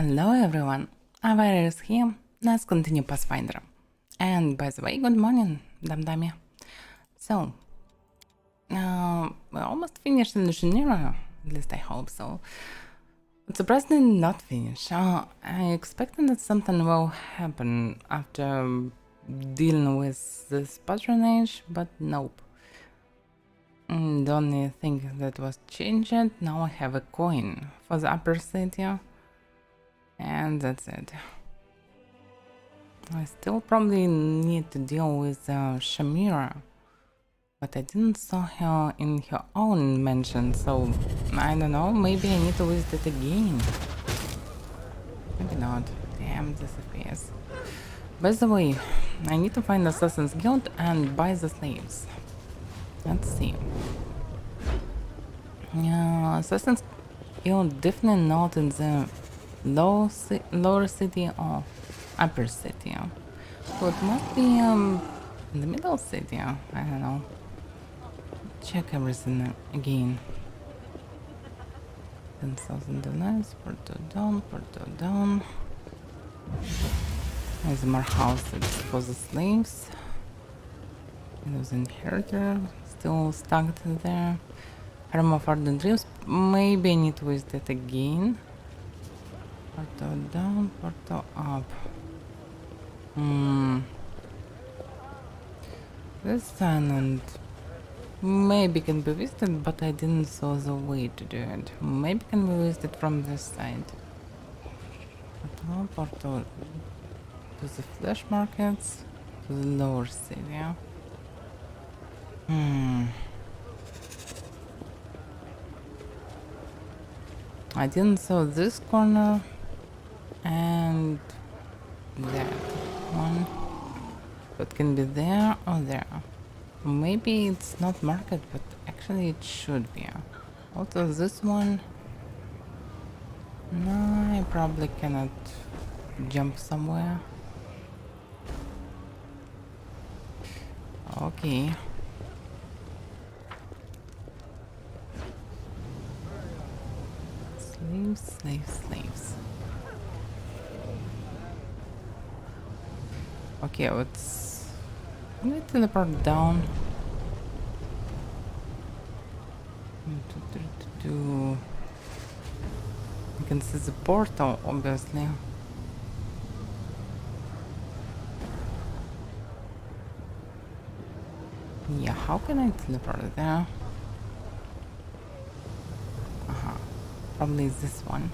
Hello everyone, Avaira is here. Let's continue Pathfinder. And by the way, good morning, Damdami. So, we almost finished in Genera, at least I hope so. But surprisingly not finished. I expected that something will happen after dealing with this patronage, but nope. The only thing that was changed, now I have a coin for the upper city. And that's it. I still probably need to deal with Shamira, but I didn't saw her in her own mansion, so I don't know, maybe I need to visit it again. Maybe not. Damn, this FPS. By the way, I need to find Assassin's Guild and buy the slaves. Let's see. Assassin's Guild definitely not in the lower city or upper city. So it must be in the middle city. I don't know. Check everything again. 10,000 dollars, Porto down. There's more houses for the slaves. There's an inheritor still stuck there. Harem of Ardent Dreams. Maybe I need to visit it again. Porto down, Porto up. This island maybe can be visited, but I didn't saw the way to do it. Maybe can be visited from this side. Porto to the flesh markets, to the lower city. I didn't saw this corner and that one. So it can be there or there. Maybe it's not market, but actually it should be. Also this one. No, I probably cannot jump somewhere. Okay. Slaves. Okay, let's teleport down. You can see the portal, obviously. Yeah, how can I teleport there? Probably this one.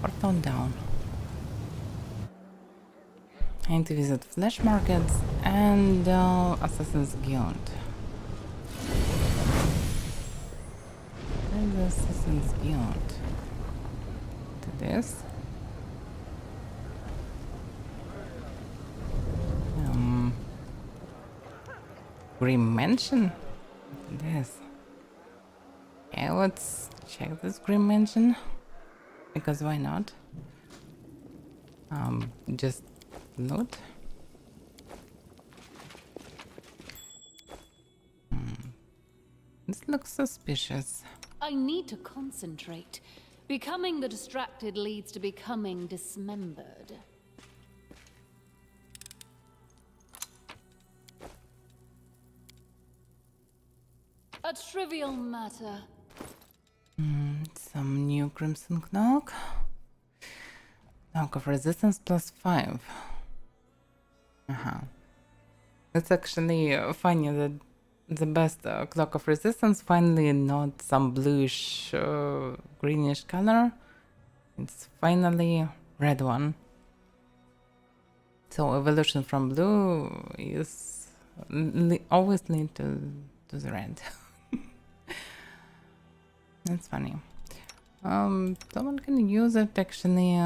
Portal down. I need to visit flesh markets and Assassin's Guild. Where's the Assassin's Guild? To this. Grim Mansion? This. Okay, let's check this Grim Mansion. Because why not? Just loot. This looks suspicious. I need to concentrate. Becoming the distracted leads to becoming dismembered. A trivial matter. Some new Crimson Cloak. Cloak of Resistance +5. It's actually funny that the best Cloak of Resistance finally not some bluish greenish color. It's finally red one. So evolution from blue is always lead to the red. That's funny. Someone can use it actually.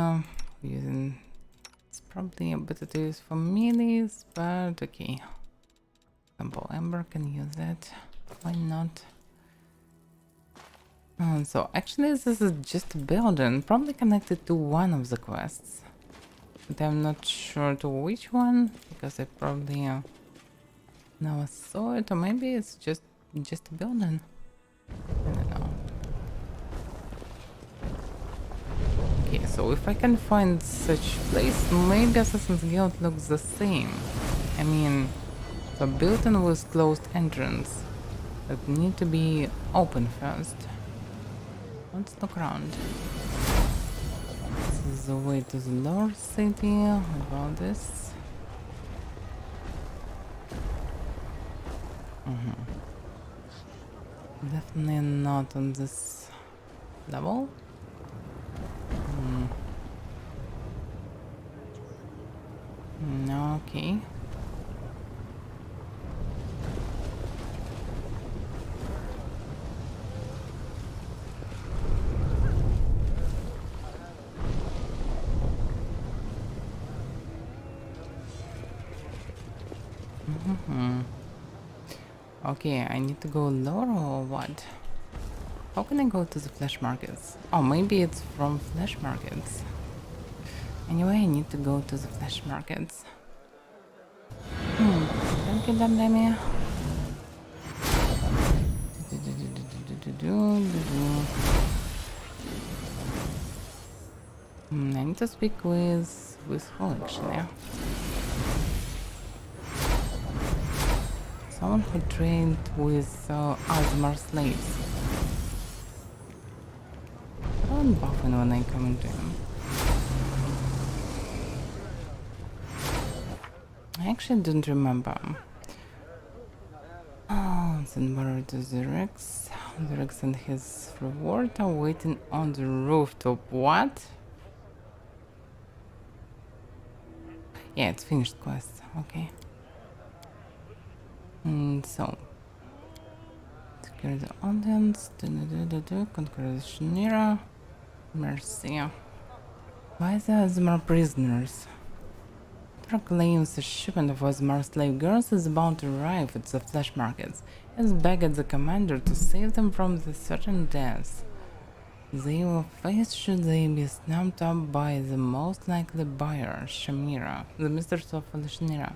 It's probably a bit to use for melees, but okay. Example, Ember can use it. Why not? So actually, this is just a building, probably connected to one of the quests, but I'm not sure to which one because I probably never saw it, or maybe it's just a building. I don't know. so if I can find such place, maybe Assassin's Guild looks the same. I mean, the building with closed entrance that need to be open first. Let's look around. This is the way to the lower city. What about this? Definitely not on this level. No, okay. Okay, I need to go lower or what? How can I go to the flesh markets? Oh, maybe it's from flesh markets. Anyway, I need to go to the flesh markets. Thank you, Demi. I need to speak with who actually? Someone who trained with Alzheimer slaves. I don't buffing when I come into him. I actually don't remember. Oh, then where is the Rex? The Rex and his reward are waiting on the rooftop. What? Yeah, it's finished quest. Okay. So, secure the audience, conquer the Shinira, mercy. Why the Azmar prisoners? Proclaims a shipment of Azmar slave girls is about to arrive at the flesh markets. Has begged the commander to save them from the certain death they will face should they be snapped up by the most likely buyer, Shamira, the mistress of the Shinira.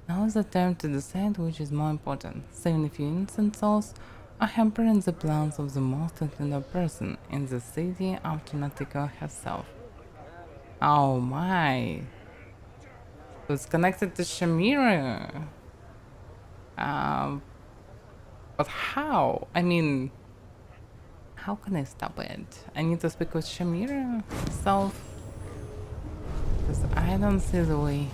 Now is the time to decide which is more important, saving a few innocent souls or hampering the plans of the most influential person in the city after Natiko herself. Oh my! It's connected to Shamira! But how? I mean, how can I stop it? I need to speak with Shamira herself? Because I don't see the way.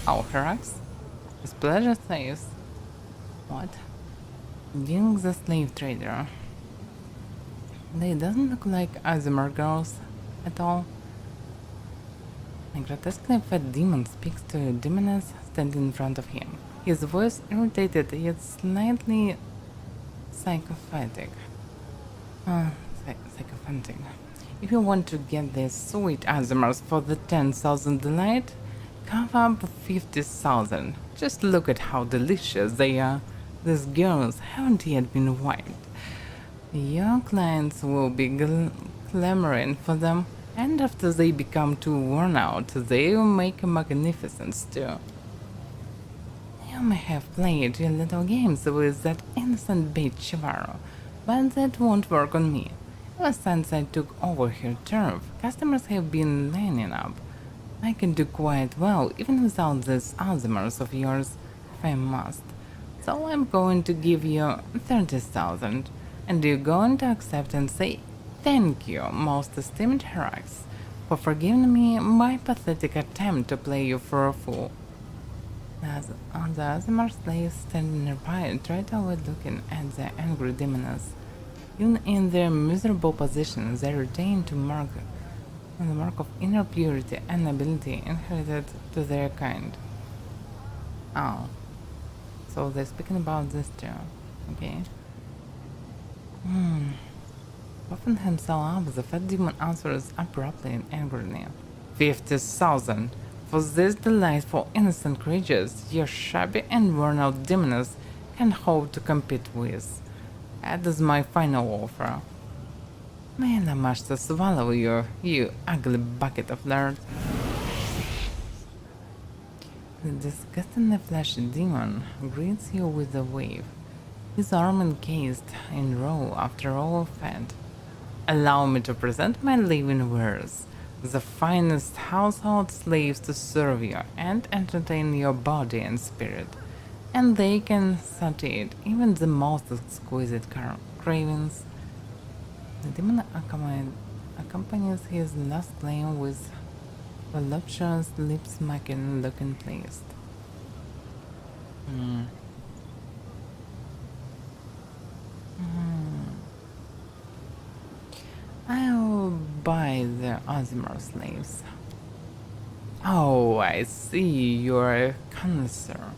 Oh, Herax? His pleasure says. What? Being the slave trader. They doesn't look like Azimar girls at all. A grotesquely fat demon speaks to a demoness standing in front of him. His voice irritated yet slightly psychopathic. Psychophantic. If you want to get these sweet Azimars for the 10,000 delight, cough up 50,000. Just look at how delicious they are. These girls haven't yet been wiped. Your clients will be clamoring for them, and after they become too worn out, they will make a magnificent stew. You may have played your little games with that innocent bait Chivaro, but that won't work on me. Ever since I took over her turf, customers have been lining up. I can do quite well, even without these Alzheimer's of yours, if I must. So I'm going to give you 30,000, and you're going to accept and say, "Thank you, most esteemed Herax, for forgiving me my pathetic attempt to play you for a fool." As the Azimar slaves standing nearby try to avoid looking at the angry demoness. Even in their miserable position, they retain the mark of inner purity and nobility inherited to their kind. Oh. So they're speaking about this too. Okay. Puffing himself up, the fat demon answers abruptly and angrily. 50,000! For these delightful innocent creatures, your shabby and worn-out demoness can hope to compete with. That is my final offer. May I much to swallow you, you ugly bucket of lard. The disgustingly fleshy demon greets you with a wave, his arm encased in row after row of fat. Allow me to present my living wares, the finest household slaves to serve you and entertain your body and spirit, and they can satiate even the most exquisite cravings. The demon accompanies his last claim with voluptuous, lip-smacking looking pleased. I'll buy the Ozmar slaves. Oh, I see you're a connoisseur.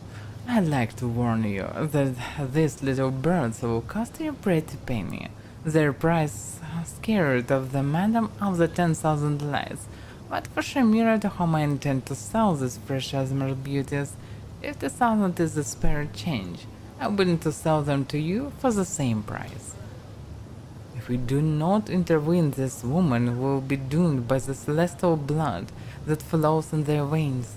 I'd like to warn you that these little birds will cost you a pretty penny. Their price scared of the Madam of the 10,000 Lies, but for Shamira, to whom I intend to sell these fresh Ozmar beauties, 50,000 is the spare change. I'm willing to sell them to you for the same price. If we do not intervene, this woman will be doomed by the celestial blood that flows in their veins.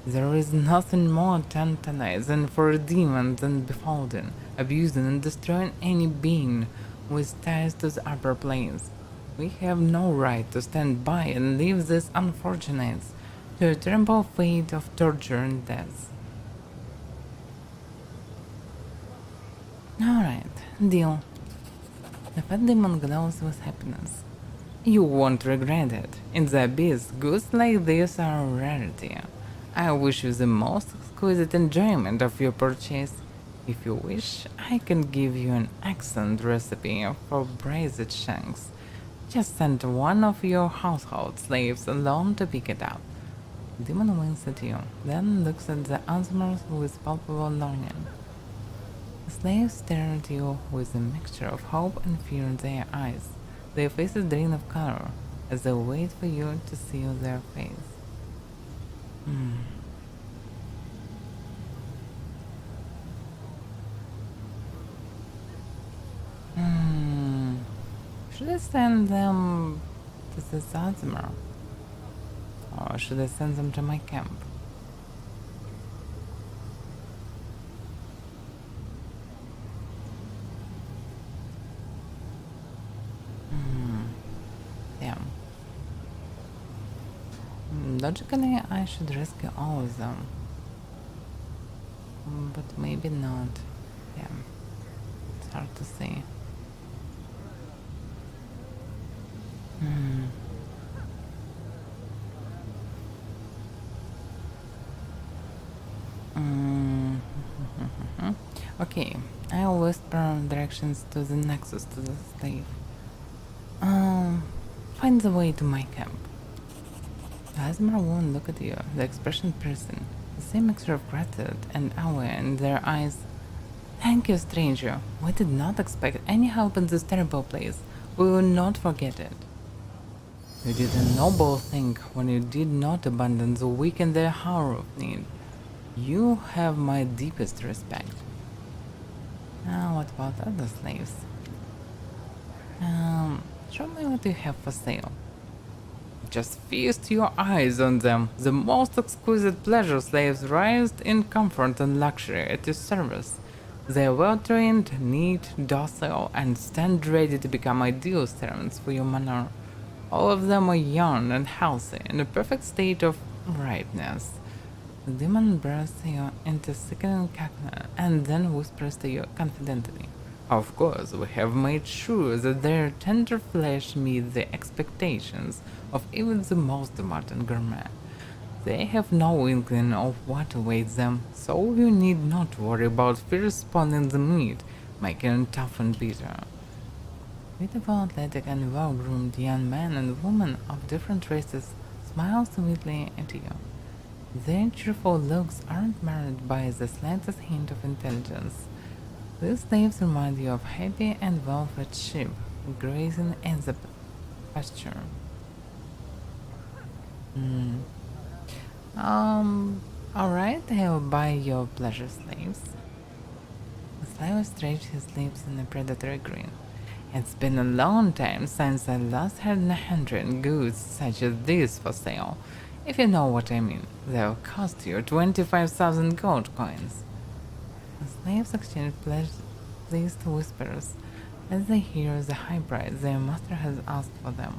There is nothing more tantalizing for a demon than beholding, abusing, and destroying any being with ties to the upper planes. We have no right to stand by and leave these unfortunates to a terrible fate of torture and death. Alright, deal. The fat demon glows with happiness. You won't regret it. In the abyss, goods like this are a rarity. I wish you the most exquisite enjoyment of your purchase. If you wish, I can give you an excellent recipe for braised shanks. Just send one of your household slaves alone to pick it up. The demon winks at you, then looks at the Ozmars with palpable longing. The slaves stare at you with a mixture of hope and fear in their eyes. Their faces drain of color as they wait for you to seal their face. Should I send them to the Zanzibar? Or should I send them to my camp? Yeah. Logically, I should rescue all of them. But maybe not. Yeah. It's hard to say. Okay, I'll whisper directions to the nexus to the slave. Find the way to my camp. The Asmar won't look at you, the expression person, the same mixture of gratitude and awe in their eyes. Thank you, stranger. We did not expect any help in this terrible place. We will not forget it. You did a noble thing when you did not abandon the weak in their hour of need. You have my deepest respect. Now, what about other slaves? Show me what you have for sale. Just feast your eyes on them. The most exquisite pleasure slaves raised in comfort and luxury at your service. They are well trained, neat, docile, and stand ready to become ideal servants for your manor. All of them are young and healthy, in a perfect state of ripeness. The demon bursts you into sickening cackle and then whispers to you confidently. Of course, we have made sure that their tender flesh meets the expectations of even the most modern gourmet. They have no inkling of what awaits them, so you need not worry about fierce spawning the meat, making it tough and bitter. Beautiful, athletic, and well-groomed young men and women of different races smile sweetly at you. Their cheerful looks aren't marred by the slightest hint of intelligence. These slaves remind you of happy and well-fed sheep grazing in the pasture. Alright, I'll buy your pleasure slaves. The slave stretched his lips in a predatory grin. It's been a long time since I last had 100 goods such as these for sale. If you know what I mean, they'll cost you 25,000 gold coins. The slaves exchanged pleased whispers, As they hear the high price their master has asked for them.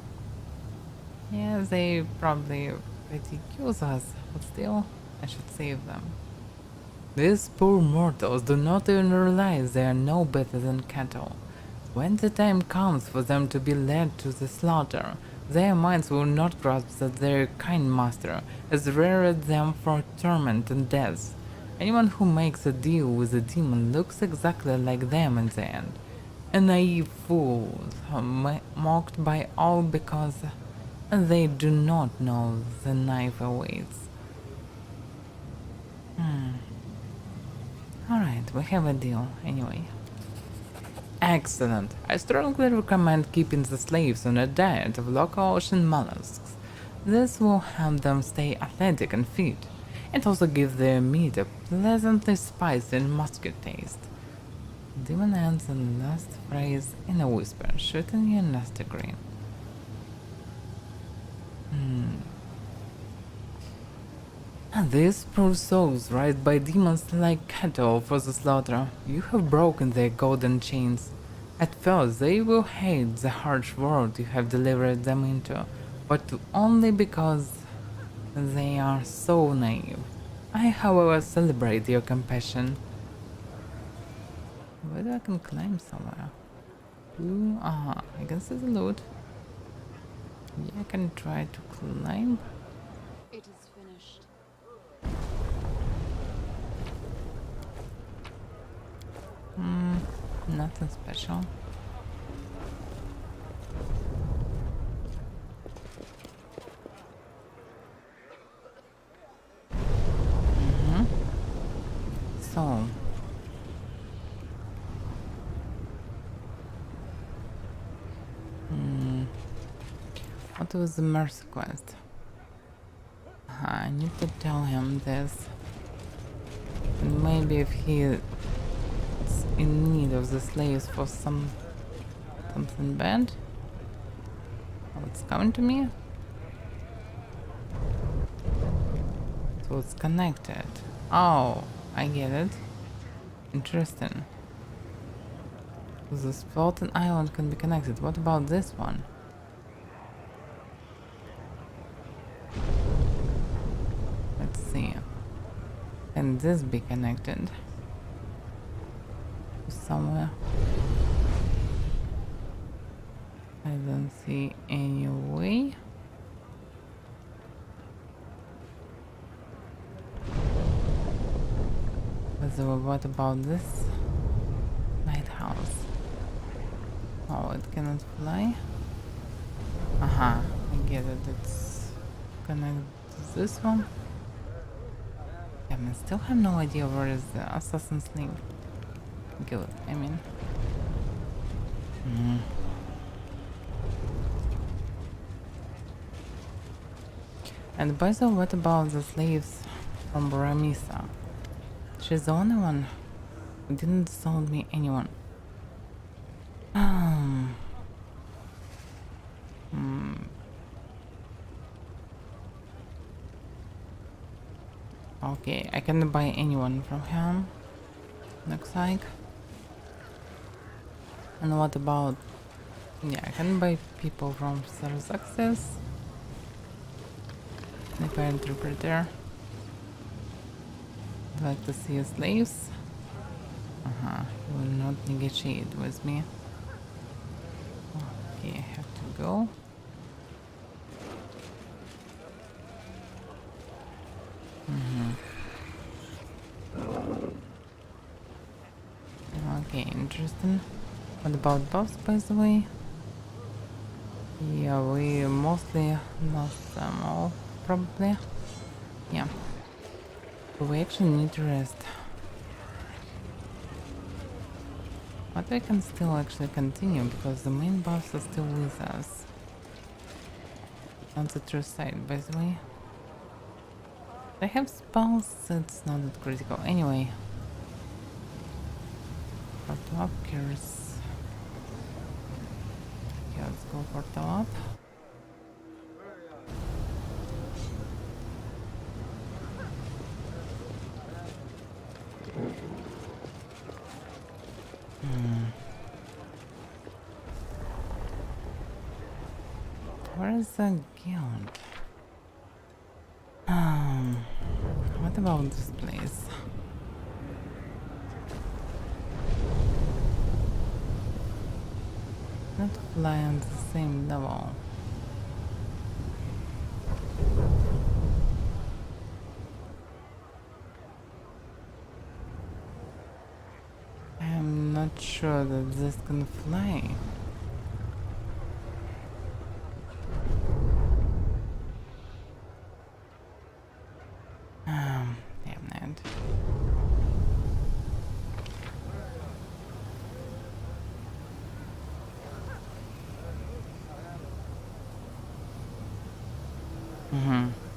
Yeah, they probably ridicule us, but still, I should save them. These poor mortals do not even realize they are no better than cattle. When the time comes for them to be led to the slaughter, their minds will not grasp that their kind master has reared them for torment and death. Anyone who makes a deal with a demon looks exactly like them in the end. A naive fool, mocked by all because they do not know the knife awaits. Alright, we have a deal anyway. Excellent. I strongly recommend keeping the slaves on a diet of local ocean mollusks. This will help them stay athletic and fit. It also gives their meat a pleasantly spicy and musky taste. Demon ends the last phrase in a whisper, shooting you a nasty grin. These poor souls raised by demons like cattle for the slaughter. You have broken their golden chains. At first they will hate the harsh world you have delivered them into, but only because they are so naive. I, however, celebrate your compassion. Whether I can climb somewhere? Ooh, I can see the loot. Yeah, I can try to climb. It is finished. Nothing special. So, what was the mercy quest? I need to tell him this. And maybe if he is in need of the slaves for something bad. Oh, it's coming to me? So it's connected. Oh, I get it. Interesting. This floating island can be connected. What about this one? Let's see. Can this be connected? Somewhere? I don't see any way. But what about this lighthouse? Oh, it cannot fly? Aha, I get it. It's connected to this one. Yeah, I still have no idea where is the Assassin's Link. Good, I mean. And by the way, what about the slaves from Ramisa? She's the only one who didn't sold me anyone. Okay, I cannot buy anyone from him. Looks like. And what about... Yeah, I can buy people from Success. Sniper interpreter. I'd like to see slaves. He will not negotiate with me. Okay, I have to go. Okay, interesting. What about boss, by the way? Yeah, we mostly lost them all, probably. Yeah. But we actually need to rest. But we can still actually continue, because the main boss is still with us. On the true side, by the way. They have spells, it's not that critical. Anyway. Portal up, Curse. Okay, let's go portal up. where is the guild? What about this place? Not fly on the same level. I'm not sure that this can fly. Damn it.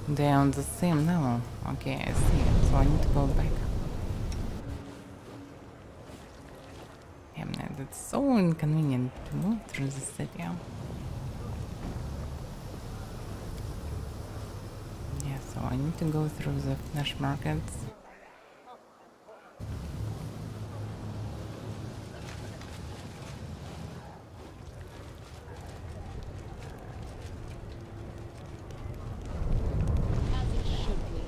They're on the same level. Okay, I see. So I need to go back. Damn it, it's so inconvenient to move through the city. Yeah, so I need to go through the flesh markets. As it should be.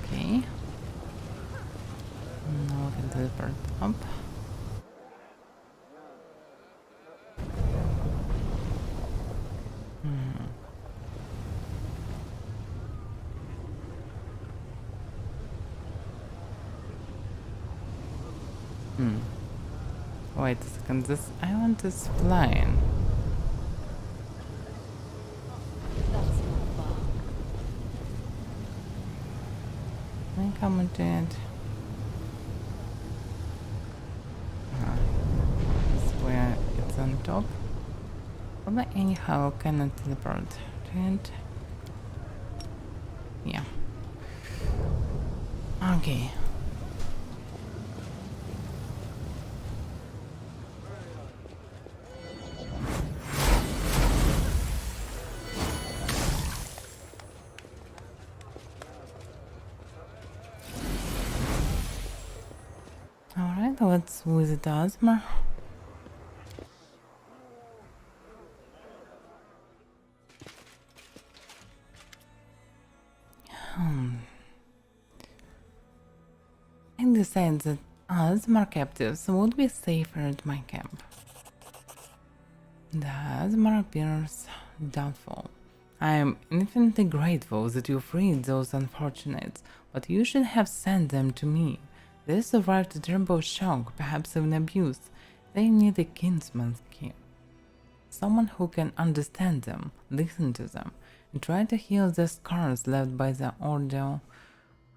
Okay. Now we can teleport up. Wait a second, this island is flying. That's not far. Can I come into it? This is where it's on top. But anyhow, cannot teleport to it. Yeah. Okay. Alright, let's visit Asmar. I decided that Asmar captives would be safer at my camp. The Asmar appears doubtful. I am infinitely grateful that you freed those unfortunates, but you should have sent them to me. They survived a terrible shock, perhaps even abuse. They need a kinsman's care. Someone who can understand them, listen to them, and try to heal the scars left by the ordeal.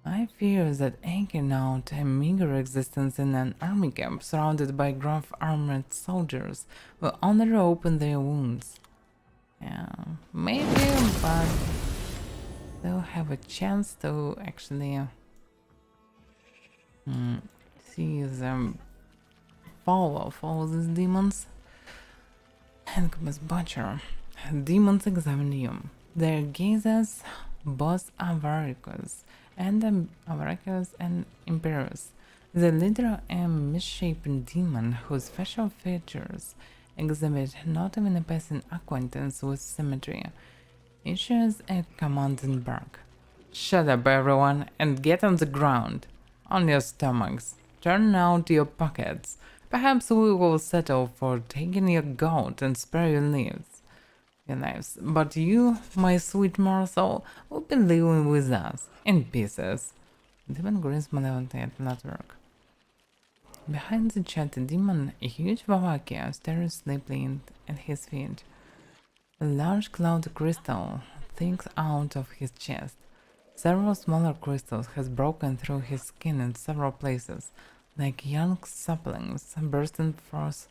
I fear that anchoring out a meager existence in an army camp surrounded by gruff armored soldiers will only open their wounds. Yeah, maybe, but they'll have a chance to actually see them fall of all these demons. Alchemist Butcher. Demons examine you. Their gazes, both Avaricus and Imperius. The leader, a misshapen demon whose facial features exhibit not even a passing acquaintance with symmetry, issues a commanding bark. Shut up, everyone, and get on the ground. On your stomachs. Turn out your pockets. Perhaps we will settle for taking your gold and spare your lives. But you, my sweet morsel, will be living with us, in pieces. Demon grins malevolently at Network. Behind the chatty demon, a huge Vavakia stares sleepily at his feet. A large cloud of crystal thicks out of his chest. Several smaller crystals has broken through his skin in several places, like young saplings bursting forth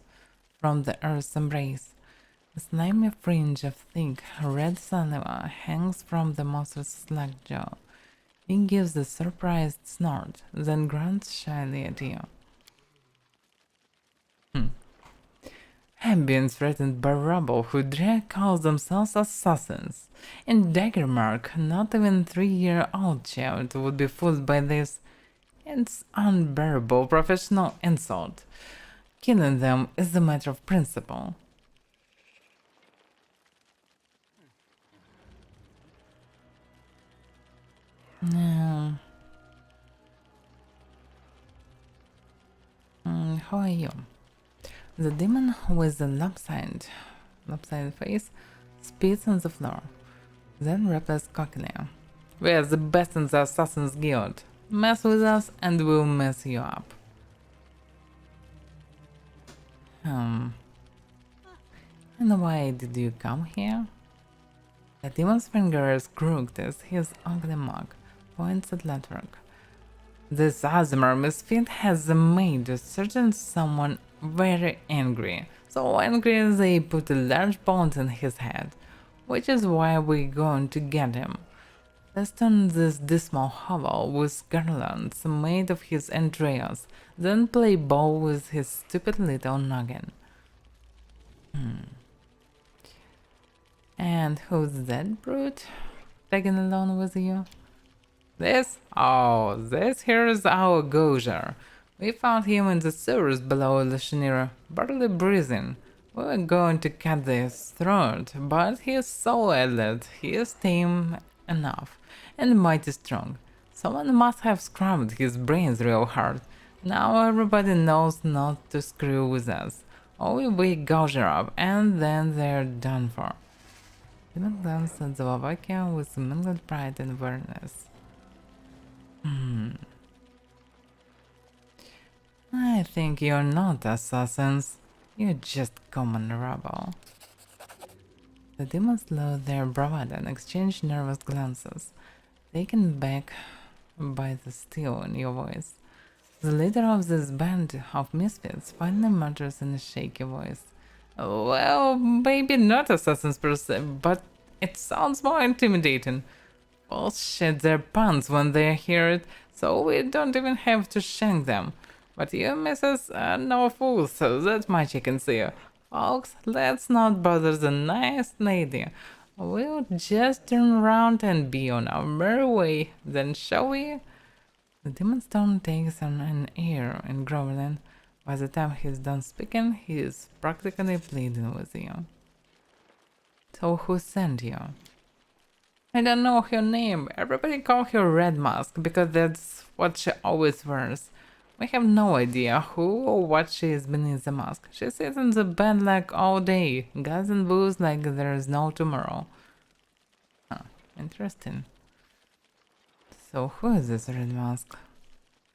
from the earth's embrace. A slimy fringe of thick, red saliva hangs from the monster's slack jaw. He gives a surprised snort, then grunts shyly at you. I'm being threatened by rabble who dare call themselves assassins. In Daggermark, not even 3-year-old child would be fooled by this. It's unbearable professional insult. Killing them is a matter of principle. Now, how are you? The demon with the lopsided face spits on the floor, then replies cockily. We're the best in the Assassin's Guild. Mess with us and we'll mess you up. And why did you come here? The demon's finger is crooked as his ugly mug points at Ledwork. This Azimar misfit has made a certain someone very angry. So angry they put a large bolt in his head, which is why we're going to get him. Festoon this dismal hovel with garlands made of his entrails, then play ball with his stupid little noggin. And who's that brute tagging along with you? This? Oh, this here is our Gozer. We found him in the sewers below Lashanira, barely breathing. We were going to cut his throat, but he is so elite, he is tame enough, and mighty strong. Someone must have scrubbed his brains real hard. Now everybody knows not to screw with us. Or we wake Gozer up, and then they're done for. Demon glanced at Slovakia with mingled pride and awareness. I think you're not assassins. You're just common rabble. The demons lowered their bravado and exchanged nervous glances, taken back by the steel in your voice. The leader of this band of misfits finally mutters in a shaky voice. Well, maybe not assassins per se, but it sounds more intimidating. Fools shed their pants when they hear it, so we don't even have to shank them. But you, missus, are no fools, so that much I can see. Folks, let's not bother the nice lady. We'll just turn around and be on our merry way, then shall we? The demon's tone takes on an air and groveling. By the time he's done speaking, he is practically pleading with you. So who sent you? I don't know her name. Everybody call her Red Mask because that's what she always wears. We have no idea who or what she is beneath the mask. She sits in the bed like all day, gas and booze like there is no tomorrow. Huh, interesting. So who is this Red Mask?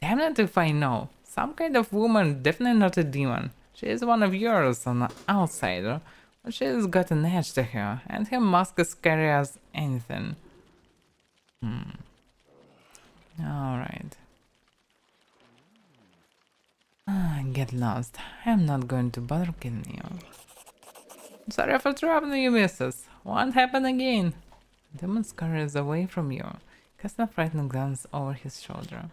Damn it if I know. Some kind of woman, definitely not a demon. She is one of yours, an outsider. But she's got an edge to her, and her mask is scary as anything. Alright. Get lost. I'm not going to bother killing you. Sorry for troubling you, missus. Won't happen again. Demon scurries away from you, casts a frightened glance over his shoulder.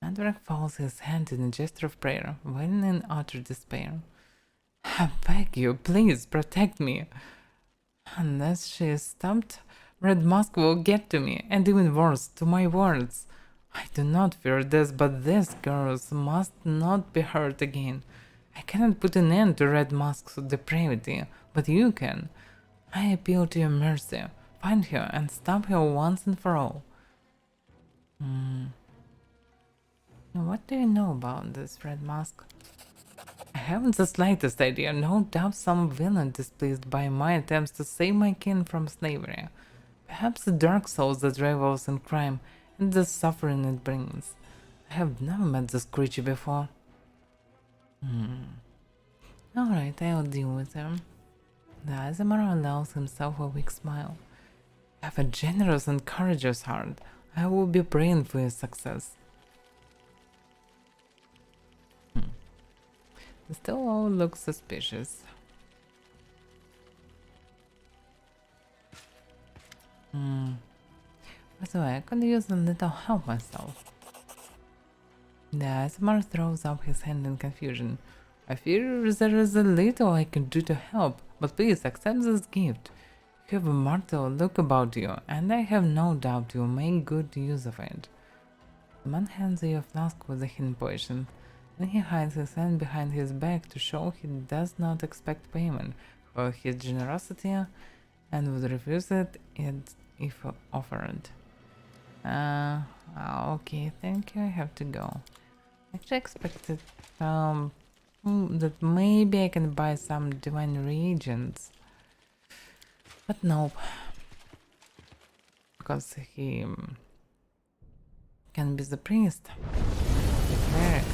Andrak folds his hand in a gesture of prayer, wailing in utter despair. I beg you, please protect me. Unless she is stopped, Red Mask will get to me, and even worse, to my words. I do not fear death, but these girls must not be hurt again. I cannot put an end to Red Mask's depravity, but you can. I appeal to your mercy. Find her and stop her once and for all. What do you know about this Red Mask? I haven't the slightest idea. No doubt some villain displeased by my attempts to save my kin from slavery. Perhaps the dark souls that revels in crime and the suffering it brings. I have never met this creature before. Alright, I'll deal with him. The Azimar allows himself a weak smile. You have a generous and courageous heart. I will be praying for your success. They still all look suspicious. By the way, I could use a little help myself. The Azimar throws up his hand in confusion. I fear there is a little I can do to help, but please accept this gift. You have a mortal look about you, and I have no doubt you'll make good use of it. The man hands you a flask with a hidden potion. Then he hides his hand behind his back to show he does not expect payment for his generosity and would refuse it if offered. Okay, thank you, I have to go. Actually expected that maybe I can buy some divine reagents. But nope. Because he can be the priest. The cleric.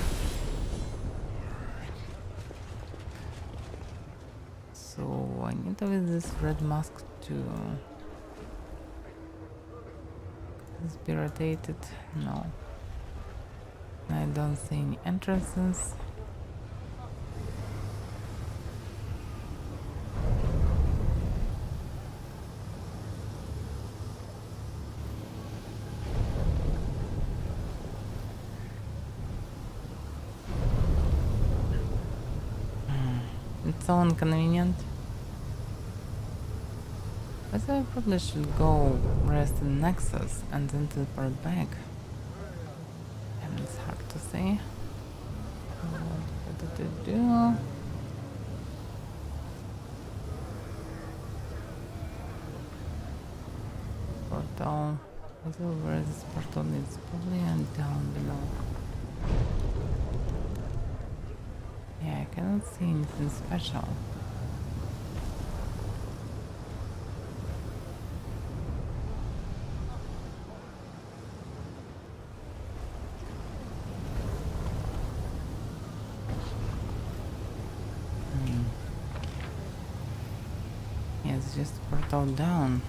So I need to use this red mask to be rotated. No. I don't see any entrances. It's so inconvenient. But I probably should go rest in Nexus and then teleport back. And it's hard to say. What to do? Portal. Where this portal is? Probably and down below. Yeah, I cannot see anything special. Yeah, it's just portal down.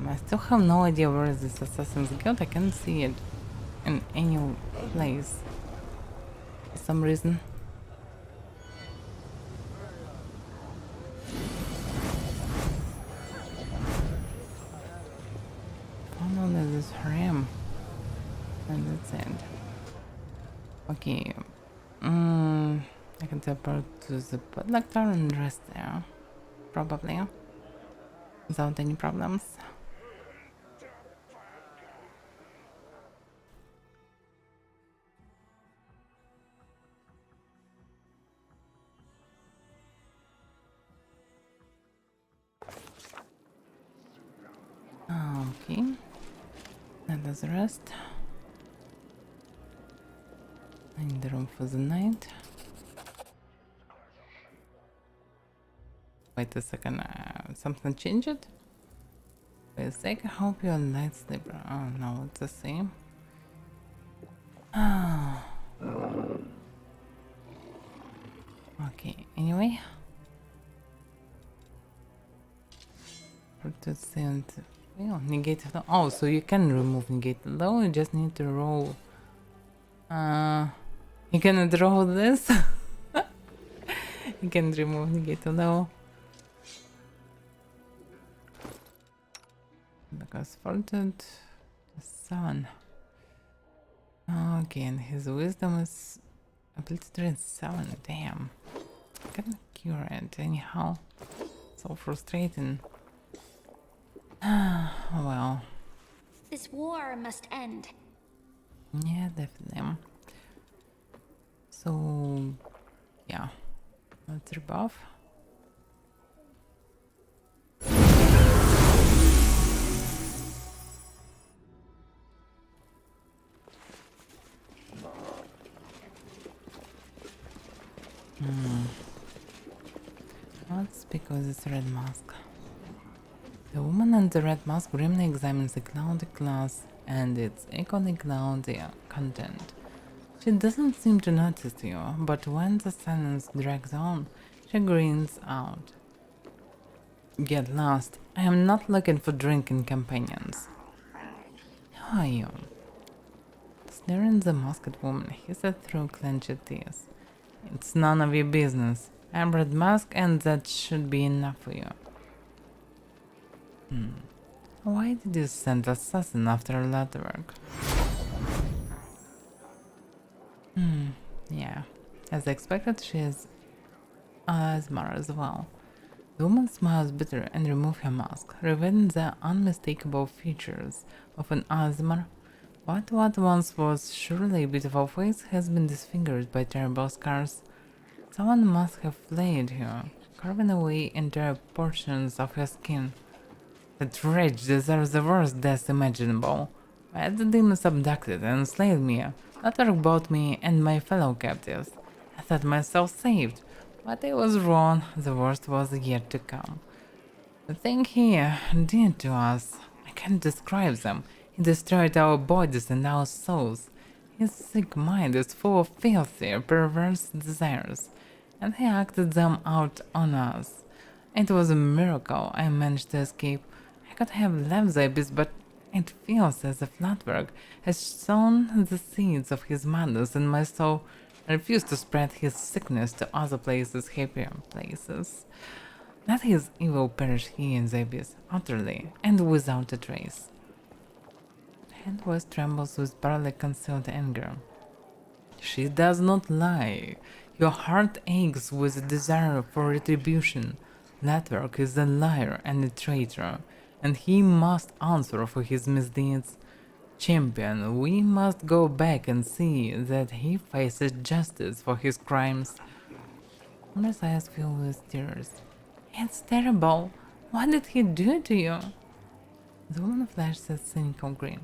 I still have no idea where is this Assassin's Guild. I can't see it in any place for some reason. Found only this ram, and that's it. Okay, I can teleport to the Padlock Tower and rest there, probably, without any problems. Okay, that does the rest. I need the room for the night. Wait a second, something changed? Wait a sec, I hope you're a light sleeper. Oh no, it's the same. Okay, anyway. Negate the. Oh, so you can remove negate the low, you just need to roll. You cannot roll this. You can remove negate the low. Because faulted the 7. Okay, and his wisdom is ability to read 7. Damn. I can't cure it anyhow. So frustrating. Well. This war must end. Yeah, definitely. So, yeah. Let's rebuff. That's because it's a red mask. The woman in the red mask grimly examines the cloudy glass and its equally cloudy content. She doesn't seem to notice you, but when the silence drags on, she grins out. Get lost. I am not looking for drinking companions. Who are you? Staring the masked woman, he said through clenched teeth. It's none of your business. I'm red mask and that should be enough for you. Why did you send assassin after a lot of work? Yeah. As expected, she is Asmar as well. The woman smiles bitter and removes her mask, revealing the unmistakable features of an Asmar. What once was surely a beautiful face has been disfigured by terrible scars. Someone must have flayed her, carving away entire portions of her skin. That wretch deserves the worst death imaginable. But the demons abducted and enslaved me, not work both me and my fellow captives. I thought myself saved, but I was wrong. The worst was yet to come. The thing he did to us, I can't describe them. He destroyed our bodies and our souls. His sick mind is full of filthy, perverse desires, and he acted them out on us. It was a miracle I managed to escape. I could have left the abyss, but it feels as if Latberg has sown the seeds of his madness in my soul and refused to spread his sickness to other places, happier places. Let his evil perish here in the abyss, utterly and without a trace. Hand voice trembles with barely concealed anger. She does not lie. Your heart aches with a desire for retribution. Latwerk is a liar and a traitor, and he must answer for his misdeeds. Champion, we must go back and see that he faces justice for his crimes. Amra's eyes fill with tears. It's terrible. What did he do to you? The woman flashed a cynical grin.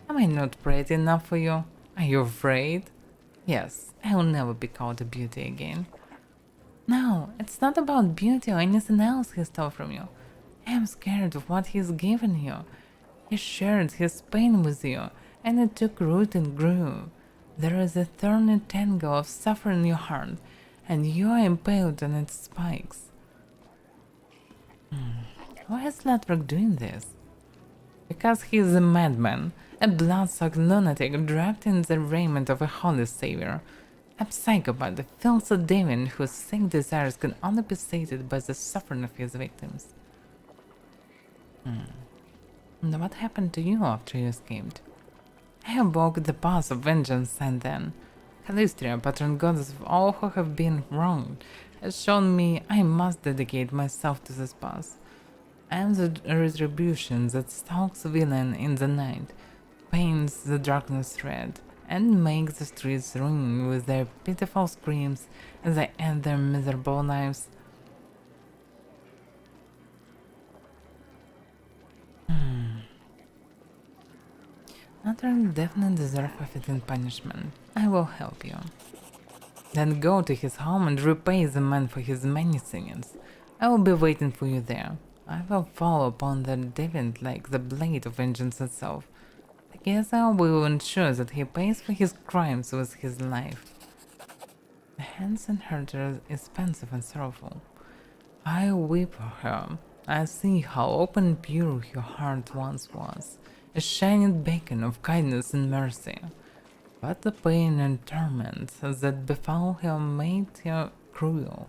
Am I not pretty enough for you? Are you afraid? Yes, I will never be called a beauty again. No, it's not about beauty or anything else he stole from you. I am scared of what he's given you. He shared his pain with you, and it took root and grew. There is a thorny tangle of suffering in your heart, and you are impaled on its spikes. Why is Latberg doing this? Because he is a madman, a blood-soaked lunatic draped in the raiment of a holy savior, a psychopath, a filthy demon whose sick desires can only be sated by the suffering of his victims. And what happened to you after you escaped? I have walked the path of vengeance and then. Calistria, patron goddess of all who have been wronged, has shown me I must dedicate myself to this path. I am the retribution that stalks villain in the night, paints the darkness red, and makes the streets ring with their pitiful screams as they end their miserable lives. Nathan definitely deserves a fitting punishment. I will help you. Then go to his home and repay the man for his many sins. I will be waiting for you there. I will fall upon the deviant like the blade of vengeance itself. Together we will ensure that he pays for his crimes with his life. The hands and heart is pensive and sorrowful. I weep for her. I see how open and pure your heart once was, a shining beacon of kindness and mercy. But the pain and torment that befell her made her cruel.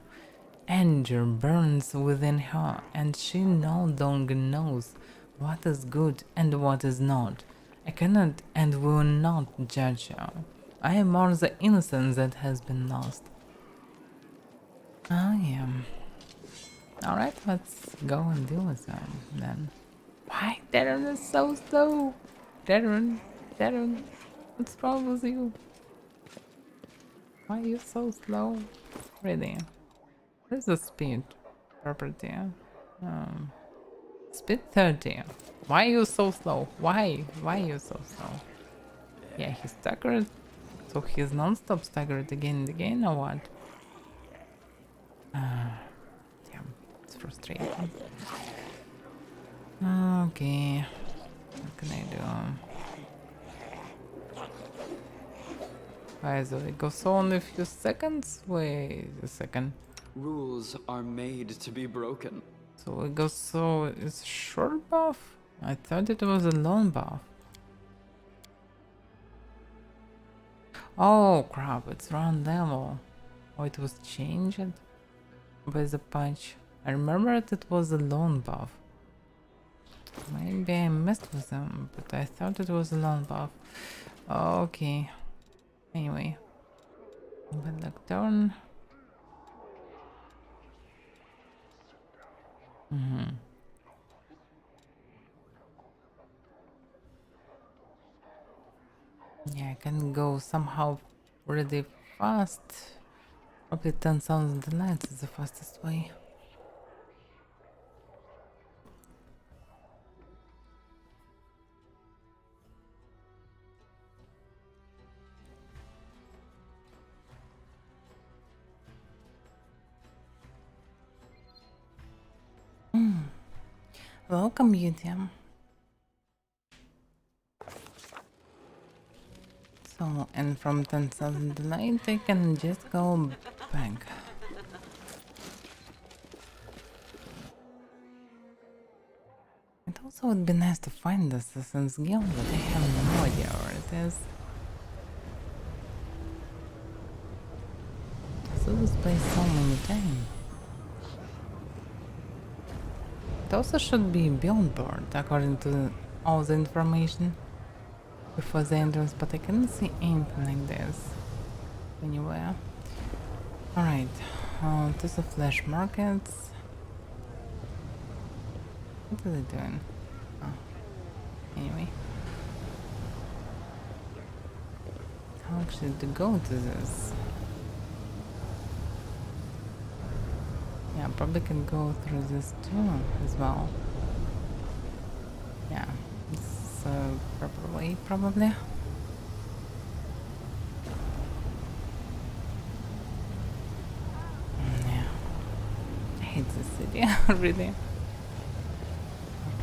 Anger burns within her, and she no longer knows what is good and what is not. I cannot and will not judge her. I mourn the innocence that has been lost. I am. Alright, let's go and deal with them then. Why? Darren is so slow. Darren, what's wrong with you? Why are you so slow? Really? What is the speed property? Speed 30. Why are you so slow? Why? Why are you so slow? Yeah, he's staggered. So he's non-stop staggered again and again or what? Damn, it's frustrating. Okay. What can I do? By the way, it goes only a few seconds? Wait a second. Rules are made to be broken. So it goes so it's short buff? I thought it was a long buff. Oh crap, it's round level. Oh, it was changed by the patch. I remember it was a long buff. Maybe I messed with them, but I thought it was a long buff. Okay. Anyway. But the turn. Yeah, I can go somehow really fast. Probably 10,000 delights is the fastest way. Welcome, Yudiam. So, and from 10,000 delight, I can just go back. It also would be nice to find the Assassin's Guild, but I have no idea where it is. I saw this place so many times. It also should be billboard, according to all the information before the entrance, but I cannot see anything like this anywhere. Alright, to the flash markets. What are they doing? Oh, anyway. How actually to go to this? Yeah, probably can go through this too as well. Yeah, it's a proper way probably. Yeah, I hate this city really. Up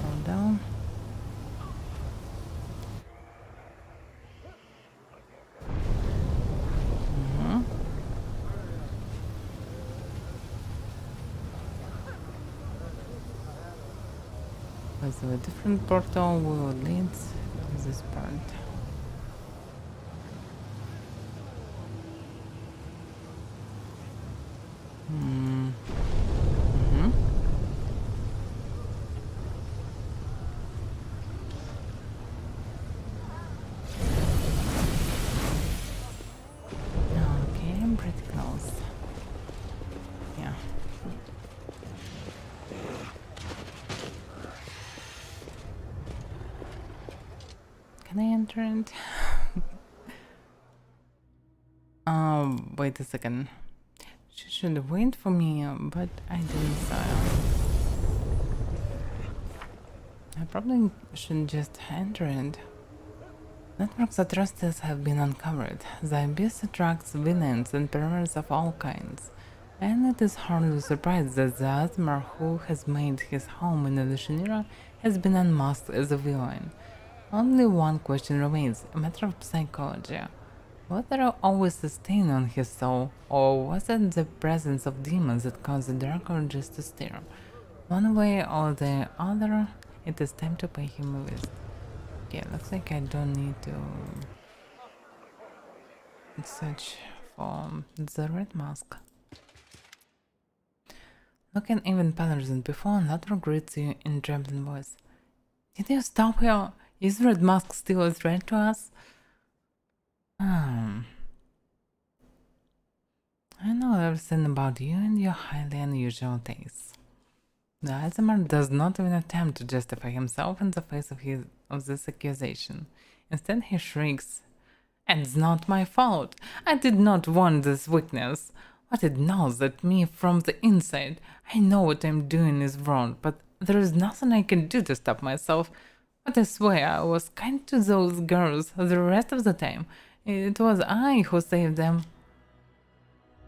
or down. So a different portal will lead to this part. Okay, I'm pretty close. Yeah. Can I enter it? Wait a second. She should wait for me, but I didn't so. I probably should just enter it. Networks atrocities have been uncovered. The abyss attracts villains and perverts of all kinds. And it is hardly surprised that the Asmar who has made his home in the Lushanira has been unmasked as a villain. Only one question remains, a matter of psychology. Was there always a stain on his soul, or was it the presence of demons that caused the dark urges to stir? One way or the other, it is time to pay him a visit. Yeah, looks like I don't need to search for the red mask. Looking even paler than before, Lator greets you in trembling voice. Did you stop here? Is red mask still a threat to us? I know everything about you and your highly unusual tastes. The Alzheimer does not even attempt to justify himself in the face of this accusation. Instead, he shrieks, "It's not my fault. I did not want this weakness. But it gnaws at me from the inside. I know what I'm doing is wrong, but there is nothing I can do to stop myself. But I swear I was kind to those girls the rest of the time. It was I who saved them."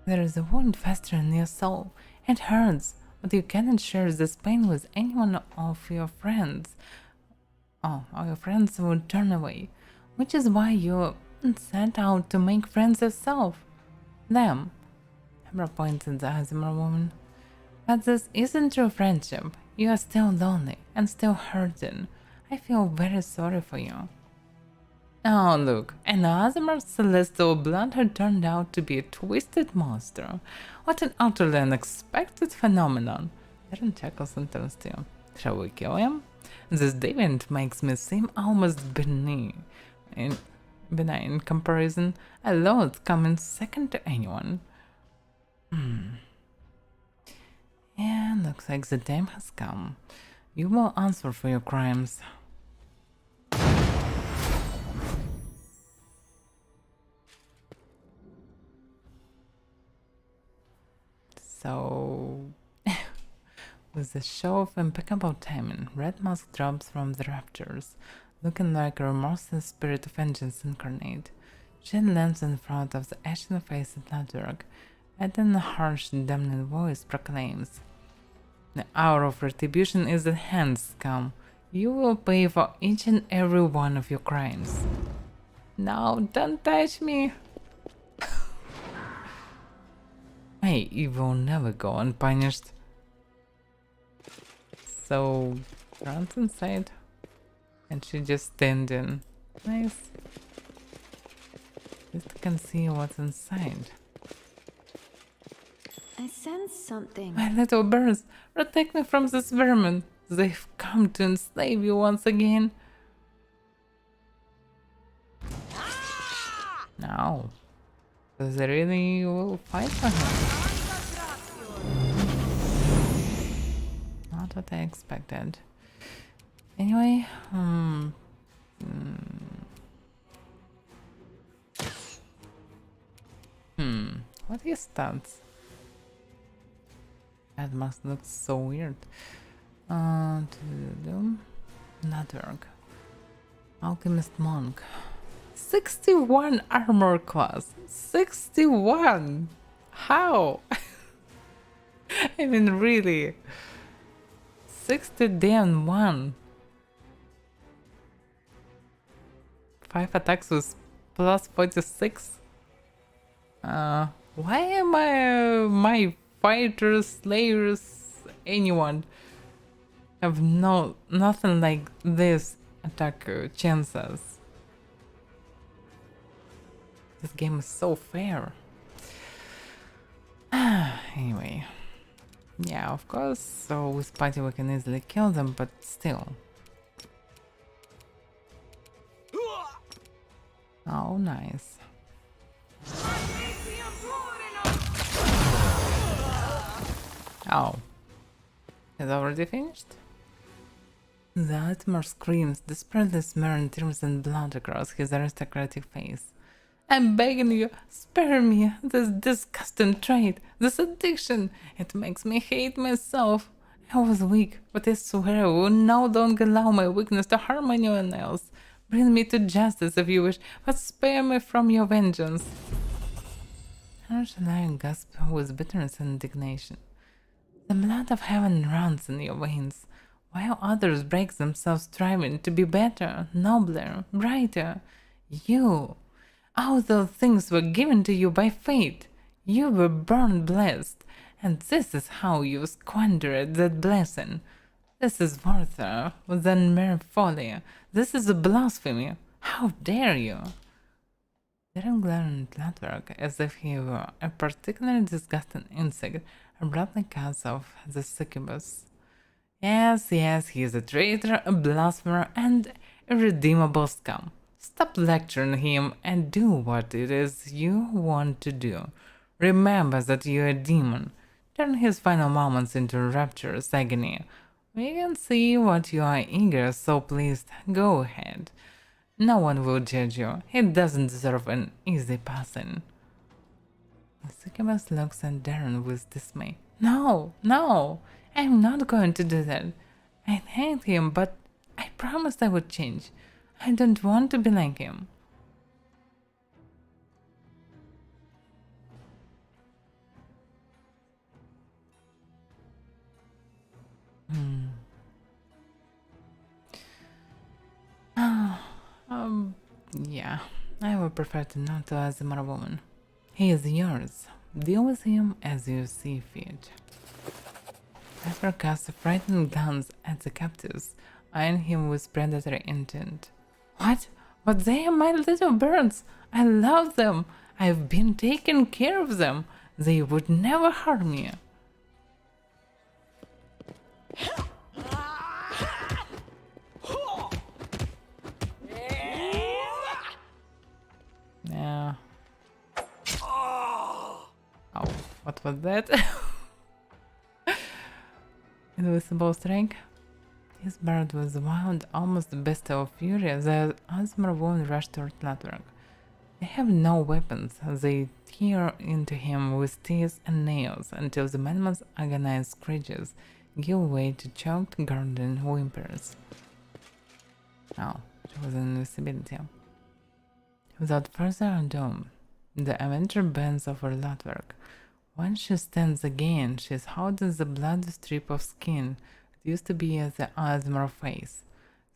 There is a wound festering in your soul. It hurts, but you cannot share this pain with anyone of your friends. Or your friends would turn away, which is why you set out to make friends yourself. Them. Hebra points at the Azimar woman. But this isn't true friendship. You are still lonely and still hurting. I feel very sorry for you. Oh, look, and Azimar's celestial blood had turned out to be a twisted monster. What an utterly unexpected phenomenon. Darren chuckles and turns to you. Shall we kill him? This deviant makes me seem almost benign. benign in comparison. Aloud coming second to anyone. Yeah, looks like the time has come. You will answer for your crimes. So, with a show of impeccable timing, Red Mask drops from the rafters, looking like a remorseless spirit of vengeance incarnate. She lands in front of the ashen-faced Bloodwork, and in a harsh, damning voice proclaims, "The hour of retribution is at hand, scum. You will pay for each and every one of your crimes." No, don't touch me! My evil will never go unpunished. So, runs inside, and she just standing. Nice. At least I can see what's inside. I sense something. My little birds, protect me from this vermin. They've come to enslave you once again. No. So they really will fight for him. Not what I expected. Anyway, what is that? That must look so weird. Network. Alchemist Monk. 61 armor class. 61! How? I mean, really. 60 damn 1. 5 attacks with plus 46. Why am my fighters, slayers, anyone have nothing like this attack chances? This game is so fair. Anyway. Yeah, of course, so with party we can easily kill them, but still. Oh, nice. Oh. Is it already finished? The Atmar screams, desperately smearing tears and blood across his aristocratic face. I'm begging you, spare me this disgusting trait, this addiction. It makes me hate myself. I was weak, but I swear I will no longer allow my weakness to harm anyone else. Bring me to justice if you wish, but spare me from your vengeance. Archelaia gasped with bitterness and indignation. The blood of heaven runs in your veins, while others break themselves striving to be better, nobler, brighter. You... all those things were given to you by fate. You were born blessed, and this is how you squandered that blessing. This is worse than mere folly. This is a blasphemy. How dare you? Darren glared at Bloodwork as if he were a particularly disgusting insect, abruptly cuts off the succubus. Yes, he is a traitor, a blasphemer, and irredeemable scum. Stop lecturing him and do what it is you want to do. Remember that you're a demon. Turn his final moments into rapturous agony. We can see what you are eager, so please go ahead. No one will judge you. He doesn't deserve an easy passing. The succubus looks at Darren with dismay. No, I'm not going to do that. I hate him, but I promised I would change. I don't want to be like him. Yeah, I would prefer to not to as a mother woman. He is yours. Deal with him as you see fit. After cast a frightened glance at the captives, eyeing him with predatory intent. What? But they are my little birds. I love them. I've been taking care of them. They would never harm me. for that. Invisible strike. His bird was wild, almost bestial fury as the Asmar woman rushed toward Latwerk. They have no weapons. They tear into him with teeth and nails until the mammoth's agonized screeches give way to choked garden whimpers. Oh, she was in invisibility. Without further ado, the Avenger bends over Latwerk. When she stands again, she is holding the bloody strip of skin that used to be the Asmar face.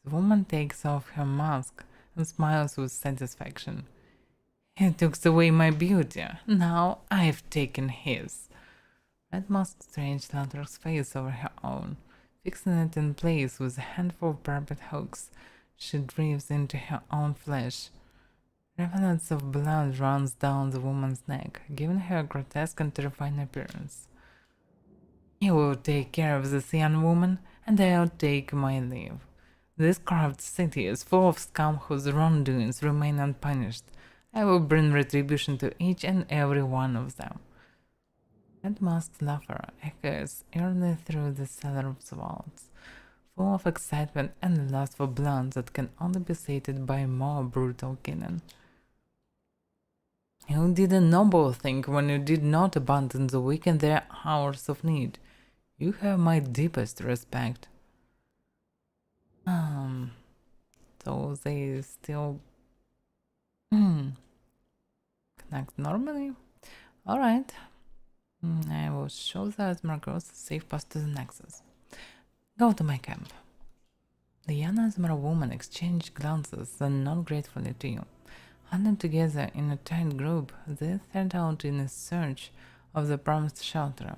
The woman takes off her mask and smiles with satisfaction. He took away my beauty. Now I've taken his. Red Mask stretched Latwerk's face over her own, fixing it in place with a handful of barbed hooks she drives into her own flesh. Rivulets of blood runs down the woman's neck, giving her a grotesque and terrifying appearance. You will take care of this young woman, and I'll take my leave. This carved city is full of scum whose wrongdoings remain unpunished. I will bring retribution to each and every one of them. Red Mask's laughter echoes eerily through the cellar's walls, full of excitement and lust for blood that can only be sated by a more brutal cannon. You did a noble thing when you did not abandon the weak in their hours of need. You have my deepest respect. So they still connect normally? Alright. I will show the Asmar girls a safe path to the Nexus. Go to my camp. The young Asmar woman exchanged glances, then nod gratefully to you. Huddled together in a tight group, they set out in search of the promised shelter.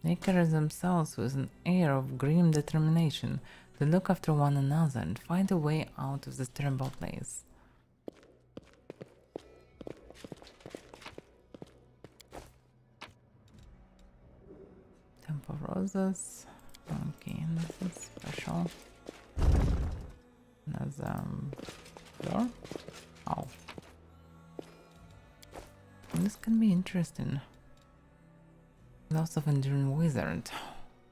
They carry themselves with an air of grim determination to look after one another and find a way out of this terrible place. Temple Roses. Okay, this is special. Another floor. Oh. This can be interesting. Loss of Enduring Wizard.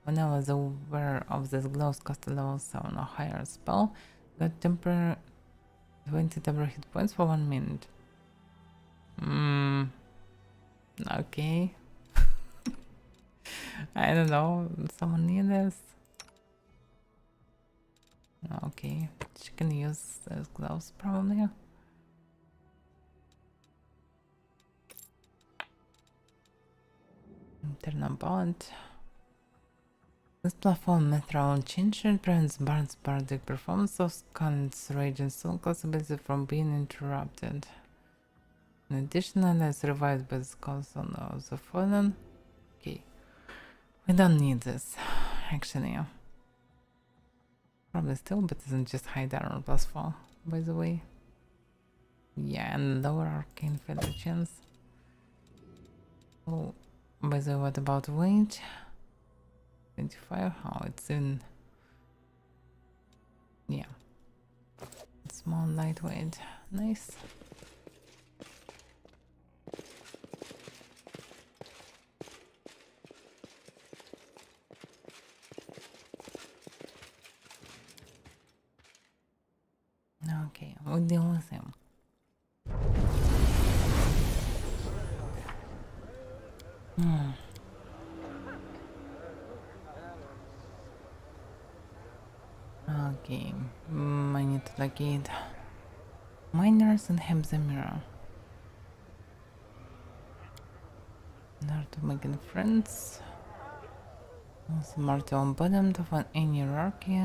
When I was aware of this glows cast a level 7 or higher spell, got temporary 20 temporary hit points for 1 minute. Okay. I don't know. Someone need this? Okay. She can use those gloves probably. Turn about. This platform metro change prevents Bard's bardic performance of Scarlet's Rage and Soul class ability from being interrupted. In addition, it's revived by the skulls on the fallen. Okay. We don't need this, actually. Probably still, but isn't just high armor plus 4, by the way. Yeah, and lower arcane failure chance. Oh, by the way, what about weight? 25? Oh, it's in. Yeah. It's more lightweight. Nice. Okay, we'll deal with him. Okay, I need to locate miners and have the mirror. In order to make friends. Smart on bottom to find any hierarchy.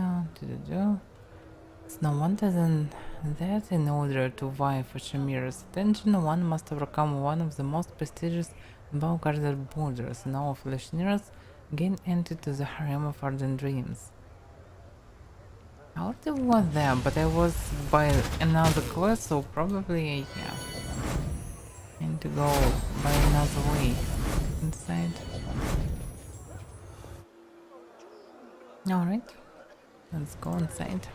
It's no wonder then that in order to vie for Shamira's attention, one must overcome one of the most prestigious and well-guarded borders in all of Lashniras, gain entry to the harem of ardent dreams. I already was there, but I was by another quest, so probably, yeah. I need to go by another way inside. Alright, let's go inside.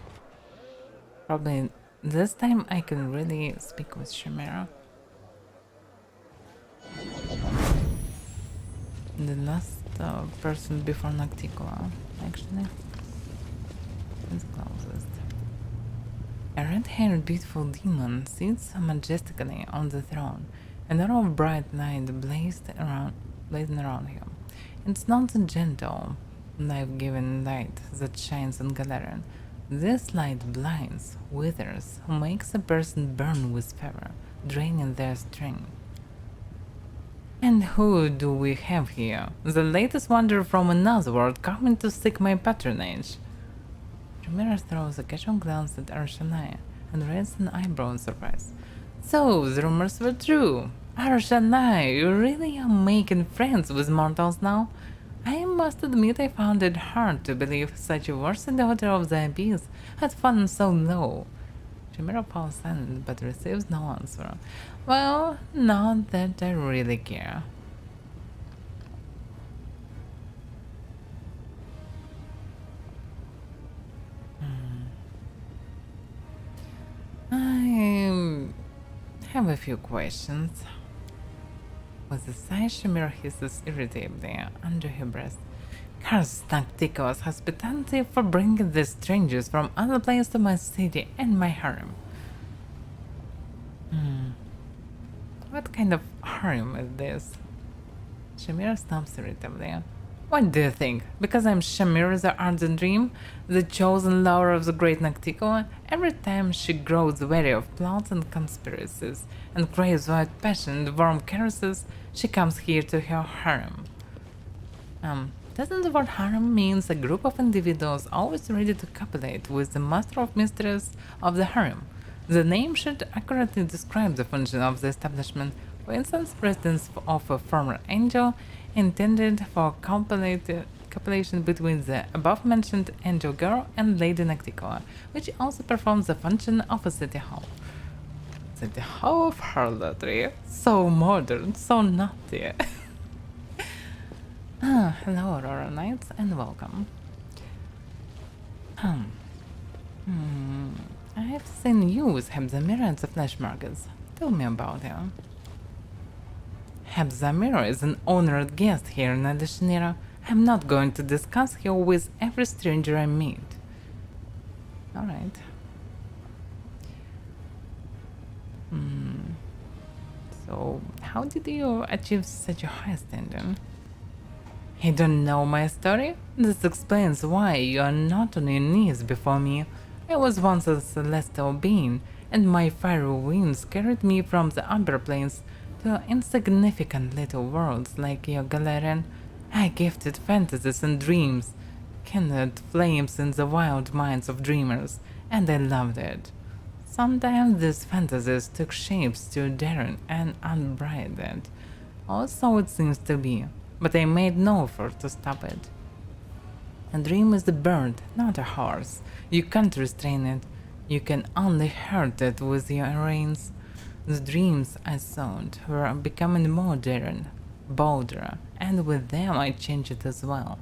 Probably this time I can really speak with Shamira. The last person before Nocticola, actually. It's closest. A red-haired beautiful demon sits majestically on the throne. An aura of bright light blazing around him. It's not the gentle, life-giving light that shines on Galarian. This light blinds, withers, makes a person burn with fever, draining their strength. And who do we have here? The latest wanderer from another world coming to seek my patronage. Ramira throws a casual glance at Arshania and raises an eyebrow in surprise. So, the rumors were true. Arshania, you really are making friends with mortals now? I must admit I found it hard to believe such a worthy daughter of the Abyss had fallen so low. Chimera falls silent but receives no answer. Well, not that I really care. I have a few questions. With a sigh, Chimera hisses irritably under her breath. Curse Noctico's hospitality for bringing these strangers from other places to my city and my harem. What kind of harem is this? Shamira stamps irritably. What do you think? Because I'm Shamira the Ardent Dream, the chosen lover of the great Noctico, every time she grows weary of plots and conspiracies, and craves with passion and warm caresses, she comes here to her harem. Doesn't the word harem means a group of individuals always ready to copulate with the master of mysteries of the harem? The name should accurately describe the function of the establishment. For instance, residence of a former angel intended for copulation between the above-mentioned angel girl and Lady Nocticola, which also performs the function of a city hall. City hall of harlotry. So modern, so naughty. Hello, Aurora Knights, and welcome. I've seen you with Hebzamira at the flesh markets. Tell me about him. Hebzamira is an honored guest here in Adeshinira. I'm not going to discuss him with every stranger I meet. Alright. So, how did you achieve such a high standing? You don't know my story? This explains why you are not on your knees before me. I was once a celestial being, and my fiery winds carried me from the upper planes to insignificant little worlds like your Galarian. I gifted fantasies and dreams, kindled flames in the wild minds of dreamers, and I loved it. Sometimes these fantasies took shapes too daring and unbridled, or so it seems to be, but I made no effort to stop it. A dream is a bird, not a horse. You can't restrain it. You can only hurt it with your reins. The dreams I sought were becoming more daring, bolder, and with them I changed it as well.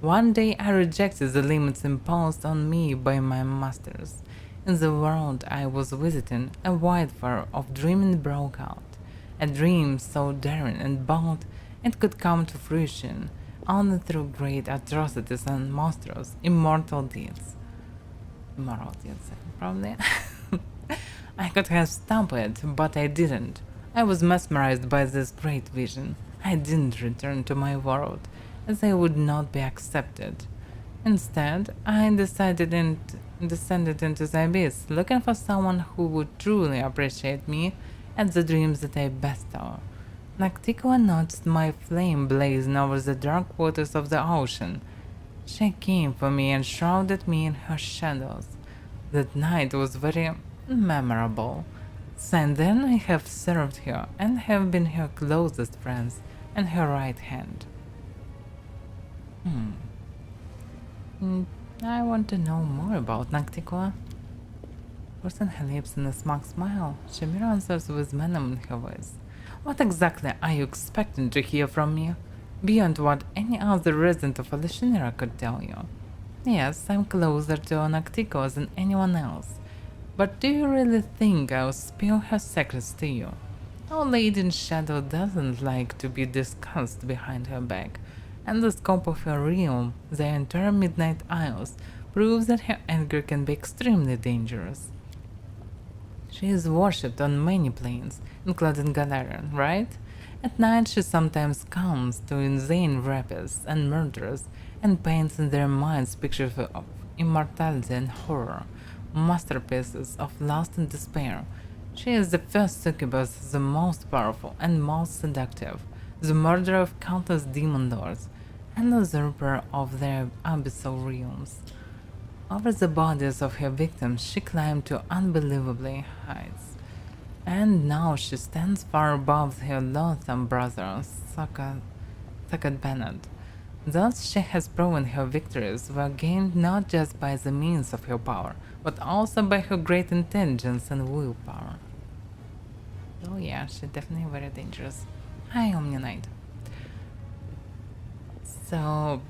One day I rejected the limits imposed on me by my masters. In the world I was visiting, a wildfire of dreaming broke out. A dream so daring and bold it could come to fruition only through great atrocities and monstrous, immortal deeds. Immoral deeds, probably. I could have stopped it, but I didn't. I was mesmerized by this great vision. I didn't return to my world, as I would not be accepted. Instead, I descended into the abyss, looking for someone who would truly appreciate me and the dreams that I bestow. Nocticola noticed my flame blazing over the dark waters of the ocean. She came for me and shrouded me in her shadows. That night was very memorable. Since then I have served her and have been her closest friends and her right hand. I want to know more about Nocticola. Pursing her lips in a smug smile, Shamira answers with venom in her voice. What exactly are you expecting to hear from me? Beyond what any other resident of Alishinera could tell you. Yes, I'm closer to Nocticola than anyone else. But do you really think I'll spill her secrets to you? No lady in shadow doesn't like to be discussed behind her back, and the scope of her realm, the entire Midnight Isles, proves that her anger can be extremely dangerous. She is worshipped on many planes, including Galarian, right? At night she sometimes comes to insane rapists and murderers and paints in their minds pictures of immortality and horror, masterpieces of lust and despair. She is the first succubus, the most powerful and most seductive, the murderer of countless demon lords, and the usurper of their abyssal realms. Over the bodies of her victims she climbed to unbelievably heights, and now she stands far above her loathsome brother, Sakad Bennett. Thus she has proven her victories were gained not just by the means of her power, but also by her great intelligence and willpower. Oh yeah, she's definitely very dangerous. Hi, Omni Knight. So,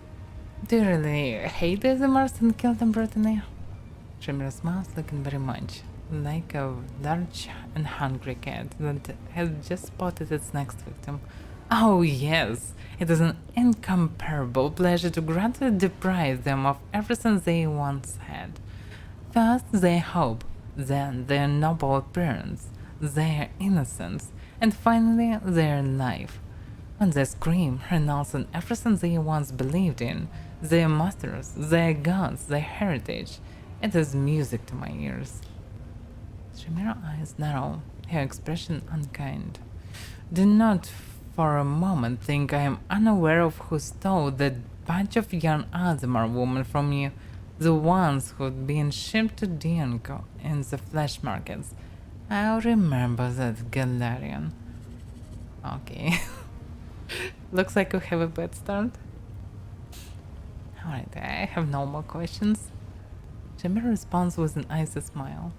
do you really hate the immersed and killed them brutally? Shimmer smiles, looking very much like a large and hungry cat that has just spotted its next victim. Oh yes, it is an incomparable pleasure to gradually deprive them of everything they once had. First their hope, then their noble appearance, their innocence, and finally their life. When they scream, renouncing everything they once believed in, their masters, their gods, their heritage, it is music to my ears. Shimera's eyes narrow, her expression unkind. Do not for a moment think I am unaware of who stole that bunch of young Azamar women from you, the ones who'd been shipped to Dianco in the flesh markets. I remember that Galarian. Okay. Looks like we have a bad start. Alright, I have no more questions. Shimera responds with an icy smile.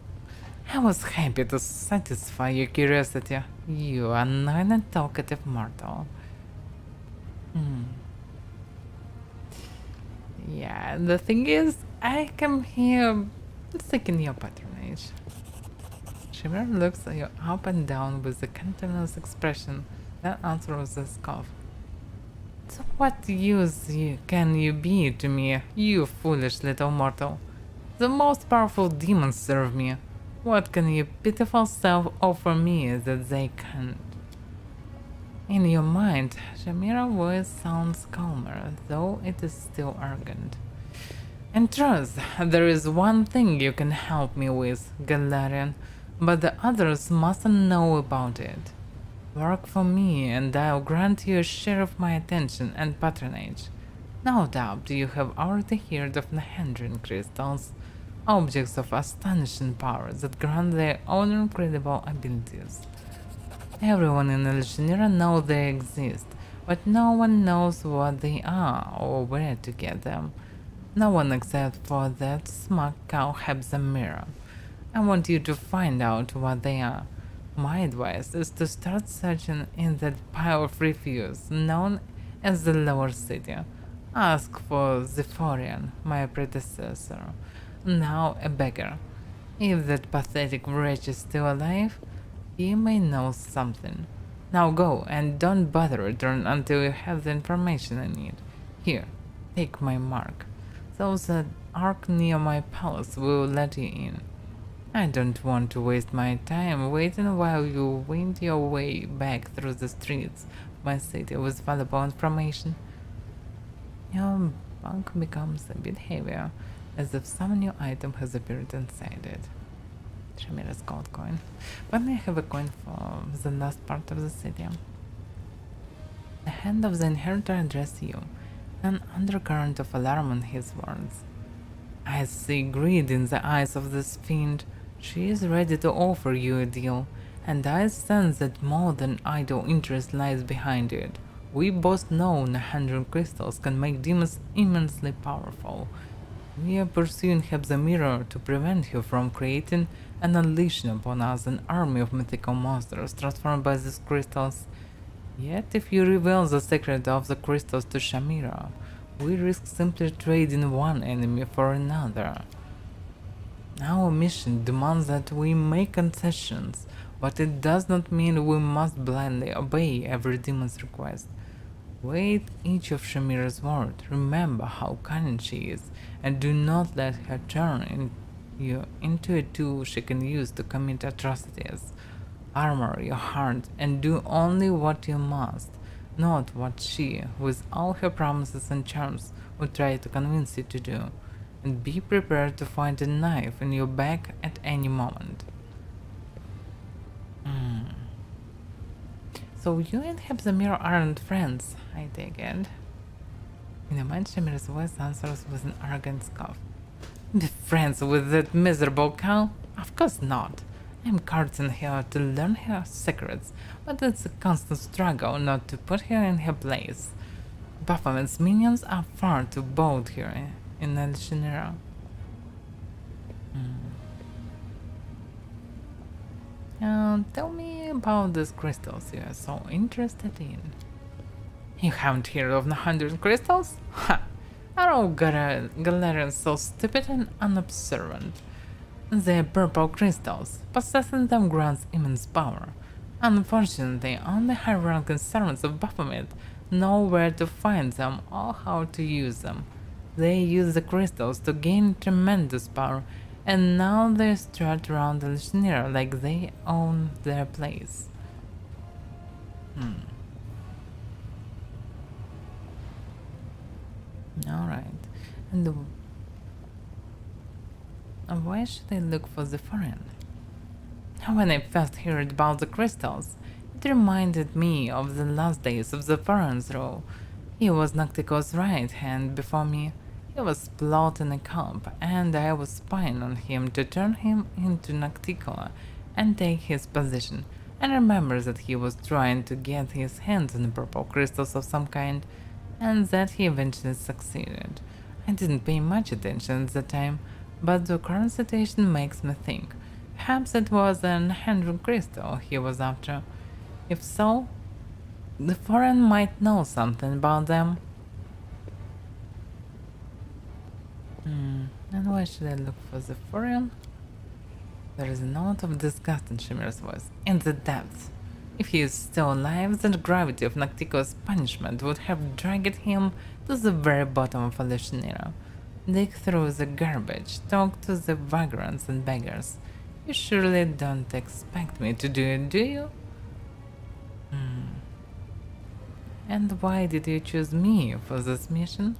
I was happy to satisfy your curiosity, you annoying and talkative mortal. Yeah, the thing is, I come here seeking your patronage. Shimera looks you up and down with a continuous expression, then answers with a scoff. So what use can you be to me, you foolish little mortal? The most powerful demons serve me. What can your pitiful self offer me that they can't? In your mind, Shamira's voice sounds calmer, though it is still arrogant. In truth, there is one thing you can help me with, Galarian, but the others mustn't know about it. Work for me, and I'll grant you a share of my attention and patronage. No doubt you have already heard of Nahendrin crystals, objects of astonishing power that grant their own incredible abilities. Everyone in Elgenera knows they exist, but no one knows what they are or where to get them. No one except for that smug cowhab Zamira. I want you to find out what they are. My advice is to start searching in that pile of refuse known as the Lower City. Ask for Zephorian, my predecessor, now a beggar. If that pathetic wretch is still alive, he may know something. Now go, and don't bother return until you have the information I need. Here, take my mark. So the ark near my palace will let you in. I don't want to waste my time waiting while you wind your way back through the streets of my city with valuable information. Your bunk becomes a bit heavier, as if some new item has appeared inside it. Shamira's gold coin. But I have a coin for the last part of the city. The hand of the inheritor addresses you, an undercurrent of alarm in his words. I see greed in the eyes of this fiend. She is ready to offer you a deal, and I sense that more than idle interest lies behind it. We both know 100 crystals can make demons immensely powerful. We are pursuing Hebzamira to prevent her from creating and unleashing upon us an army of mythical monsters transformed by these crystals. Yet if you reveal the secret of the crystals to Shamira, we risk simply trading one enemy for another. Our mission demands that we make concessions. but it does not mean we must blindly obey every demon's request. Wait each of Shamira's words, remember how cunning she is, and do not let her turn you into a tool she can use to commit atrocities. Armor your heart and do only what you must, not what she, with all her promises and charms, would try to convince you to do. And be prepared to find a knife in your back at any moment. So you and Hepzamir aren't friends, I take it. In a mind, Shamir's voice answers with an arrogant scoff. Be friends with that miserable cow? Of course not. I'm courting her to learn her secrets, but it's a constant struggle not to put her in her place. Baphomet's minions are far too bold here in El Shinera. Tell me about these crystals you are so interested in. You haven't heard of the 100 crystals? Ha! Are all Galarians so stupid and unobservant? They're purple crystals. Possessing them grants immense power. Unfortunately, only high-ranking servants of Baphomet know where to find them or how to use them. They use the crystals to gain tremendous power, and now they strut around the Shinira like they own their place. Alright. And why should I look for the foreign? When I first heard about the crystals, it reminded me of the last days of the foreign's rule. He was Noctico's right hand before me. He was plotting a coup, and I was spying on him to turn him into Noctico and take his position. And remember that he was trying to get his hands on purple crystals of some kind, and that he eventually succeeded. I didn't pay much attention at the time, but the current situation makes me think. Perhaps it was an 100 crystal he was after. If so, the foreign might know something about them. And why should I look for the foreign? There is a note of disgust in Shimir's voice. In the depths. If he is still alive, the gravity of Noctico's punishment would have dragged him to the very bottom of Alushinira. Dig through the garbage, talk to the vagrants and beggars. You surely don't expect me to do it, do you? And why did you choose me for this mission?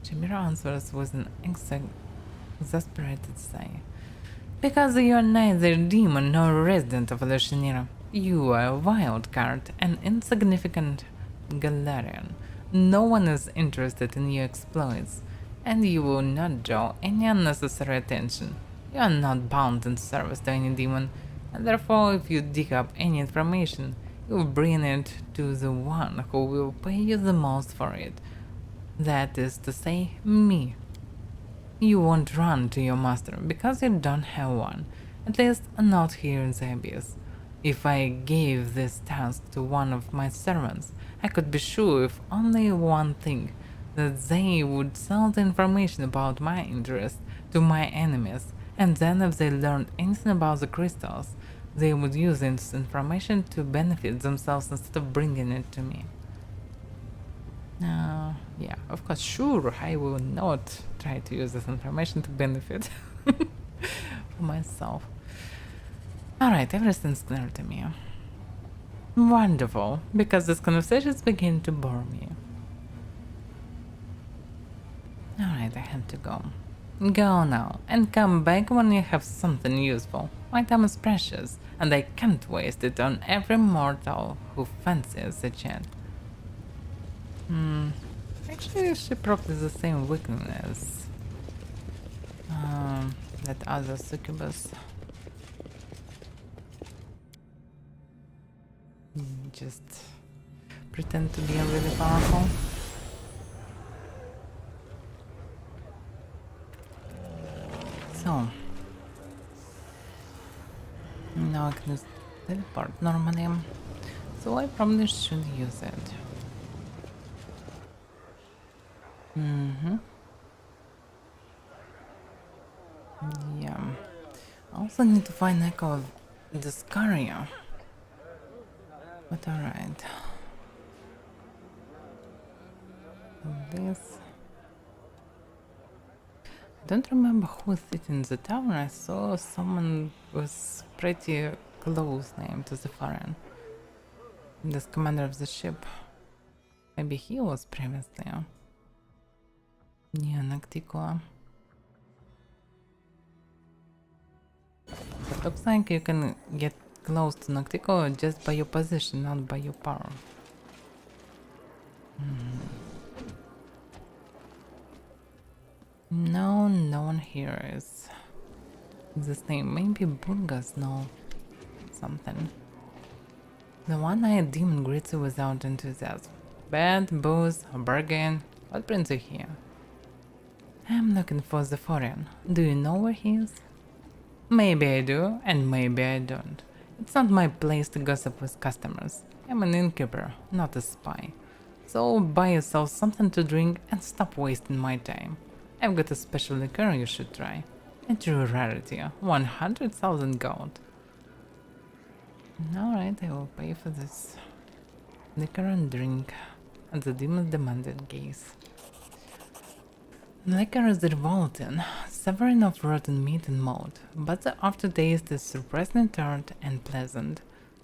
Chimera answers with an exasperated sigh. Because you are neither demon nor resident of Alushinira. You are a wild card, an insignificant Galarian. No one is interested in your exploits, and you will not draw any unnecessary attention. You are not bound in service to any demon, and therefore if you dig up any information, you will bring it to the one who will pay you the most for it. That is to say, me. You won't run to your master because you don't have one, at least not here in the Abyss. If I gave this task to one of my servants, I could be sure of only one thing, that they would sell the information about my interest to my enemies, and then if they learned anything about the crystals, they would use this information to benefit themselves instead of bringing it to me. Yeah, of course, sure, I will not try to use this information to benefit for myself. Alright, everything's clear to me. Wonderful, because this conversation is beginning to bore me. Alright, I have to go. Go now, and come back when you have something useful. My time is precious, and I can't waste it on every mortal who fancies a chat. Actually, she probably has the same weakness that other succubus. Just pretend to be really powerful. So now I can use teleport normally, so I probably should use it. Yeah. I also need to find Echo the Scaria. But alright. This. I don't remember who was sitting in the tower. I saw someone was pretty close name to the foreign. This commander of the ship. Maybe he was previously. Yeah, Nocticola. It looks like you can get close to Nocticola just by your position, not by your power. No, no one here is this name. Maybe Burgas know something. The one-eyed demon greets you without enthusiasm. Bed, booze, a bargain. What brings you here? I'm looking for the foreign. Do you know where he is? Maybe I do, and maybe I don't. It's not my place to gossip with customers. I'm an innkeeper, not a spy. So buy yourself something to drink and stop wasting my time. I've got a special liqueur you should try. A true rarity, 100,000 gold. Alright, I will pay for this liquor and drink. And the demon demanded gaze. Liquor is revolting, savoring of rotten meat and mold, but the aftertaste is surprisingly tart and pleasant.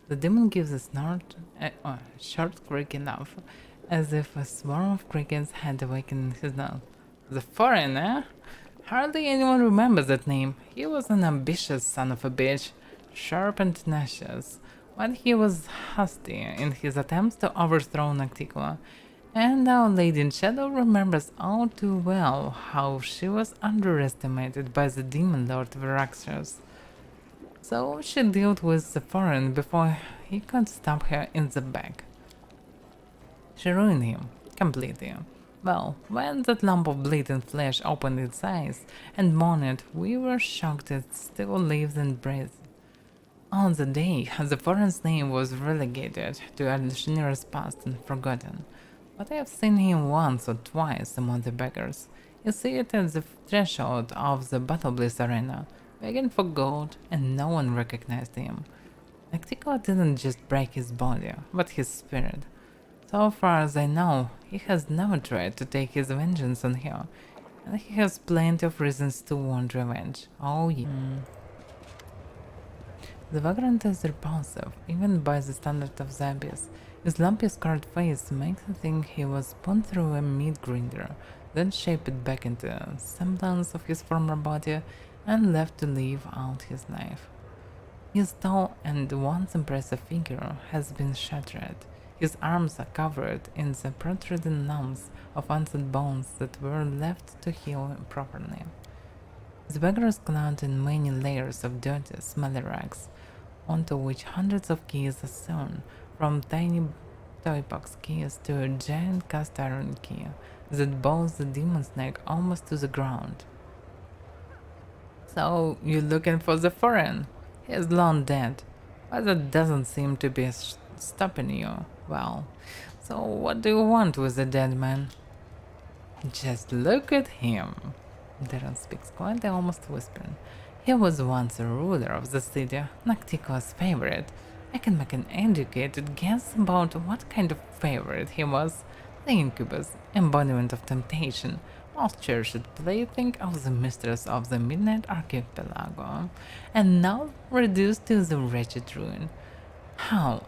The demon gives a snort, a short creak enough, as if a swarm of crickets had awakened in his mouth. The foreign, eh? Hardly anyone remembers that name. He was an ambitious son of a bitch, sharp and tenacious, but he was hasty in his attempts to overthrow Nocticola. And our Lady in Shadow remembers all too well how she was underestimated by the Demon Lord Viraxos. So she dealt with the foreign before he could stab her in the back. She ruined him, completely. Well, when that lump of bleeding flesh opened its eyes and moaned, we were shocked it still lived and breathed. On the day, the foreign's name was relegated to a generous past and forgotten. But I have seen him once or twice among the beggars. You see it at the threshold of the Battle Bliss arena, begging for gold, and no one recognized him. Nocticola didn't just break his body, but his spirit. So far as I know, he has never tried to take his vengeance on her, and he has plenty of reasons to want revenge. Oh yeah. The vagrant is repulsive, even by the standard of the abyss. His lumpy scarred face makes you think he was put through a meat grinder, then shaped back into a semblance of his former body and left to live out his life. His tall and once impressive figure has been shattered. His arms are covered in the protruding lumps of unseen bones that were left to heal properly. The beggar is clad in many layers of dirty, smelly rags, onto which hundreds of keys are sewn, from tiny toy box keys to a giant cast iron key that bows the demon's neck almost to the ground. So, you're looking for the foreign? He is long dead, but that doesn't seem to be stopping you. Well, so what do you want with the dead man? Just look at him. Darren speaks quietly, almost whispering. He was once a ruler of the city, Nocticola's favorite. I can make an educated guess about what kind of favorite he was. The incubus, embodiment of temptation, most cherished plaything of the mistress of the Midnight Archipelago, and now reduced to the wretched ruin. How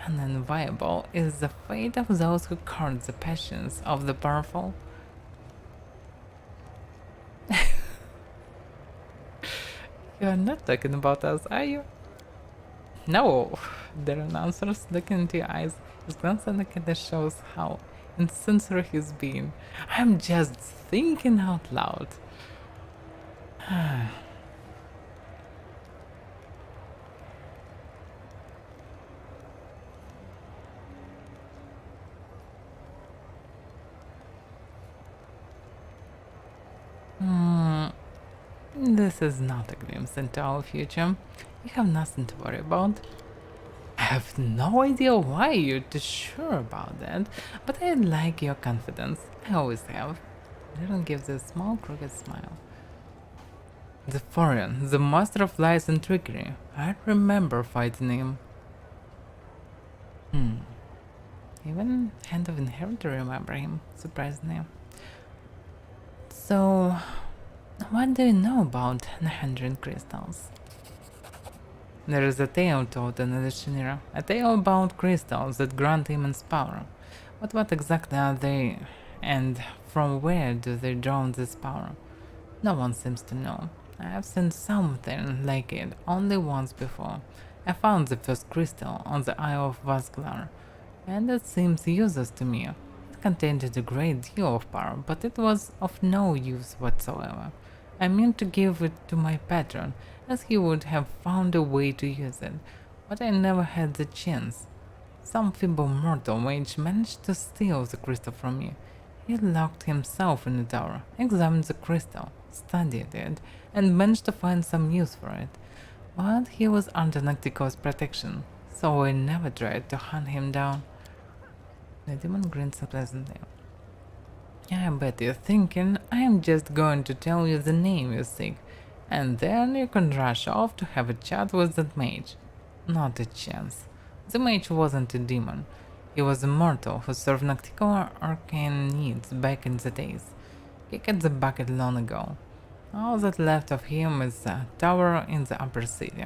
unenviable is the fate of those who court the passions of the powerful? You're not talking about us, are you? No, Darren answers, looking into your eyes. His glance at the kid shows how insincere he's been. I'm just thinking out loud. This is not a glimpse into our future. You have nothing to worry about. I have no idea why you're too sure about that, but I like your confidence. I always have. Darren gives a small crooked smile. The foreign, the master of lies and trickery. I remember fighting him. Even Hand of Inheritor remember him, surprisingly. So, what do you know about the 100 crystals? There is a tale told in the dictionary, a tale about crystals that grant immense power. But what exactly are they, and from where do they draw this power? No one seems to know. I have seen something like it only once before. I found the first crystal on the Isle of Vasglar, and it seems useless to me. It contained a great deal of power, but it was of no use whatsoever. I meant to give it to my patron, as he would have found a way to use it, but I never had the chance. Some feeble mortal mage managed to steal the crystal from me. He locked himself in the tower, examined the crystal, studied it, and managed to find some use for it. But he was under Noctico's protection, so I never tried to hunt him down. The demon grins pleasantly. I bet you're thinking I'm just going to tell you the name you seek, and then you can rush off to have a chat with that mage. Not a chance. The mage wasn't a demon. He was a mortal who served Noctical arcane needs back in the days. Kicked the bucket long ago. All that left of him is a tower in the upper city,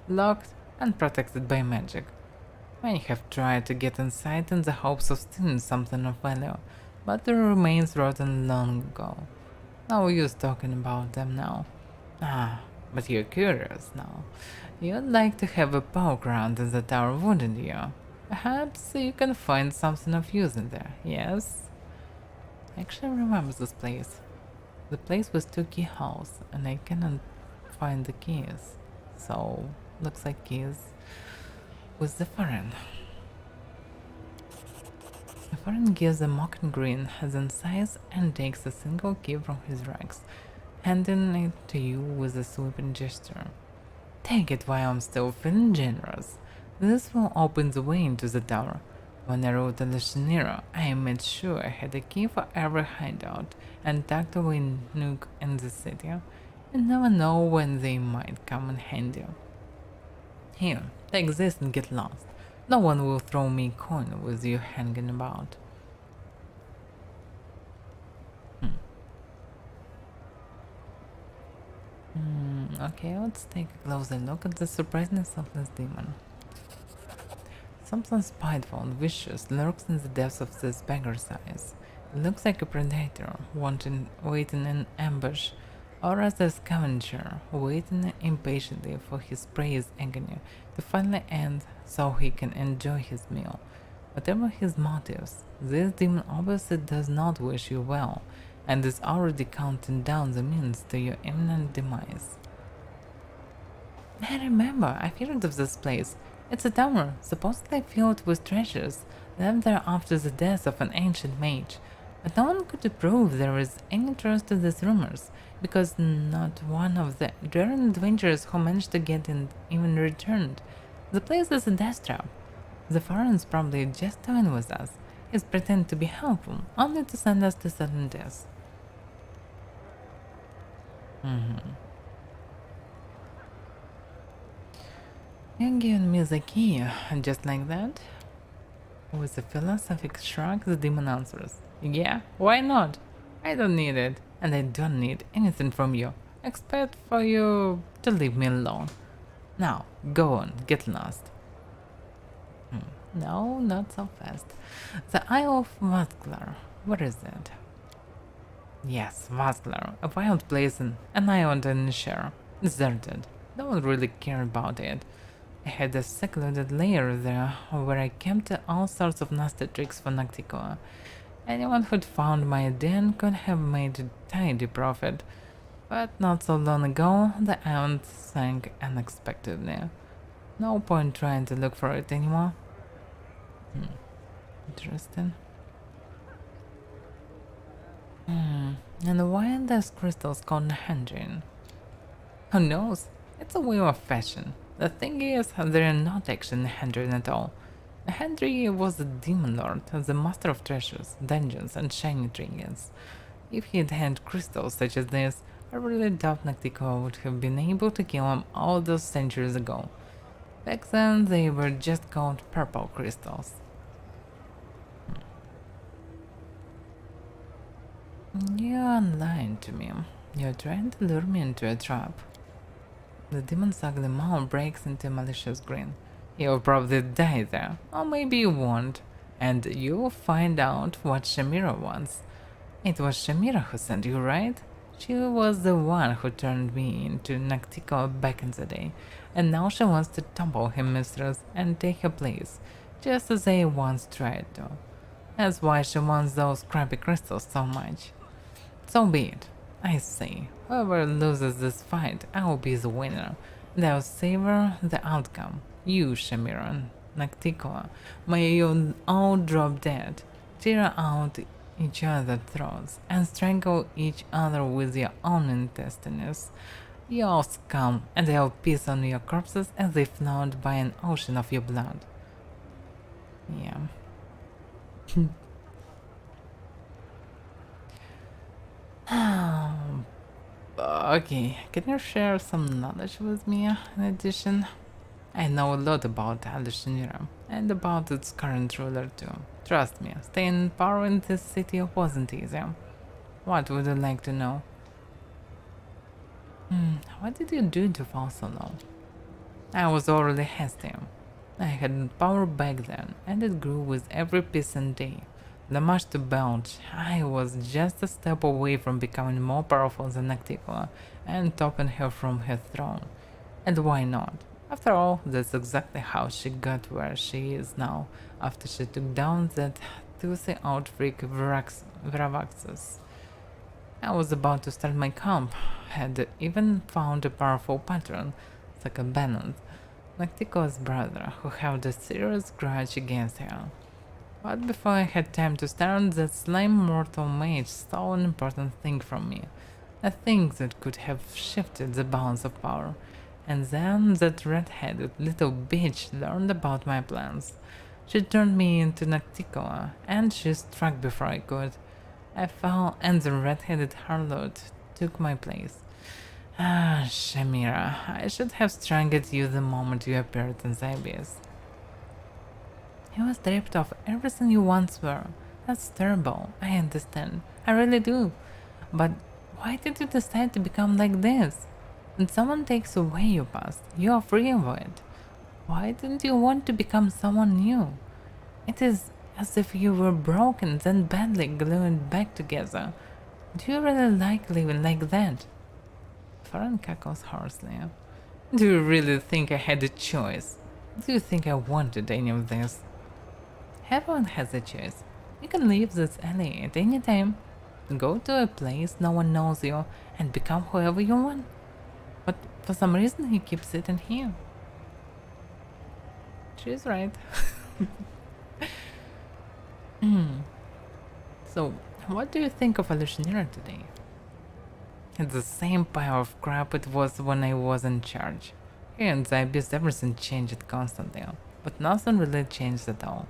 locked and protected by magic. Many have tried to get inside in the hopes of stealing something of value, but the remains rotten long ago. No use talking about them now. Ah, but you're curious now. You'd like to have a poke around in the tower, wouldn't you? Perhaps you can find something of use in there, yes? I actually remember this place. The place with 2 keyholes, and I cannot find the keys. So, looks like keys with the foreign. The foreign gives a mocking grin as in size and takes a single key from his racks, handing it to you with a sweeping gesture. Take it while I'm still feeling generous. This will open the way into the tower. When I wrote the Shinira, I made sure I had a key for every hideout and tucked away nook in the city. You never know when they might come in handy. Here, take this and get lost. No one will throw me a coin with you hanging about. Okay, let's take a closer look at the surprisingness of this demon. Something spiteful and vicious lurks in the depths of this beggar's eyes. It looks like a predator waiting in ambush, or as a scavenger waiting impatiently for his prey's agony to finally end so he can enjoy his meal. Whatever his motives, this demon obviously does not wish you well, and is already counting down the means to your imminent demise. I remember, I've heard of this place. It's a tower, supposedly filled with treasures, left there after the death of an ancient mage. But no one could prove there is any truth to these rumors, because not one of the daring adventurers who managed to get in even returned. The place is a death trap. The foreign's probably just toying with us. He's pretending to be helpful, only to send us to sudden death. You're giving me the key, just like that? With a philosophic shrug, the demon answers. Yeah, why not? I don't need it, and I don't need anything from you, except for you to leave me alone. Now, go on, get lost. No, not so fast. The Isle of Vasglar, where is it? Yes, Vasglar, a wild place and an island in Share, deserted. No one really cared about it. I had a secluded lair there where I kept all sorts of nasty tricks for Nocticoa. Anyone who'd found my den could have made a tidy profit, but not so long ago the island sank unexpectedly. No point trying to look for it anymore. Interesting. And why are those crystals called Nahandrin? Who knows? It's a way of fashion. The thing is, they're not actually Nahandrin at all. Nahandri was a demon lord, the master of treasures, dungeons, and shiny trinkets. If he'd had crystals such as this, I really doubt Noctico would have been able to kill him all those centuries ago. Back then, they were just called purple crystals. You're lying to me. You're trying to lure me into a trap. The demon's ugly mouth breaks into a malicious grin. You'll probably die there, or maybe you won't, and you'll find out what Shamira wants. It was Shamira who sent you, right? She was the one who turned me into Noctico back in the day, and now she wants to topple her mistress and take her place, just as I once tried to. That's why she wants those crappy crystals so much. So be it. I say, whoever loses this fight, I will be the winner, and I'll savor the outcome. You, Shamira, Noctico, may you all drop dead, tear out each other's throats, and strangle each other with your own intestines. You all scum, and I'll piss on your corpses as they float by an ocean of your blood. Yeah. Okay, can you share some knowledge with me in addition? I know a lot about Alushinira and about its current ruler too. Trust me, staying in power in this city wasn't easy. What would you like to know? What did you do to fall so low? I was already hasty. I had power back then, and it grew with every peasant day. The much to belch, I was just a step away from becoming more powerful than Nocticola and topping her from her throne. And why not? After all, that's exactly how she got where she is now, after she took down that toothy old freak Vravaxus. I was about to start my camp, had even found a powerful patron, Second Bennett, Noctico's brother, who held a serious grudge against her. But before I had time to start, that slime mortal mage stole an important thing from me. A thing that could have shifted the balance of power. And then that red-headed little bitch learned about my plans. She turned me into Nocticola, and she struck before I could. I fell, and the red-headed harlot took my place. Ah, Shamira, I should have strangled you the moment you appeared in the abyss. You were stripped of everything you once were. That's terrible, I understand. I really do. But why did you decide to become like this? When someone takes away your past, you are free of it. Why didn't you want to become someone new? It is as if you were broken, then badly glued back together. Do you really like living like that? Farron cackles hoarsely. Do you really think I had a choice? Do you think I wanted any of this? Everyone has a choice. You can leave this alley at any time. Go to a place no one knows you and become whoever you want. But for some reason you keep sitting here. She's right. So, what do you think of Alushinira today? It's the same pile of crap it was when I was in charge. Here in the Abyss everything changed constantly, but nothing really changed at all.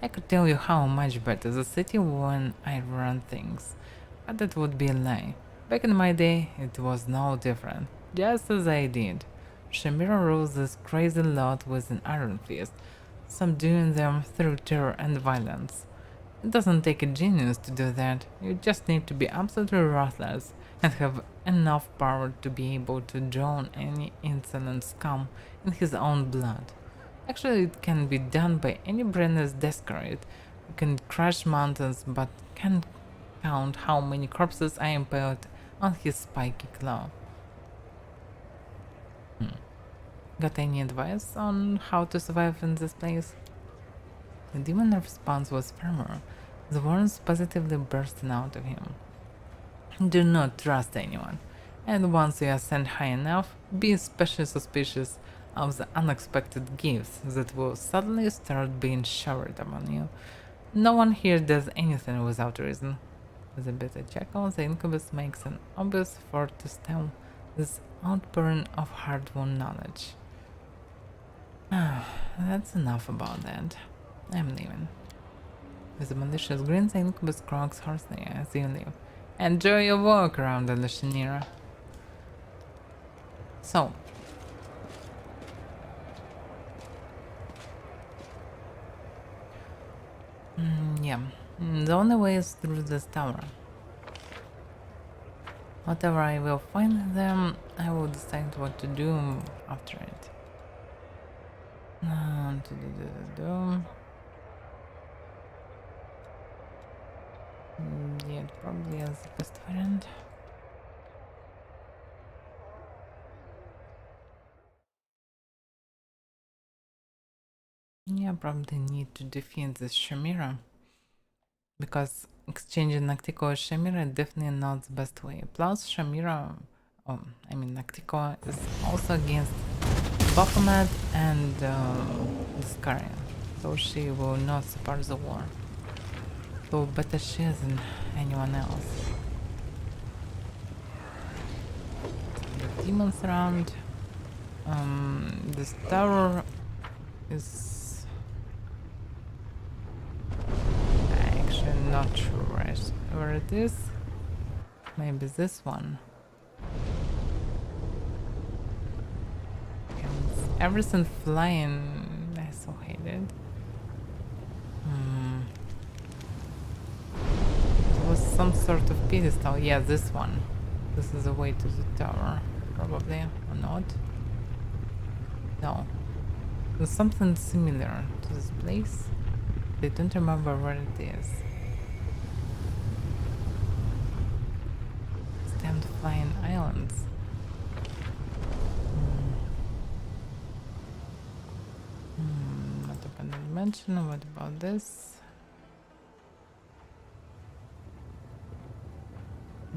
I could tell you how much better the city when I ran things, but that would be a lie. Back in my day, it was no different, just as I did. Shamira rules this crazy lot with an iron fist, subduing them through terror and violence. It doesn't take a genius to do that, you just need to be absolutely ruthless and have enough power to be able to drown any insolent scum in his own blood. Actually, it can be done by any brainless desperate who can crush mountains but can't count how many corpses I impaled on his spiky claw. Got any advice on how to survive in this place? The demon response was firmer, the words positively bursting out of him. Do not trust anyone, and once you ascend high enough, be especially suspicious of the unexpected gifts that will suddenly start being showered upon you. No one here does anything without reason. With a bitter chuckle, the incubus makes an obvious effort to stem this outpouring of hard-won knowledge. That's enough about that. I'm leaving. With a malicious grin, the incubus croaks hoarsely as you leave. Enjoy your walk around the Lushinira. So. Yeah. The only way is through this tower. Whatever I will find them, I will decide what to do after it. Yeah, it probably is the best variant. Yeah, probably need to defeat this Shamira. Because exchanging Nactico with Shamira is definitely not the best way. Plus Shamira, Nactico is also against Baphomet and Discaria. So she will not support the war. So better she than anyone else. The demons around. This tower is actually not sure where it is. Maybe this one. Everything flying. I so hate it. There was some sort of pedestal. Yeah, this one. This is the way to the tower, probably, or not. No. There's something similar to this place. I don't remember where it is. Stand flying islands. Not open dimension. What about this?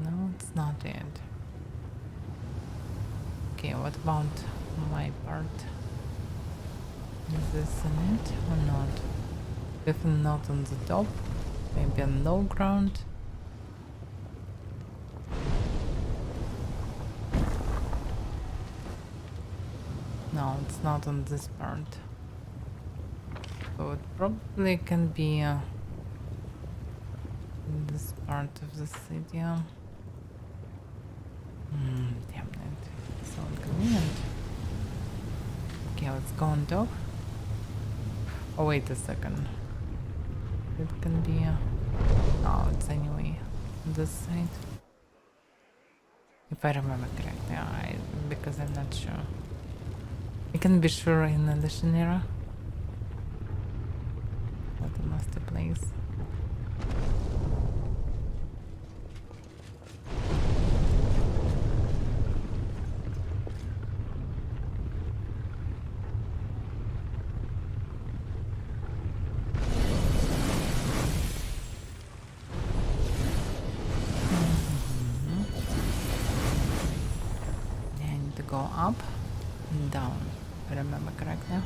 No, it's not it. Okay, what about my part? Is this in it or not? Definitely not on the top. Maybe on low ground. No, it's not on this part. So it probably can be in this part of the city. Damn it. So inconvenient. Okay, let's go on top. Oh, wait a second. It can be... no, it's anyway on this side. If I remember correctly, because I'm not sure. I can be sure in the Shinera. What a master place. Go up and down, if I remember correctly.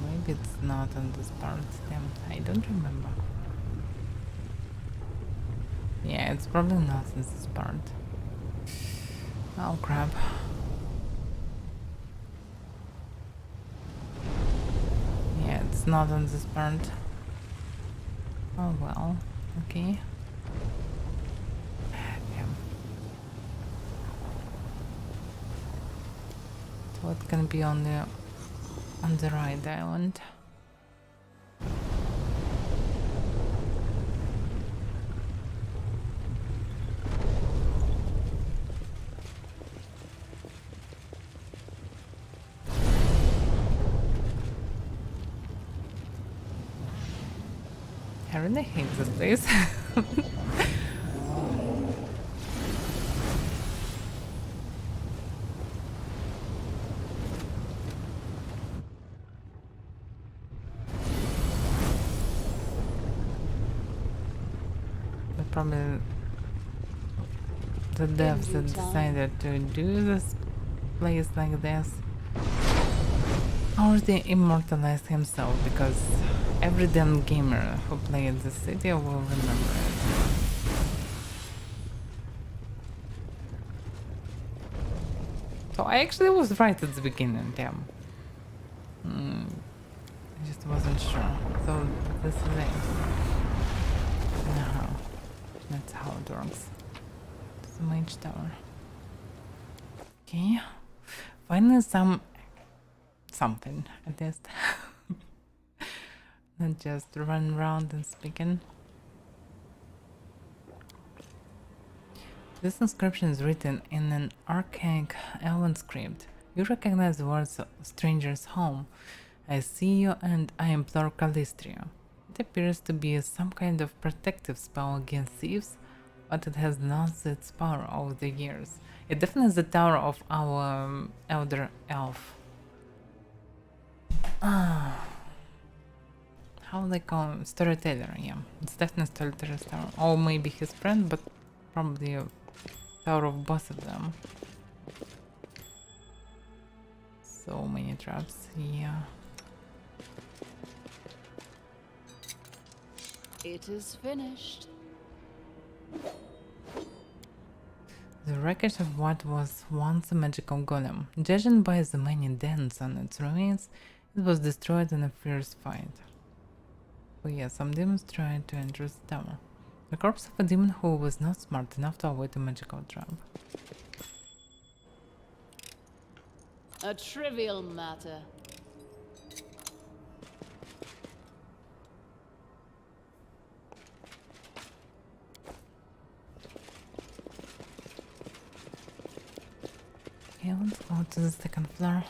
Maybe it's not on this part. Damn, I don't remember. Yeah, it's probably not in this part. Oh crap. It's not on this part. Oh well, okay. Damn. So it can be on the right island. I really hate this place. But probably the devs that decided to do this place like this already immortalized himself, because every damn gamer who played this city will remember it. So I actually was right at the beginning, damn. Just wasn't sure. So this is it. No, that's how it works. It's a mage tower. Okay. Finally something at least. Not just run around and speaking. This inscription is written in an archaic elven script. You recognize the words stranger's home. I see you and I implore Calistria. It appears to be some kind of protective spell against thieves, but it has lost its power over the years. It definitely is the tower of our elder elf. How they call him? Storyteller, yeah. It's definitely Storyteller's tower. Or maybe his friend, but probably a tower of both of them. So many traps, yeah. It is finished. The wreckage of what was once a magical golem. Judging by the many dents on its remains, it was destroyed in a fierce fight. Oh yeah, some demons tried to enter the tower. The corpse of a demon who was not smart enough to avoid a magical trap. A trivial matter. Okay, let's go to the second floor.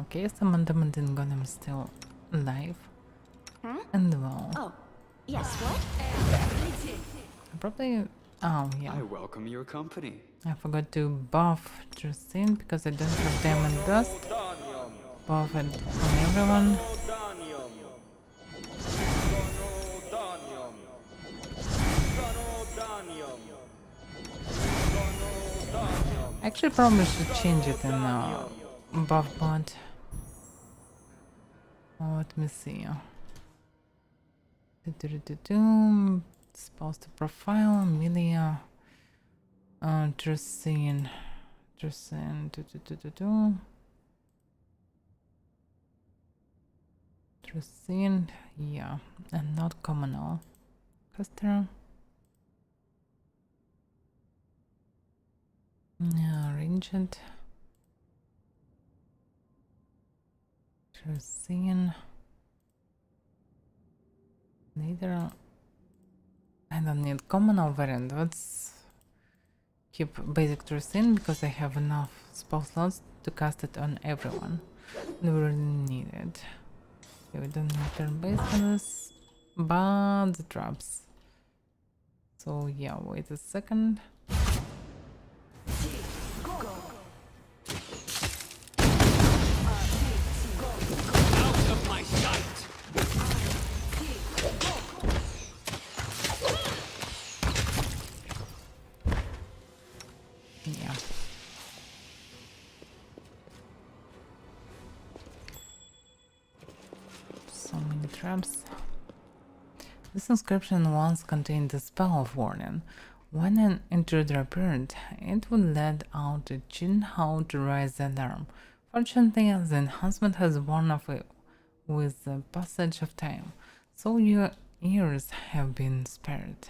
Okay, some Mandamandin golem still alive. And well. Oh, yes, what? Probably. Oh, yeah. I welcome your company. I forgot to buff Justine because I don't have diamond dust. Buff it on everyone. Actually, probably should change it in buff mod. Oh, let me see. Supposed to profile Amelia. Dressing. Dressing, yeah, and not communal. Caster. Yeah, ranged. Dressing. Neither. I don't need communal variant. Let's keep basic Dressing because I have enough spell slots to cast it on everyone. We really need it. Okay, we don't need turn-based on this, but the traps. So yeah, wait a second. Out of my sight! Yeah. So many traps. This inscription once contained a spell of warning. When an intruder appeared, it would let out a chin howl to raise the alarm. Fortunately, the enhancement has worn off with the passage of time, so your ears have been spared.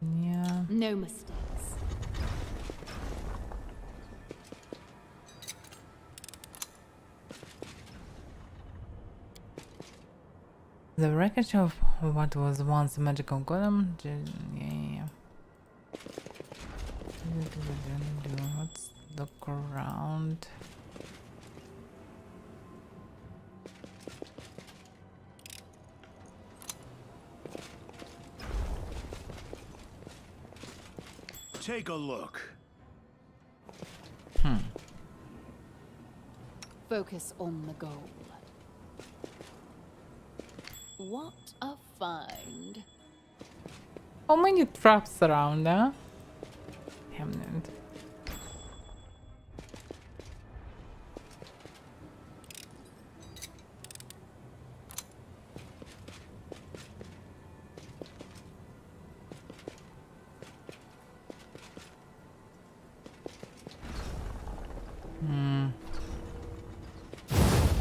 Yeah. No mistakes. The wreckage of what was once a magical golem. Yeah. Let's look around. Take a look. Focus on the goal. What a find. How many traps around, huh? Hamnet.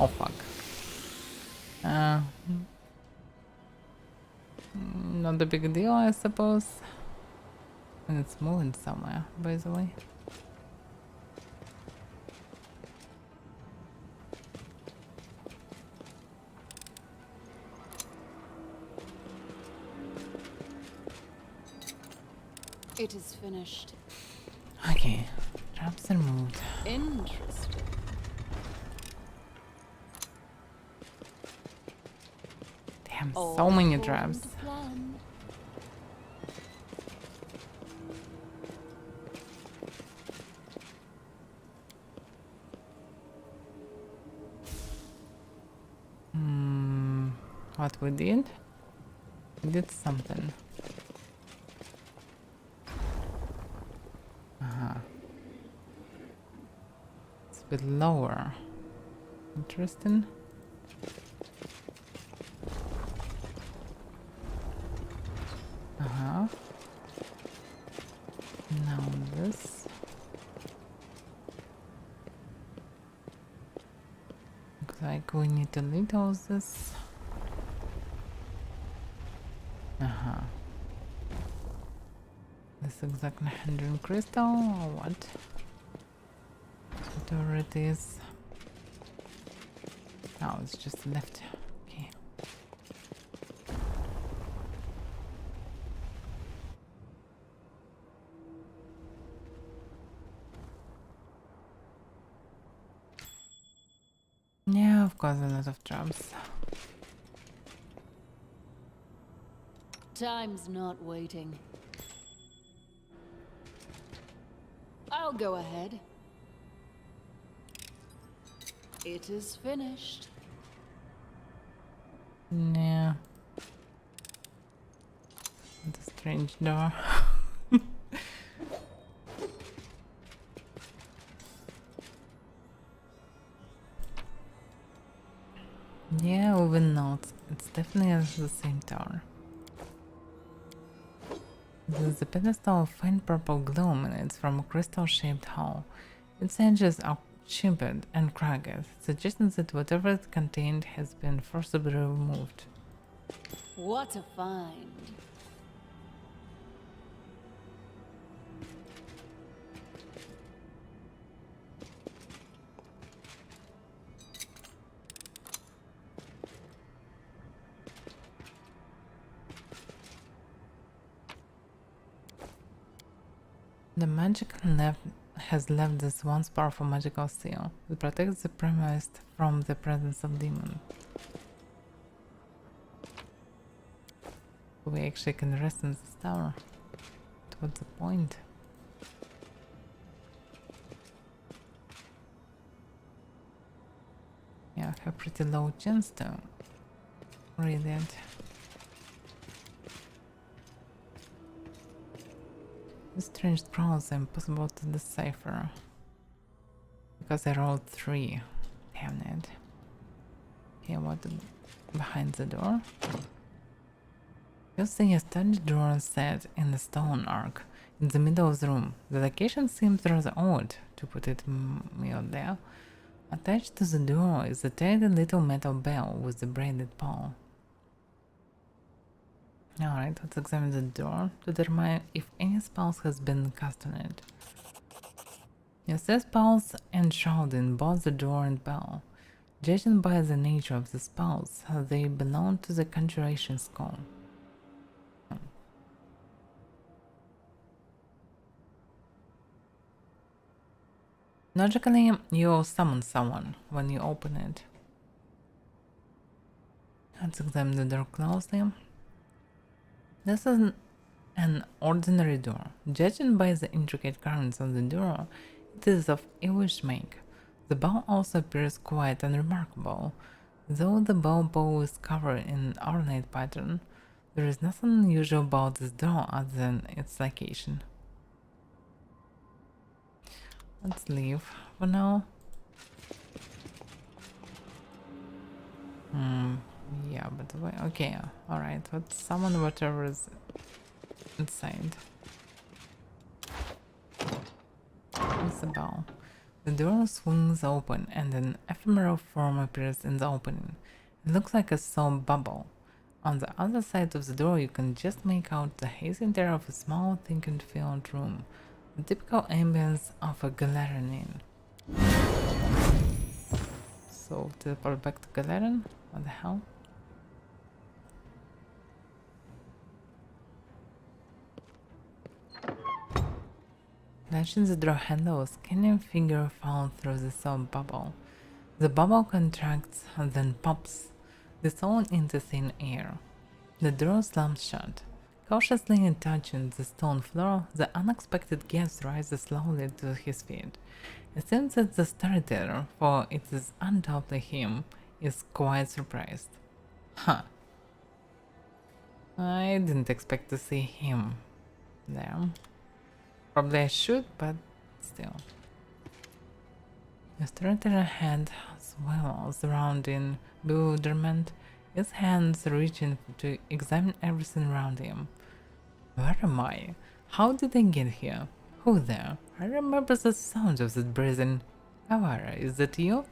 Oh fuck. Uh, Not a big deal, I suppose. And it's moving somewhere, by the way. It is finished. Okay, traps are moved. Interesting. Damn, so All many according traps. to plan. What we did? We did something. It's a bit lower. Interesting. Now this. Looks like we need to lead all this. This exactly 100 crystal or what? Whatever it is. Oh, it's just left. Okay. Yeah, of course, a lot of traps. Time's not waiting. I'll go ahead. It is finished. Yeah. It's a strange door. Yeah, we will not. It's definitely the same tower. There's a pedestal of faint purple gloom and it's from a crystal-shaped hole. Its edges are chipped and cracked, suggesting that whatever it contained has been forcibly removed. What a find. The magic has left this once powerful magical seal. It protects the premise from the presence of demons. We actually can rest in this tower. What's the point? Yeah, I have pretty low chance to read it. These strange scrolls are impossible to decipher. Because I rolled 3. Damn it. Okay, what behind the door? You see a study drawer set in the stone arc in the middle of the room. The location seems rather odd, to put it mildly. Attached to the door is a tiny little metal bell with a braided paw. Alright, let's examine the door to determine if any spells has been cast on it. Yes, there are spells enshrouding both the door and bell. Judging by the nature of the spells, they belong to the conjuration school. Logically, you'll summon someone when you open it. Let's examine the door closely. This is an ordinary door. Judging by the intricate carvings on the door, it is of English make. The bow also appears quite unremarkable. Though the bow bow is covered in an ornate pattern, there is nothing unusual about this door other than its location. Let's leave for now. Yeah, but wait, okay, alright, let's summon whatever is inside. What's the bell? The door swings open and an ephemeral form appears in the opening. It looks like a soap bubble. On the other side of the door you can just make out the hazy interior of a small, thick and filled room. The typical ambience of a Galarian inn. So, teleport back to Galarian? What the hell? Touching the door handle, a skinny figure falls through the soap bubble. The bubble contracts and then pops, dissolving into thin air. The door slams shut. Cautiously touching the stone floor, the unexpected guest rises slowly to his feet. It seems that the storyteller, for it is undoubtedly him, is quite surprised. Huh. I didn't expect to see him there. Probably I should, but still. The storyteller head swells around in bewilderment, his hands reaching to examine everything around him. Where am I? How did I get here? Who there? I remember the sound of that breathing. Avaira, is that you?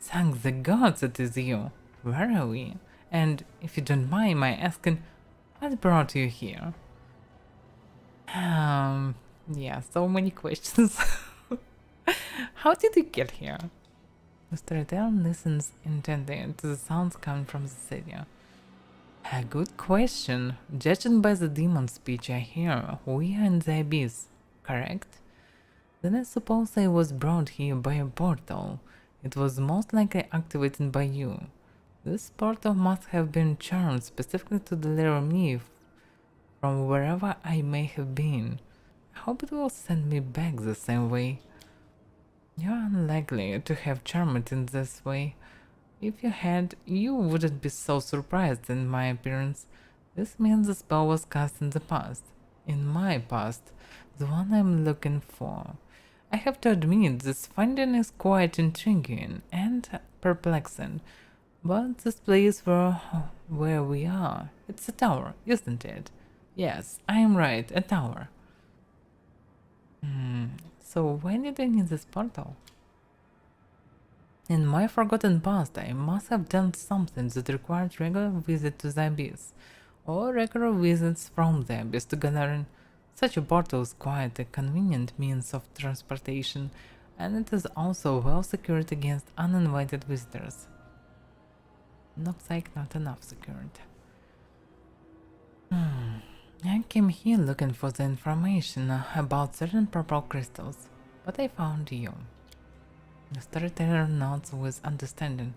Thank the gods it is you. Where are we? And if you don't mind my asking, what brought you here? Yeah, so many questions. How did you get here? The storyteller listens intently to the sounds coming from the city. A good question. Judging by the demon speech I hear, we are in the abyss, correct? Then I suppose I was brought here by a portal. It was most likely activated by you. This portal must have been charmed specifically to deliver me from wherever I may have been. I hope it will send me back the same way. You're unlikely to have charmed in this way. If you had, you wouldn't be so surprised in my appearance. This means the spell was cast in the past. In my past, the one I'm looking for. I have to admit, this finding is quite intriguing and perplexing. But this place where we are, it's a tower, isn't it? Yes, I am right, a tower. So why did I need this portal? In my forgotten past, I must have done something that required regular visit to the abyss, or regular visits from the abyss to Galarian. Such a portal is quite a convenient means of transportation, and it is also well secured against uninvited visitors. Looks like not enough secured. I came here looking for the information about certain purple crystals, but I found you. The storyteller nods with understanding.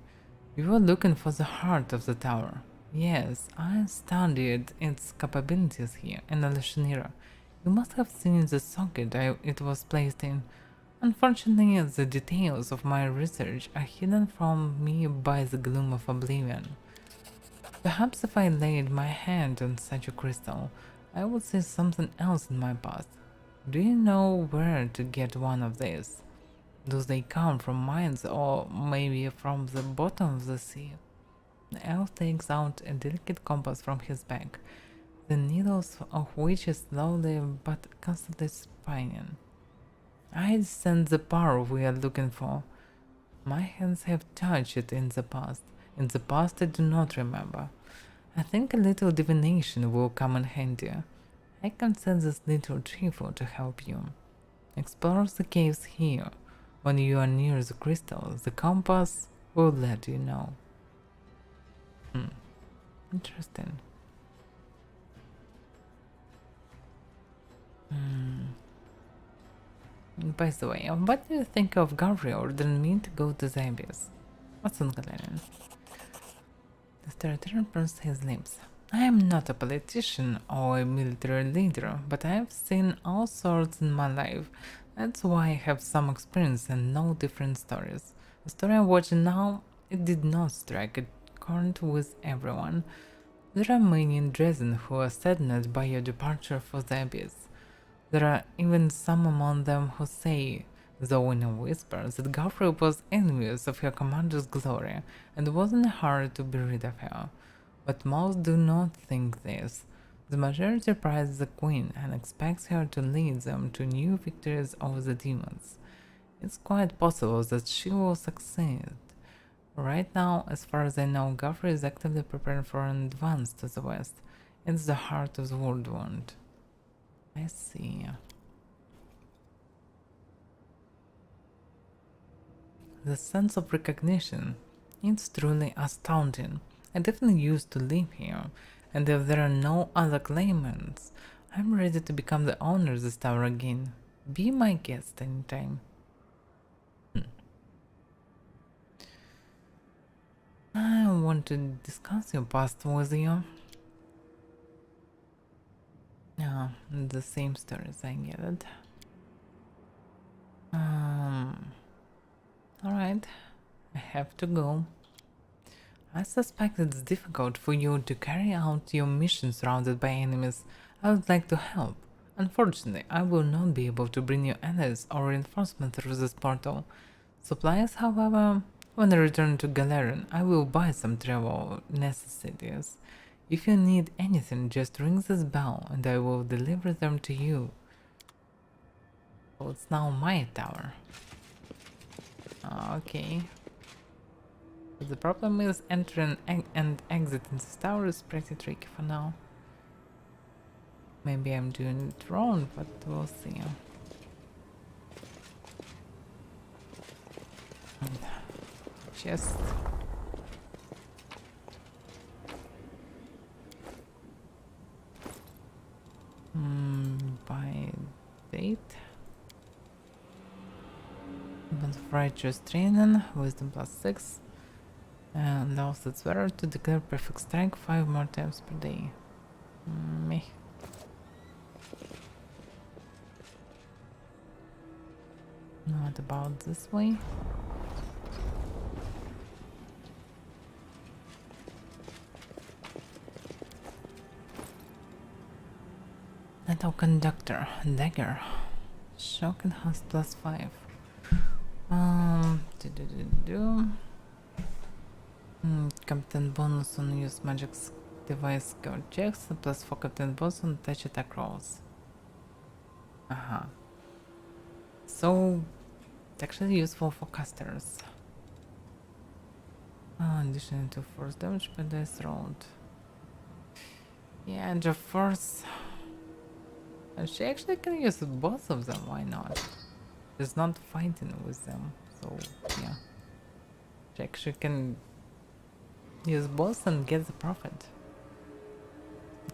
You were looking for the heart of the tower. Yes, I studied its capabilities here in the Lushanira. You must have seen the socket it was placed in. Unfortunately, the details of my research are hidden from me by the gloom of oblivion. Perhaps if I laid my hand on such a crystal, I would see something else in my past. Do you know where to get one of these? Do they come from mines or maybe from the bottom of the sea? The elf takes out a delicate compass from his bag, the needles of which is slowly but constantly spinning. I sense the power we are looking for. My hands have touched it in the past. In the past I do not remember. I think a little divination will come in handy. I can send this little trifle to help you. Explore the caves here. When you are near the crystal, the compass will let you know. Interesting. By the way, what do you think of Gabriel ordering me to go to the abyss? What's on Galarian? The storyteller pursed his lips. I am not a politician or a military leader, but I have seen all sorts in my life. That's why I have some experience and know different stories. The story I'm watching now, it did not strike a chord with everyone. There are many in Dresden who are saddened by your departure for the abyss. There are even some among them who say, though in a whisper, that Gabriel was envious of her commander's glory and was in a hurry to be rid of her. But most do not think this. The majority prizes the queen and expects her to lead them to new victories over the demons. It's quite possible that she will succeed. Right now, as far as I know, Gavri is actively preparing for an advance to the west. It's the heart of the world wound. I see. The sense of recognition, it's truly astounding. I definitely used to live here, and if there are no other claimants, I'm ready to become the owner of this tower again. Be my guest anytime. I want to discuss your past with you. Yeah, the same stories, I get it. Alright, I have to go. I suspect it's difficult for you to carry out your mission surrounded by enemies. I would like to help. Unfortunately, I will not be able to bring you allies or reinforcements through this portal. Supplies, however, when I return to Galarian, I will buy some travel necessities. If you need anything, just ring this bell and I will deliver them to you. So it's now my tower. Okay. But the problem is entering and exiting this tower is pretty tricky for now. Maybe I'm doing it wrong, but we'll see. Chest. By date. But righteous training, wisdom +6. And allows its wearer to declare perfect strength 5 more times per day. Meh. What about this way? Metal conductor, dagger. Shock and has +5. Captain bonus on use magic device skill checks, +4 captain bonus on touch attack rolls. So, it's actually useful for casters. Addition to force damage per dice rolled. Yeah, and of force. She actually can use both of them, why not? She's not fighting with them, so yeah. She actually can use both and get the profit.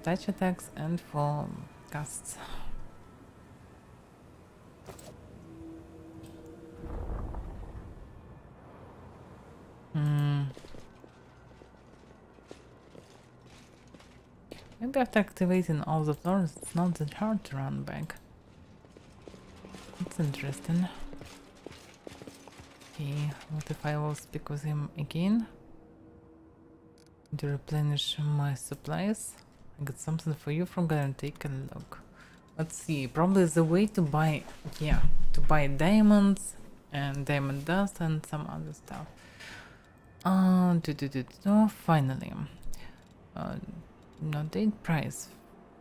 Touch attacks and for casts. Maybe after activating all the floors, it's not that hard to run back. It's interesting. Okay, what if I will speak with him again? To replenish my supplies. I got something for you from Gaia, take a look. Let's see, probably the way to buy, yeah, to buy diamonds and diamond dust and some other stuff. Finally. No date price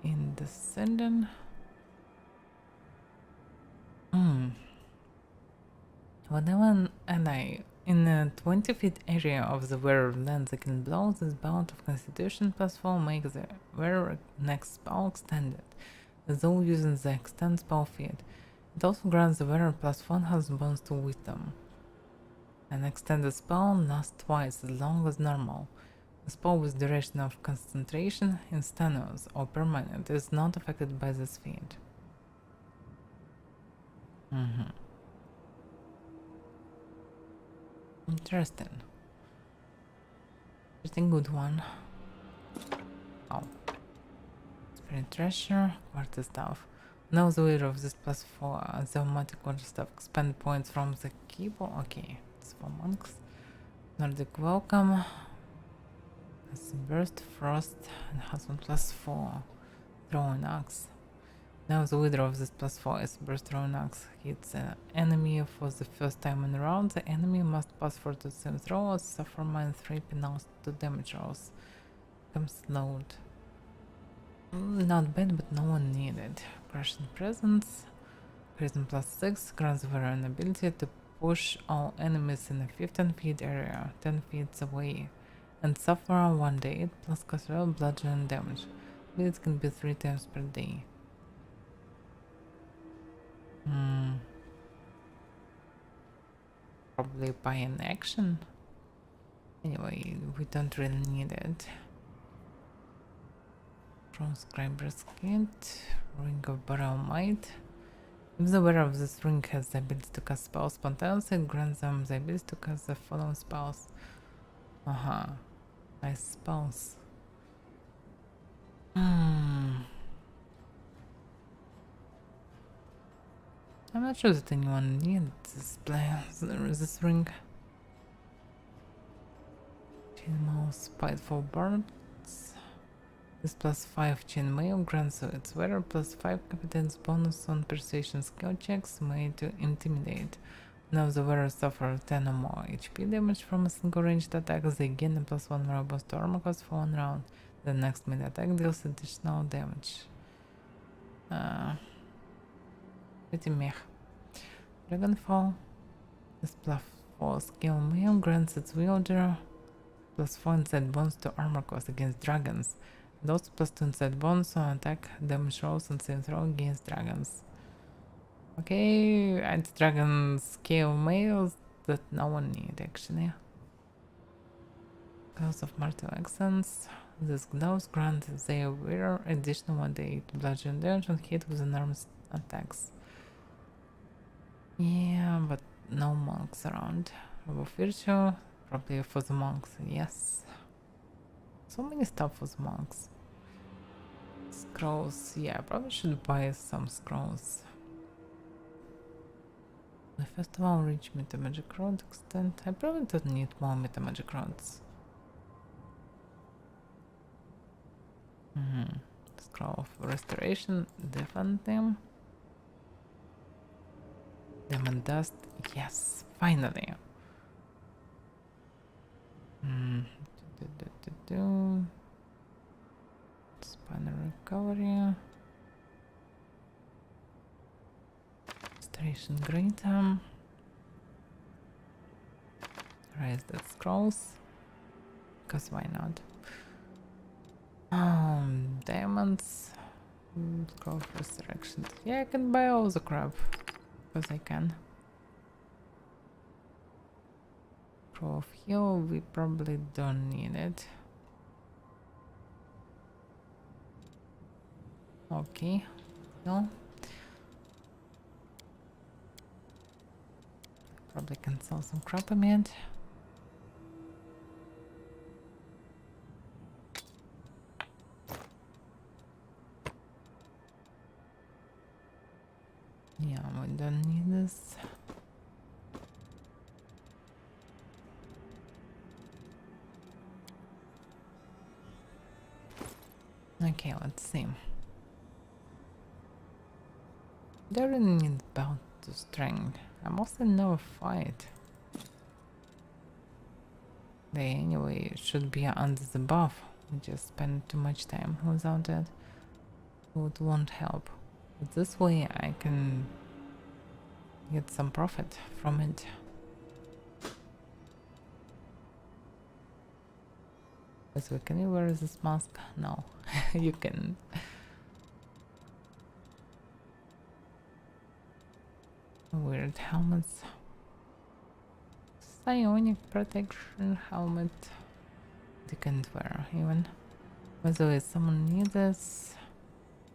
in Descendant. Whenever ally in a 20 feet area of the wearer lands against blows, this bound of Constitution +4 makes the wearer next spell extended, as though using the extend spell feat. It also grants the wearer +1 bonus to wisdom. An extended spell lasts twice as long as normal. A spell with duration of concentration, instantaneous or permanent, is not affected by this feat. Interesting. Interesting, good one. Oh. Spirit treasure, quarter staff. Now the wearer of this +4 the automatic quarter staff expend points from the keyboard. Okay, it's for monks. Nordic welcome. Has burst, frost, and has one +4. Throwing axe. Now the leader of this +4 is burst throwing axe. Hits an enemy for the first time in a round. The enemy must pass for the same throw or suffer -3 penalty to damage rolls. Comes load. Not bad, but no one needed. Crushing presence. Charisma +6 grants Avaira an ability to push all enemies in a 15 feet area 10 feet away and suffer 1d8 plus casual bludgeoning damage. It can be 3 times per day. Probably by an action. Anyway, we don't really need it. Proscriber's Kit, Ring of Burial Might. If the wearer of this ring has the ability to cast spells spontaneously, it grants them the ability to cast the following spells. Nice spells. I'm not sure that anyone needs this ring. Chainmail, Spiteful Birds. This +5 chainmail grants its wearer +5 competence bonus on persuasion skill checks made to intimidate. Now the wearer suffers 10 or more HP damage from a single ranged attack, they gain a +1 morale boost to armor class for 1 round. The next melee attack deals additional damage. Pretty meh. Dragonfall. This +4 skill mail grants its wielder +4 inside bonus to armor class against dragons, and also +2 inside bonus on attack damage rolls and save throw against dragons. Okay, anti-dragon scale mails that no one need actually. Because of Martial Accents, these gloves grant their wearer additional 1d8 bludgeon damage on hit with unarmed attacks. Yeah, but no monks around. Robo Virtue, probably for the monks, yes. So many stuff for the monks. Scrolls, yeah, I probably should buy some scrolls. The festival reach meta magic rod extent. I probably don't need more meta magic rods. Scroll of restoration, definitely. Demon dust, yes, finally. Spinal recovery. Restoration greater. Raise that scrolls. Because why not? Diamonds. Scroll of resurrection. Yeah, I can buy all the crap. Because I can. Scroll of heal, we probably don't need it. Okay. No. Probably can sell some crap amid. Yeah, we don't need this. Okay, let's see. They really need belt to strength. I mostly never fight. They anyway should be under the buff. We just spend too much time without it. It won't help. But this way I can get some profit from it. So can you wear this mask? No, you can. Weird helmets. Psionic protection helmet. They can't wear even. By the way, someone needs this.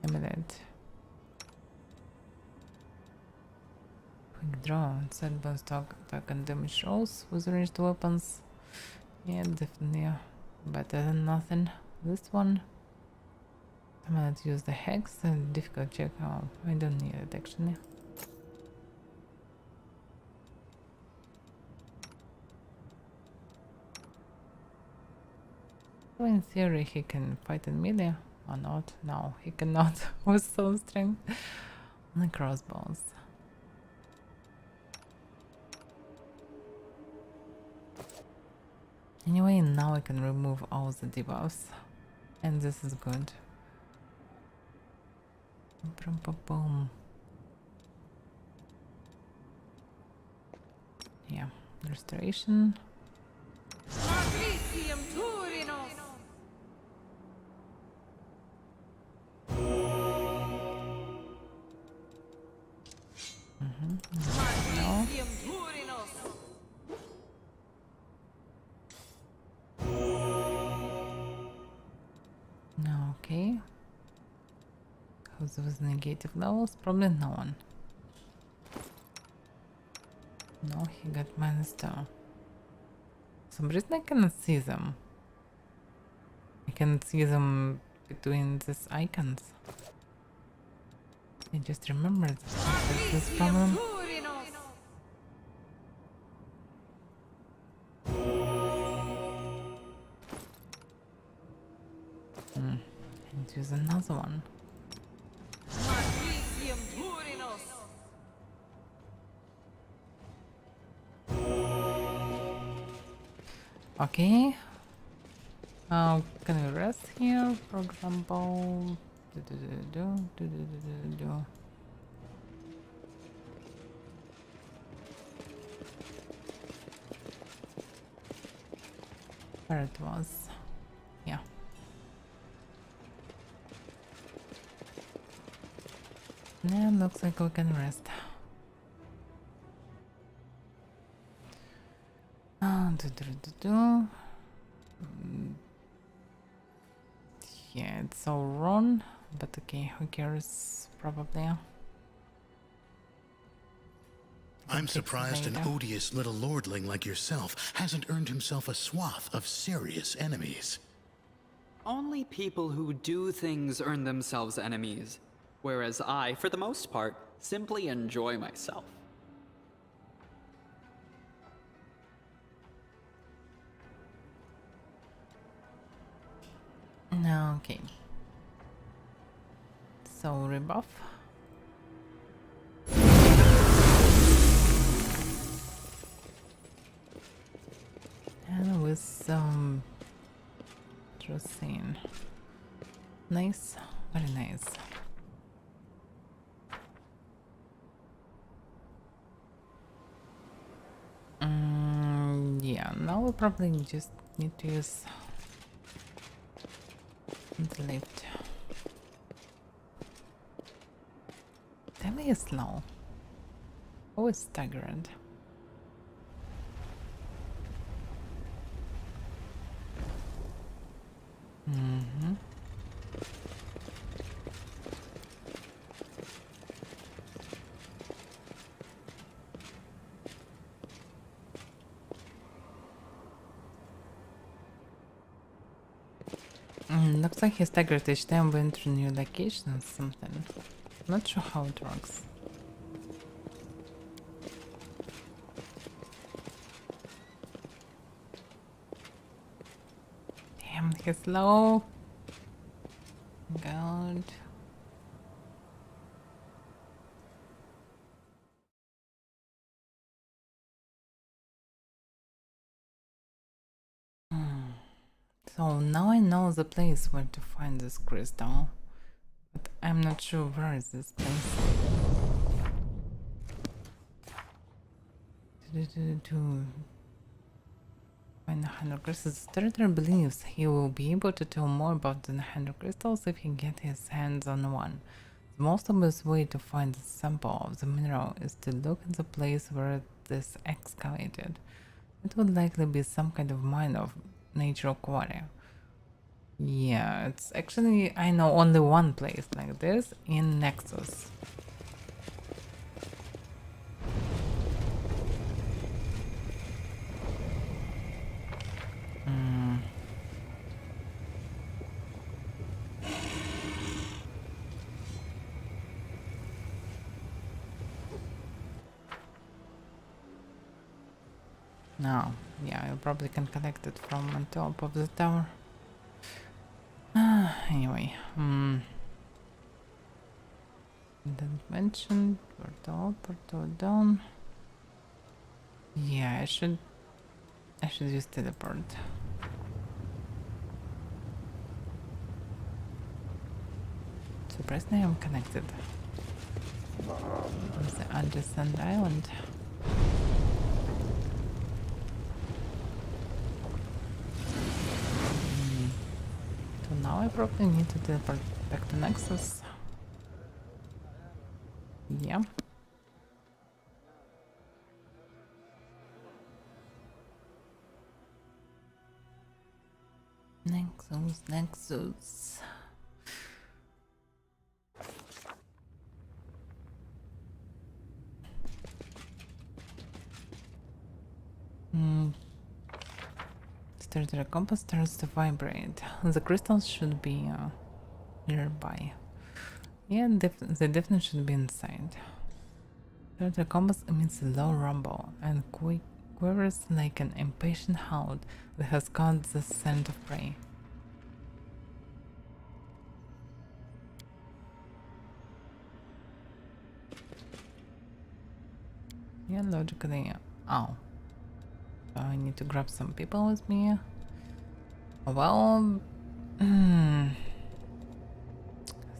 Amulet. Quick draw. Inside bonus attack and damage rolls with ranged weapons. Yeah, definitely better than nothing. This one. I'm gonna use the hex and difficult check. Oh, I don't need it actually. So in theory he can fight in melee or not. No, he cannot with soul strength. Only crossbows. Anyway, now I can remove all the debuffs. And this is good. Boom. Restoration. No. No, okay. Who's with negative levels? Probably no one. No, he got -2. For some reason I cannot see them. I can see them between these icons. I just remembered this problem. And use another one. Okay. Can we rest here, for example? Where it was? Yeah. Yeah, looks like we can rest. Yeah, it's all wrong, but okay, who cares? Probably. I'm surprised an odious little lordling like yourself hasn't earned himself a swath of serious enemies. Only people who do things earn themselves enemies, whereas I, for the most part, simply enjoy myself. Okay. So rebuff. And with some Drosine. Nice, very nice. Yeah, now we probably just need to use the lift. Demi is slow. Always staggered. Looks like he staggered each time we enter new location or something. Not sure how it works. Damn, he's slow. God. So now I know the place where to find this crystal, but I'm not sure where is this place. To find the 100 crystals, the director believes he will be able to tell more about the 100 crystals if he gets his hands on one. The most obvious way to find the sample of the mineral is to look in the place where it is excavated. It would likely be some kind of mine of natural quarry. Yeah, it's actually, I know only one place like this in Nexus. No, yeah, you probably can collect it from on top of the tower. Anyway, didn't mention portal up, portal down. Yeah, I should use teleport. Surprisingly, I'm connected with the adjacent island. I probably need to teleport back to Nexus. Yeah. Nexus. The compass starts to vibrate. The crystals should be nearby. Yeah, they definitely should be inside. The compass emits a low rumble and quivers like an impatient hound that has caught the scent of prey. Yeah, logically. Oh. I need to grab some people with me. Well,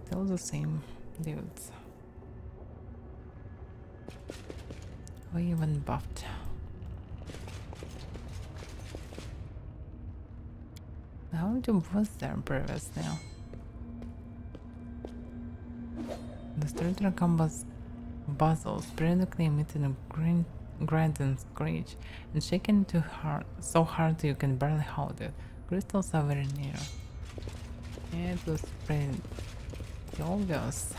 still the same dudes. Or even buffed. How was there previously? The strategy combos buzzles periodically emitting a green grind and screech and shaking too hard, so hard you can barely hold it. Crystals are very near. Yeah, it was pretty obvious.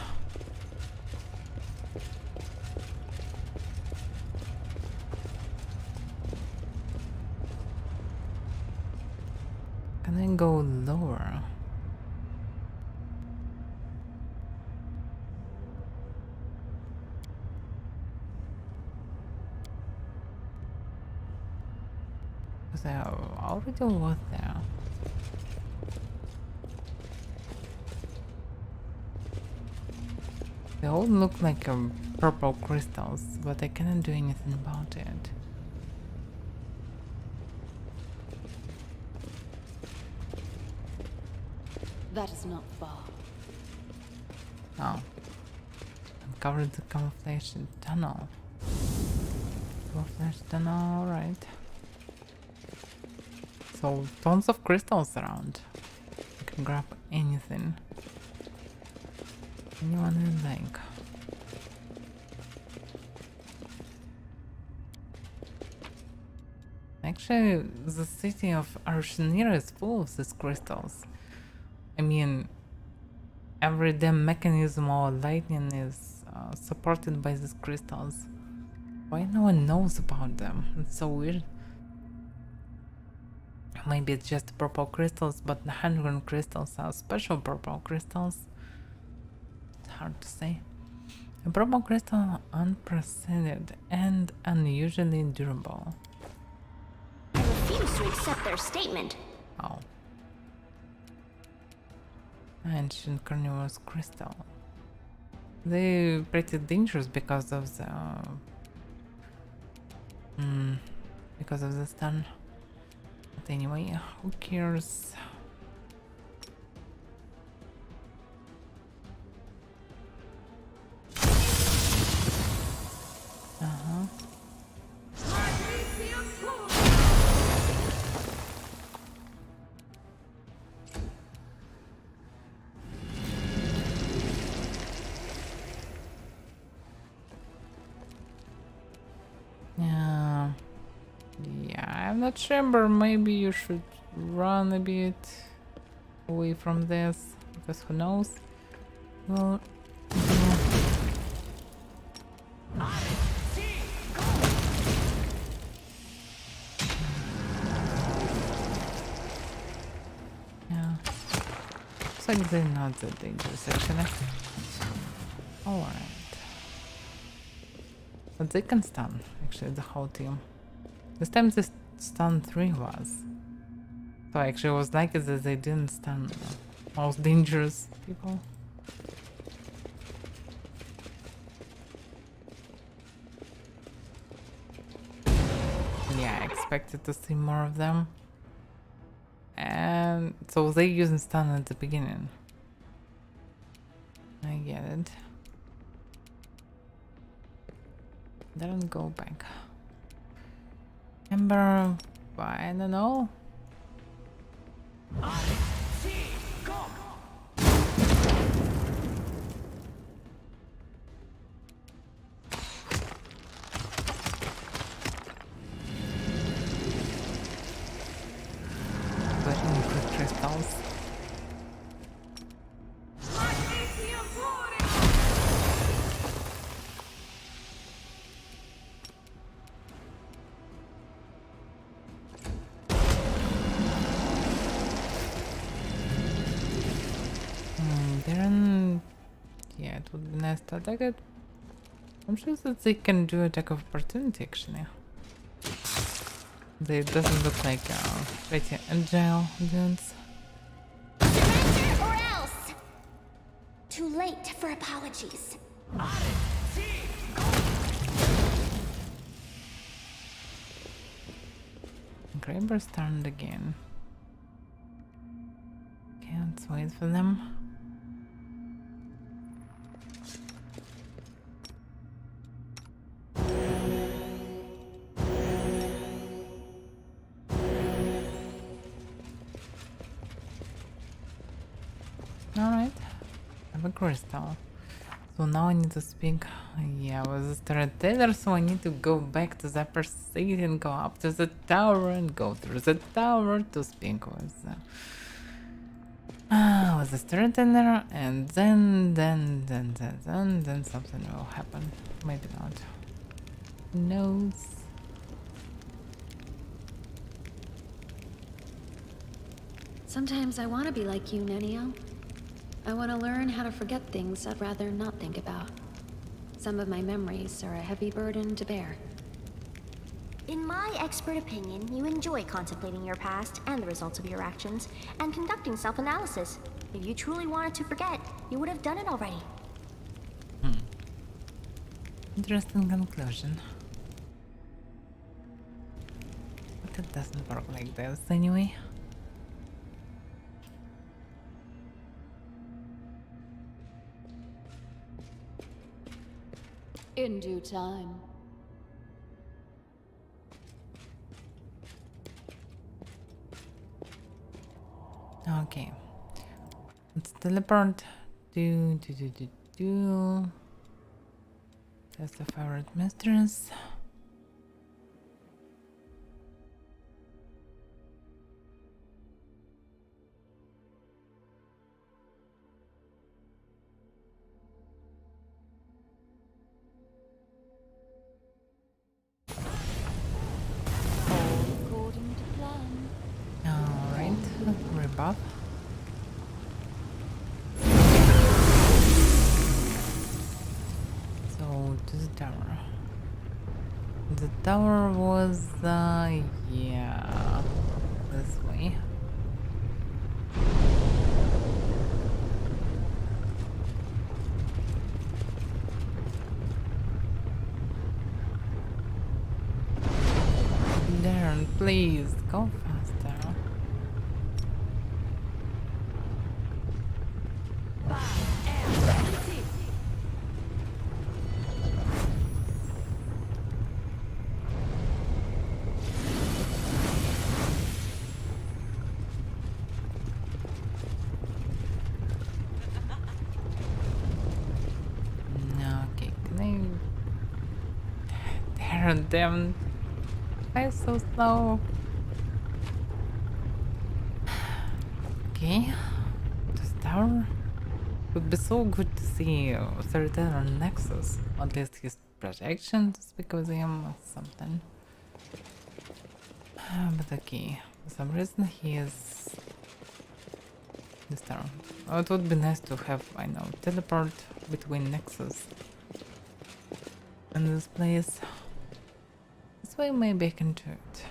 Can I go lower? Because I already was there. They all look like purple crystals, but I cannot do anything about it. That is not far. Oh. Uncovered the camouflage tunnel. Camouflage tunnel, alright. So, tons of crystals around. You can grab anything. Anyone you like. Actually, the city of Arshenira is full of these crystals. I mean, every damn mechanism or lightning is supported by these crystals. Why no one knows about them? It's so weird. Maybe it's just purple crystals, but the 100 crystals are special purple crystals. It's hard to say. A purple crystal unprecedented and unusually durable. I refuse to accept their statement. Oh. Ancient carnivorous crystal. They're pretty dangerous because of the stun. But anyway, who cares? Yeah, I'm not sure, but maybe you should run a bit away from this, because who knows? Well, yeah. Looks like they're not that dangerous actually. Alright. But they can stun, actually, the whole team. This time this stun 3 was. So I actually was lucky that they didn't stun the most dangerous people. Yeah, I expected to see more of them. And so they using stun at the beginning. I get it. Don't go back. Ember, I don't know. I see God. it would be nice to attack it. I'm sure that they can do attack of opportunity actually. They doesn't look like pretty agile dudes. Surrender or else! Too late for apologies. Grabbers turned again. Can't wait for them. Alright, I have a crystal. So now I need to speak, yeah, with the storyteller, so I need to go back to the upper city and go up to the tower and go through the tower to speak with the storyteller, and then something will happen. Maybe not. Who knows? Sometimes I want to be like you, Nenio. I want to learn how to forget things I'd rather not think about. Some of my memories are a heavy burden to bear. In my expert opinion, you enjoy contemplating your past and the results of your actions, and conducting self-analysis. If you truly wanted to forget, you would have done it already. Interesting conclusion. But it doesn't work like this anyway. In due time. Okay. Let's teleport. Do. That's the favorite mistress. According to plan. Alright, rebuff. So to the tower. The tower was yeah, this way. Darren, please go faster. Okay, can I... Darren, damn. Why so slow? Okay, this tower would be so good to see Storyteller on Nexus. At least his projections, because I am or something. But okay, for some reason he is this tower. Oh, it would be nice to have, I know, teleport between Nexus and this place. This way maybe I can do it.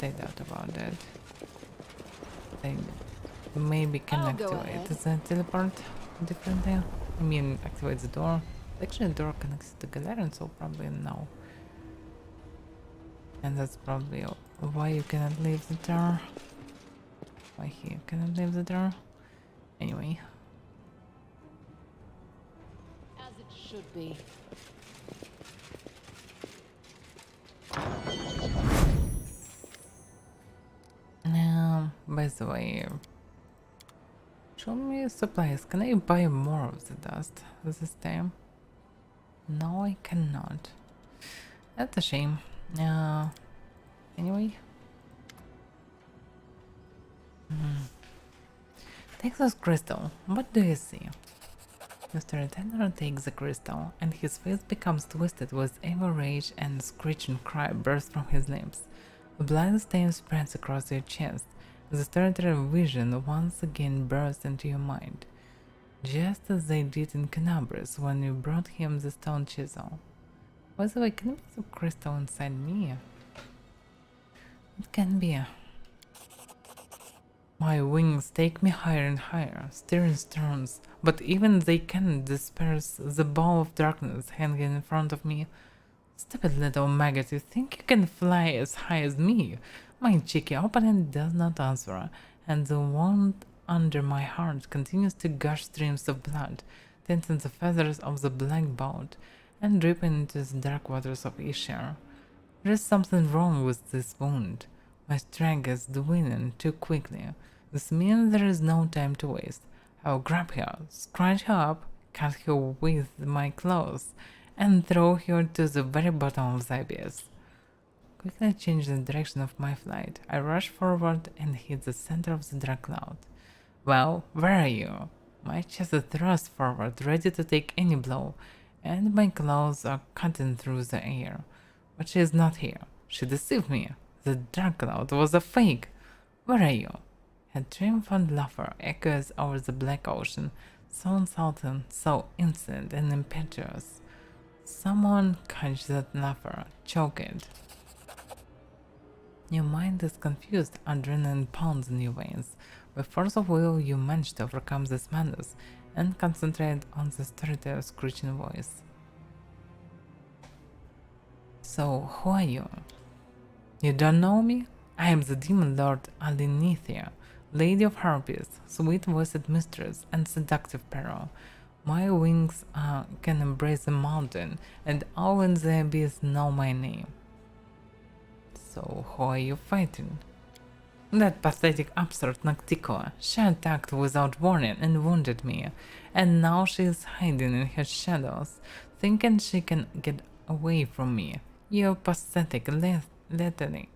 I doubt about that. I maybe can I'll go activate ahead. the teleport differently. I mean, activate the door. Actually, the door connects to the Galarian, so probably no. And that's probably why you cannot leave the door. Why he cannot leave the door. Anyway. As it should be. Now, by the way, show me supplies. Can I buy more of the dust this time? No, I cannot. That's a shame. Anyway. Take this crystal. What do you see? Mr. Tanner takes the crystal, and his face becomes twisted with evil rage, and a screeching cry bursts from his lips. A blood stain spreads across your chest. The storyteller vision once again bursts into your mind. just as they did in Canabris when you brought him the stone chisel. By the way, can it be the crystal inside me? It can be. My wings take me higher and higher, steering storms, but even they can't disperse the ball of darkness hanging in front of me. Stupid little maggot, you think you can fly as high as me? My cheeky opponent does not answer, and the wound under my heart continues to gush streams of blood, tinting the feathers of the black boat, and dripping into the dark waters of Ishar. There is something wrong with this wound. My strength is dwindling too quickly. This means there is no time to waste. I'll grab her, scratch her up, cut her with my claws, and throw her to the very bottom of the abyss. Quickly change the direction of my flight. I rush forward and hit the center of the dark cloud. Well, where are you? My chest is thrust forward, ready to take any blow, and my claws are cutting through the air. But she is not here. She deceived me. The dark cloud was a fake. Where are you? Her triumphant laughter echoes over the black ocean, so insulting, so insolent and impetuous. Someone catch that laughter, choke it. Your mind is confused, adrenaline pounds in your veins. With force of will, you manage to overcome this madness and concentrate on the storyteller's screeching voice. So, who are you? You don't know me? I am the demon lord Alinithia, lady of harpies, sweet-voiced mistress, and seductive peril. My wings can embrace a mountain, and all in the abyss know my name. So, who are you fighting? That pathetic absurd Nocticola. She attacked without warning and wounded me, and now she is hiding in her shadows, thinking she can get away from me. Your pathetic leathery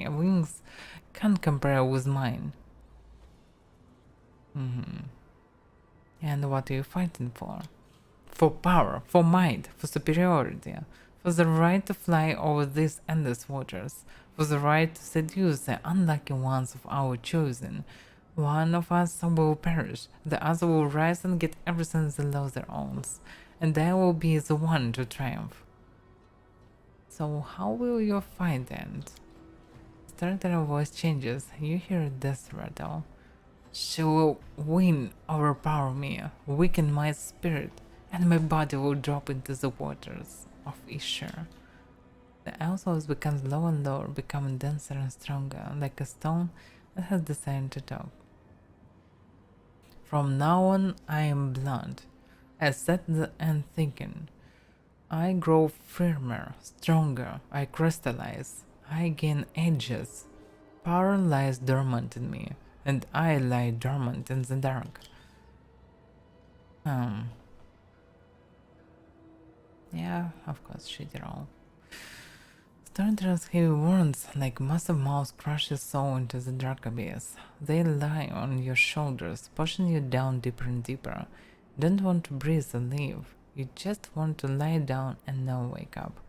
wings can't compare with mine. And what are you fighting for? For power, for might, for superiority, for the right to fly over these endless waters, for the right to seduce the unlucky ones of our choosing. One of us will perish, the other will rise and get everything they love their owns, and I will be the one to triumph. So how will your fight end? Storyteller voice changes, you hear a death rattle. She will win, overpower me, weaken my spirit, and my body will drop into the waters of Ishar. The El's voice becomes lower and lower, becoming denser and stronger, like a stone that has decided to talk. From now on, I am blunt. I sat and thinking. I grow firmer, stronger, I crystallize, I gain edges. Power lies dormant in me, and I lie dormant in the dark. Yeah, of course, shitty roll. Storyteller's heavy words, like massive mouths, crush your soul into the dark abyss. They lie on your shoulders, pushing you down deeper and deeper. You don't want to breathe or live. You just want to lie down and never wake up.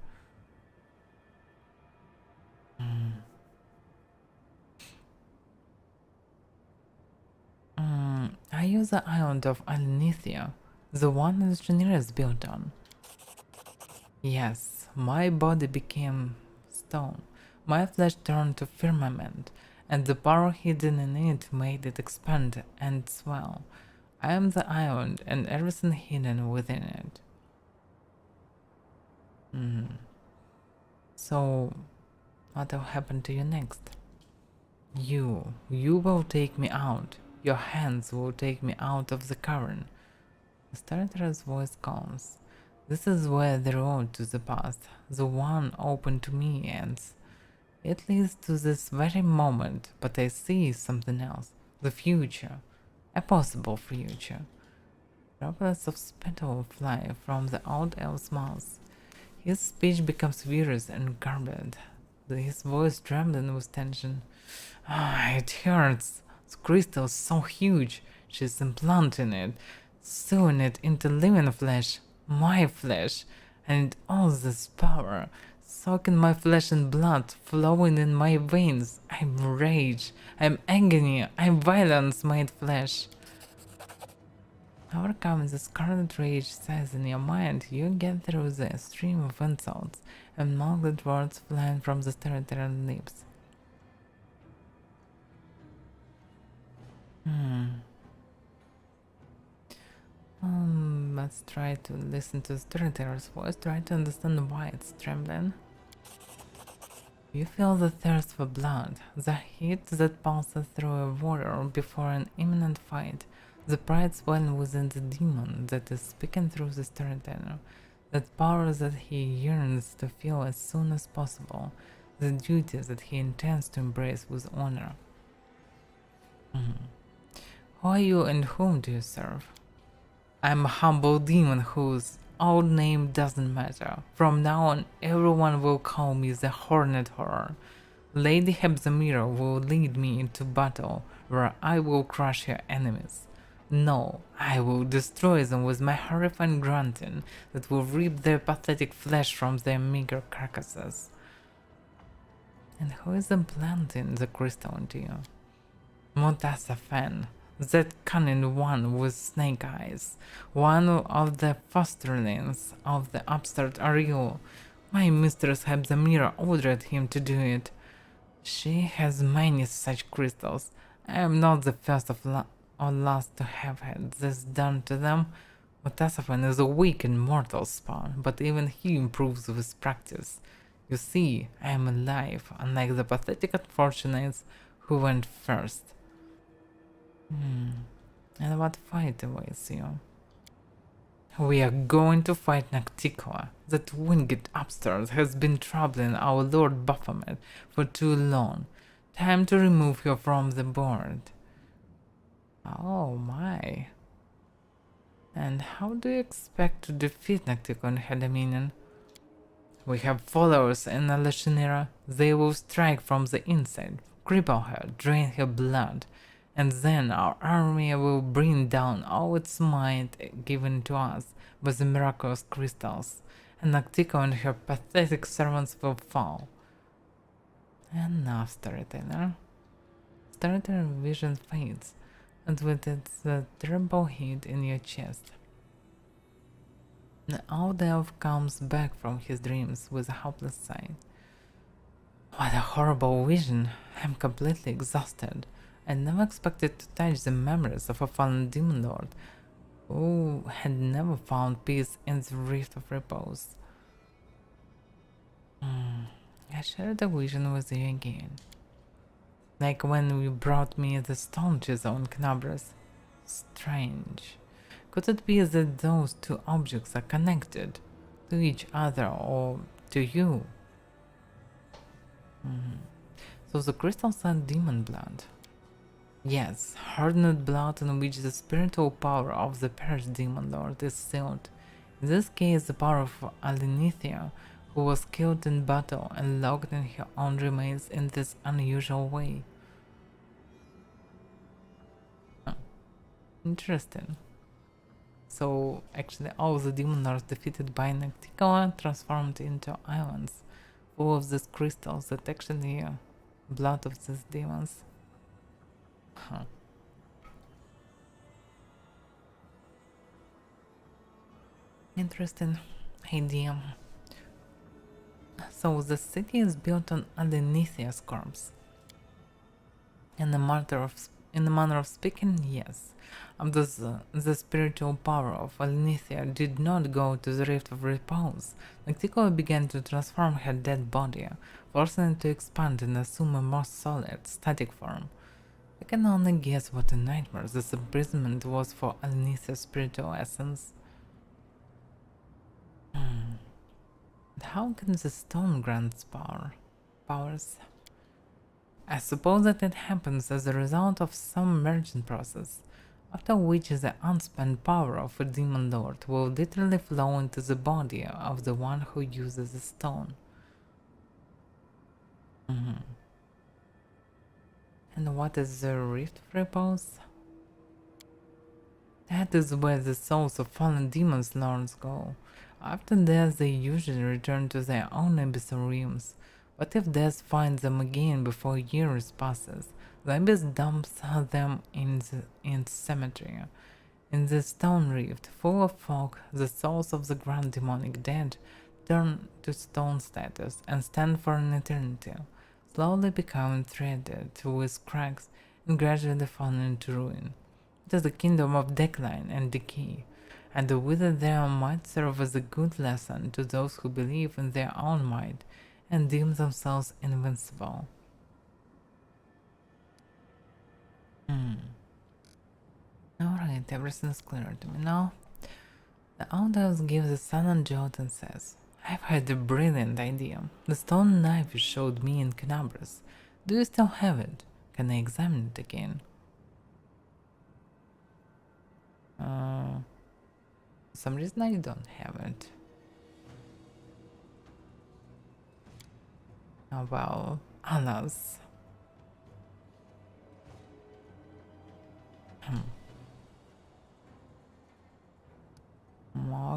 I use the island of Alinithia, the one that Engineer is built on. Yes, my body became stone, my flesh turned to firmament, and the power hidden in it made it expand and swell. I am the island and everything hidden within it. So, what will happen to you next? You will take me out. Your hands will take me out of the cavern. The storyteller's voice calms. This is where the road to the past, the one open to me, ends. It leads to this very moment, but I see something else. The future. A possible future. Droplets of spittle fly from the old elf's mouth. His speech becomes furious and garbled, his voice trembling with tension. It hurts. The crystal is so huge. She's implanting it, sewing it into living flesh, my flesh, and all this power, soaking my flesh and blood, flowing in my veins. I'm rage, I'm agony, I'm violence made flesh. Overcome the scarlet rage says in your mind, you get through the stream of insults and mouthed words flying from the storyteller's lips. Let's try to listen to the storyteller's voice, try to understand why it's trembling. You feel the thirst for blood, the heat that pulses through a warrior before an imminent fight, the pride swelling within the demon that is speaking through the storyteller, that power that he yearns to feel as soon as possible, the duty that he intends to embrace with honor. Who are you and whom do you serve? I'm a humble demon whose old name doesn't matter. From now on, everyone will call me the Hornet Horror. Lady Hebzamira will lead me into battle, where I will crush your enemies. No, I will destroy them with my horrifying grunting that will rip their pathetic flesh from their meager carcasses. And who is implanting the crystal into you? Mutasa Fan. That cunning one with snake eyes, one of the fosterlings of the upstart Ariel. My mistress Hebzamira ordered him to do it. She has many such crystals. I am not the first or last to have had this done to them. Mutasafan is a weak and mortal spawn, but even he improves with practice. You see, I am alive, unlike the pathetic unfortunates who went first. And what fight awaits you? We are going to fight Nocticoa. That winged upstart has been troubling our Lord Baphomet for too long. Time to remove her from the board. Oh my. And how do you expect to defeat Nocticoa and her dominion? We have followers in Alashinera. They will strike from the inside, cripple her, drain her blood, and then our army will bring down all its might given to us by the miraculous crystals, and Nocticoa and her pathetic servants will fall. Enough, storyteller. Storyteller vision fades, and with it the terrible heat in your chest. The old elf comes back from his dreams with a helpless sigh. What a horrible vision! I'm completely exhausted. I never expected to touch the memories of a fallen demon lord who had never found peace in the Rift of Repose. I shared a vision with you again. Like when you brought me the stone chisel in Knabras. Strange. Could it be that those two objects are connected to each other or to you? So the crystals are demon blood. Yes, hardened blood in which the spiritual power of the perished demon lord is sealed. In this case, the power of Alinithia, who was killed in battle and locked in her own remains in this unusual way. Interesting. So, actually, all the demon lords defeated by Nocticoa transformed into islands full of these crystals that actually blood of these demons. Huh. Interesting idea. So the city is built on Adenithia's corpse. In the manner of speaking, yes. The spiritual power of Adenithia did not go to the Rift of Repose. Nocticoa began to transform her dead body, forcing it to expand and assume a more solid, static form. I can only guess what a nightmare this imprisonment was for Alenithia's spiritual essence. And how can the stone grant powers? I suppose that it happens as a result of some merging process, after which the unspent power of a demon lord will literally flow into the body of the one who uses the stone. And what is the Rift of Repose? That is where the souls of fallen demons lords go. After death they usually return to their own abyssal realms, but if death finds them again before years passes, the abyss dumps them in cemetery. In this stone rift, full of fog, the souls of the grand demonic dead turn to stone statues and stand for an eternity, slowly becoming threaded with cracks and gradually falling into ruin. It is a kingdom of decline and decay, and the wither there might serve as a good lesson to those who believe in their own might and deem themselves invincible. Alright, everything's clear to me now. The Outhouse gives a sudden jolt and says, I've had a brilliant idea. The stone knife you showed me in Canabras. Do you still have it? Can I examine it again? For some reason I don't have it. Oh well, alas.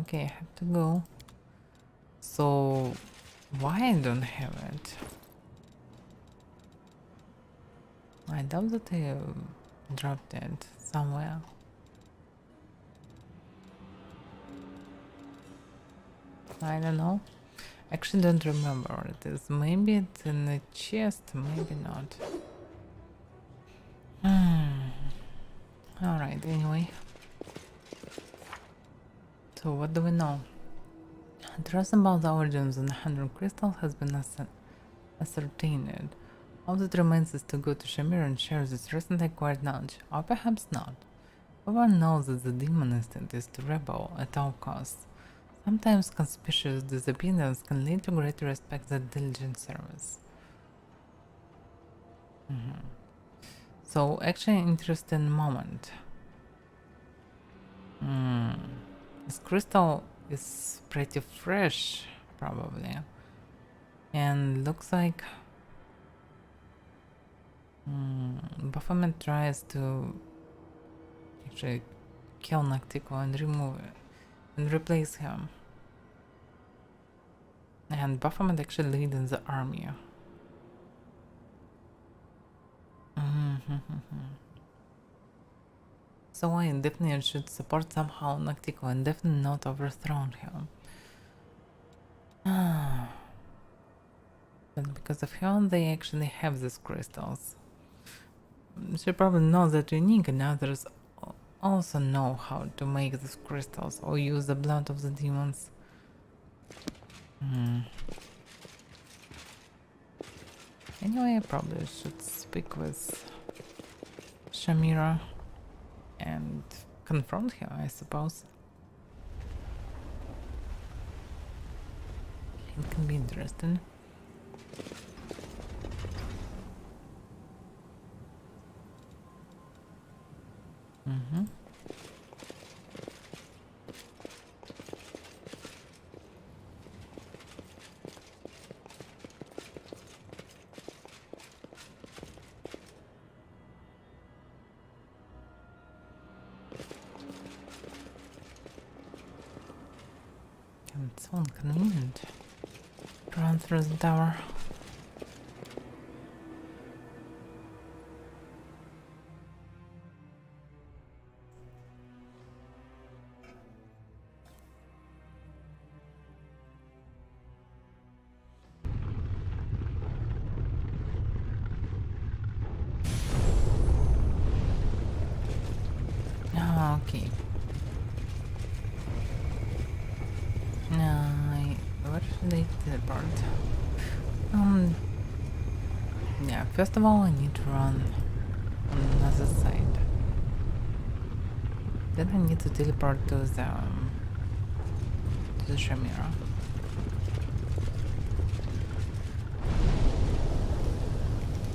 Okay, I have to go. So, why I don't have it? I doubt that I dropped it somewhere. I don't know. Actually don't remember where it is. Maybe it's in the chest, maybe not. Alright, anyway. So what do we know? Truth about the origins of the 100 crystals has been ascertained. All that remains is to go to Shamir and share this recently acquired knowledge, or perhaps not. Everyone knows that the demon instinct is to rebel at all costs. Sometimes conspicuous disobedience can lead to greater respect than diligent service. So, actually interesting moment. This crystal is pretty fresh, probably. And looks like Baphomet tries to actually kill Noctico and remove it and replace him. And Baphomet actually leads the army. So I definitely should support somehow Noctico and definitely not overthrow him. But because of him, they actually have these crystals. She probably knows that unique, and others also know how to make these crystals or use the blood of the demons. Anyway, I probably should speak with Shamira and confront him, I suppose. It can be interesting. It's so inconvenient to run through the tower. Okay. Where should I teleport? Yeah, first of all I need to run on another side. Then I need to teleport to the Shamira.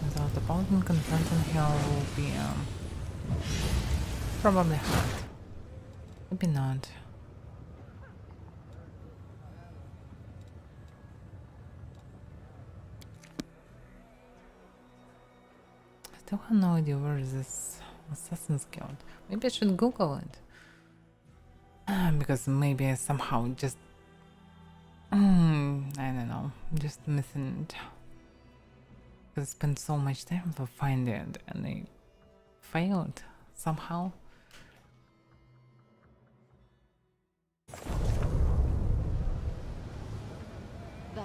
Without the paladin confronting her will be probably hard. Maybe not. I still have no idea where is this Assassin's Guild. Maybe I should Google it. Because maybe I somehow just... I don't know, just missing it. I spent so much time to find it and I failed somehow.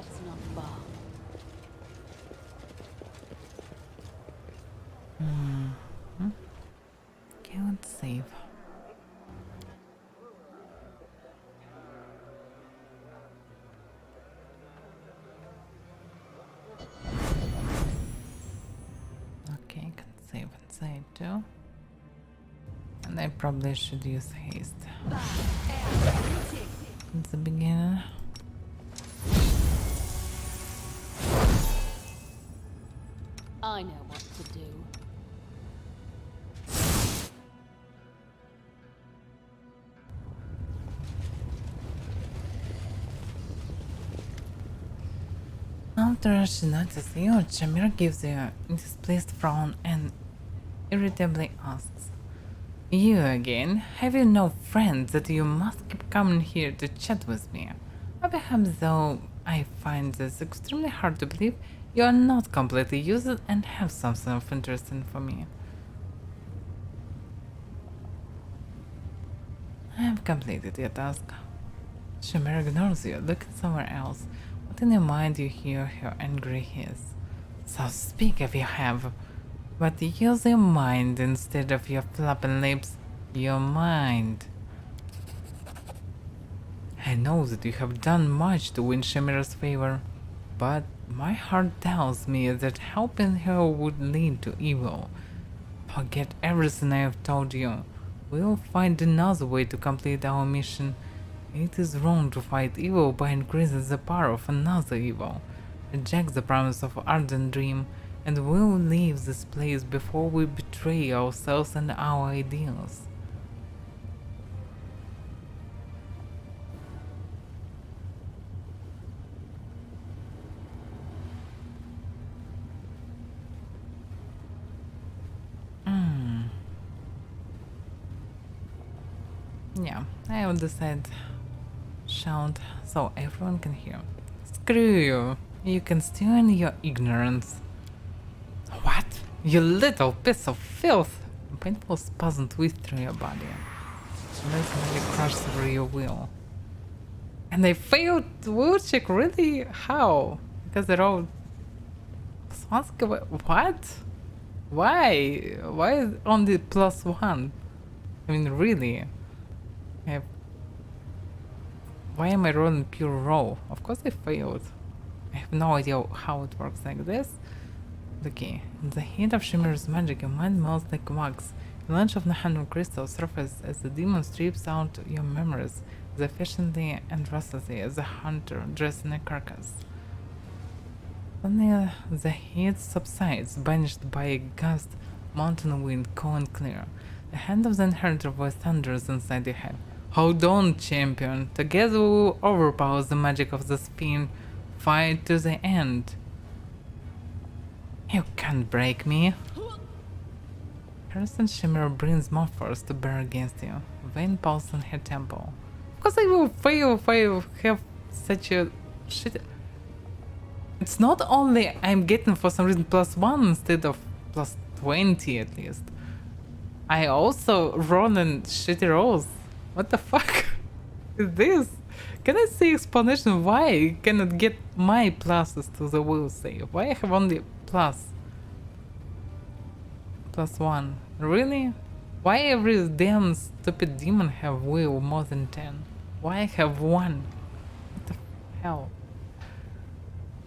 That's not far. Okay, let's save. Okay, can save inside too. And I probably should use haste. At the beginning. I know what to do. After she notices you, Shamira gives you a displeased frown and irritably asks, "You again? Have you no friends that you must keep coming here to chat with me? Or perhaps, though I find this extremely hard to believe, you are not completely useless and have something of interesting for me." I have completed your task. Shamira ignores you, looking somewhere else. But in your mind you hear her angry hiss. "So speak if you have, but use your mind instead of your flapping lips. Your mind." I know that you have done much to win Shamira's favor, but my heart tells me that helping her would lead to evil. Forget everything I have told you. We'll find another way to complete our mission. It is wrong to fight evil by increasing the power of another evil. Reject the promise of ardent dream, and we'll leave this place before we betray ourselves and our ideals. Yeah, I will decide shout so everyone can hear. Screw you! You can steal in your ignorance. What? You little piece of filth! A painful spasm twists through your body. Mercenary crush through your will. And they failed the will check, really? How? Because they're all... What? Why? Why is only +1? I mean, really? Why am I rolling pure roll? Of course I failed. I have no idea how it works like this. Okay, in the heat of Shimmer's magic, your mind melts like wax. A lunch of Nahanum crystal surfaces as the demon strips out your memories as efficiently and restlessly as a hunter dressed in a carcass. Suddenly, the heat subsides, banished by a gust mountain wind, cool and clear. The hand of the inheritor voice thunders inside your head. "Hold on, champion. Together we will overpower the magic of the spin. Fight to the end. You can't break me." Harrison Shimmer brings more force to bear against you. Vein pulse in her temple. Of course I will fail if I have such a shit. It's not only I'm getting for some reason +1 instead of +20 at least. I also roll in shitty rolls. What the fuck is this? Can I see explanation why I cannot get my pluses to the will save? Why I have only +1? Really? Why every damn stupid demon have will more than 10? Why I have 1? What the hell?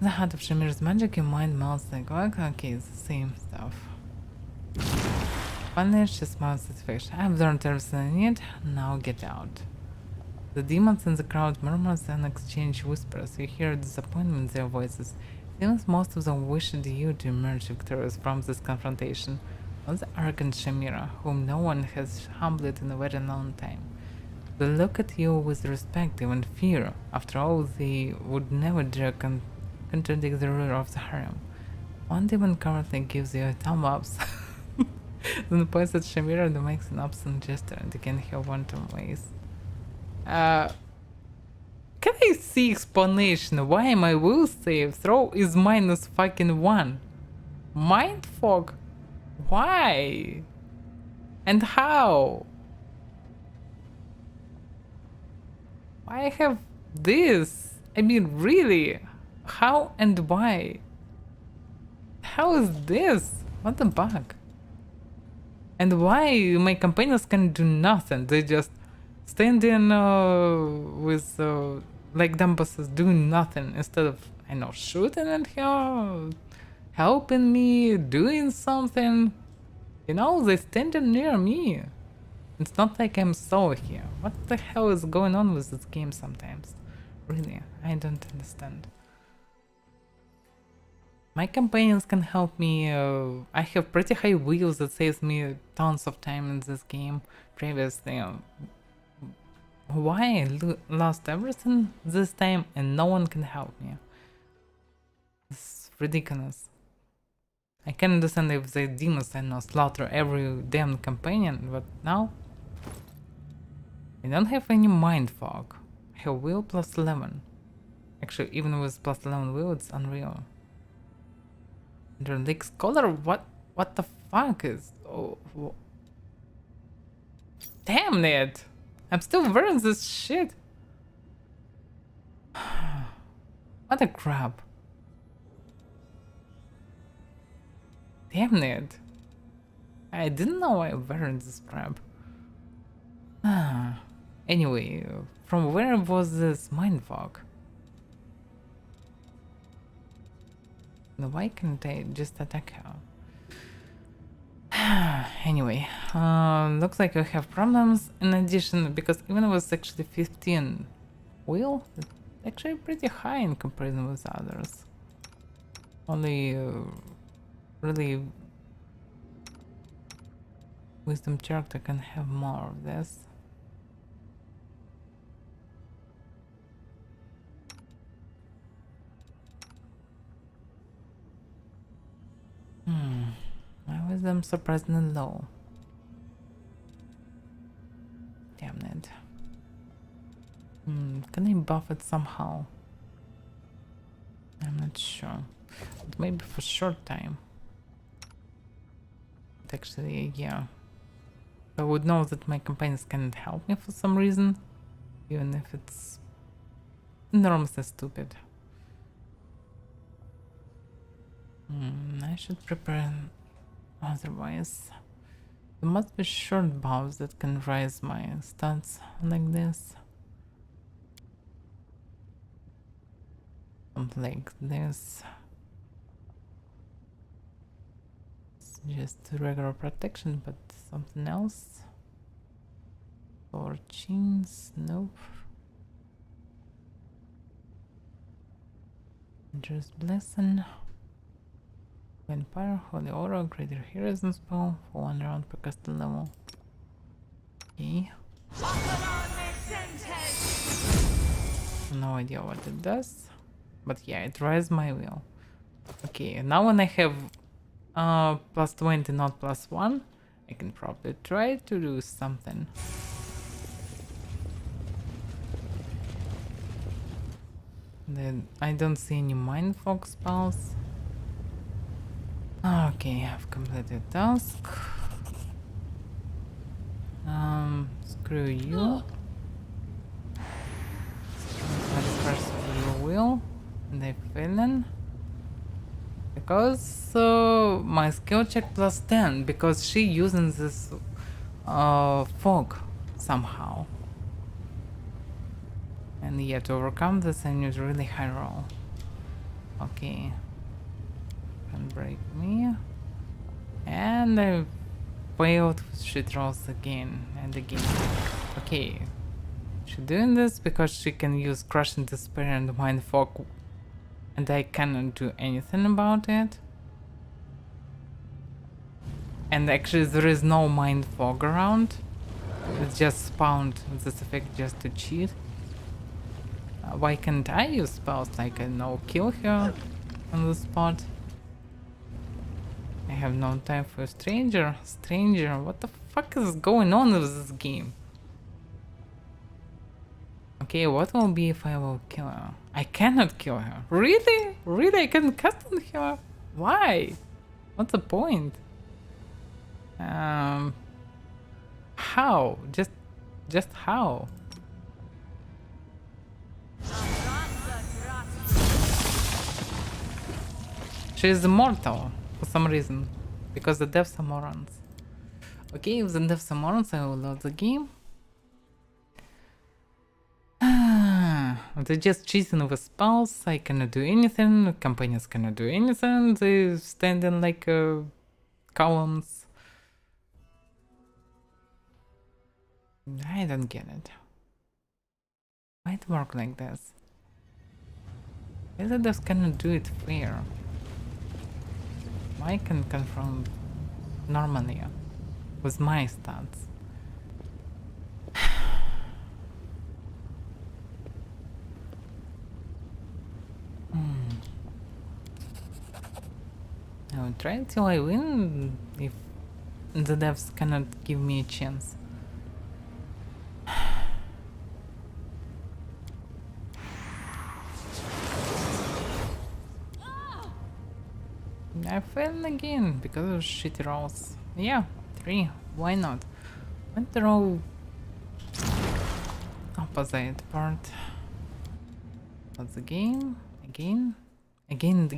The heart of Shamir's magic, your mind melts like wax. Okay, it's the same stuff. Finally, she smiles satisfaction. "I've learned everything I need, now get out." The demons in the crowd murmur and exchange whispers. You hear disappointment in their voices. It seems most of them wished you to emerge victorious from this confrontation. Not the arrogant Shamira, whom no one has humbled in a very long time. They look at you with respect, even fear. After all, they would never dare contradict the ruler of the harem. One demon currently gives you a thumb up. Then points at Shamira and makes an obscene gesture, indicating her wanton ways. Can I see explanation why my will save throw is -1? Mind fog? Why? And how? Why I have this? I mean, really? How and why? How is this? What the bug? And why my companions can do nothing? They just stand in with like dumb bosses doing nothing instead of, I know, shooting at her, helping me, doing something. You know, they standing near me. It's not like I'm solo here. What the hell is going on with this game sometimes? Really, I don't understand. My companions can help me. I have pretty high wheels that saves me tons of time in this game previously. Why I lost everything this time and no one can help me? It's ridiculous. I can understand if the demons, I know, slaughter every damn companion, but now I don't have any mind fog. I have will plus 11. Actually, even with plus 11 will, it's unreal. Under Lake Scholar, what the fuck is? Oh, damn it! I'm still wearing this shit. What a crap! Damn it! I didn't know I was wearing this crap. Anyway, from where was this mind fog? Why can't I just attack her? Anyway, looks like we have problems. In addition, because even with actually 15 will, it's actually pretty high in comparison with others. Only really wisdom character can have more of this. My wisdom surprisingly low. Damn it. Can I buff it somehow? I'm not sure. But maybe for short time. But actually, yeah. I would know that my companions cannot help me for some reason. Even if it's enormously stupid. I should prepare otherwise. There must be short buffs that can raise my stats like this. Something like this. It's just regular protection, but something else. Or chains, nope. Just blessing. Vampire, Holy Aura, Greater Heroism spell for 1 round per caster level. Okay. No idea what it does. But yeah, it raises my will. Okay, now when I have plus 20, not plus 1, I can probably try to do something. Then I don't see any mind fog spells. Okay, I've completed task. Screw you. First your will, and I fail in. Because my skill check plus 10, because she using this fog somehow. And yeah, to overcome this I need really high roll. Okay. Can break me. And I failed shit rolls again and again. Okay. She's doing this because she can use Crushing Despair and Mind Fog, and I cannot do anything about it. And actually there is no Mind Fog around. It's just spawned this effect just to cheat. Why can't I use spells like I know kill her on the spot? I have no time for a stranger. Stranger, what the fuck is going on with this game? Okay, what will be if I will kill her? I cannot kill her. Really? Really? I can cast on her? Why? What's the point? How? Just how? she's immortal for some reason. Because the devs are morons. Okay, if the devs are morons, I will load the game. They're just cheating with spells. I cannot do anything. Companions cannot do anything. They standing like columns. I don't get it. Why it work like this? Why just cannot do it fair? Why can confront normally with my stats? I will try till I win if the devs cannot give me a chance. I failed again because of shitty rolls. Yeah, 3. Why not? Want to roll opposite part of the game again, and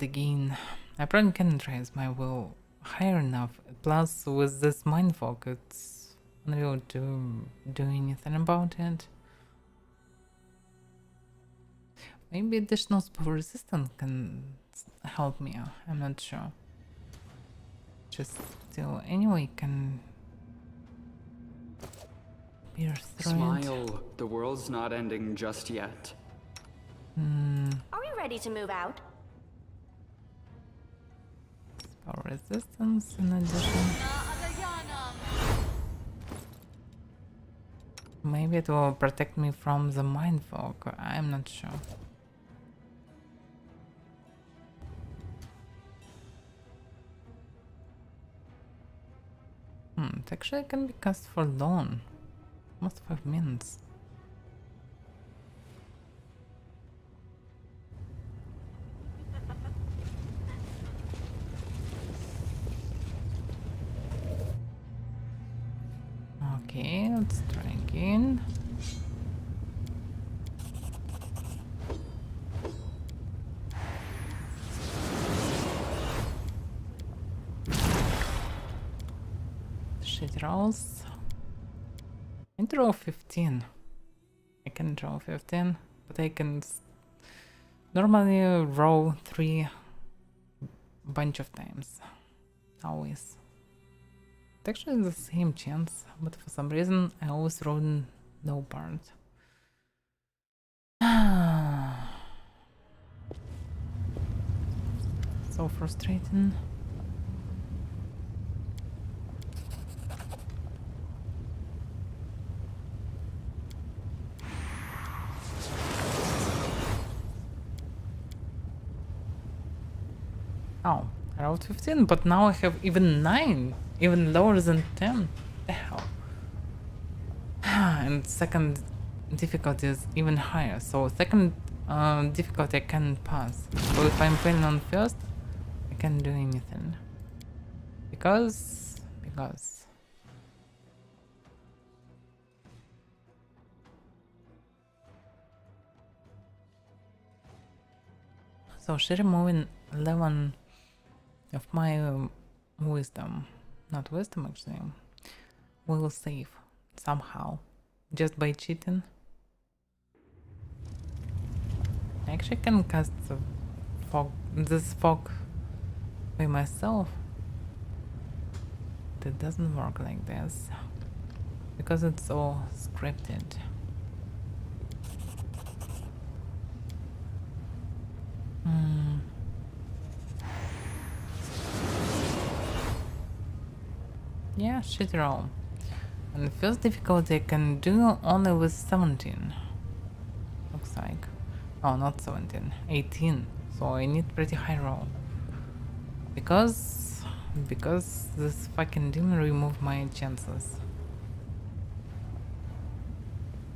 again. I probably can't raise my will higher enough. Plus, with this mindfuck, it's unable to do anything about it. Maybe additional spell resistance can help me. I'm not sure. Just still, anyway, can pierce through it. Smile. The world's not ending just yet. Are we ready to move out? Spell resistance in addition. Maybe it will protect me from the mindfuck. I'm not sure. It actually can be cast for long. Almost 5 minutes. Okay, let's try again. Shit rolls. I draw 15. I can draw 15, but I can normally roll 3 bunch of times. Always. It's actually the same chance, but for some reason I always roll no part. So frustrating. Oh, I rolled 15, but now I have even 9, even lower than 10. The hell? And second difficulty is even higher, so second difficulty I can pass. So if I'm failing on first, I can't do anything. Because... So she removing 11 of my wisdom. Not wisdom actually. We will save somehow. Just by cheating. I actually can cast the fog, this fog by myself. But it doesn't work like this. Because it's all scripted. Yeah, shit roll. And the first difficulty I can do only with 17. Looks like. Oh, not 17. 18. So I need pretty high roll. Because this fucking demon removed my chances.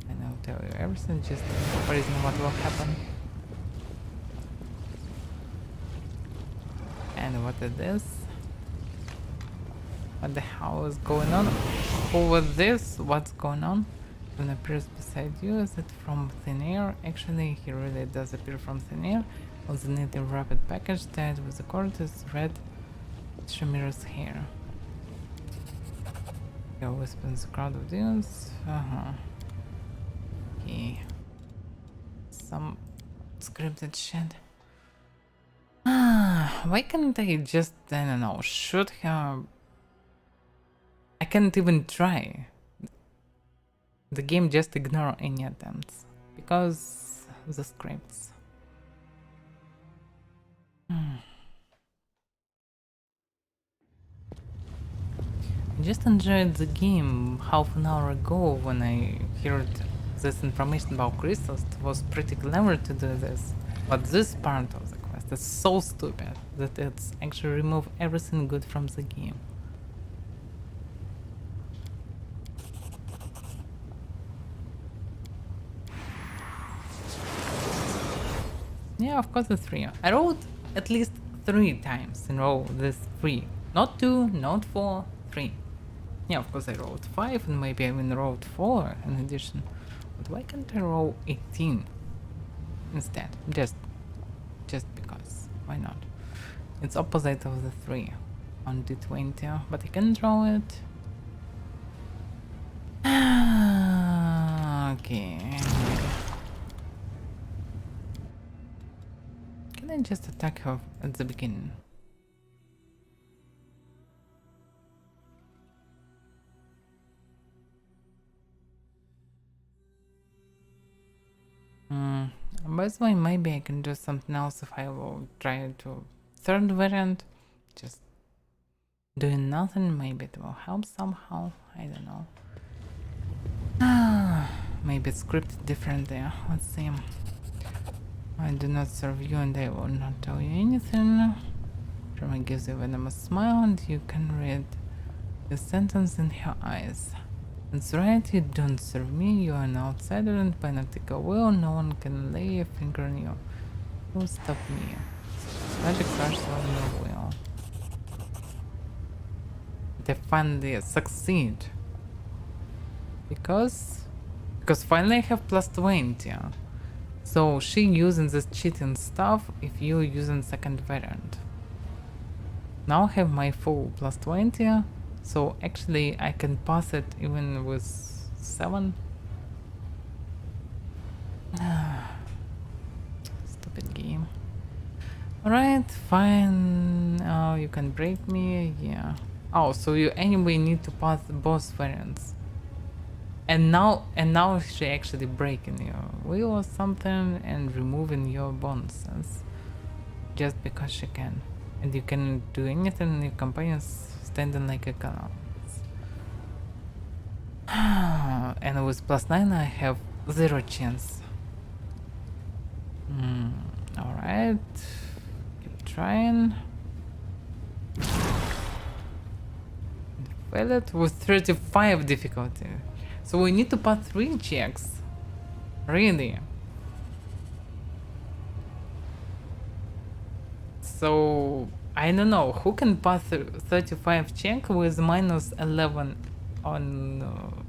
And I'll tell you everything just for reason what will happen. And what is this? What the hell is going on? Who was this? What's going on? When appears beside you, is it from thin air? Actually, he really does appear from thin air. On the native rapid package tied with the cord is red Shamira's hair. Your whisper in the crowd of demons. Okay. Some scripted shit. Why can't I just, I don't know, shoot her? I can't even try. The game just ignore any attempts because the scripts. I just enjoyed the game half an hour ago when I heard this information about crystals. It was pretty clever to do this, but this part of the quest is so stupid that it's actually remove everything good from the game. Yeah, of course it's 3. I wrote at least 3 times in a row this 3. Not 2, not 4, 3. Yeah, of course I wrote 5 and maybe I even wrote 4 in addition. But why can't I roll 18 instead? Just because. Why not? It's opposite of the 3 on D20, but I can draw it. Okay. Can I just attack her at the beginning? By the way, maybe I can do something else if I will try to third variant. Just doing nothing, maybe it will help somehow. I don't know. Maybe it's scripted differently. Let's see. I do not serve you and I will not tell you anything. Roma gives you a venomous smile and you can read the sentence in her eyes. That's right, you don't serve me, you are an outsider and by Noctical will, no one can lay a finger on you. Who stop me? Magic curse on your will. They finally succeed. Because finally I have plus 20. So she using this cheating stuff if you using second variant. Now I have my full plus 20. So actually I can pass it even with 7. Stupid game. Alright, fine. Oh, you can break me, yeah. Oh, so you anyway need to pass both variants. And now she actually breaking your will or something and removing your bonuses. Just because she can. And you can do anything and your companions standing like a column. And with plus 9 I have 0 chance. Alright. Keep trying. Fail it with 35 difficulty. So we need to pass 3 checks. Really? So I don't know who can pass 35 check with minus 11 on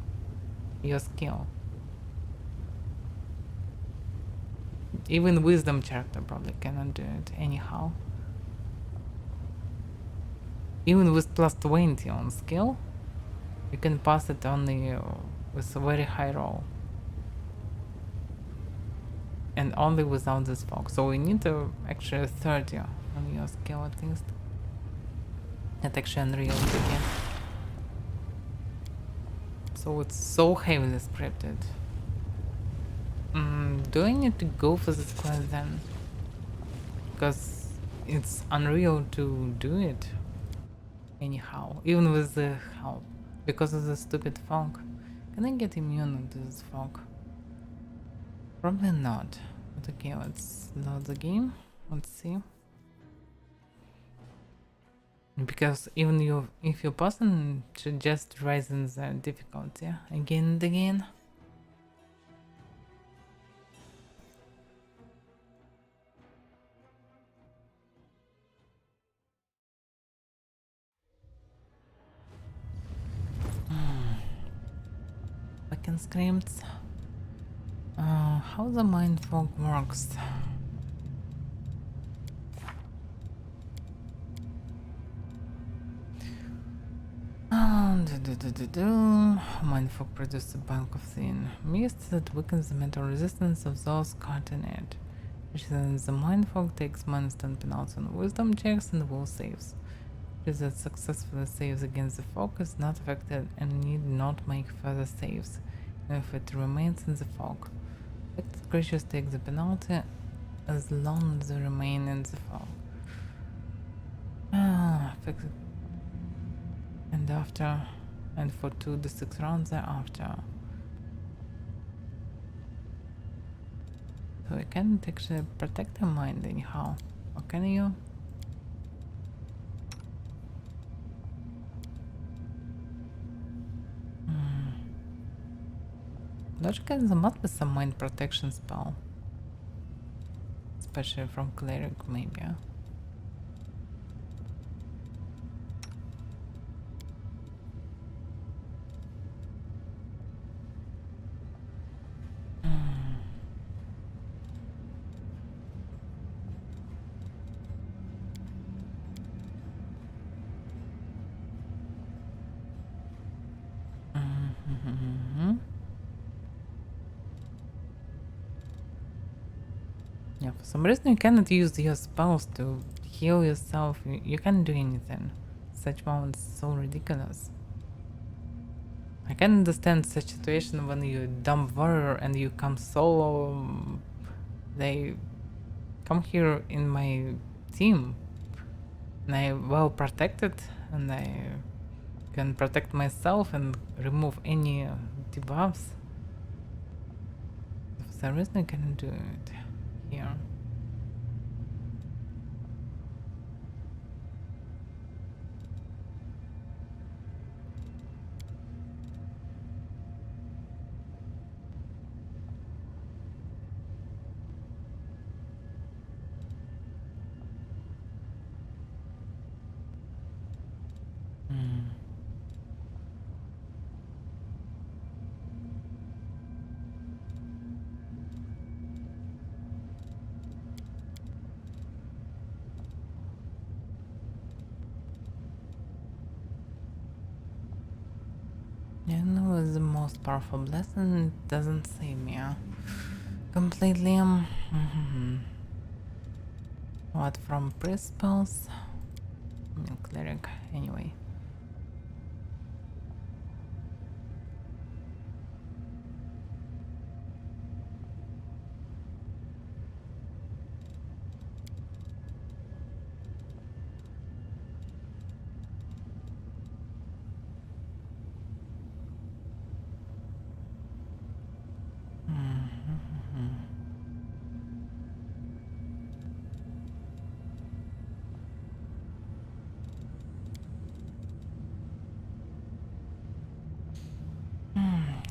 your skill. Even wisdom character probably cannot do it anyhow. Even with plus 20 on skill, you can pass it only with a very high roll. And only without this fog. So we need to actually 30 on your skill at least. That's actually unreal again. So it's so heavily scripted. Do I need to go for this class then? Because it's unreal to do it anyhow, even with the help, because of the stupid fog. Can I get immune to this fog? Probably not. But okay, let's load the game. Let's see. Because even if your person should just rise in the difficulty again and again. Fucking scripts. How the mind fog works. Mindfog produces a bulk of thin mist that weakens the mental resistance of those caught in it. The mindfog takes -10 penalty on wisdom checks and will saves. Creatures that successfully saves against the fog is not affected and need not make further saves if it remains in the fog. Affected creatures take the penalty as long as they remain in the fog. Affected and for 2d6 rounds thereafter. So you can't actually protect your mind anyhow, or can you? Logically, there must be some mind protection spell. Especially from cleric, maybe. Yeah, for some reason you cannot use your spells to heal yourself. You can't do anything. Such moments so ridiculous. I can understand such situation when you dump warrior and you come solo. They come here in my team and I well protected and I can protect myself and remove any debuffs. For some reason I cannot do it here. Yeah, no, it's the most powerful blessing. It doesn't save me completely. What from priest spells? Cleric, anyway.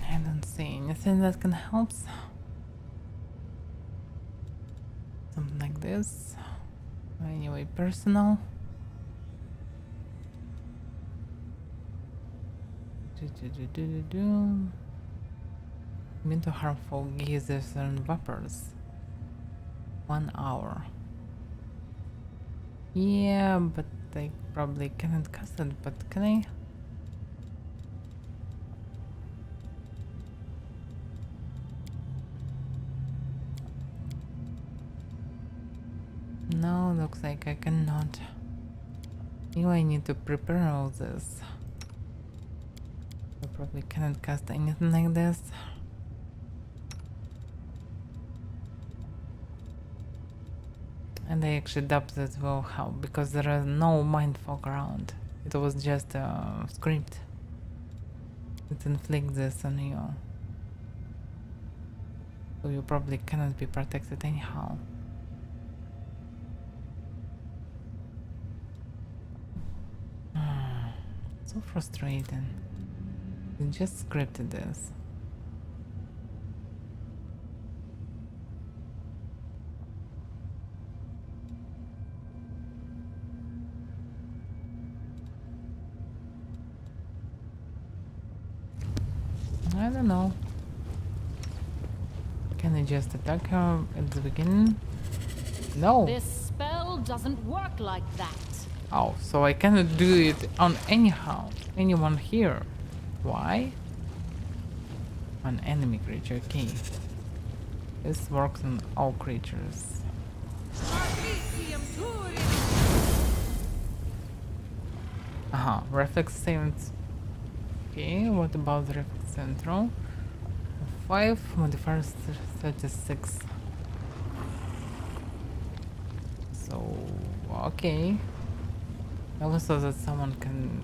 I don't see anything that can help. Something like this. Anyway, personal. Immune to harmful gases and vapors. 1 hour. Yeah, but I probably cannot cast it, but can I? No, looks like I cannot. You, I need to prepare all this. I probably cannot cast anything like this. And I actually doubt that will help because there is no mindfog around. It was just a script. It inflicts this on you. So you probably cannot be protected anyhow. So frustrating. You just scripted this. I don't know. Can I just attack her at the beginning? No. This spell doesn't work like that. Oh, so I cannot do it on anyone here. Why? An enemy creature, okay. This works on all creatures. Reflex savings. Okay, what about the reflex central? 5 modifiers 36. So okay. I also that someone can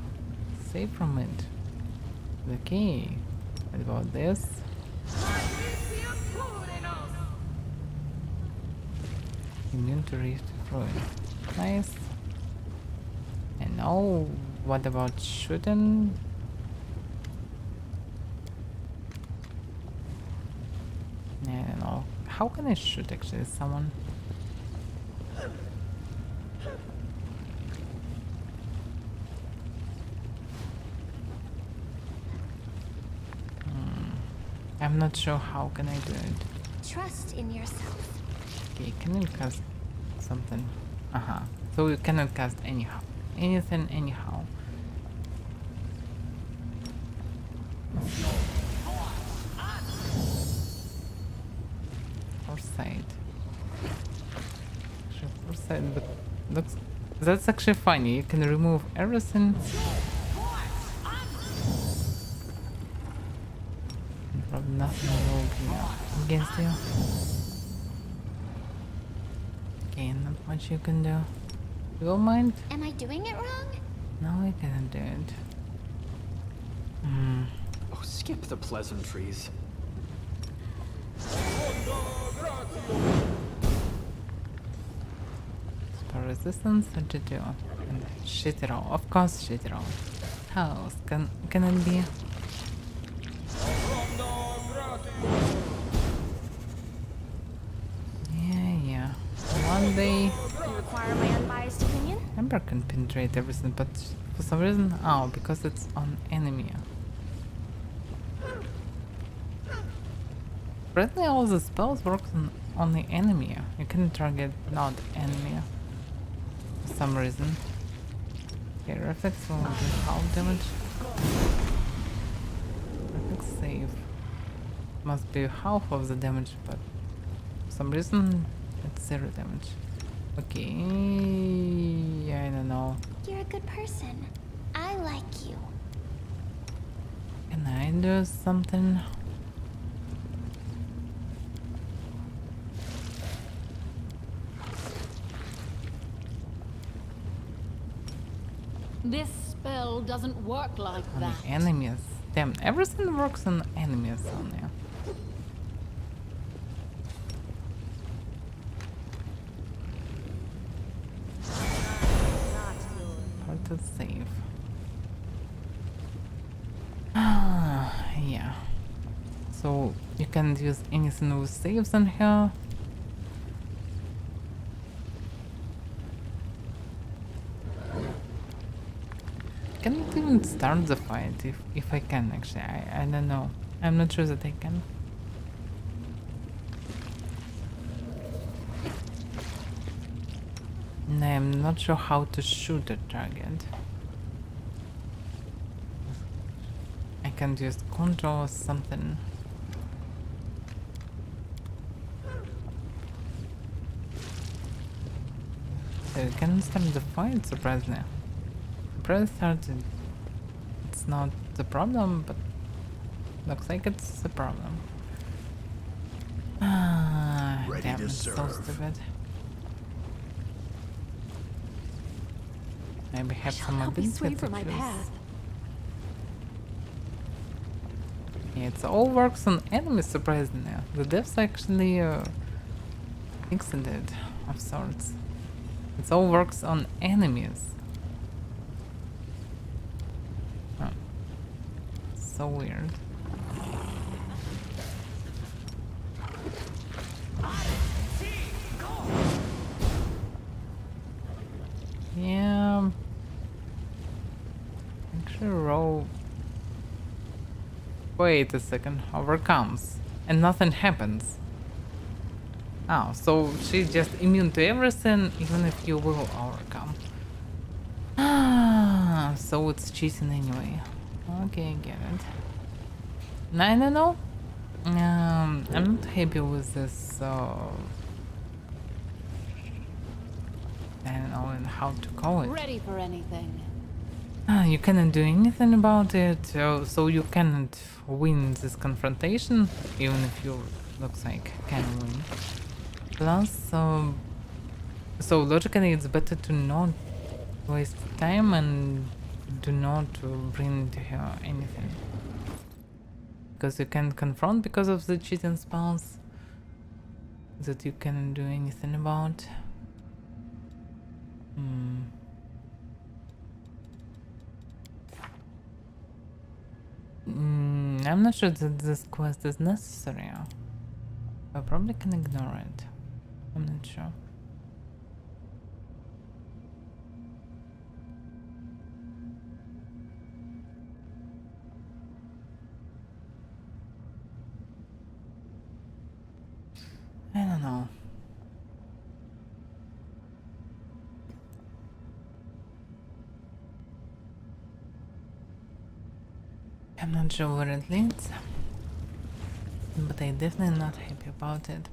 save from it. Okay. What about this? Immune to rift fluid. Nice. And now what about shooting? I don't know. How can I shoot actually someone? I'm not sure how can I do it. Trust in yourself. Okay, can you cast something? So you cannot cast anyhow. Anything anyhow. Foresight. Actually, foresight, but that's actually funny. You can remove everything. Probably nothing will be against you. Okay, not much you can do. You don't mind? Am I doing it wrong? No, I cannot do it. Oh, skip the pleasantries. Spell resistance 32. And shit it all. Of course shit it all. How else can it be? Yeah. One day You require my unbiased opinion? Ember can penetrate everything, but for some reason, because it's on enemy. Apparently all the spells work on the enemy. You can target not enemy. For some reason. Okay, reflex will do half damage. Reflex save. Must be half of the damage, but for some reason it's 0 damage. Okay, I don't know. You're a good person. I like you. Can I do something? This spell doesn't work like On that. the enemies. Damn, everything works on enemies on there. Hard to save. Yeah. So you can use anything with saves on here. Cannot even start the fight if I can actually. I don't know. I'm not sure that I can. And I'm not sure how to shoot a target. I can just control something. So you can start the fight, surprisingly. Press started. It's not the problem, but looks like it's the problem. Ready Damn, to it's so serve. stupid. Maybe have Shall some help me ability sway from my features. path. Yeah, it all works on enemies, surprisingly. The devs actually fixed it of sorts. It all works on enemies. Oh. So weird. Yeah. Actually, roll. Wait a second. Overcomes. And nothing happens. Oh, so she's just immune to everything, even if you will overcome. So it's cheating anyway. Okay, I get it. I don't know. I'm not happy with this. I don't know how to call it. Ready for anything. You cannot do anything about it, so you cannot win this confrontation, even if you looks like can win. Plus, so logically, it's better to not waste time and do not bring to her anything, because you can't confront because of the cheating spells that you cannot do anything about. I'm not sure that this quest is necessary. I probably can ignore it. I'm not sure. I don't know. I'm not sure where it leads, but I'm definitely not happy about it.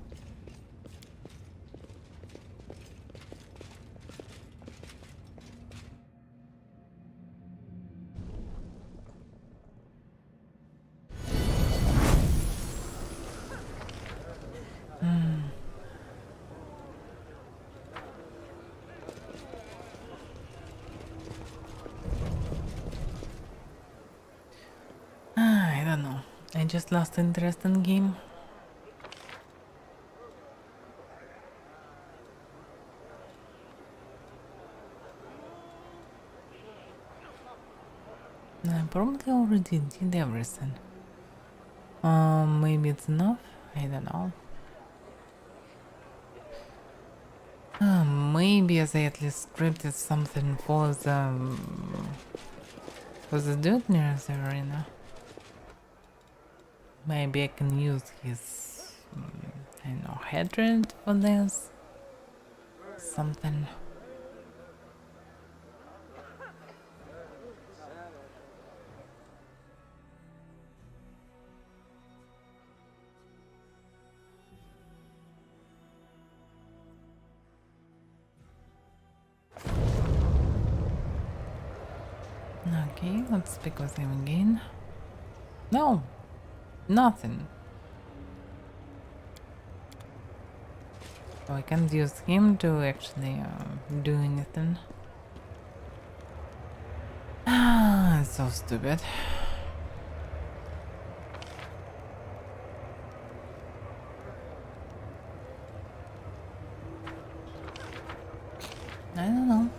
I don't know. I just lost interest in game. I probably already did everything. Maybe it's enough? I don't know. Maybe they at least scripted something for the dude near the arena. Maybe I can use his, I don't know, hatred for this. Something. Okay, let's speak with him again. No, nothing. So I can't use him to actually do anything. Ah, it's so stupid. I don't know.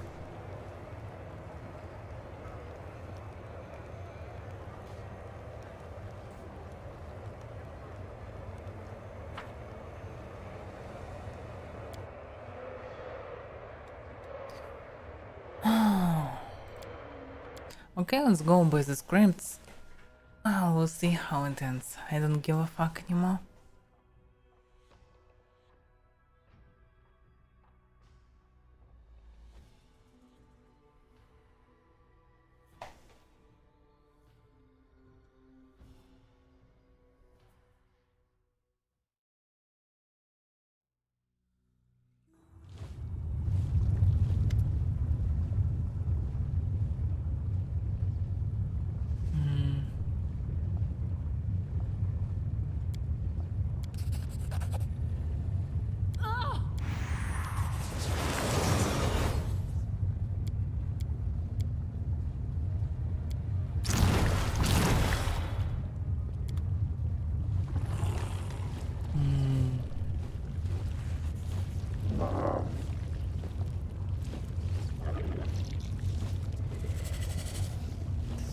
Okay, let's go by the scripts. We'll see how it ends. I don't give a fuck anymore.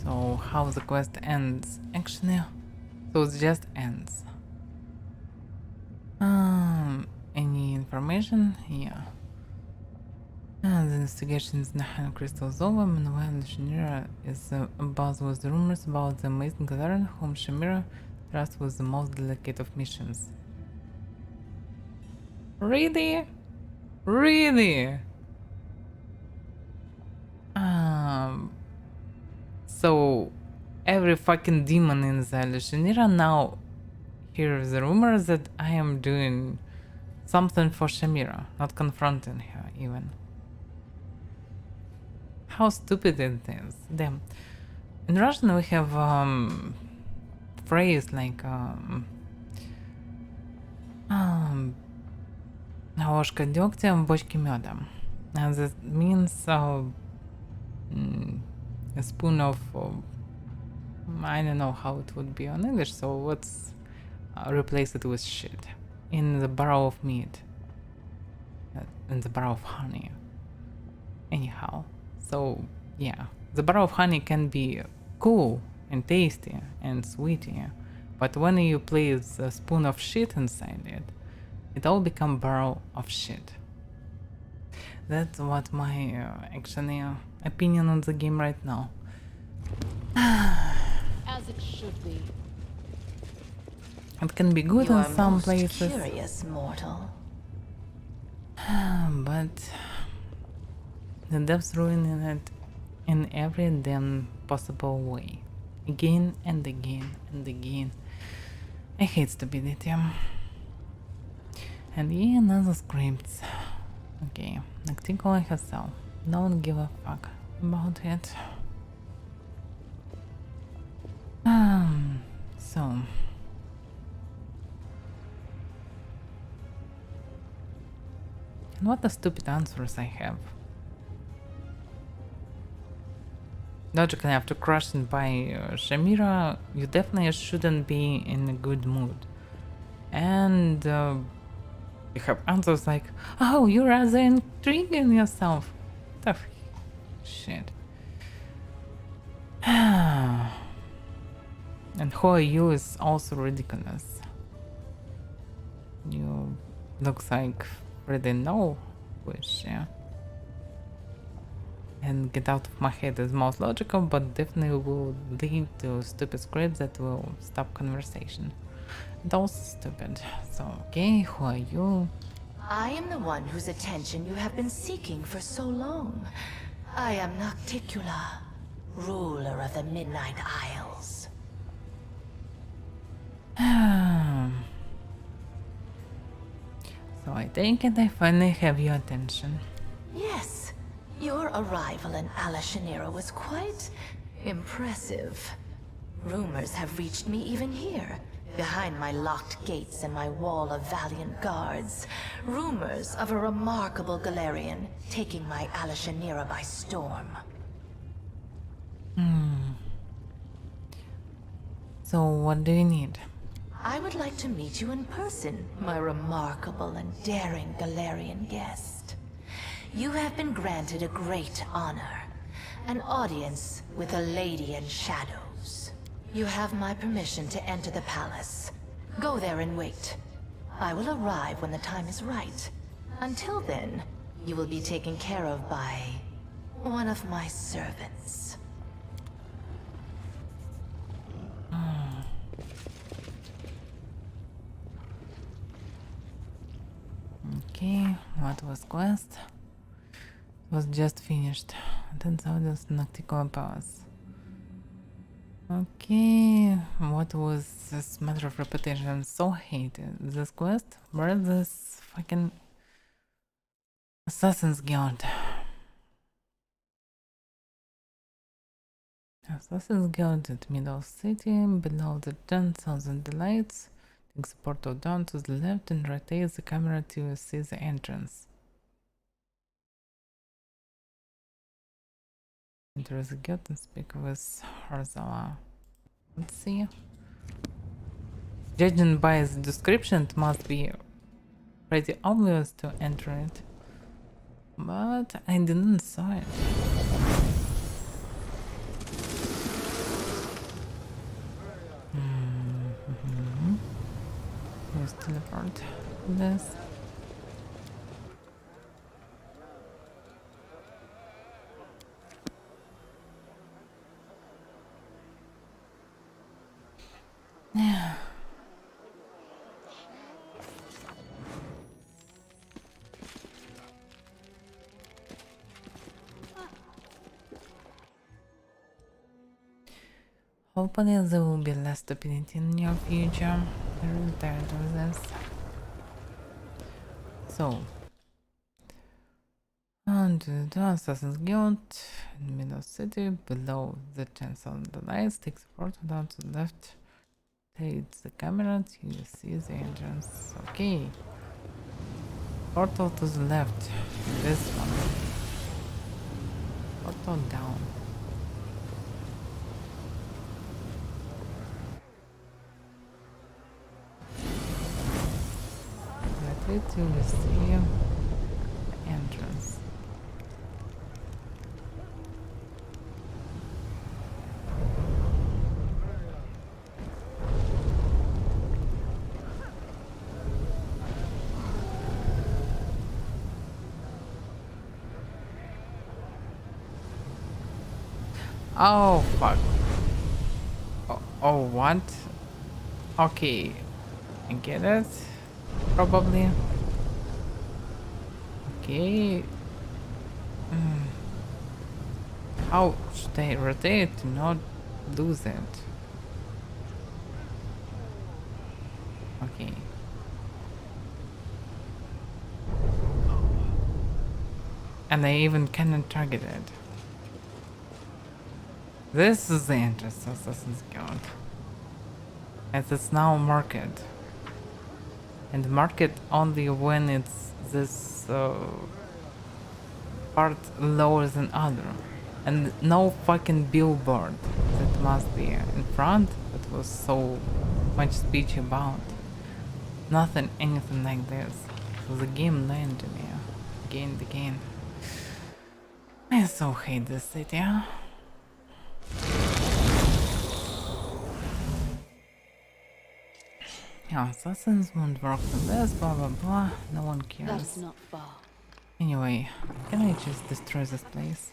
So how the quest ends? Actually, so it just ends. Any information? Yeah. The investigation is now crystals over. Meanwhile, Shamira is buzzed with rumors about the amazing Galarian whom Shamira trusts with the most delicate of missions. Really? Really? So every fucking demon in the Lashanira now hears the rumors that I am doing something for Shamira, not confronting her even. How stupid it is. Damn. In Russian we have phrase like ложка дегтя в бочке меда. And that means a spoon of I don't know how it would be on English, so let's replace it with shit. In the barrel of meat. In the barrel of honey. Anyhow. So, yeah. The barrel of honey can be cool and tasty and sweety, but when you place a spoon of shit inside it, it all becomes barrel of shit. That's what my actually opinion on the game right now. As it should be. It can be good You in are some most places, curious, mortal. but the devs ruining it in every damn possible way. Again and again and again. I hate stupidity. And yeah, another scripts. Okay, Nocticola herself. Don't give a fuck about it. So. And what the stupid answers I have. Logically, after crushed by Shamira, you definitely shouldn't be in a good mood. And you have answers like, oh, you're rather intriguing yourself. What the shit. And who are you is also ridiculous. You looks like really know who is she. And get out of my head is most logical, but definitely will lead to stupid scripts that will stop conversation. And also stupid. So, okay, who are you? I am the one whose attention you have been seeking for so long. I am Nocticula, ruler of the Midnight Isles. So I take it I finally have your attention. Yes, your arrival in Alashanira was quite impressive. Rumors have reached me even here, behind my locked gates and my wall of valiant guards. Rumors of a remarkable Galarian taking my Alashanira by storm. So what do you need? I would like to meet you in person, my remarkable and daring Galarian guest. You have been granted a great honor, an audience with a lady in shadows. You have my permission to enter the palace. Go there and wait. I will arrive when the time is right. Until then, you will be taken care of by one of my servants. Okay, what was quest? It was just finished. 10,000 Nocticola Palace. Okay, what was this matter of reputation? I'm so hated. This quest? Where this fucking Assassin's Guild? Assassin's Guild at Middle City, below the 10,000 delights. Take the portal down to the left and rotate the camera to see the entrance. Enter the guild and speak with Harzala. Let's see. Judging by the description, it must be pretty obvious to enter it. But I didn't saw it. Use teleport this. Yeah. Hopefully there will be less stupidity in the near future. I'm really tired of this. So, on to the Assassin's Guild in Middle City, below the chance on the lights, take the portal down to the left. Take the camera till you see the entrance. Okay. Portal to the left. This one. Portal down. Wait till you see the entrance. Oh fuck. Oh what? Okay. I get it. Probably. Okay. How should I rotate to not lose it? Okay. And I even cannot target it. This is the entrance of Assassin's Guild. As it's now marked. And market only when it's this part lower than other. And no fucking billboard that must be in front that was so much speech about. Nothing, anything like this. So the game lied to me. Again and again. I so hate this city. Yeah, assassins won't work with this, blah blah blah, no one cares. That's not far. Anyway, can I just destroy this place?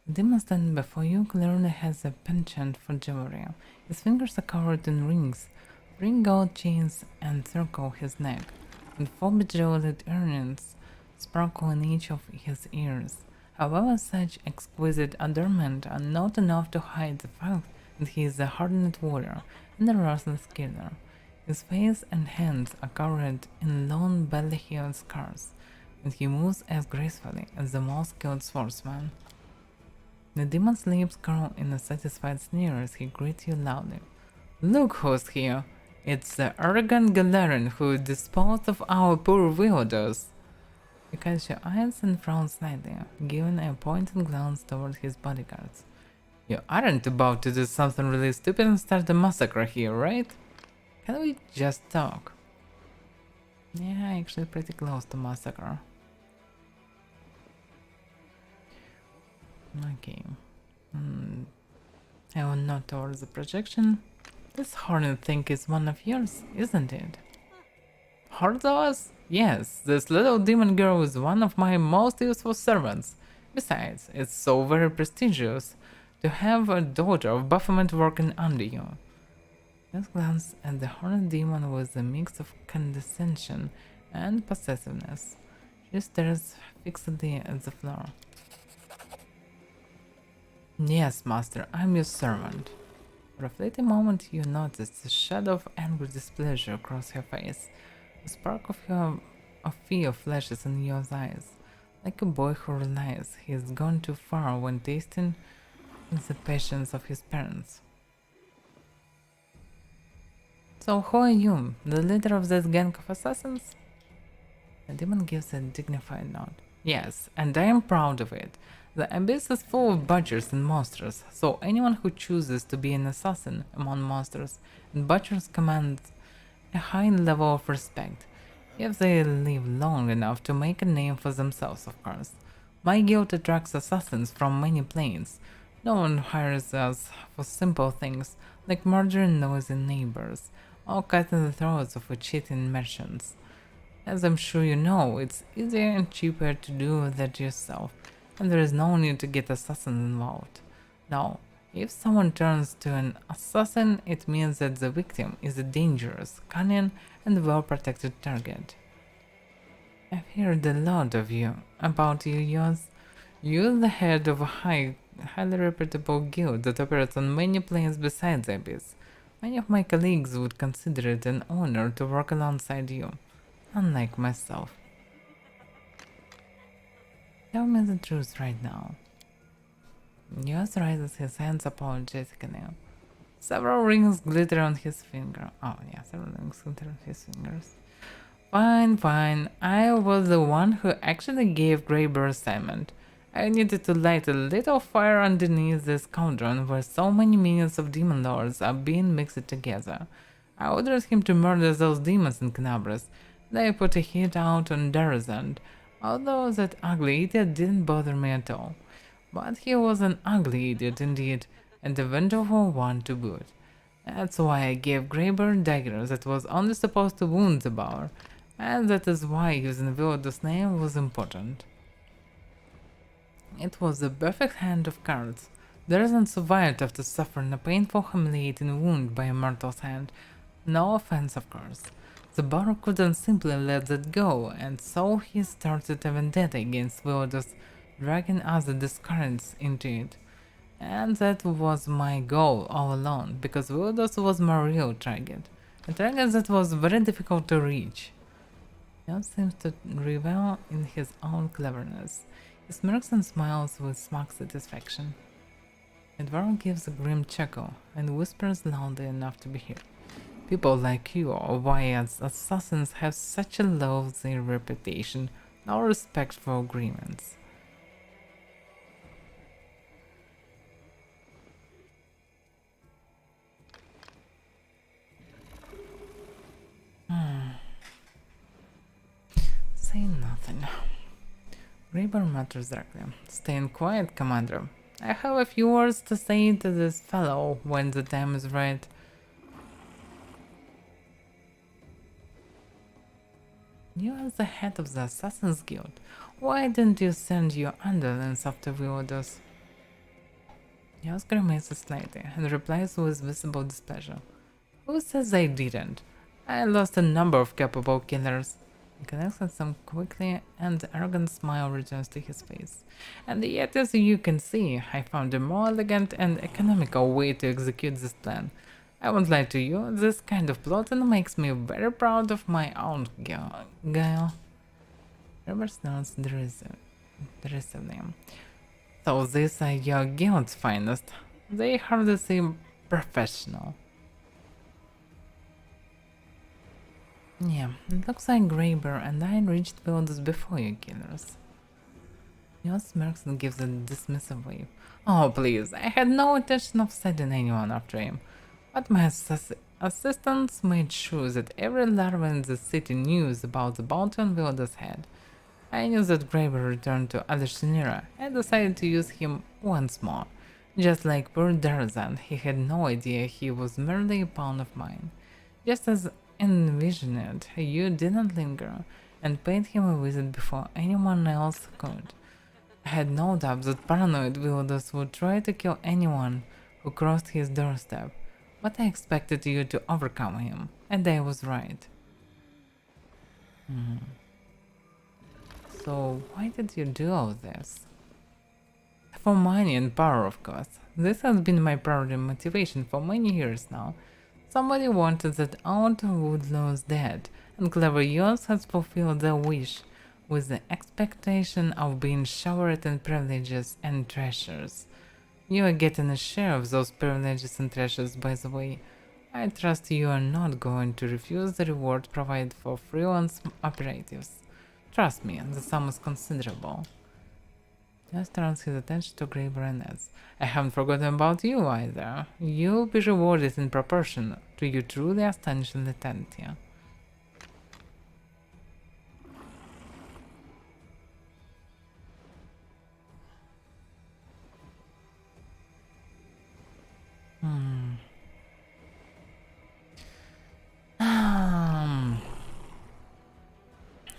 The demon standing before you clearly has a penchant for jewelry. His fingers are covered in rings, 3 gold chains encircle his neck, and 4 bejeweled earrings sparkle in each of his ears. However, such exquisite adornment are not enough to hide the fact that he is a hardened warrior and a ruthless killer. His face and hands are covered in long belly-hair scars, and he moves as gracefully as the most skilled swordsman. The demon's lips curl in a satisfied sneer as he greets you loudly. Look who's here! It's the arrogant Galarian who disposed of our poor wielders! He catches your eyes and frowns slightly, giving a pointed glance toward his bodyguards. You aren't about to do something really stupid and start a massacre here, right? Can we just talk? Yeah, actually pretty close to massacre. Okay. I will nod towards the projection. This hornet thing is one of yours, isn't it? Hordos? Yes, this little demon girl is one of my most useful servants. Besides, it's so very prestigious to have a daughter of Baphomet working under you. Just glanced at the horned demon with a mix of condescension and possessiveness. She stares fixedly at the floor. Yes, master, I'm your servant. For a fleeting moment you noticed a shadow of angry displeasure cross her face. A spark of fear flashes in your eyes, like a boy who realizes he has gone too far when tasting the patience of his parents. So who are you, the leader of this gang of assassins? The demon gives a dignified nod. Yes, and I am proud of it. The abyss is full of butchers and monsters, so anyone who chooses to be an assassin among monsters and butchers commands a high level of respect, if they live long enough to make a name for themselves, of course. My guild attracts assassins from many planes. No one hires us for simple things like murdering noisy neighbors or cutting the throats of cheating merchants. As I'm sure you know, it's easier and cheaper to do that yourself, and there is no need to get assassins involved. Now, if someone turns to an assassin, it means that the victim is a dangerous, cunning, and well-protected target. I've heard a lot about you, Yoz. You're the head of a a highly reputable guild that operates on many planes besides the Abyss. Many of my colleagues would consider it an honor to work alongside you, unlike myself. Tell me the truth right now. Yours raises his hands apologetically. Several rings glitter on his finger. Oh yeah, several rings glitter on his fingers. Fine, fine. I was the one who actually gave Greybear assignment. I needed to light a little fire underneath this cauldron where so many minions of demon lords are being mixed together. I ordered him to murder those demons in Canabras. Then I put a hit out on Darazand, although that ugly idiot didn't bother me at all. But he was an ugly idiot indeed, and a vengeful one to boot. That's why I gave Greybear dagger that was only supposed to wound the bower, and that is why using Vilod's name was important. It was the perfect hand of cards. Darazan survived after suffering a painful, humiliating wound by a mortal's hand. No offense, of course. The bower couldn't simply let that go, and so he started a vendetta against Vilod's, dragging other discards into it. And that was my goal all along, because Vilod's was my real target. A target that was very difficult to reach. He seems to revel in his own cleverness. He smirks and smiles with smug satisfaction. Edvard gives a grim chuckle and whispers loudly enough to be heard. People like you or why assassins have such a lousy reputation, no respect for agreements. Say nothing. Greybear mutters directly. Staying quiet, Commander. I have a few words to say to this fellow when the time is right. You are the head of the Assassin's Guild. Why didn't you send your underlings after the orders? Yours grimaces slightly and replies with visible displeasure. Who says I didn't? I lost a number of capable killers. He connects with them quickly and the arrogant smile returns to his face. And yet, as you can see, I found a more elegant and economical way to execute this plan. I won't lie to you, this kind of plotting makes me very proud of my own guile. Robert snorts derisively. So these are your guild's finest. They hardly seem professional. Yeah, it looks like Greybear and I reached builders before you killers. Neil smirks and gives a dismissive wave. Oh please, I had no intention of sending anyone after him. But my assistants made sure that every larva in the city knew about the bounty on Vilda's head. I knew that Greybear returned to Adeshinira and decided to use him once more. Just like poor Darazan, he had no idea he was merely a pawn of mine. Just as envisioned, you didn't linger and paid him a visit before anyone else could. I had no doubt that paranoid Vildas would try to kill anyone who crossed his doorstep, but I expected you to overcome him, and I was right. So why did you do all this? For money and power, of course. This has been my primary motivation for many years now. Somebody wanted that Aunt Woodlow's dead, and clever Yours has fulfilled their wish, with the expectation of being showered in privileges and treasures. You are getting a share of those privileges and treasures, by the way. I trust you are not going to refuse the reward provided for freelance operatives. Trust me, the sum is considerable. Just turns his attention to Greybear and adds, I haven't forgotten about you either. You'll be rewarded in proportion to your truly astonishing lethality.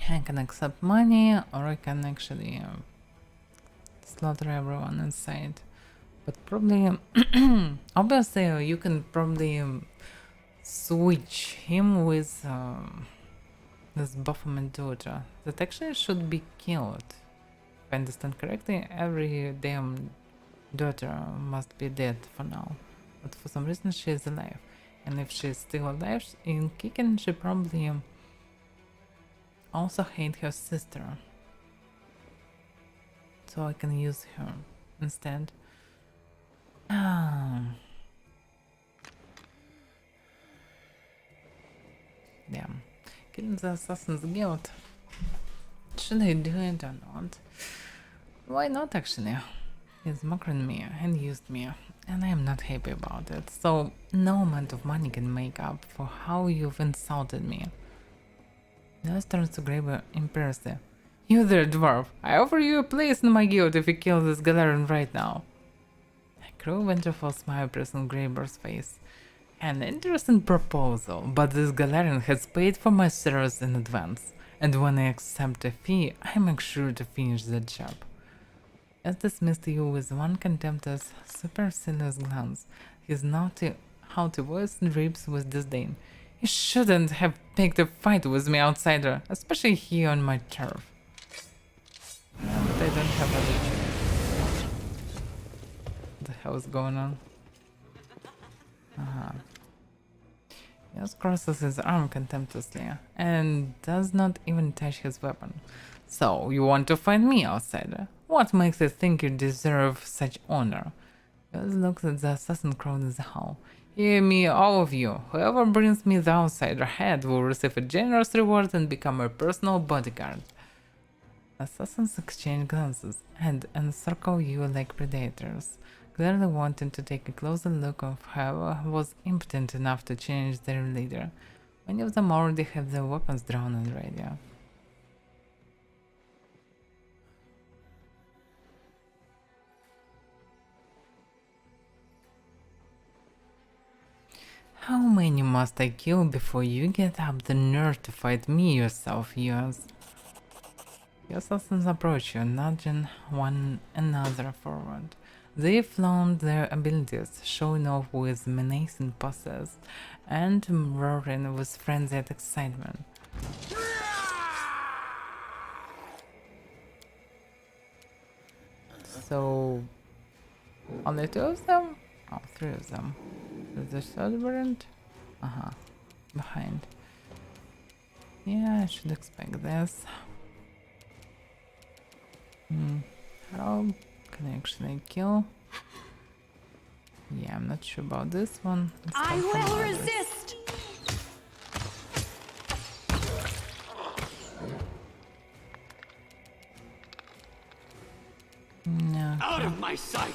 I can accept money, or I can actually slaughter everyone inside. But probably, obviously, you can probably switch him with this Baphomet daughter that actually should be killed. If I understand correctly, every damn daughter must be dead for now, but for some reason she is alive. And if she is still alive in kicking, she probably also hate her sister. So I can use her instead. Damn. Killing the Assassin's Guild. Should I do it or not? Why not actually? He's mocking me and used me, and I am not happy about it. So no amount of money can make up for how you've insulted me. Nels turns to Graber impressively. You there, dwarf. I offer you a place in my guild if you kill this Galarian right now. A cruel, vengeful smile appears on Graber's face. An interesting proposal, but this Galarian has paid for my service in advance, and when I accept a fee, I make sure to finish the job. As dismissed you with one contemptuous, supercilious glance, his naughty, haughty voice drips with disdain. You shouldn't have picked a fight with me, outsider, especially here on my turf. Yeah, but I don't have a choice. What the hell is going on? He crosses his arm contemptuously and does not even touch his weapon. So, you want to find me, outsider? What makes you think you deserve such honor? Yos looks at the assassin crowd in the hall. Hear me, all of you. Whoever brings me the outsider head will receive a generous reward and become a personal bodyguard. Assassins exchange glances and encircle you like predators, clearly wanting to take a closer look of whoever was impotent enough to change their leader. Many of them already have their weapons drawn and ready. How many must I kill before you get up the nerve to fight me yourself, Yos? The assassins approach you, nudging one another forward. They flaunt their abilities, showing off with menacing poses and roaring with frenzied excitement. So, only two of them? Oh, three of them. Is the third variant? Behind. Yeah, I should expect this. How can I actually kill? Yeah, I'm not sure about this one. I will resist! No. Out of my sight!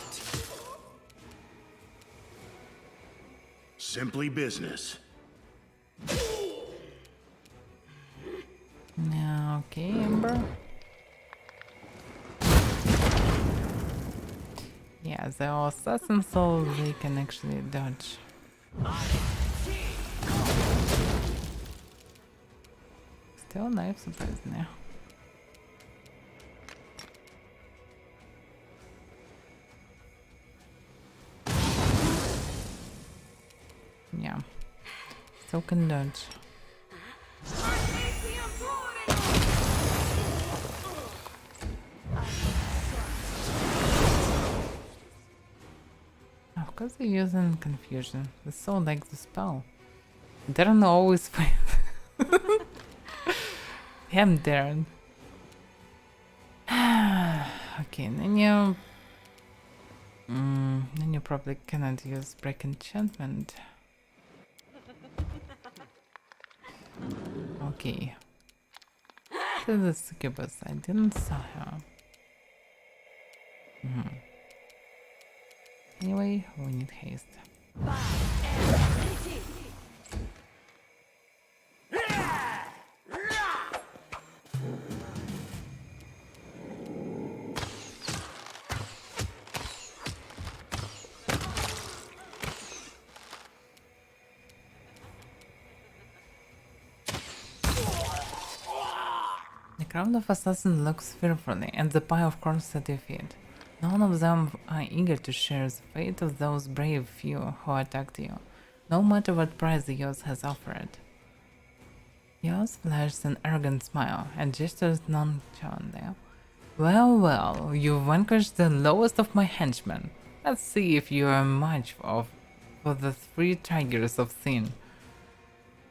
Simply business. No, okay, Amber. Yeah, they are assassins, so they can actually dodge. Still alive, surprisingly. Yeah, still can dodge. Of course they're using confusion. They so like the spell. Darren always win. Damn Darren. Okay, then you probably cannot use break enchantment. Okay. To the succubus, I didn't saw her. Anyway, we need haste. The crowd of assassins looks fearfully, and the pile of corpses at your feet. None of them are eager to share the fate of those brave few who attacked you, no matter what price the Yos has offered. Yos flashes an arrogant smile and gestures nonchalantly. Well, well, you vanquished the lowest of my henchmen. Let's see if you are a match for the three tigers of sin.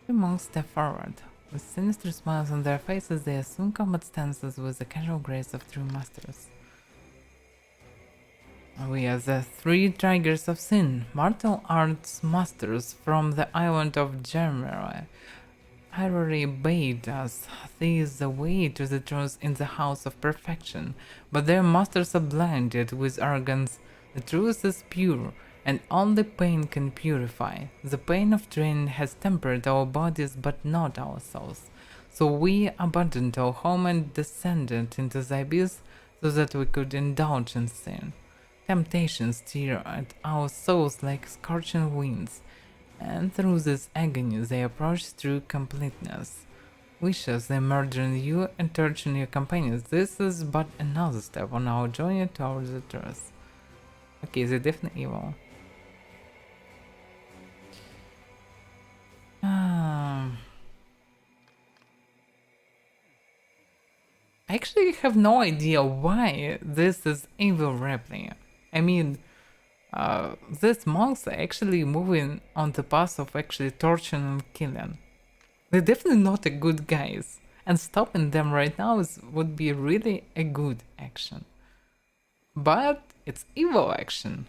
The monks step forward. With sinister smiles on their faces, they assume combat stances with the casual grace of true masters. We are the three tigers of sin, martial arts masters from the island of Germera. Ivory bade us these the way to the truth in the house of perfection, but their masters are blinded with arrogance. The truth is pure, and only pain can purify. The pain of training has tempered our bodies but not our souls. So we abandoned our home and descended into the abyss so that we could indulge in sin. Temptations tear at our souls like scorching winds, and through this agony they approach true completeness. Wishes they murder in you and torture your companions. This is but another step on our journey towards the truth. Okay, they're definitely evil. I actually have no idea why this is evil replay. I mean, these monks are actually moving on the path of actually torturing and killing. They're definitely not a good guys, and stopping them right now would be really a good action. But it's evil action.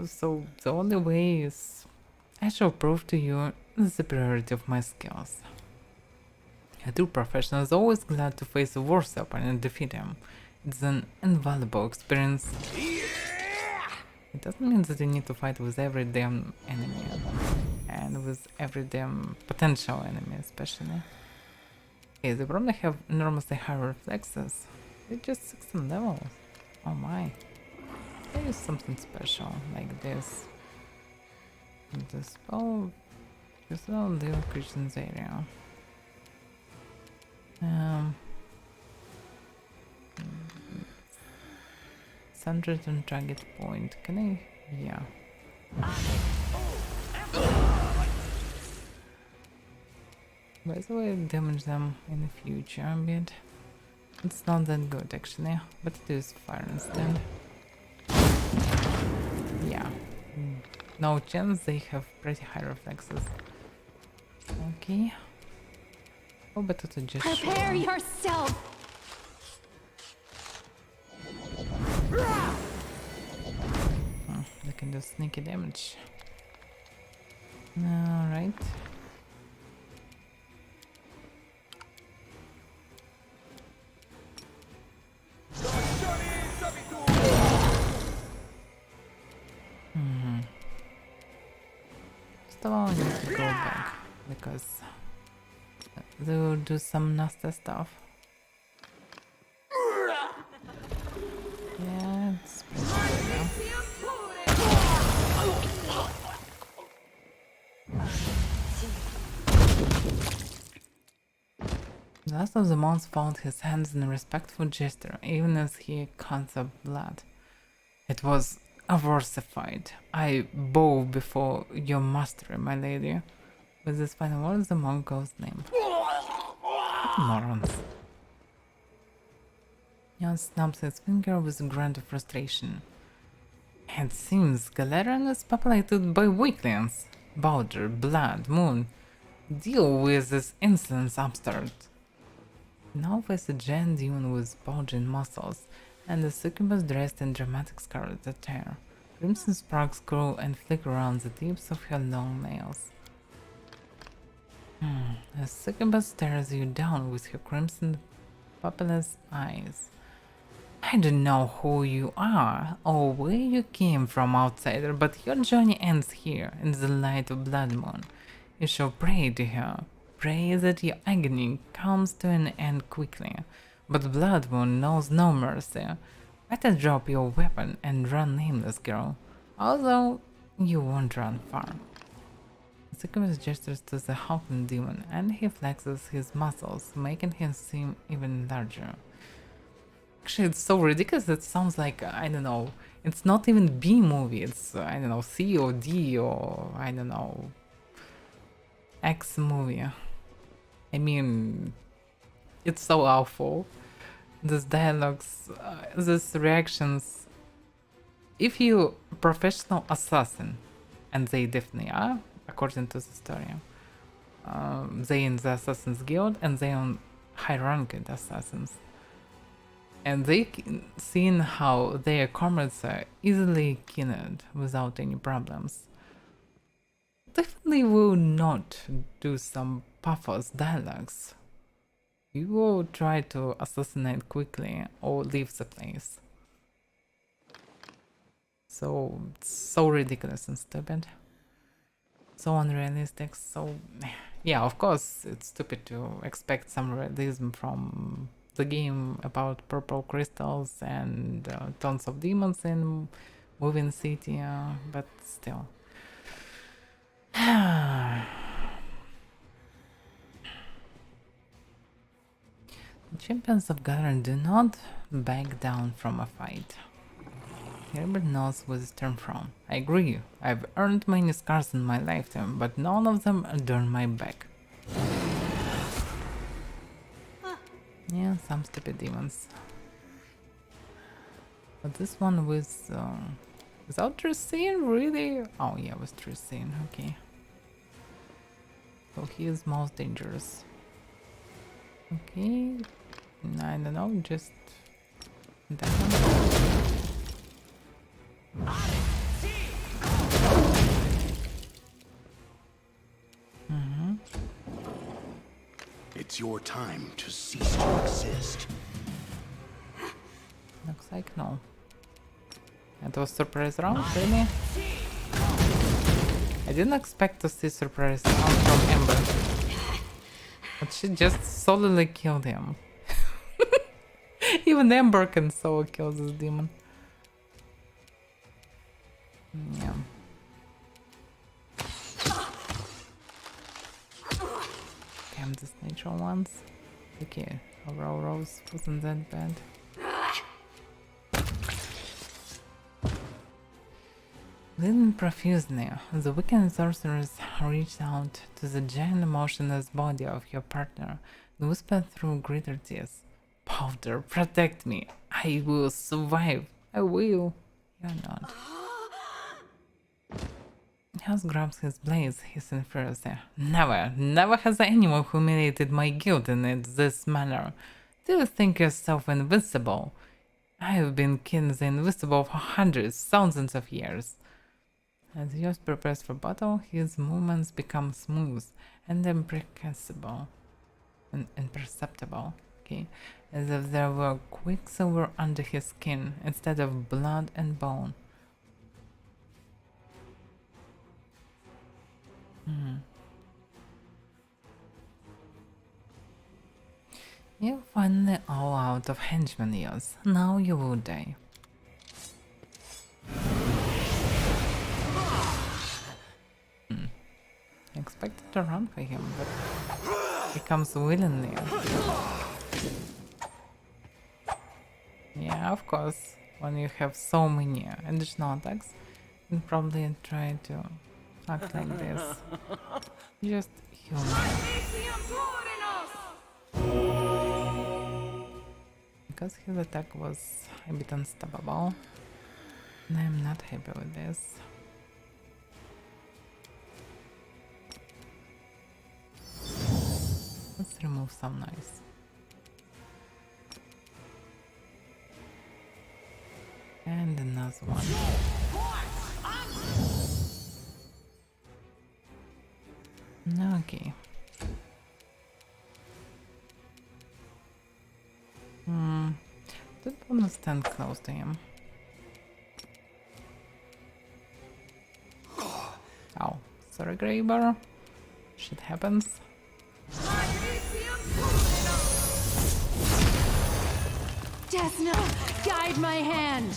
So the only way is I shall prove to you the superiority of my skills. A true professional is always glad to face a worse opponent and defeat him. It's an invaluable experience. It doesn't mean that you need to fight with every damn enemy, and with every damn potential enemy especially. Okay, they probably have enormously high reflexes. They're just 16 levels. Oh my. There is something special like this. The spell just all little Christian's area. Centered on target point. Can I? Yeah. By the way, damage them in the future a bit. It's not that good actually, but it is fire instead. Yeah. No chance, they have pretty high reflexes. Okay. Oh, better to just Prepare yourself! they can do sneaky damage. Alright. Still I need to go back because they will do some nasty stuff. Yeah, it's pretty good now. The last of the monks found his hands in a respectful gesture, even as he cut the blood. It was aversified. I bow before your mastery, my lady. With this final words, the monk goes name. What morons. Jan snaps his finger with a grunt of frustration. It seems Galarian is populated by weaklings. Baldur, Blood, Moon. Deal with this insolent upstart. Now face a giant demon with bulging muscles, and the succubus dressed in dramatic scarlet attire. Crimson sparks grow and flicker around the tips of her long nails. The succubus stares you down with her crimson, pupilless eyes. I don't know who you are or where you came from, outsider, but your journey ends here, in the light of Blood Moon. You shall pray to her. Pray that your agony comes to an end quickly. But Blood Moon knows no mercy. Better drop your weapon and run nameless, girl. Although, you won't run far. The succubus gestures to the hulking demon, and he flexes his muscles, making him seem even larger. Actually, it's so ridiculous, it sounds like, I don't know, it's not even B movie, it's, I don't know, C or D or, I don't know, X movie. I mean, it's so awful. these dialogues, these reactions. If you professional assassin, and they definitely are, according to the story, they in the Assassin's Guild and they on high-ranked assassins. And they seen how their comrades are easily killed without any problems. Definitely will not do some pathos dialogues. You will try to assassinate quickly or leave the place. So, it's so ridiculous and stupid. So unrealistic, so... Yeah, of course, it's stupid to expect some realism from the game about purple crystals and tons of demons in moving city, but still. The champions of Gathering do not back down from a fight. Herbert knows what is turned from. I agree, I've earned many scars in my lifetime, but none of them adorn my back. Yeah, some stupid demons. But this one with without Tricine, really? Oh yeah, with Tricine, okay. So he is most dangerous. Okay, I don't know, just that one. It's your time to cease to exist. Looks like no. It was surprise round, really? I didn't expect to see surprise round from Ember. But she just solidly killed him. Even Ember can solo kill this demon. Yeah. Damn, these natural ones. Okay, Aurora's wasn't that bad. Bleeding profusely, the weakened sorceress reached out to the giant motionless body of your partner and whispered through gritted tears. Powder, protect me! I will survive! I will! You're not. House grabs his blades, hissing furiously. Never has anyone humiliated my guild in this manner. Do you think yourself invincible? I have been king the invisible for hundreds, thousands of years. As Yost prepares for battle, his movements become smooth and imperceptible. Okay, as if there were quicksilver under his skin instead of blood and bone. You're finally all out of henchmen ears. Now you will die. I expected to run for him, but he comes willingly. Yeah, of course. When you have so many additional attacks, you probably try to act like this. Just human. Because his attack was a bit unstoppable, and I'm not happy with this. Let's remove some noise. And another one. Okay. Don't want to stand close to him. Oh, sorry, Graber. Shit happens. Desna, guide my hand!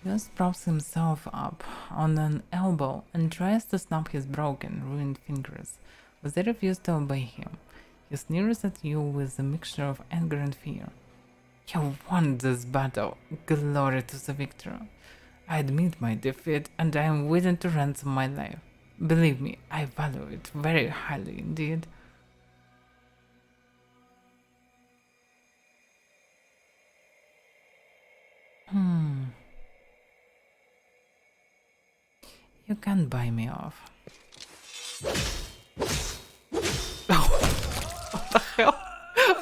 Just props himself up on an elbow and tries to snap his broken, ruined fingers, but they refuse to obey him. He sneers at you with a mixture of anger and fear. You won this battle. Glory to the victor. I admit my defeat and I am willing to ransom my life. Believe me, I value it very highly indeed. You can't buy me off. What the hell?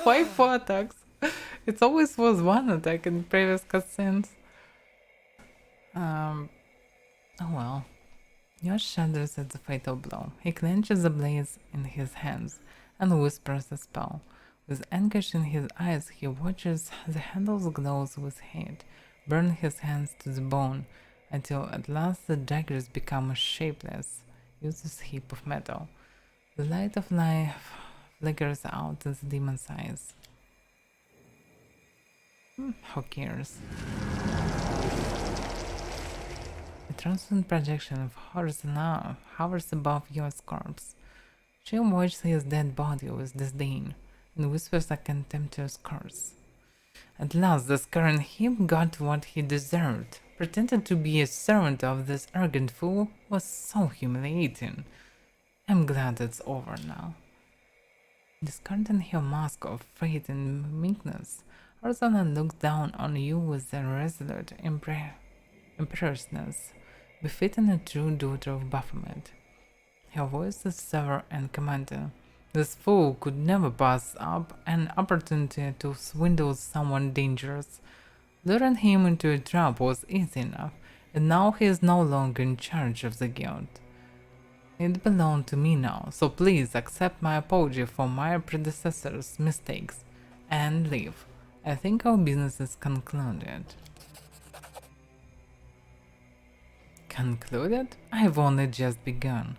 Why 4 attacks? It always was 1 attack in previous cutscenes. Oh well. Yosh shudders at the fatal blow. He clenches the blades in his hands and whispers a spell. With anguish in his eyes, he watches the handles glow with hate, burn his hands to the bone, until at last the daggers become a shapeless, useless heap of metal. The light of life flickers out in the demon's eyes. Who cares? A translucent projection of horrors now hovers above Yo's corpse. She watches his dead body with disdain and whispers a contemptuous curse. At last, the scarring him got what he deserved. Pretending to be a servant of this arrogant fool was so humiliating. I'm glad it's over now. Discarding her mask of faith and meekness, Arizona looks down on you with a resolute imperiousness befitting a true daughter of Baphomet. Her voice is severe and commanding. This fool could never pass up an opportunity to swindle someone dangerous. Luring him into a trap was easy enough, and now he is no longer in charge of the guild. It belonged to me now, so please accept my apology for my predecessor's mistakes and leave. I think our business is concluded. Concluded? I've only just begun.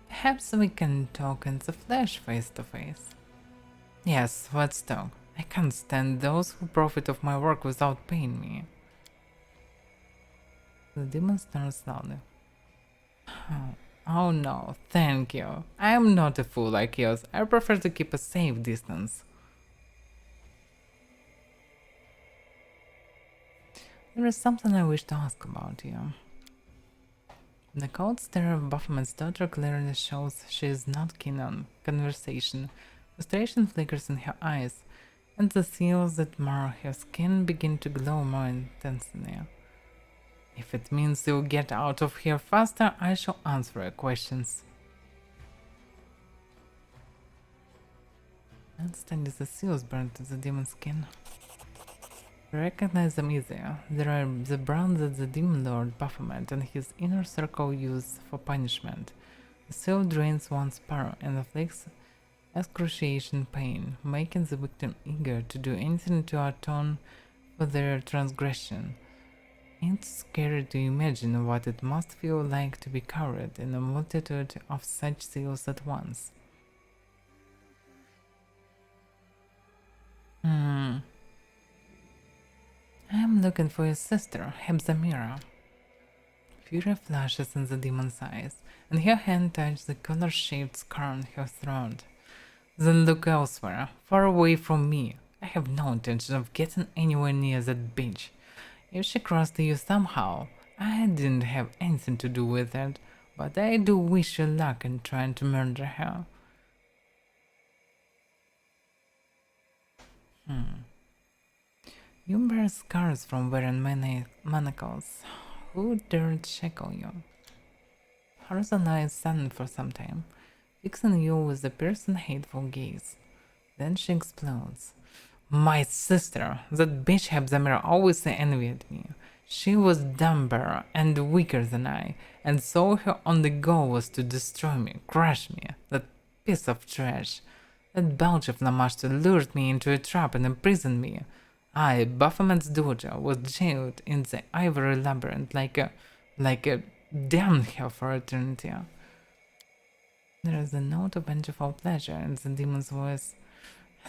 Perhaps we can talk in the flesh face to face. Yes, let's talk. I can't stand those who profit of my work without paying me. The demon snarls loudly. Oh no, thank you. I am not a fool like yours. I prefer to keep a safe distance. There is something I wish to ask about you. The cold stare of Baphomet's daughter clearly shows she is not keen on conversation. Frustration flickers in her eyes, and the seals that mar her skin begin to glow more intensely. If it means you'll get out of here faster, I shall answer your questions. Instantly the seals burn to the demon's skin. I recognize them easier. They are the brand that the demon lord Baphomet and his inner circle use for punishment. The seal drains one's power and inflicts excruciating pain, making the victim eager to do anything to atone for their transgression. It's scary to imagine what it must feel like to be covered in a multitude of such seals at once. I am looking for your sister, Hebzamira. Fury flashes in the demon's eyes, and her hand touches the collar-shaped scar on her throat. Then look elsewhere, far away from me. I have no intention of getting anywhere near that bitch. If she crossed you somehow, I didn't have anything to do with it, but I do wish you luck in trying to murder her. You bear scars from wearing manacles. Who dared shackle you? Horizon lies silent for some time, fixing you with a piercing, hateful gaze. Then she explodes. My sister! That bitch Hebzamira always envied me. She was dumber and weaker than I, and so her only goal was to destroy me, crush me. That piece of trash. That belch of Lamashtu lured me into a trap and imprisoned me. I, Baphomet's daughter, was jailed in the ivory labyrinth like a damned hell for eternity. There is a note of vengeful pleasure in the demon's voice.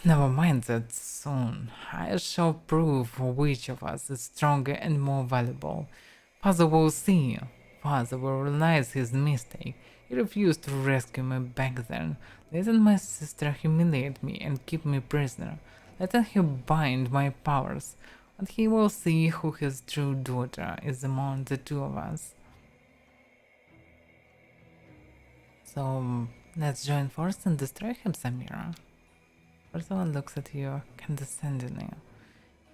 Never mind that soon. I shall prove which of us is stronger and more valuable. Father will see. Father will realize his mistake. He refused to rescue me back then, letting my sister humiliate me and keep me prisoner, letting her bind my powers. But he will see who his true daughter is among the two of us. So let's join forces and destroy Hebzamira. Ursula looks at you condescendingly.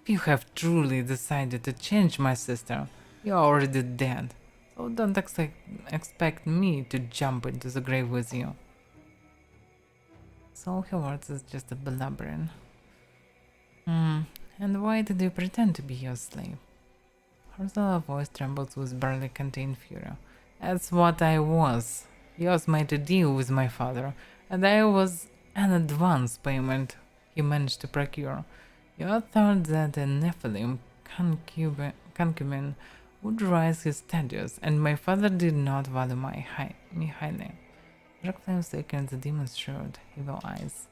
If you have truly decided to change my sister, you're already dead. So don't expect me to jump into the grave with you. So her words is just a blubbering. And why did you pretend to be your slave? Ursula's voice trembles with barely contained fury. That's what I was. Yours made a deal with my father, and I was an advance payment he managed to procure. You thought that a Nephilim concubine would rise his status, and my father did not value me highly. Dark flames awakened the demon's short, evil eyes.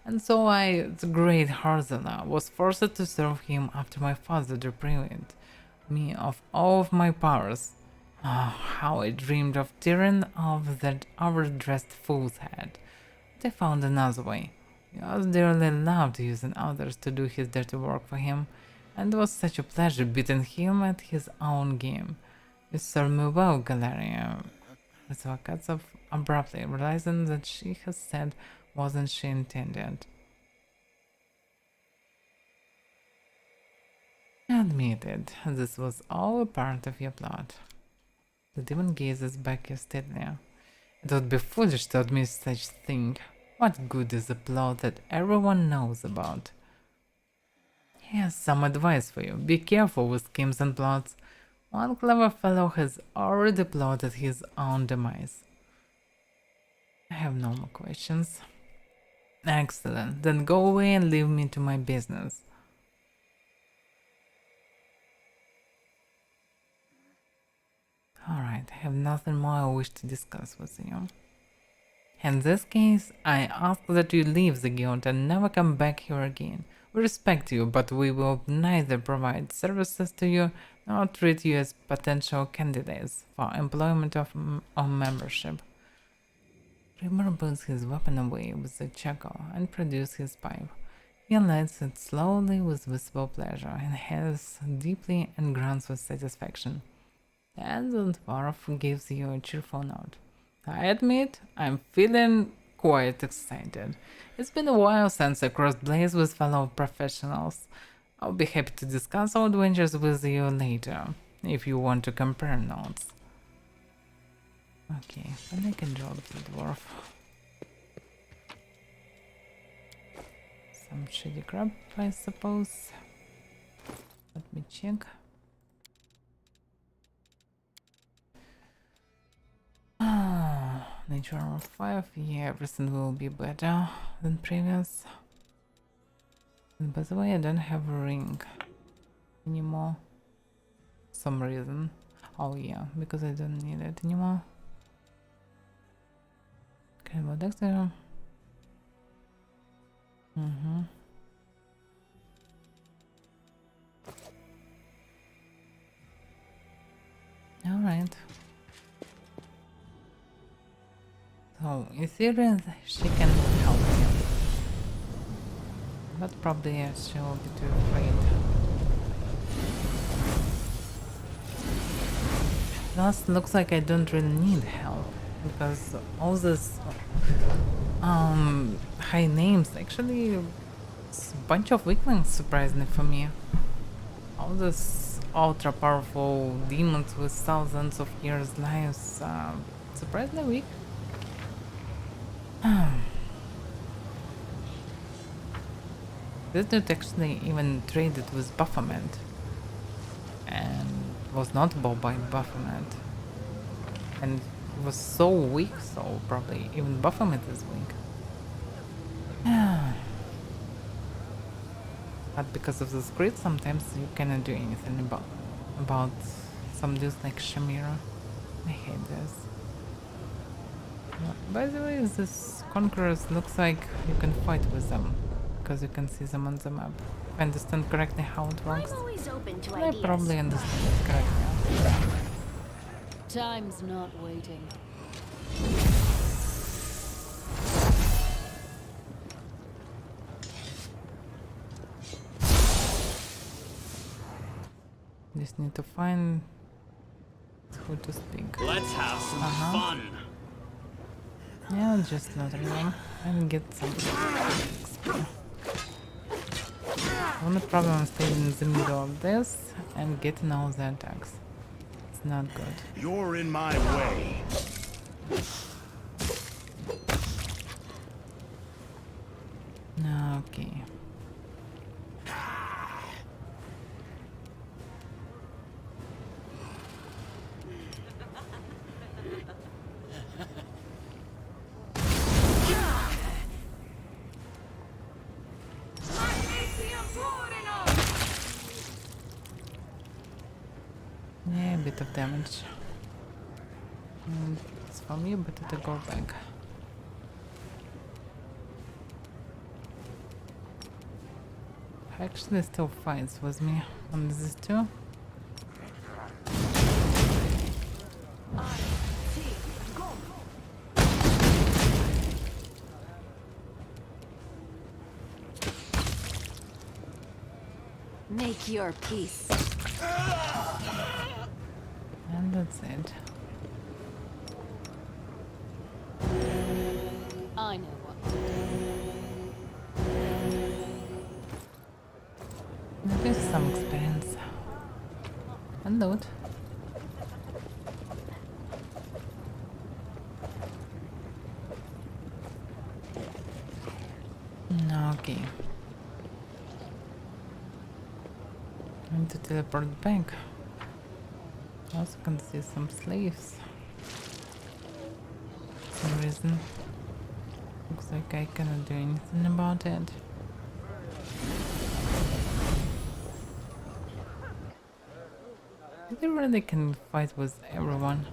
And so I, the great Harzala, was forced to serve him after my father deprived me of all of my powers. Oh, how I dreamed of tearing off that overdressed fool's head. But I found another way. Yours dearly loved using others to do his dirty work for him, and it was such a pleasure beating him at his own game. You served me well, Galeria. Ursula cuts off abruptly, realizing that she has said wasn't she intended. Admitted, this was all a part of your plot. The demon gazes back steadily. It would be foolish to admit such thing. What good is a plot that everyone knows about? Here's some advice for you. Be careful with schemes and plots. One clever fellow has already plotted his own demise. I have no more questions. Excellent. Then go away and leave me to my business. Alright, I have nothing more I wish to discuss with you. In this case, I ask that you leave the guild and never come back here again. We respect you, but we will neither provide services to you nor treat you as potential candidates for employment or membership. Rimmer puts his weapon away with a chuckle and produces his pipe. He lights it slowly with visible pleasure, inhales deeply and grunts with satisfaction. And the dwarf gives you a cheerful nod. I admit, I'm feeling quite excited. It's been a while since I crossed blades with fellow professionals. I'll be happy to discuss our adventures with you later, if you want to compare notes. Okay, then I can draw the dwarf. Some shitty crap, I suppose. Let me check. Nature armor 5, yeah, everything will be better than previous. And by the way, I don't have a ring anymore. For some reason. Oh yeah, because I don't need it anymore. Okay, what next there? Alright. So, in theory, she can help you. But probably she will be too afraid. Plus, looks like I don't really need help. Because all this high names, actually, it's a bunch of weaklings, surprisingly for me. All this ultra powerful demons with thousands of years lives, surprisingly weak. This dude actually even traded with Baphomet and was not bought by Baphomet, and he was so weak, so probably even Baphomet is weak. But because of the script, sometimes you cannot do anything about some dudes like Shamira. I hate this. By the way, this conquerors looks like you can fight with them, because you can see them on the map. If I understand correctly how it works. I'm always open to I ideas. probably understand it correctly. Time's not waiting. Just need to find who to speak. Let's have some fun. Yeah, just not really. And get some XP. Only problem is staying in the middle of this and getting all the attacks. It's not good. You're in my way. Okay. Yeah, a bit of damage. And it's for me better to go back. Actually still fights with me on this too. Make your peace. And that's it. I know what to do. There's some experience. And loot. Okay. I need to teleport back. Also can see some slaves. For some reason. Looks like I cannot do anything about it. They really can fight with everyone.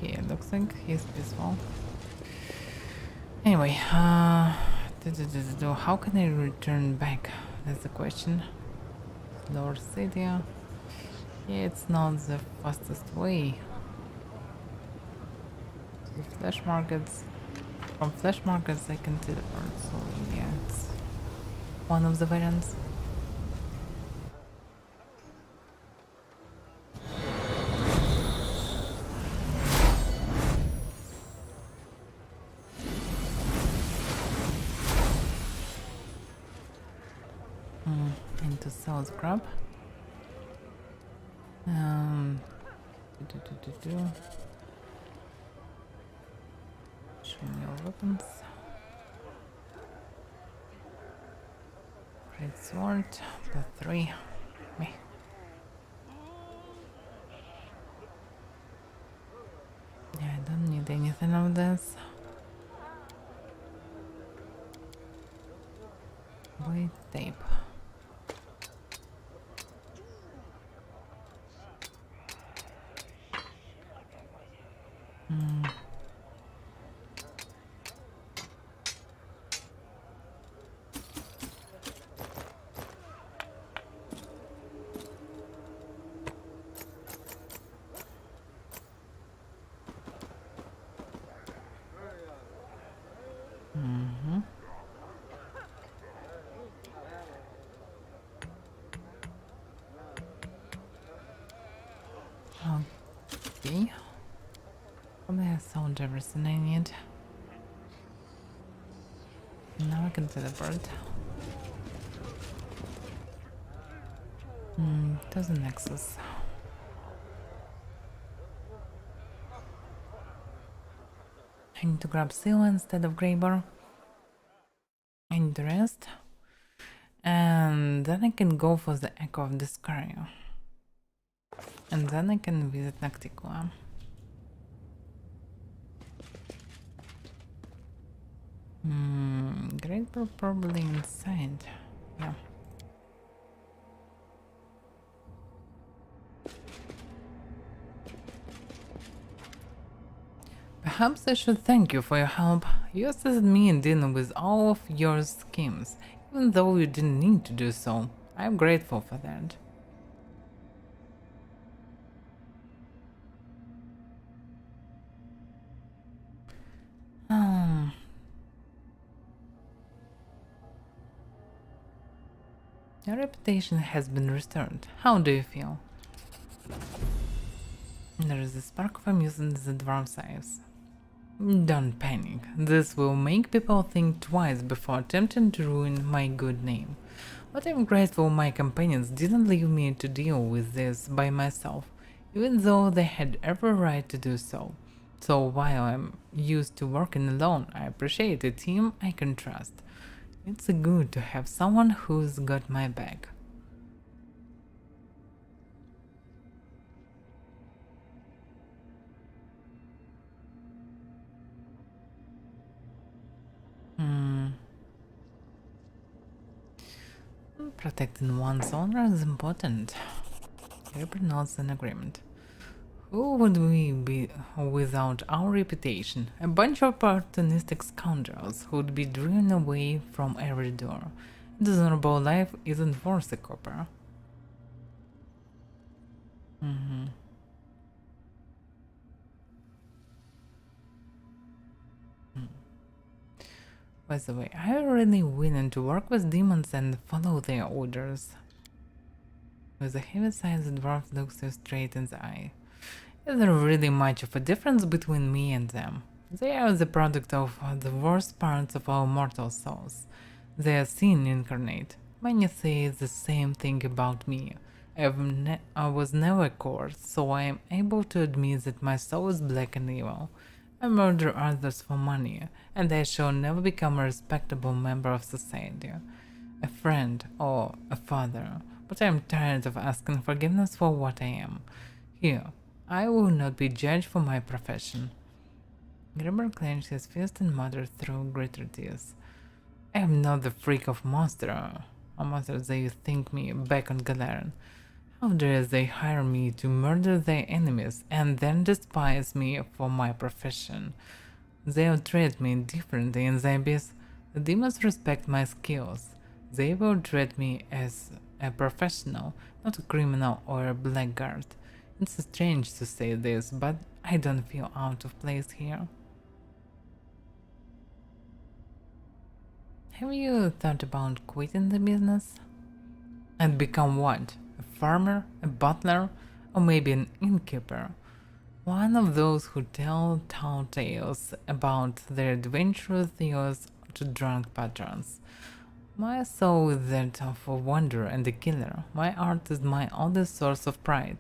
Yeah, looks like he's peaceful. Anyway, how can I return back? That's the question. Lower city. Yeah, it's not the fastest way. The flash markets. From flash markets I can teleport, so yeah, it's one of the variants. Into sell scrap. Show me your weapons. Great sword, +3. Meh. Yeah, I don't need anything of this. White tape. Okay. Probably I found everything I need. Now I can teleport. To the Nexus. I need to grab Seal instead of Greybar. I need to rest. And then I can go for the Echo of Discaria. And then I can visit Nocticua. Great probably inside. Yeah. Perhaps I should thank you for your help. You assisted me in dealing with all of your schemes, even though you didn't need to do so. I'm grateful for that. Your reputation has been restored. How do you feel? There is a spark of amusement in the dwarf's eyes. Don't panic. This will make people think twice before attempting to ruin my good name. But I'm grateful my companions didn't leave me to deal with this by myself, even though they had every right to do so. So while I'm used to working alone, I appreciate a team I can trust. It's good to have someone who's got my back. Protecting one's honor is important. Ripper nods in agreement. Who would we be without our reputation? A bunch of opportunistic scoundrels who'd be driven away from every door. Dishonorable life isn't worth a copper. By the way, I really willing to work with demons and follow their orders. With a heavy-sized dwarf looks you straight in the eye. Is there really much of a difference between me and them? They are the product of the worst parts of our mortal souls. They are sin incarnate. Many say the same thing about me. I was never coarse, so I am able to admit that my soul is black and evil. I murder others for money, and I shall never become a respectable member of society, a friend or a father, but I am tired of asking forgiveness for what I am. Here, I will not be judged for my profession. Grimmer clenched his fist and muttered through gritted tears. I am not the freak of monster that you think me back on Galarian. How dare they hire me to murder their enemies and then despise me for my profession? They'll treat me differently in the Abyss. The demons respect my skills. They will treat me as a professional, not a criminal or a blackguard. It's strange to say this, but I don't feel out of place here. Have you thought about quitting the business? And become what? A farmer? A butler? Or maybe an innkeeper? One of those who tell tall tales about their adventurous years to drunk patrons. My soul is that of a wanderer and a killer. My art is my only source of pride,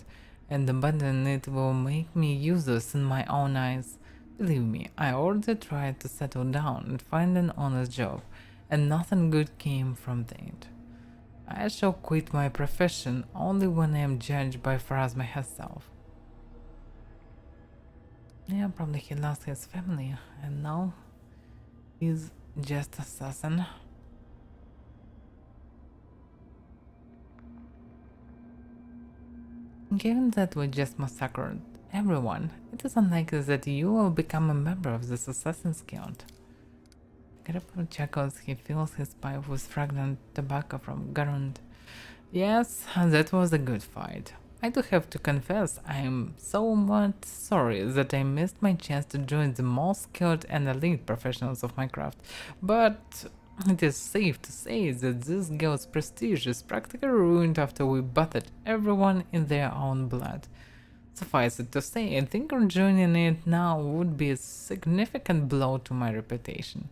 and abandoning it will make me useless in my own eyes. Believe me, I already tried to settle down and find an honest job, and nothing good came from that. I shall quit my profession only when I am judged by Pharasma herself. Yeah, probably he lost his family, and now he's just assassin. Given that we just massacred everyone, it is unlikely that you will become a member of this Assassin's Guild. Gripper chuckles, he fills his pipe with fragrant tobacco from Garund. Yes, that was a good fight. I do have to confess, I am so much sorry that I missed my chance to join the most skilled and elite professionals of my craft, but it is safe to say that this guild's prestige is practically ruined after we battered everyone in their own blood. Suffice it to say, I think joining it now would be a significant blow to my reputation.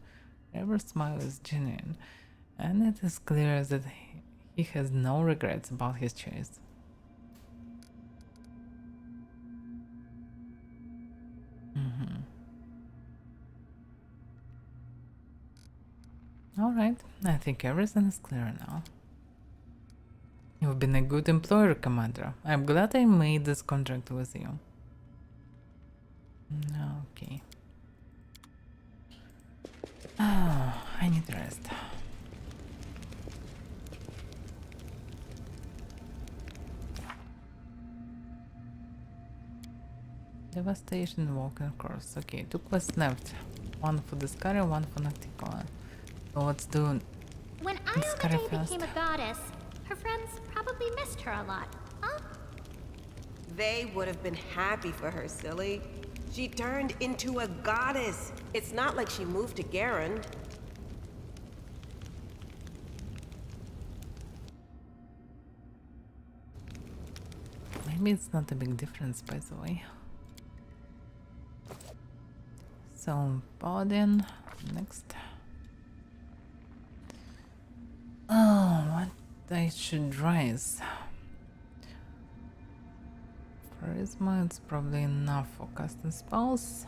Rever's smile is genuine, and it is clear that he has no regrets about his choice. Alright, I think everything is clear now. You've been a good employer, Commander. I'm glad I made this contract with you. Okay. Oh, I need rest. Devastation, walking course. Okay, 2 quests left. One for Discovery, one for Nocticola. So let's do When Discovery Aya first. became a goddess, her friends probably missed her a lot, huh? They would have been happy for her, silly. She turned into a goddess. It's not like she moved to Garen. Maybe it's not a big difference, by the way. So, Paladin, next. Oh, what I should rise? Charisma, it's probably enough for casting spells.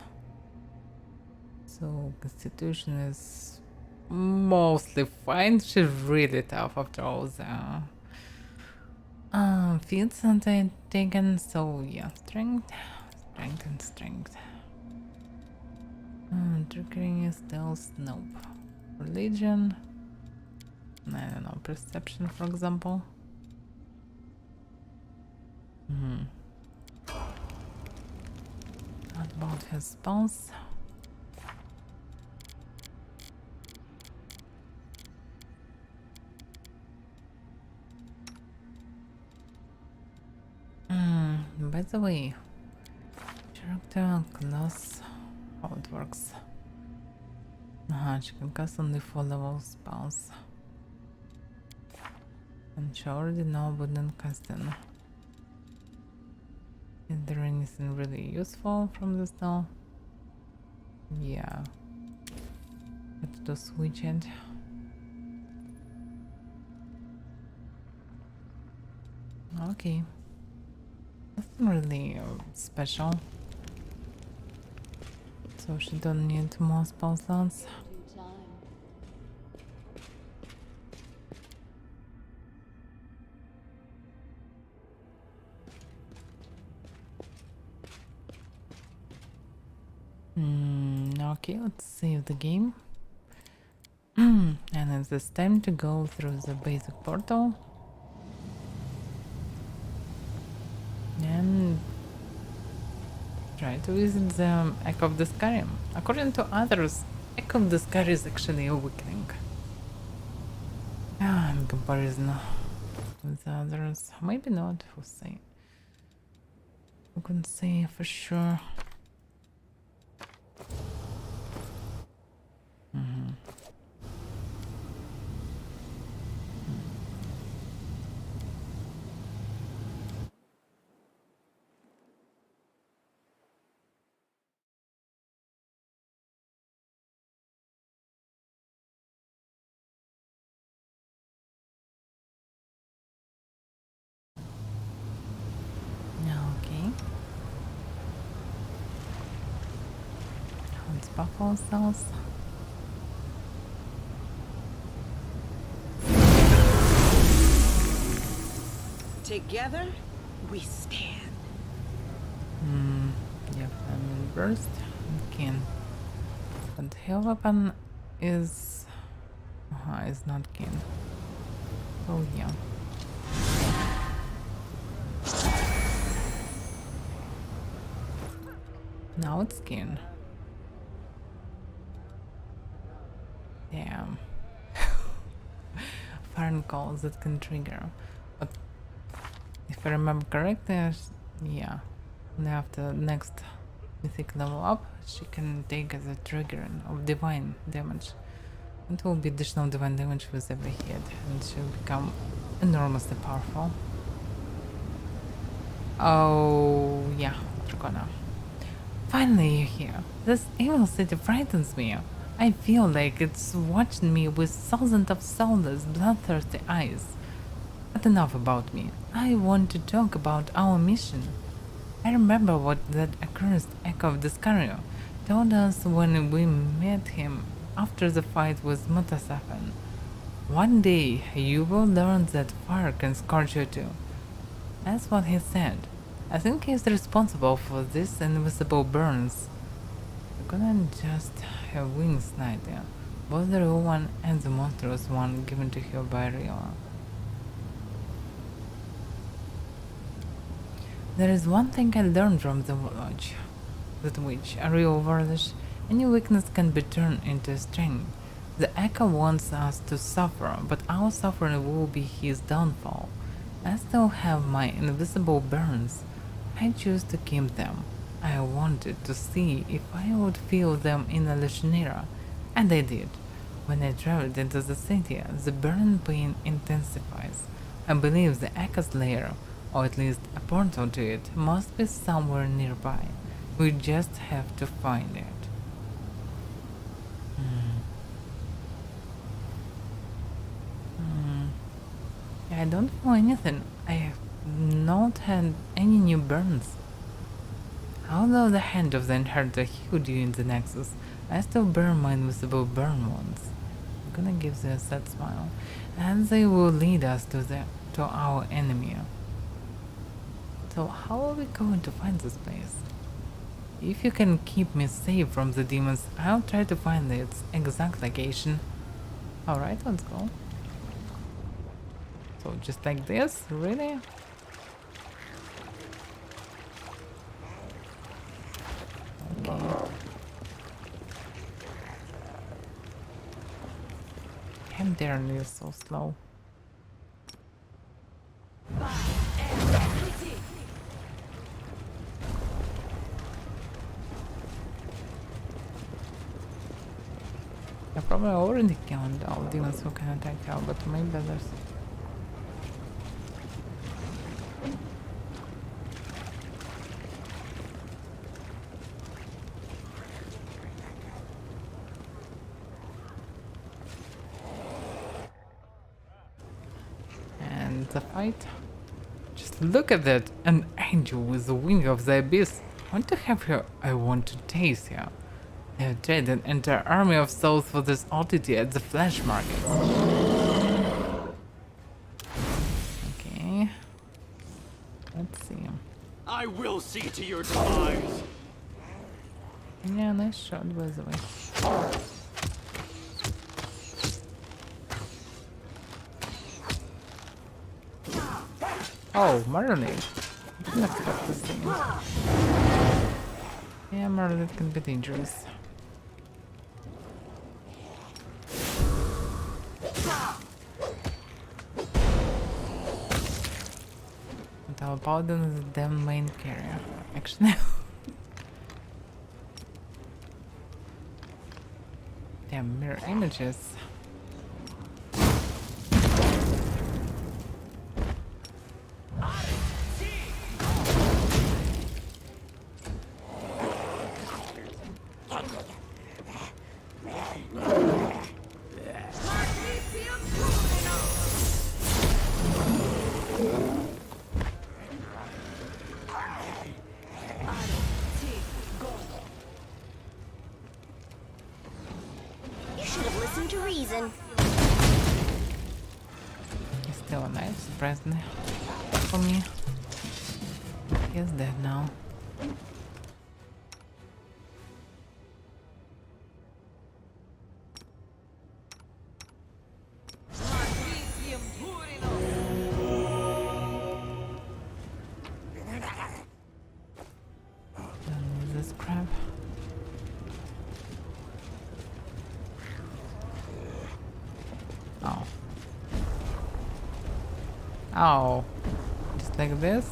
So, Constitution is mostly fine. She's really tough after all the feats that I taken. So, yeah, strength, strength, and strength. Trickery, stealth, nope. Religion, I don't know, perception, for example. What about his spells? By the way, character class, how it works. She can cast only 4 level spells. And she already know about casting. Is there anything really useful from this now? Yeah. Have to switch it. Okay. Nothing really special. So she don't need more spell slots. Okay, let's save the game. And it's time to go through the basic portal. And try to visit the Echo of the Sky. According to others, Echo of the Sky is actually a weakening. In comparison with the others. Maybe not, we'll see. We can say for sure. Okay. Let's buff ourselves. Together, we stand. Yep, and burst can. But her weapon is not keen. Oh yeah. Now it's keen. Damn. Foreign calls that can trigger. But if I remember correctly, yeah. And after next mythic level up, she can take as a trigger of divine damage. It will be additional divine damage with every hit, and she'll become enormously powerful. Oh yeah, Dracona. Finally you're here. This evil city frightens me. I feel like it's watching me with thousands of soulless, bloodthirsty eyes. But enough about me. I want to talk about our mission. I remember what that accursed Echo of Discario told us when we met him after the fight with Mutasafan. One day you will learn that fire can scorch you too. That's what he said. I think he's responsible for this invisible burns. You couldn't just have wings, Nadia. Both the real one and the monstrous one given to her by Rioa. There is one thing I learned from the Lodge. That which, a real varnish, any weakness can be turned into strength. The Echo wants us to suffer, but our suffering will be his downfall. I still have my invisible burns. I choose to keep them. I wanted to see if I would feel them in a Legionnaire, and I did. When I traveled into the city, the burning pain intensifies. I believe the Echo's lair, or at least a portal to it, must be somewhere nearby. We just have to find it. I don't feel anything. I have not had any new burns. Although the hand of the inheritor healed you in the Nexus, I still bear my invisible burn wounds. I'm gonna give them a sad smile, and they will lead us to our enemy. So how are we going to find this place? If you can keep me safe from the demons, I'll try to find its exact location. Alright, let's go. So just like this? Really? Okay. Him there is so slow. I probably already killed all demons who can attack her, but maybe there's... And the fight? Just look at that! An angel with the wing of the abyss! I want to have her, I want to taste her. They have traded an entire army of souls for this oddity at the flesh market. Okay. Let's see. I will see to your demise. Yeah, nice shot by the way. Oh, Marley. Didn't expect this thing. Yeah, Marley can be dangerous. But our paladin is the damn main carrier, actually. Damn mirror images. To reason. He's still alive, surprisingly. For me. He's dead now. Done with this crap. Oh. Oh. Just like this.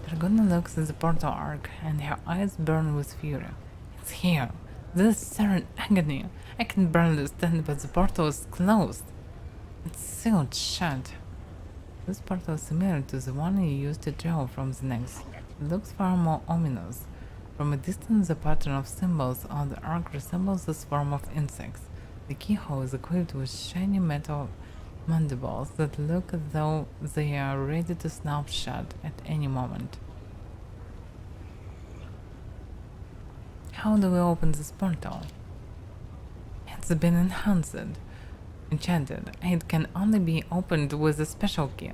Dragona looks at the portal arc and her eyes burn with fury. It's here. This serene agony. I can barely stand, but the portal is closed. It's sealed shut. This portal is similar to the one you used to draw from the Nexus. It looks far more ominous. From a distance, the pattern of symbols on the arc resembles the swarm of insects. The keyhole is equipped with shiny metal mandibles that look as though they are ready to snap shut at any moment. How do we open this portal? It's been enchanted. It can only be opened with a special key.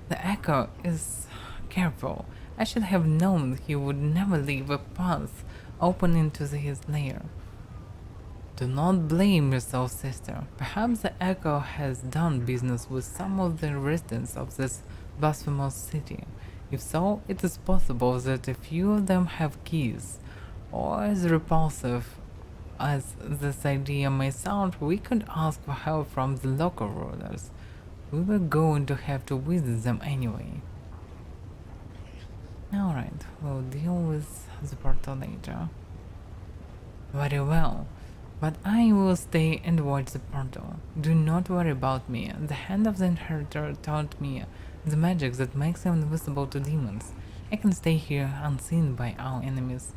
The Echo is careful. I should have known he would never leave a path open into his lair. Do not blame yourself, sister. Perhaps the Echo has done business with some of the residents of this blasphemous city. If so, it is possible that a few of them have keys. Or as repulsive as this idea may sound, we could ask for help from the local rulers. We were going to have to visit them anyway. Alright, we'll deal with the portal later. Very well. But I will stay and watch the portal. Do not worry about me. The hand of the inheritor taught me the magic that makes him invisible to demons. I can stay here unseen by our enemies.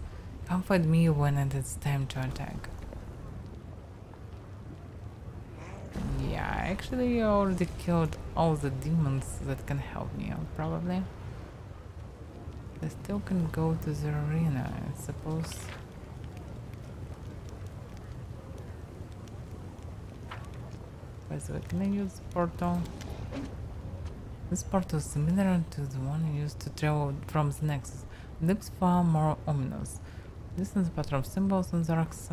Comfort me when it is time to attack. yeah, I actually already killed all the demons that can help me out, probably. I still can go to the arena, I suppose. By the way, can I use portal? This portal is similar to the one used to travel from the Nexus. It looks far more ominous. Distance pattern of symbols on the rocks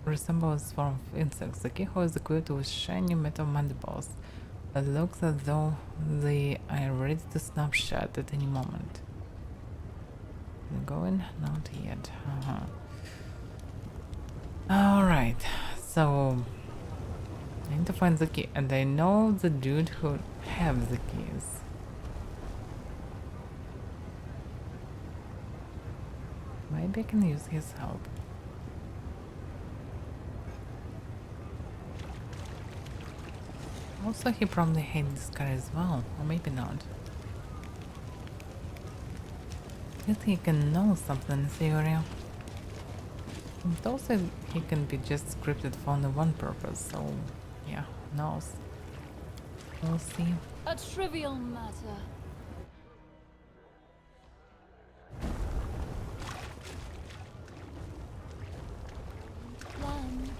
resembles form of insects. The keyhole is equipped with shiny metal mandibles. It looks as though they are ready to snap shut at any moment. Can I go in? Not yet. Alright, so I need to find the key, and I know the dude who has the keys. Maybe I can use his help. Also, he probably hates this guy as well, or maybe not. I think he can know something in theory. But also, he can be just scripted for only one purpose, so yeah, who knows. We'll see. A trivial matter. Plan.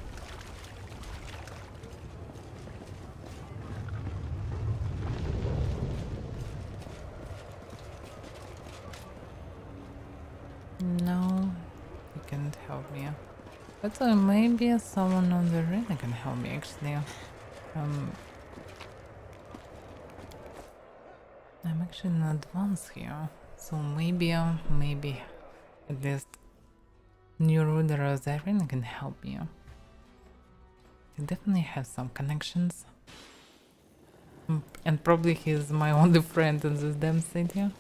No, he can't help me. But maybe someone on the arena can help me actually. I'm actually in advance here, so maybe at least new ruler of the arena can help me. He definitely has some connections. And probably he's my only friend in this damn city. I'm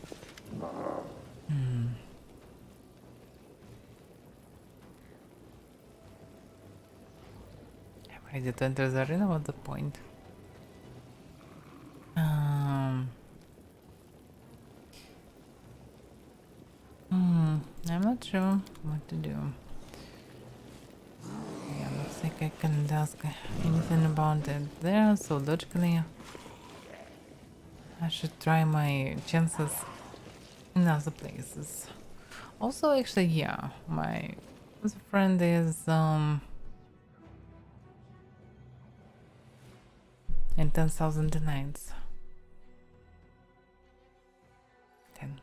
ready to enter the arena, what's the point? I'm not sure what to do. Yeah, looks like I can't ask anything about it there, so logically I should try my chances in other places. Also, actually, yeah, my other friend is in 10,000 nights. 10.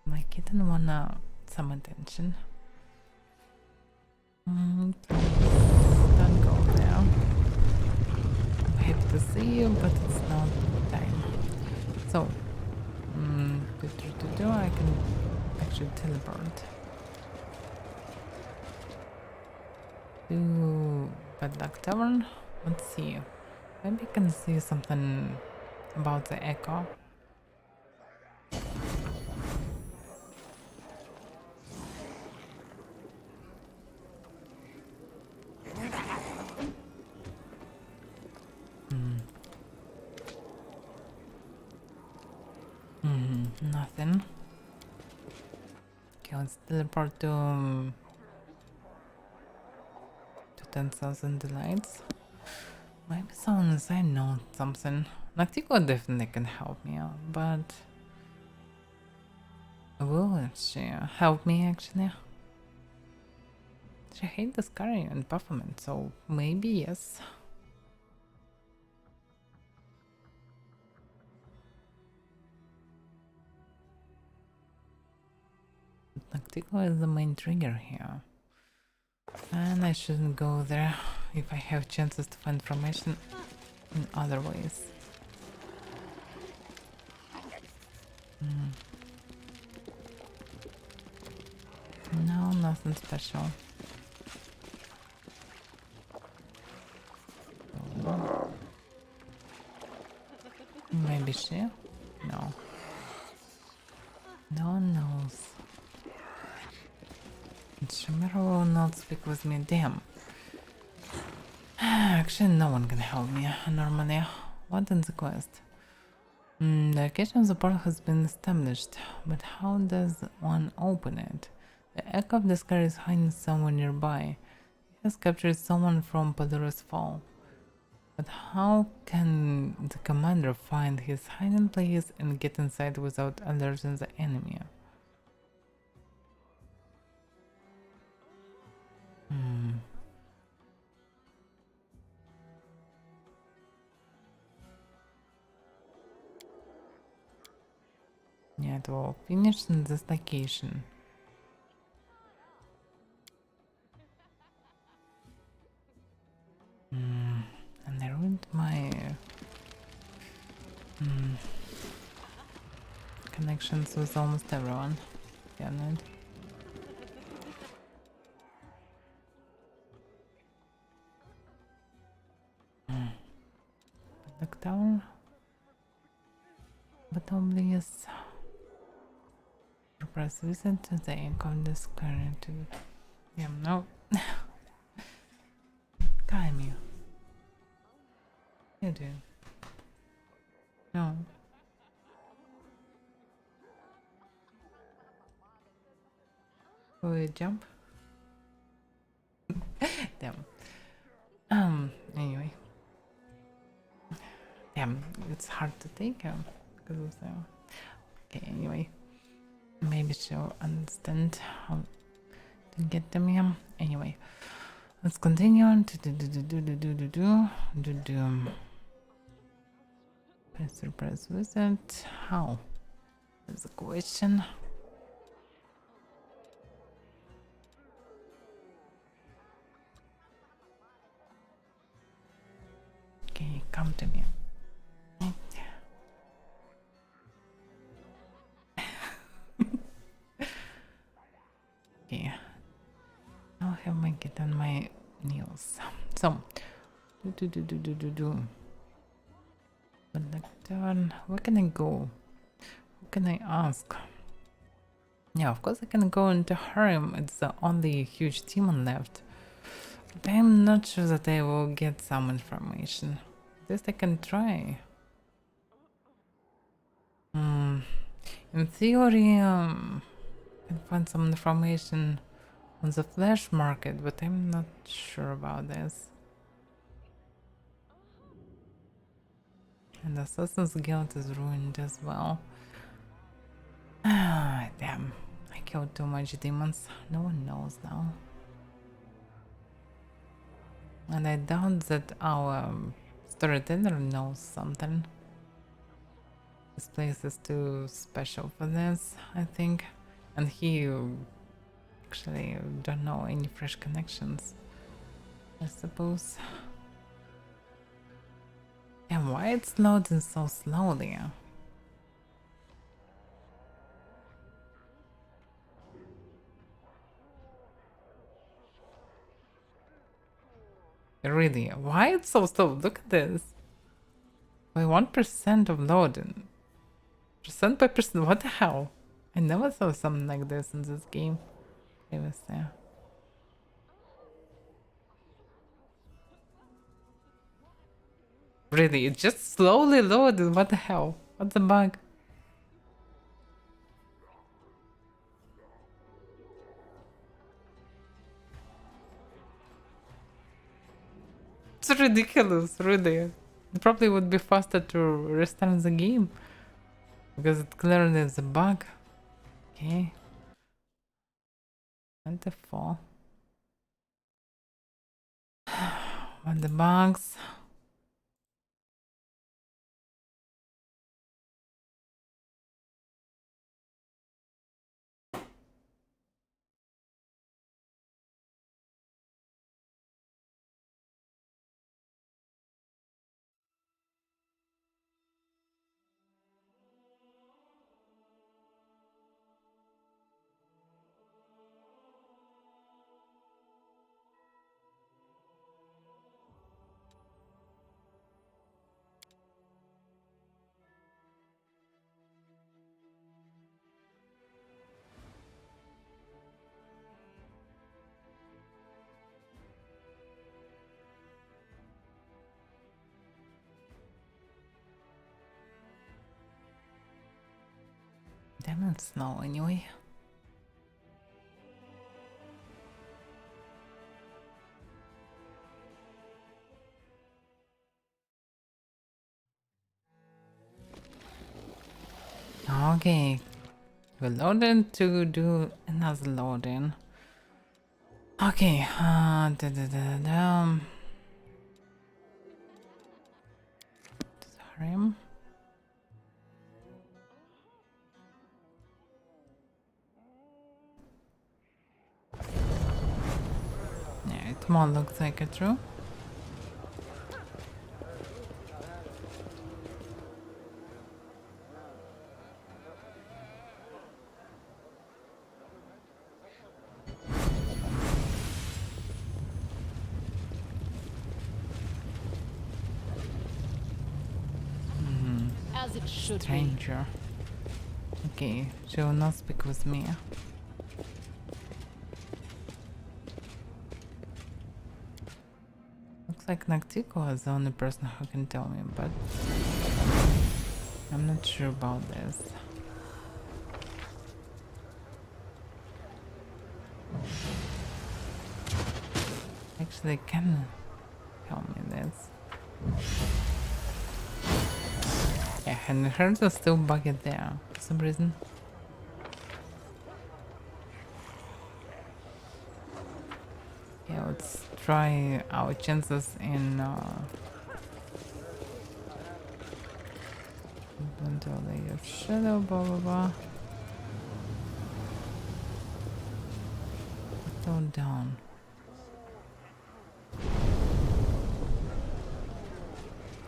My kitten wanna some attention. Please don't go there. I'm happy to see you, but it's not time. So, I can actually teleport to Bad Luck Tavern. Let's see. Maybe I can see something about the echo. Nothing. Okay, let's teleport to 10,000 delights. Maybe someone inside knows something. Nactico definitely can help me out, but will she help me actually? She hates the scary and performance, so maybe yes. Nactico is the main trigger here. And I shouldn't go there if I have chances to find information in other ways. No, nothing special. Maybe she? No. No one knows. Shimera will not speak with me. Damn. Actually, no one can help me normally. What is the quest? The location of the portal has been established, but how does one open it? The echo of the scar is hiding somewhere nearby. He has captured someone from Padora's Fall. But how can the commander find his hiding place and get inside without alerting the enemy? Yeah, it will finish in this location. And I ruined my connections with almost everyone. Damn it. Look down. But obvious. Press visit to the ink of this current. Yeah, no. Calm you. You do. No. Will you jump? Damn. Anyway. Damn, it's hard to take because of the... Okay, anyway. Maybe she'll understand how to get them here. Anyway. Let's continue on to surprise visit. How? That's the question. Okay, come to me. Okay. I'll have my get on my nails. So, But where can I go? Who can I ask? Yeah, of course I can go into Harem. It's the only huge demon left. But I'm not sure that I will get some information. At least I can try. In theory, I can find some information on the flesh market, but I'm not sure about this. And Assassin's Guild is ruined as well. Ah, damn. I killed too much demons. No one knows now. And I doubt that our storyteller knows something. This place is too special for this, I think. And he actually don't know any fresh connections, I suppose. And why it's loading so slowly? Really, why it's so slow? Look at this. By 1% of loading. Percent by percent, what the hell? I never saw something like this in this game previously. Really, it just slowly loaded, what the hell? What's the bug? It's ridiculous, really. It probably would be faster to restart the game. Because it clearly is a bug. Okay. 24. What the bugs? Damn it, snow anyway. Okay. We loaded to do another loading. Okay. Sorry. Yeah, it more looks like a true. As it should Stranger. Okay, she will not speak with me. Looks like Noctico is the only person who can tell me, but I'm not sure about this. Actually, they can tell me this. Yeah, and her is still bugged there for some reason. Yeah, let's try our chances in until they use shadow, blah blah blah. Go down.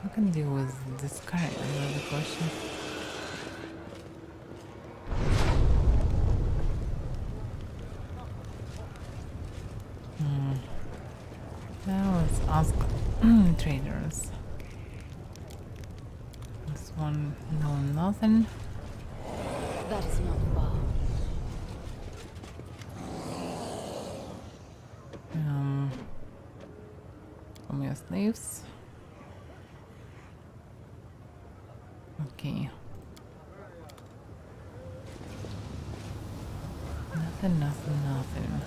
How can I deal with this guy? Another question. Now let's ask traders. This one, no, nothing. That is not far. From your slaves. Okay. Nothing, nothing, nothing.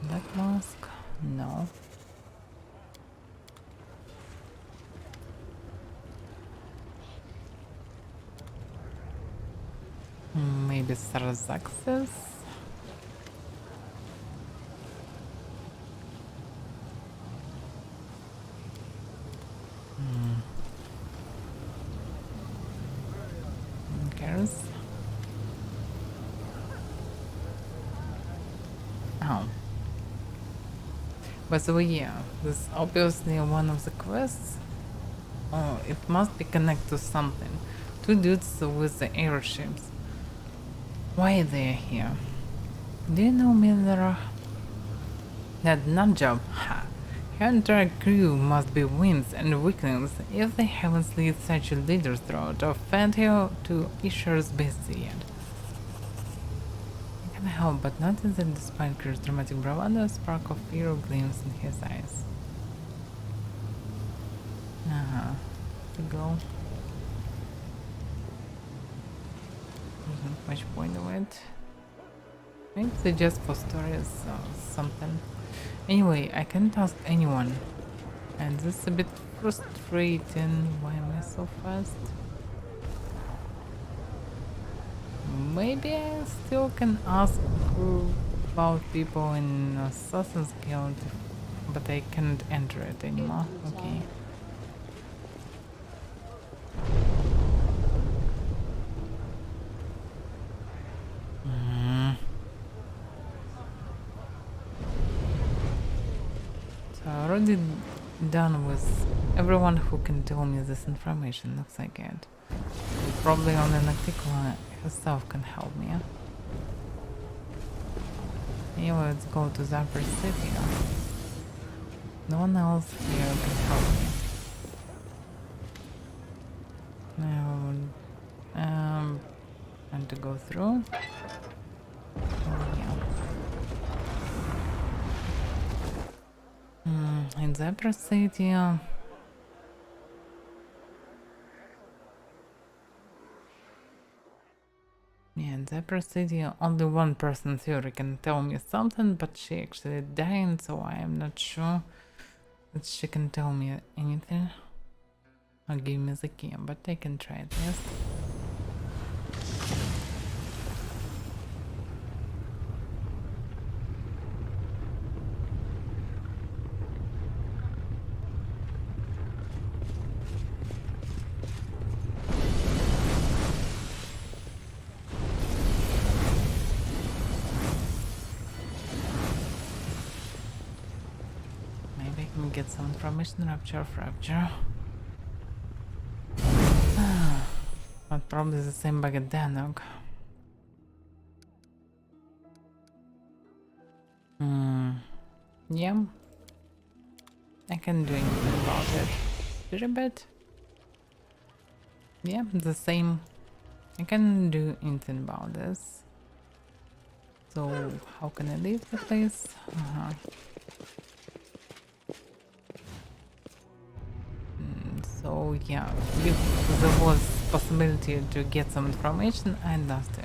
Black mask? No. Maybe Sarzaxis? Who cares? Oh. By the way, yeah, this is obviously one of the quests. Oh, it must be connected to something. Two dudes with the airships. Why are they here? Do you know Miller? That nut job, ha! Her entire crew must be wimps and weaklings if they haven't slid such a leader's throat or fed her to Isher's beasts yet. I can help but notice that despite Kir's dramatic bravado, a spark of fear gleams in his eyes. To go. There's not much point of it. Maybe they just for stories or something. Anyway, I can't ask anyone. And this is a bit frustrating. Why am I so fast? Maybe I still can ask about people in Assassin's Guild, but I can't enter it anymore. Okay. So I already done with everyone who can tell me this information, looks like it. Probably only Nocticola herself can help me. Anyway, let's go to the upper city. No one else here can help me. Now, and to go through. Oh, yeah. Zebra City. Yeah, in Zebra City, only one person theory can tell me something, but she actually died, so I am not sure that she can tell me anything or give me the key, but I can try it, yes. Maybe I can get some information, fracture. But probably the same bug at Danog. Yeah. I can do anything about it. Pretty bad. Yeah, the same. I can do anything about this. So, how can I leave the place? So, yeah, if there was possibility to get some information, I lost it.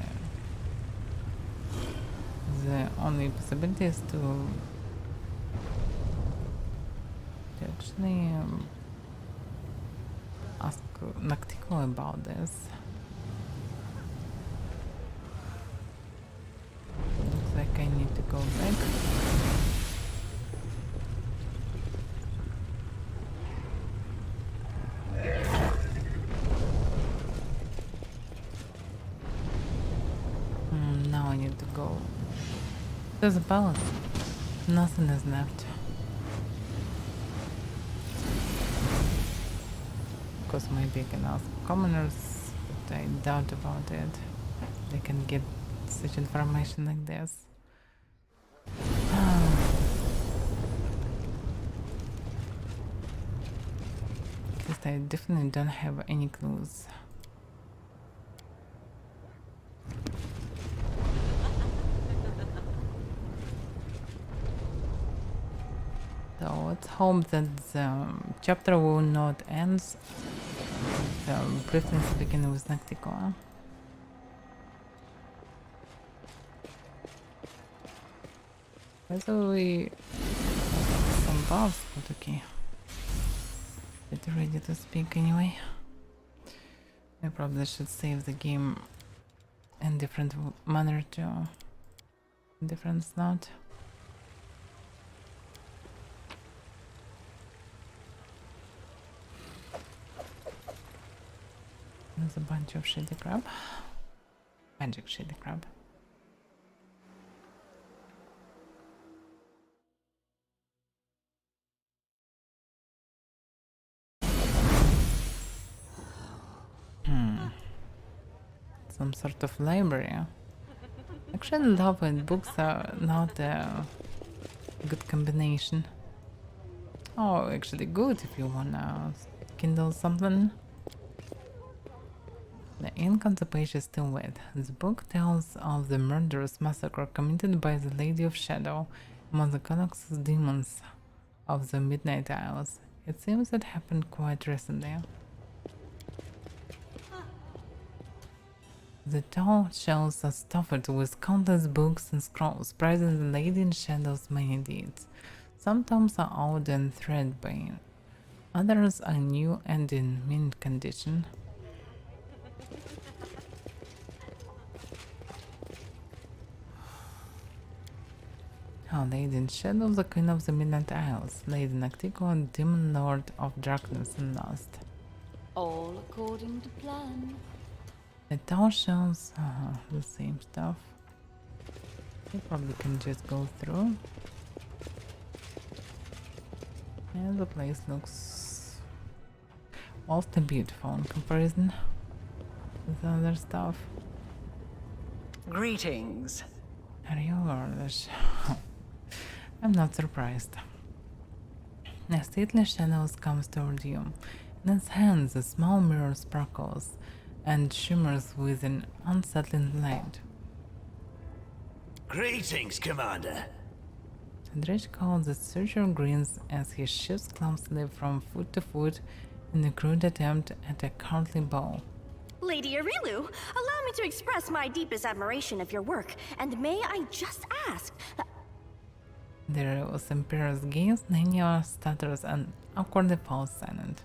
The only possibility is to actually ask Noctico about this. Looks like I need to go back. Now I need to go. There's a palace. Nothing is left. Of course, maybe I can ask commoners, but I doubt about it. They can get such information like this. At least I definitely don't have any clues. So let's hope that the chapter will not end. Briefly speaking with Noctico. By the way, some buffs, but okay. Get ready to speak anyway. I probably should save the game in different manner too. Different slot. There's a bunch of shitty crap. Magic shitty crap. Some sort of library. Actually, love and books are not a good combination. Oh, actually good if you wanna kindle something. The ink on the page is still wet. This book tells of the murderous massacre committed by the Lady of Shadow among the Galaxy's demons of the Midnight Isles. It seems it happened quite recently. The tall shelves are stuffed with countless books and scrolls praising the Lady in Shadow's many deeds. Some tomes are old and threadbare, others are new and in mint condition. Lady in Shadow, the Queen of the Midnight Isles, Lady Noctico, Demon Lord of Darkness and Lust. All according to plan. The tall shells, the same stuff. You probably can just go through. Yeah, the place looks also beautiful in comparison with the other stuff. Greetings. Are you Lordish? I'm not surprised. A stately shadow comes toward you. In its hands, a small mirror sparkles and shimmers with an unsettling light. Greetings, Commander. Dredge calls the searcher grins as he shifts clumsily from foot to foot in a crude attempt at a courtly bow. Lady Arilu, allow me to express my deepest admiration of your work, and may I just ask... There was Emperor's gaze, Anya stutters and awkwardly falls silent.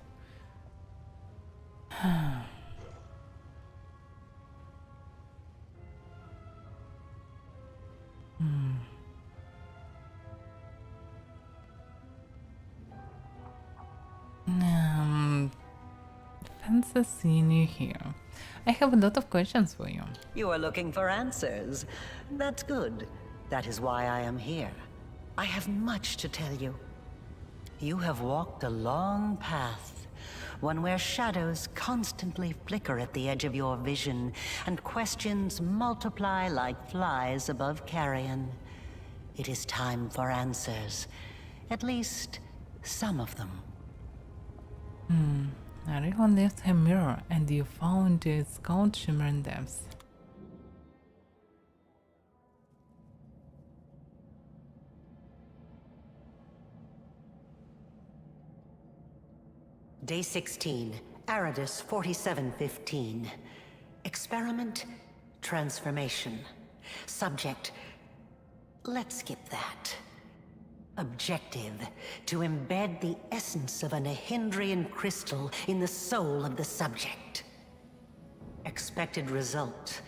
Fancy seeing you here. I have a lot of questions for you. You are looking for answers. That's good. That is why I am here. I have much to tell you. You have walked a long path, one where shadows constantly flicker at the edge of your vision, and questions multiply like flies above carrion. It is time for answers. At least, some of them. Ariel lifts her mirror and you fall into its cold shimmering depths. Day 16, Aridus 4715. Experiment, transformation. Subject, let's skip that. Objective, to embed the essence of a Nahindrian crystal in the soul of the subject. Expected result,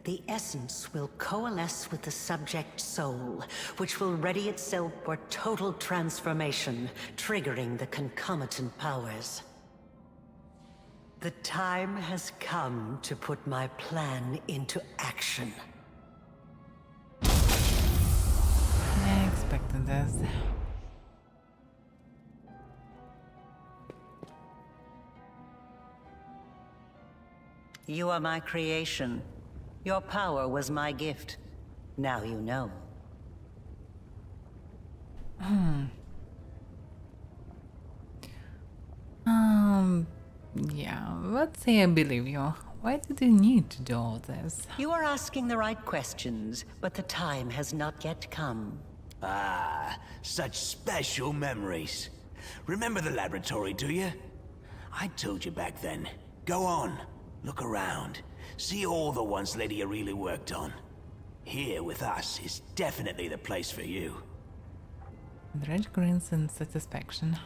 the essence will coalesce with the subject's soul, which will ready itself for total transformation, triggering the concomitant powers. The time has come to put my plan into action. I expected this. You are my creation. Your power was my gift. Now you know. Yeah, let's say I believe you. Why did you need to do all this? You are asking the right questions, but the time has not yet come. Ah, such special memories. Remember the laboratory, do you? I told you back then. Go on, look around. See all the ones Lady Aurelia worked on. Here with us is definitely the place for you. Dredge grins in satisfaction.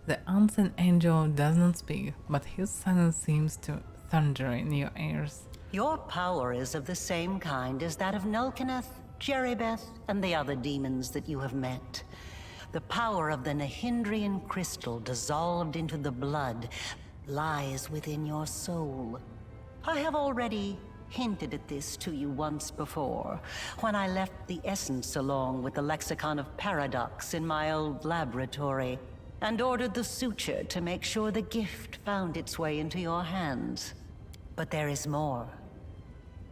The unseen angel does not speak, but his silence seems to thunder in your ears. Your power is of the same kind as that of Nulkineth, Jeribeth, and the other demons that you have met. The power of the Nahindrian crystal dissolved into the blood lies within your soul. I have already hinted at this to you once before, when I left the essence along with the lexicon of paradox in my old laboratory, and ordered the suture to make sure the gift found its way into your hands. But there is more.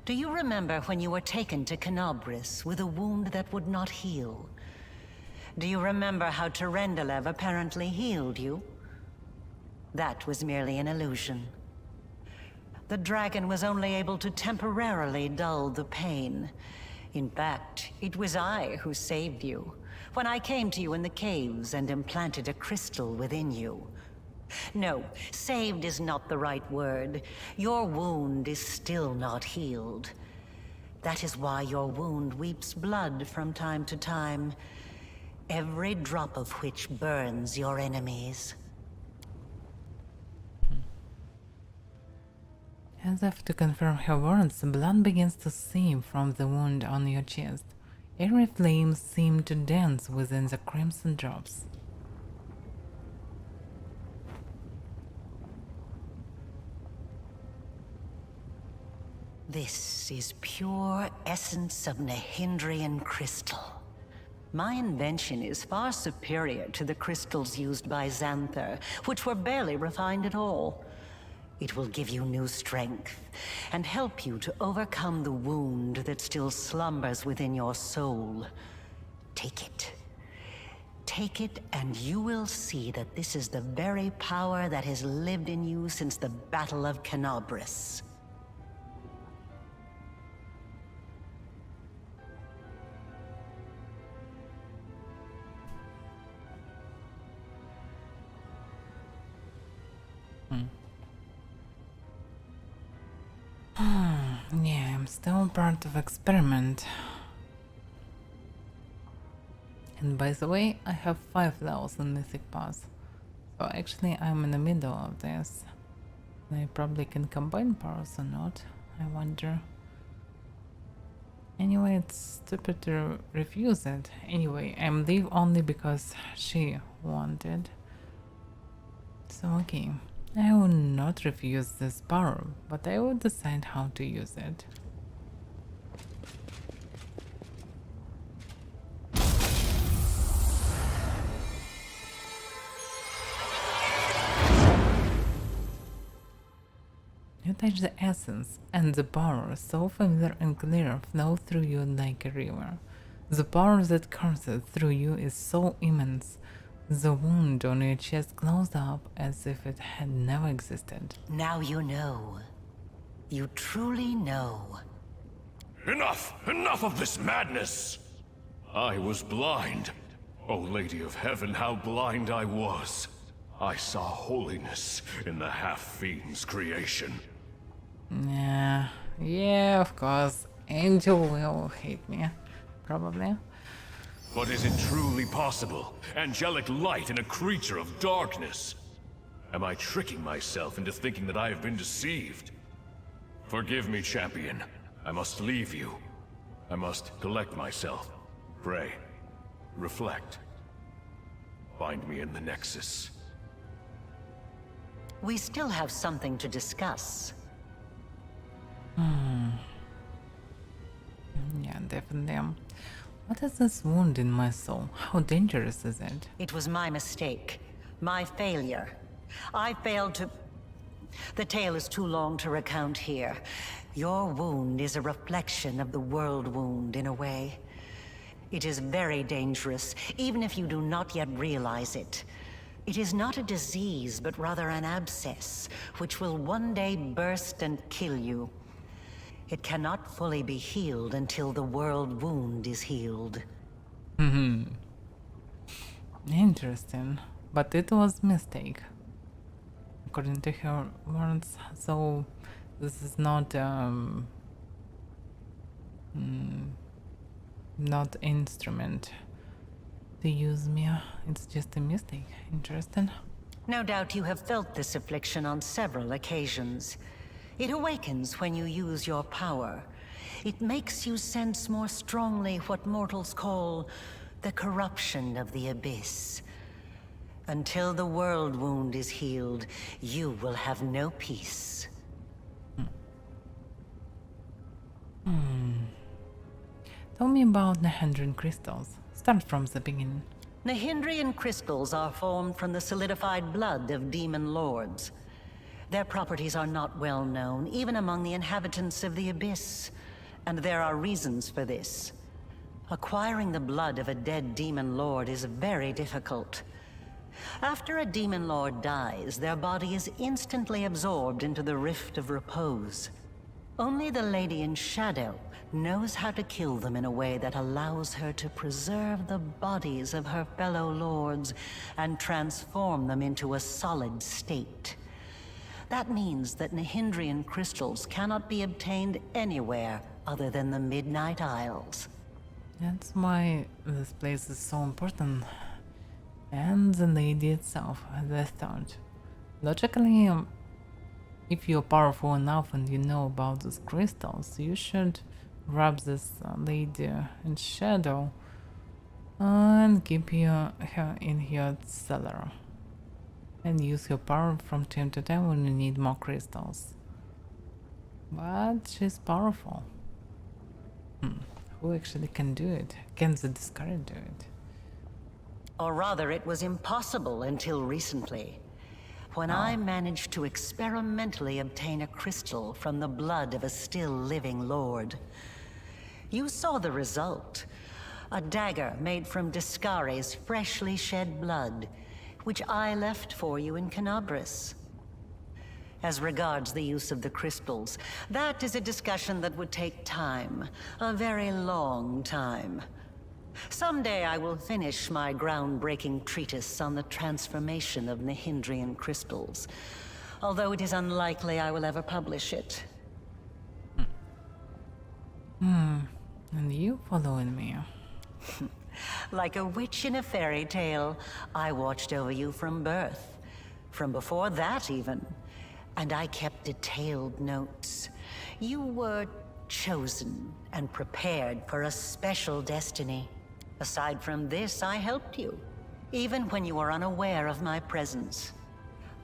Do you remember when you were taken to Canobris with a wound that would not heal? Do you remember how Terendelev apparently healed you? That was merely an illusion. The dragon was only able to temporarily dull the pain. In fact, it was I who saved you, when I came to you in the caves and implanted a crystal within you. No, saved is not the right word. Your wound is still not healed. That is why your wound weeps blood from time to time, every drop of which burns your enemies. As if to confirm her words, blood begins to seep from the wound on your chest. Airy flames seem to dance within the crimson drops. This is pure essence of Nahindrian crystal. My invention is far superior to the crystals used by Xanther, which were barely refined at all. It will give you new strength, and help you to overcome the wound that still slumbers within your soul. Take it. Take it, and you will see that this is the very power that has lived in you since the Battle of Canobris. Yeah, I'm still part of experiment. And by the way, I have 5 levels in Mythic Pass. So actually I'm in the middle of this. I probably can combine powers or not, I wonder. Anyway, it's stupid to refuse it. Anyway, I'm leave only because she wanted. So okay, I will not refuse this power, but I will decide how to use it. You touch the essence, and the power, so familiar and clear, flow through you like a river. The power that courses through you is so immense. The wound on your chest closed up as if it had never existed. Now you know. You truly know. Enough! Enough of this madness! I was blind. O Lady of Heaven, how blind I was. I saw holiness in the half-fiend's creation. Yeah, of course. Angel will hate me, probably. But is it truly possible? Angelic light in a creature of darkness? Am I tricking myself into thinking that I have been deceived? Forgive me, champion. I must leave you. I must collect myself. Pray. Reflect. Find me in the Nexus. We still have something to discuss. Yeah, definitely. What is this wound in my soul? How dangerous is it? It was my mistake. My failure. I failed to... The tale is too long to recount here. Your wound is a reflection of the world wound, in a way. It is very dangerous, even if you do not yet realize it. It is not a disease, but rather an abscess, which will one day burst and kill you. It cannot fully be healed until the world wound is healed. Interesting. But it was mistake, according to her words. So this is not not instrument to use me. It's just a mistake. Interesting. No doubt you have felt this affliction on several occasions. It awakens when you use your power. It makes you sense more strongly what mortals call the corruption of the abyss. Until the world wound is healed, you will have no peace. Tell me about the 100 crystals. Start from the beginning. Nahindrian crystals are formed from the solidified blood of demon lords. Their properties are not well known, even among the inhabitants of the Abyss. And there are reasons for this. Acquiring the blood of a dead demon lord is very difficult. After a demon lord dies, their body is instantly absorbed into the Rift of Repose. Only the Lady in Shadow knows how to kill them in a way that allows her to preserve the bodies of her fellow lords and transform them into a solid state. That means that Nahindrian crystals cannot be obtained anywhere other than the Midnight Isles. That's why this place is so important. And the lady itself, as I thought. Logically, if you're powerful enough and you know about these crystals, you should grab this lady in shadow and keep her in your cellar. And use your power from time to time when you need more crystals. But she's powerful. Who actually can do it? Can the discard do it? Or rather, it was impossible until recently, when I managed to experimentally obtain a crystal from the blood of a still living lord. You saw the result. A dagger made from Discari's freshly shed blood, which I left for you in Canabris. As regards the use of the crystals, that is a discussion that would take time, a very long time. Someday I will finish my groundbreaking treatise on the transformation of Nahindrian crystals. although it is unlikely I will ever publish it. And you following me? Like a witch in a fairy tale, I watched over you from birth. From before that, even. And I kept detailed notes. You were chosen and prepared for a special destiny. Aside from this, I helped you, even when you were unaware of my presence.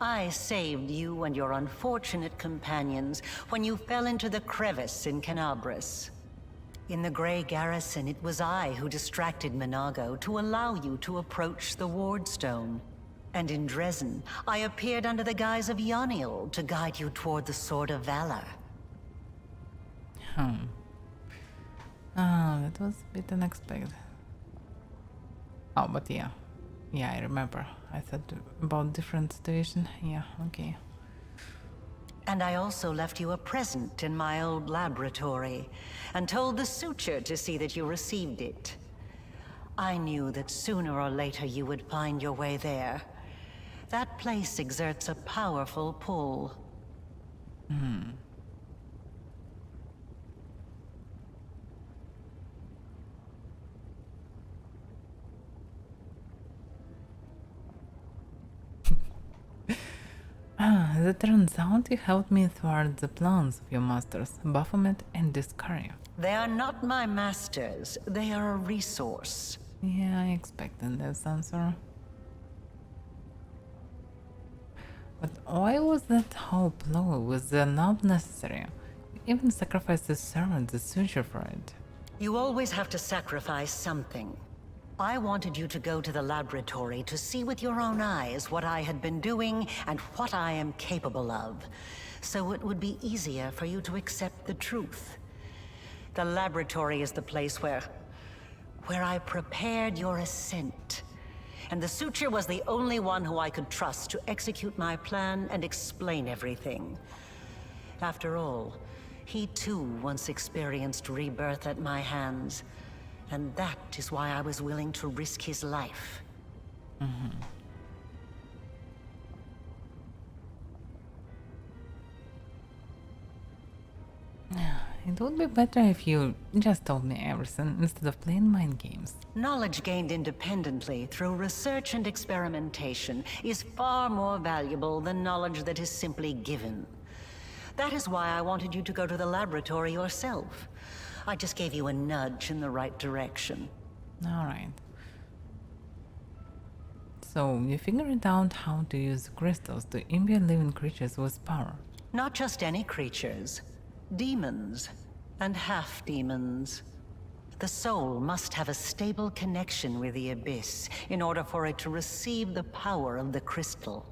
I saved you and your unfortunate companions when you fell into the crevice in Canabras. In the Grey Garrison, it was I who distracted Minago to allow you to approach the Wardstone. And in Dresden, I appeared under the guise of Yoniel to guide you toward the Sword of Valor. That was a bit unexpected. Oh, but yeah. Yeah, I remember. I thought about different situation. Yeah, okay. And I also left you a present in my old laboratory, and told the Suture to see that you received it. I knew that sooner or later you would find your way there. That place exerts a powerful pull. As it turns out, you helped me thwart the plans of your masters, Baphomet and Discaria. They are not my masters. They are a resource. Yeah, I expected this answer. But why was that hope low? Was it not necessary? You even sacrificed the servant, the suture for it. You always have to sacrifice something. I wanted you to go to the laboratory to see with your own eyes what I had been doing and what I am capable of, so it would be easier for you to accept the truth. The laboratory is the place where I prepared your ascent. And the Suture was the only one who I could trust to execute my plan and explain everything. After all, he too once experienced rebirth at my hands. And that is why I was willing to risk his life. It would be better if you just told me everything instead of playing mind games. Knowledge gained independently through research and experimentation is far more valuable than knowledge that is simply given. That is why I wanted you to go to the laboratory yourself. I just gave you a nudge in the right direction. Alright. So, you figured out how to use crystals to imbue living creatures with power. Not just any creatures. Demons. And half-demons. The soul must have a stable connection with the Abyss in order for it to receive the power of the crystal.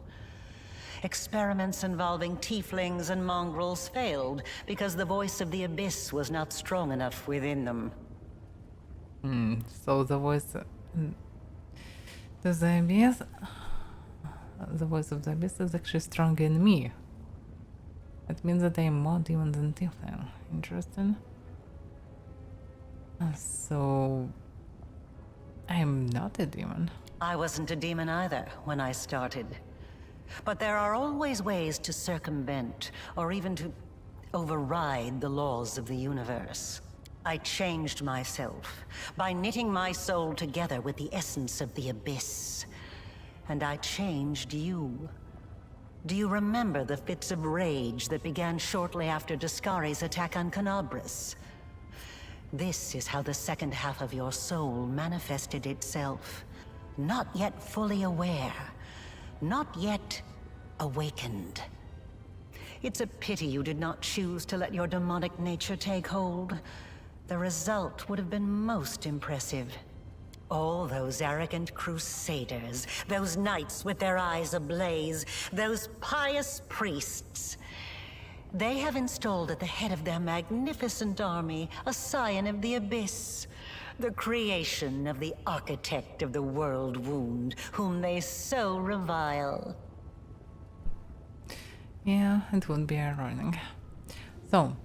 Experiments involving tieflings and mongrels failed because the voice of the Abyss was not strong enough within them. So the voice... does the Abyss... The voice of the Abyss is actually stronger in me. That means that I am more demon than tiefling. Interesting. So... I am not a demon. I wasn't a demon either when I started. But there are always ways to circumvent, or even to override the laws of the universe. I changed myself by knitting my soul together with the essence of the Abyss. And I changed you. Do you remember the fits of rage that began shortly after Discari's attack on Canabras? This is how the second half of your soul manifested itself. Not yet fully aware. Not yet awakened. It's a pity you did not choose to let your demonic nature take hold. The result would have been most impressive. All those arrogant crusaders, those knights with their eyes ablaze, those pious priests. They have installed at the head of their magnificent army a scion of the Abyss. The creation of the architect of the world wound, whom they so revile. Yeah, it would be ironic. So,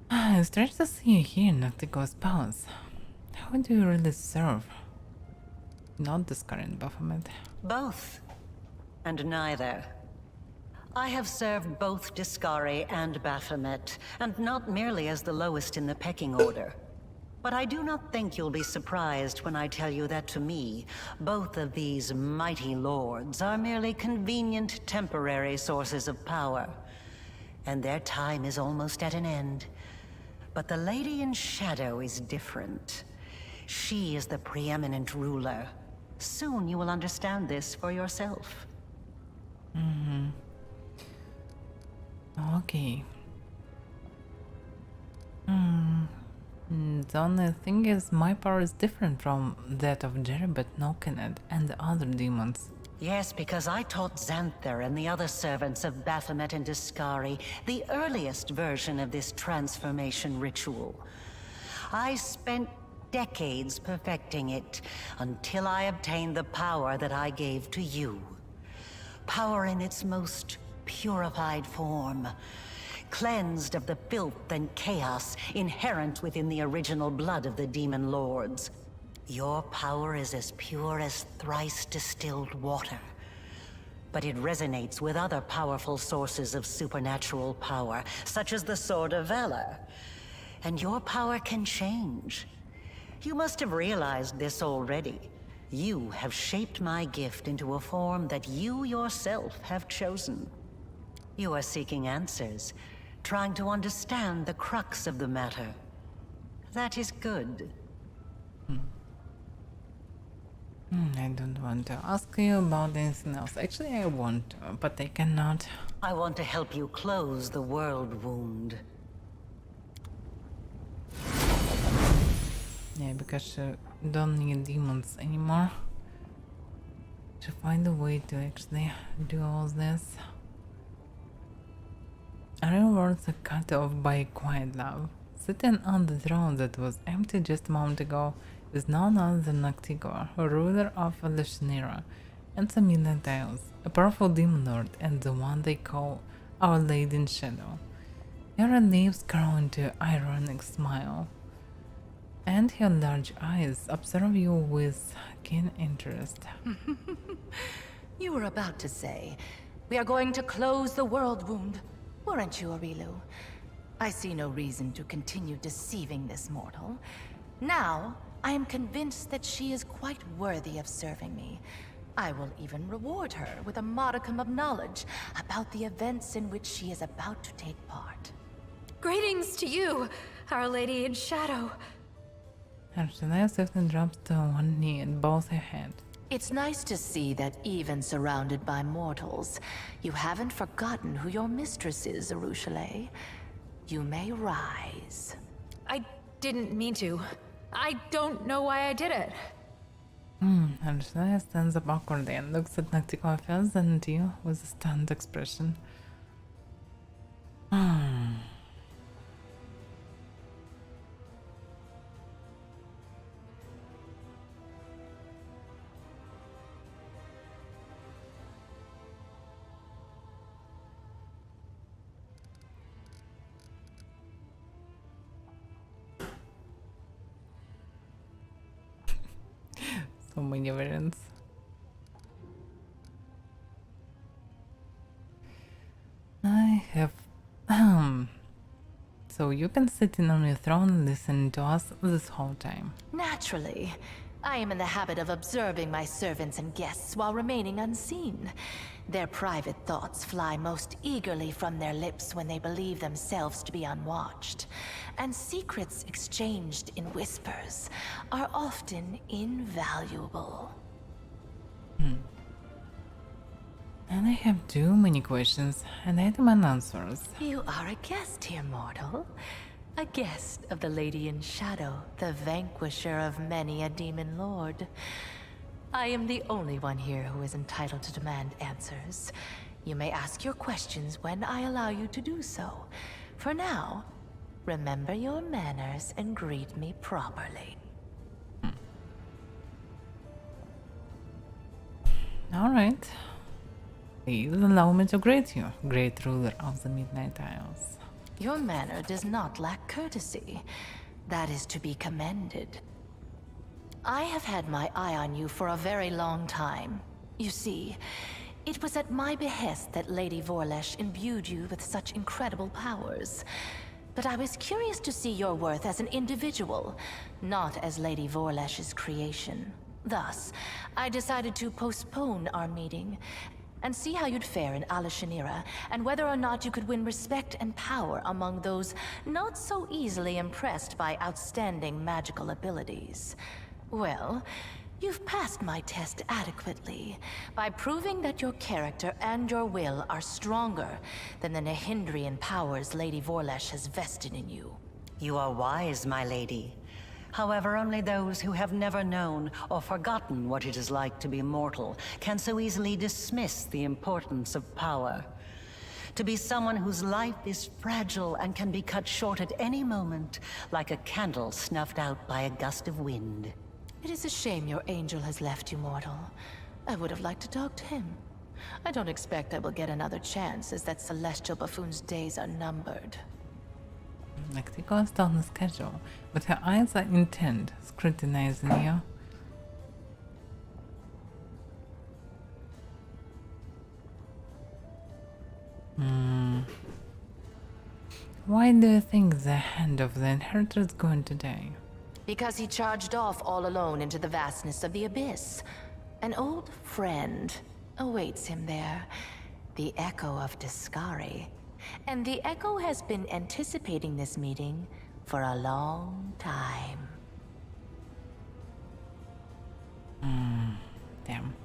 it's strange to see you here in Noctico's palace. How do you really serve? Not this current Baphomet. Both. And neither. I have served both Discari and Baphomet, and not merely as the lowest in the pecking order. But I do not think you'll be surprised when I tell you that to me, both of these mighty lords are merely convenient temporary sources of power. And their time is almost at an end. But the Lady in Shadow is different. She is the preeminent ruler. Soon you will understand this for yourself. Okay. The only thing is, my power is different from that of Jeribeth, Nokened, and the other demons. Yes, because I taught Xanther and the other servants of Baphomet and Discari the earliest version of this transformation ritual. I spent decades perfecting it until I obtained the power that I gave to you. Power in its most purified form, cleansed of the filth and chaos inherent within the original blood of the demon lords. Your power is as pure as thrice distilled water, but it resonates with other powerful sources of supernatural power, such as the Sword of Valor. And your power can change. You must have realized this already. You have shaped my gift into a form that you yourself have chosen. You are seeking answers, trying to understand the crux of the matter. That is good. I don't want to ask you about anything else. Actually, I want to, but I cannot. I want to help you close the world wound. Yeah, because you don't need demons anymore. To find a way to actually do all this. Our words are cut off by quiet love. Sitting on the throne that was empty just a moment ago is none other than Noctigor, ruler of the Shinira and the Midnight Isles, a powerful demon lord and the one they call Our Lady in Shadow. Your lips grow into an ironic smile, and her large eyes observe you with keen interest. You were about to say, we are going to close the world wound, weren't you, Arilu? I see no reason to continue deceiving this mortal. Now, I am convinced that she is quite worthy of serving me. I will even reward her with a modicum of knowledge about the events in which she is about to take part. Greetings to you, Our Lady in Shadow. Archelaia swiftly drops to one knee and bows her head. It's nice to see that even surrounded by mortals, you haven't forgotten who your mistress is, Arushale. You may rise. I didn't mean to. I don't know why I did it. Archelaia stands up awkwardly and looks at Noctigor first and at you with a stunned expression. So many variants. I have So you've been sitting on your throne listening to us this whole time. Naturally. I am in the habit of observing my servants and guests while remaining unseen. Their private thoughts fly most eagerly from their lips when they believe themselves to be unwatched. And secrets exchanged in whispers are often invaluable. And I have too many questions, and I demand answers. You are a guest here, mortal. A guest of the Lady in Shadow, the vanquisher of many a demon lord. I am the only one here who is entitled to demand answers. You may ask your questions when I allow you to do so. For now, remember your manners and greet me properly. Alright. Please allow me to greet you, great ruler of the Midnight Isles. Your manner does not lack courtesy. That is to be commended. I have had my eye on you for a very long time. You see, It was at my behest that Lady Vorlesh imbued you with such incredible powers. But I was curious to see your worth as an individual, not as Lady Vorlesh's creation. Thus, I decided to postpone our meeting and see how you'd fare in Alashanira, and whether or not you could win respect and power among those not so easily impressed by outstanding magical abilities. Well, you've passed my test adequately, by proving that your character and your will are stronger than the Nahindrian powers Lady Vorlesh has vested in you. You are wise, my lady. However, only those who have never known or forgotten what it is like to be mortal can so easily dismiss the importance of power. To be someone whose life is fragile and can be cut short at any moment, like a candle snuffed out by a gust of wind. It is a shame your angel has left you, mortal. I would have liked to talk to him. I don't expect I will get another chance, as that celestial buffoon's days are numbered. Noctico is still on the schedule, but her eyes are intent, scrutinizing you. Why do you think the hand of the inheritor is going today? Because he charged off all alone into the vastness of the abyss. An old friend awaits him there, the Echo of Discari. And the Echo has been anticipating this meeting for a long time. Damn.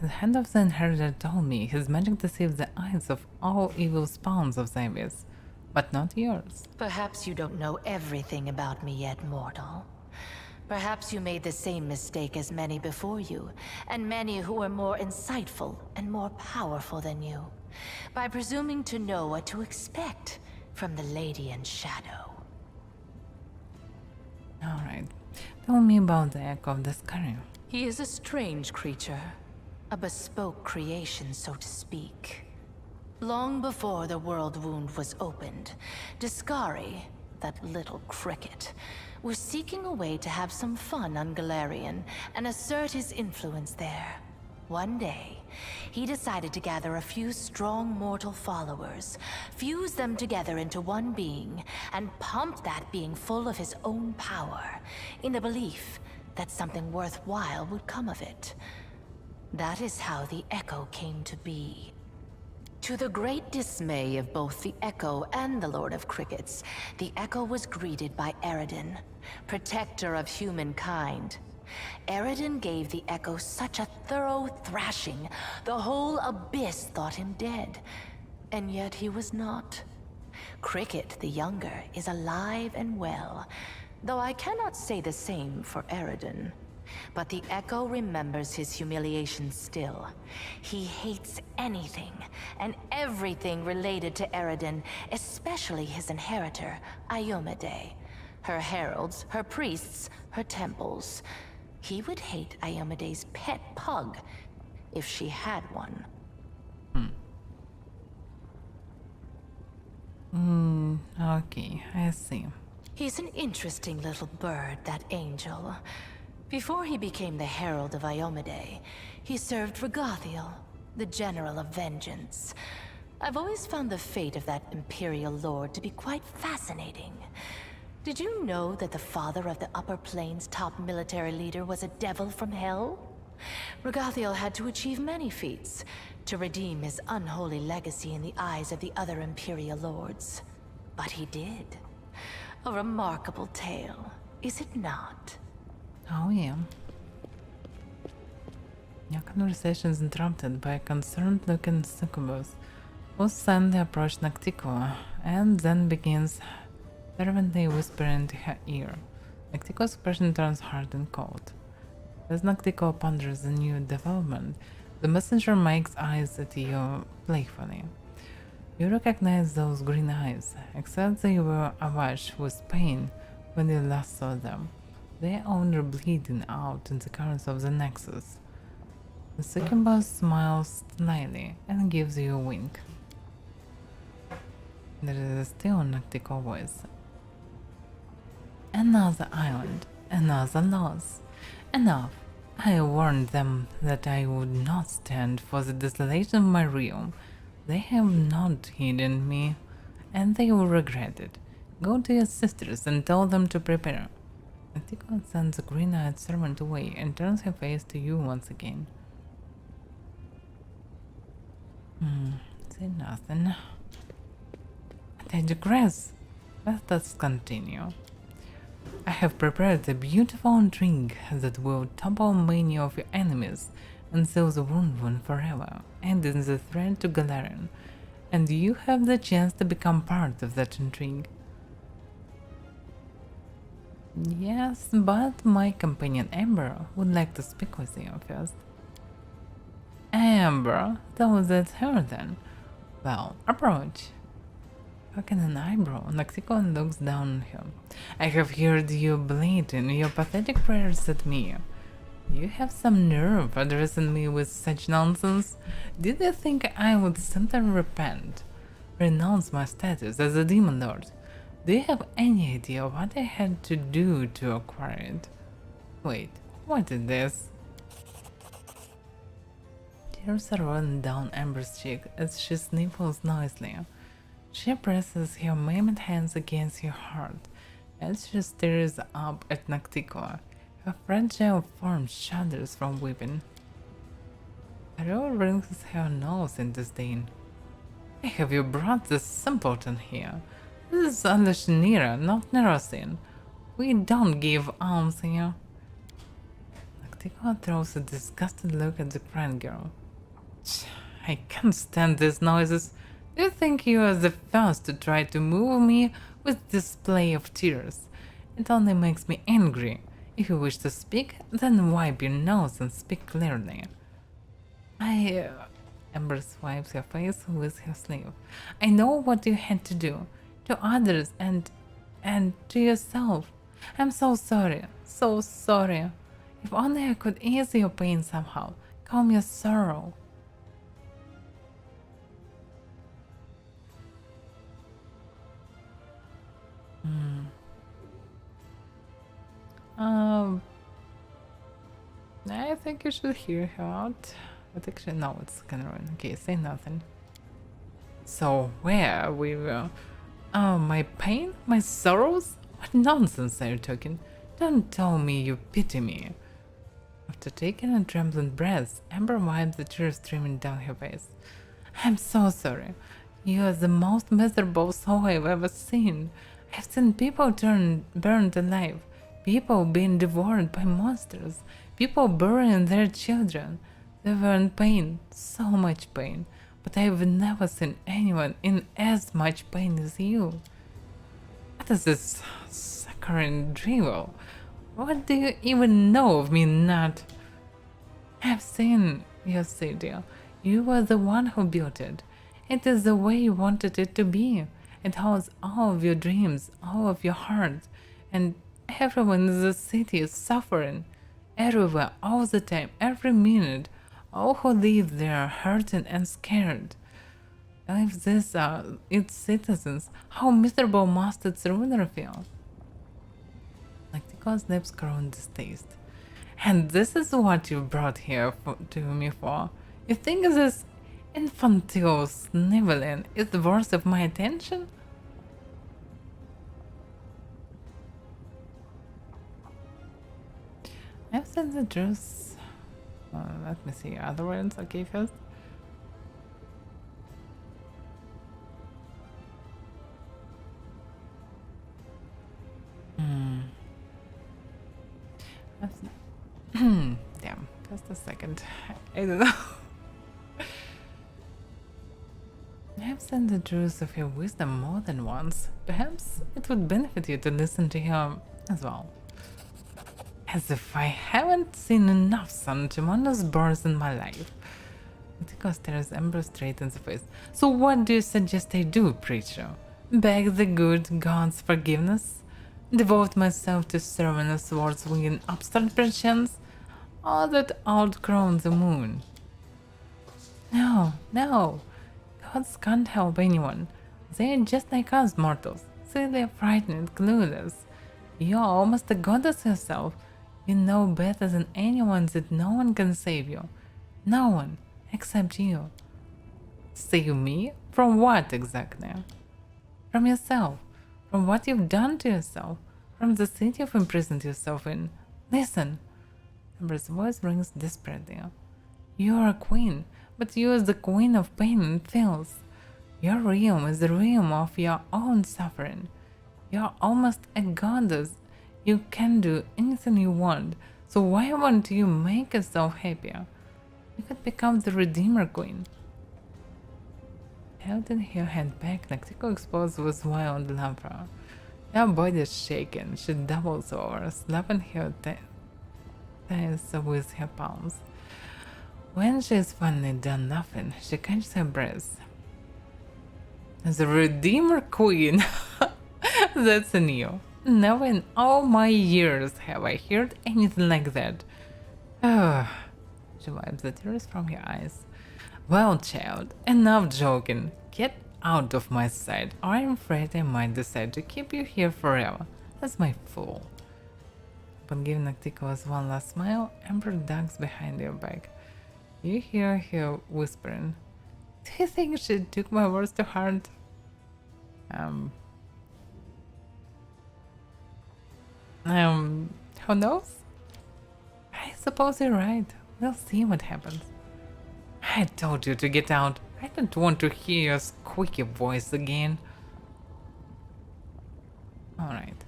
The hand of the inheritor told me his magic deceives the eyes of all evil spawns of the abyss, but not yours. Perhaps you don't know everything about me yet, mortal. Perhaps you made the same mistake as many before you, and many who were more insightful and more powerful than you, by presuming to know what to expect from the Lady in Shadow. Alright, tell me about the Echo of Discari. He is a strange creature, a bespoke creation, so to speak. Long before the world wound was opened, Discari, that little cricket, was seeking a way to have some fun on Galarian and assert his influence there. One day, he decided to gather a few strong mortal followers, fuse them together into one being, and pump that being full of his own power, in the belief that something worthwhile would come of it. That is how the Echo came to be. To the great dismay of both the Echo and the Lord of Crickets, the Echo was greeted by Eridan, protector of humankind. Eridan gave the Echo such a thorough thrashing, the whole abyss thought him dead. And yet he was not. Cricket, the younger, is alive and well, though I cannot say the same for Eridan. But the Echo remembers his humiliation still. He hates anything and everything related to Eridan, especially his inheritor, Iomade. Her heralds, her priests, her temples. He would hate Iomade's pet pug, if she had one. Okay, I see. He's an interesting little bird, that angel. Before he became the Herald of Iomade, he served Regathiel, the General of Vengeance. I've always found the fate of that Imperial Lord to be quite fascinating. Did you know that the father of the Upper Plains' top military leader was a devil from hell? Regathiel had to achieve many feats to redeem his unholy legacy in the eyes of the other Imperial Lords. But he did. A remarkable tale, is it not? Oh yeah. Your conversation is interrupted by a concerned-looking succubus who suddenly approached Noctico and then begins fervently whispering into her ear. Noctico's expression turns hard and cold. As Noctico ponders the new development, the messenger makes eyes at you playfully. You recognize those green eyes, except they were awash with pain when you last saw them. Their owner bleeding out in the currents of the Nexus. The succubus smiles slyly and gives you a wink. There is still Noctico voice. Another island, another loss. Enough. I warned them that I would not stand for the desolation of my realm. They have not heeded me, and they will regret it. Go to your sisters and tell them to prepare. Antigua sends the green-eyed servant away and turns her face to you once again. Say nothing. But I digress. Let us continue. I have prepared a beautiful drink that will topple many of your enemies and seal the wound one forever, ending the threat to Galarian. And you have the chance to become part of that intrigue. Yes, but my companion Amber would like to speak with you first. Amber, so that's her then. Well, approach. Fucking an eyebrow. Noxicon looks down on him. I have heard you bleating your pathetic prayers at me. You have some nerve addressing me with such nonsense. Did you think I would simply repent? Renounce my status as a demon lord? Do you have any idea what I had to do to acquire it? Wait, what is this? Tears are running down Amber's cheek as she sniffles noisily. She presses her maimed hands against her heart as she stares up at Nocticoa. Her fragile form shudders from weeping. Ariel wrinkles her nose in disdain. Why have you brought this simpleton here? This is Alashinira, not Nerosin. We don't give alms here. Nocticoa throws a disgusted look at the crying girl. I can't stand these noises. Do you think you are the first to try to move me with display of tears? It only makes me angry. If you wish to speak, then wipe your nose and speak clearly. Amber swipes her face with her sleeve. I know what you had to do. To others and to yourself. I'm so sorry. So sorry. If only I could ease your pain somehow. Calm your sorrow. I think you should hear her out. But actually, no, it's gonna ruin. Okay, say nothing. So, where we were? Oh, my pain? My sorrows? What nonsense are you talking? Don't tell me you pity me. After taking a trembling breath, Amber wiped the tears streaming down her face. I'm so sorry. You are the most miserable soul I've ever seen. I've seen people burned alive, people being devoured by monsters, people burying their children. They were in pain, so much pain, but I've never seen anyone in as much pain as you. What is this saccharine drivel? What do you even know of me, Nat? I've seen your city. You were the one who built it. It is the way you wanted it to be. It holds all of your dreams, all of your heart, and everyone in the city is suffering. Everywhere, all the time, every minute. All who live there are hurting and scared. If these are its citizens, how miserable must its ruler feel? Nocticoa's lips grow in distaste. And this is what you brought here to me for? You think this infantile sniveling is worth of my attention? I've sent the juice. Let me see other ones. Okay, first. Damn, just a second. I don't know. I have sent the truth of your wisdom more than once. Perhaps it would benefit you to listen to her as well. As if I haven't seen enough tremendous birds in my life. Nocticoa stares Amber straight in the face. So what do you suggest I do, preacher? Beg the good God's forgiveness? Devote myself to serving a sword-swinging upstart perchance? Or that outgrown the moon? No, no. Gods can't help anyone. They are just like us mortals. Silly, frightened, clueless. You're almost a goddess yourself. You know better than anyone that no one can save you. No one, except you. Save me? From what exactly? From yourself. From what you've done to yourself. From the city you've imprisoned yourself in. Listen. Amber's voice rings desperately. You're a queen, but you're the queen of pain and filth. Your realm is the realm of your own suffering. You're almost a goddess. You can do anything you want, so why won't you make yourself happier? You could become the Redeemer Queen. Holding her head back, Noctico exposed with wild laughter. Her body is shaken. She doubles over, slapping her thighs with her palms. When she is finally done laughing, she catches her breath. The Redeemer Queen! That's new. Never in all my years have I heard anything like that. She wipes the tears from her eyes. Well, child, enough joking. Get out of my sight, or I'm afraid I might decide to keep you here forever. That's my fool. But giving Noctico's one last smile, Amber ducks behind your back. You hear her whispering. Do you think she took my words to heart? Who knows? I suppose you're right. We'll see what happens. I told you to get out. I don't want to hear your squeaky voice again. Alright.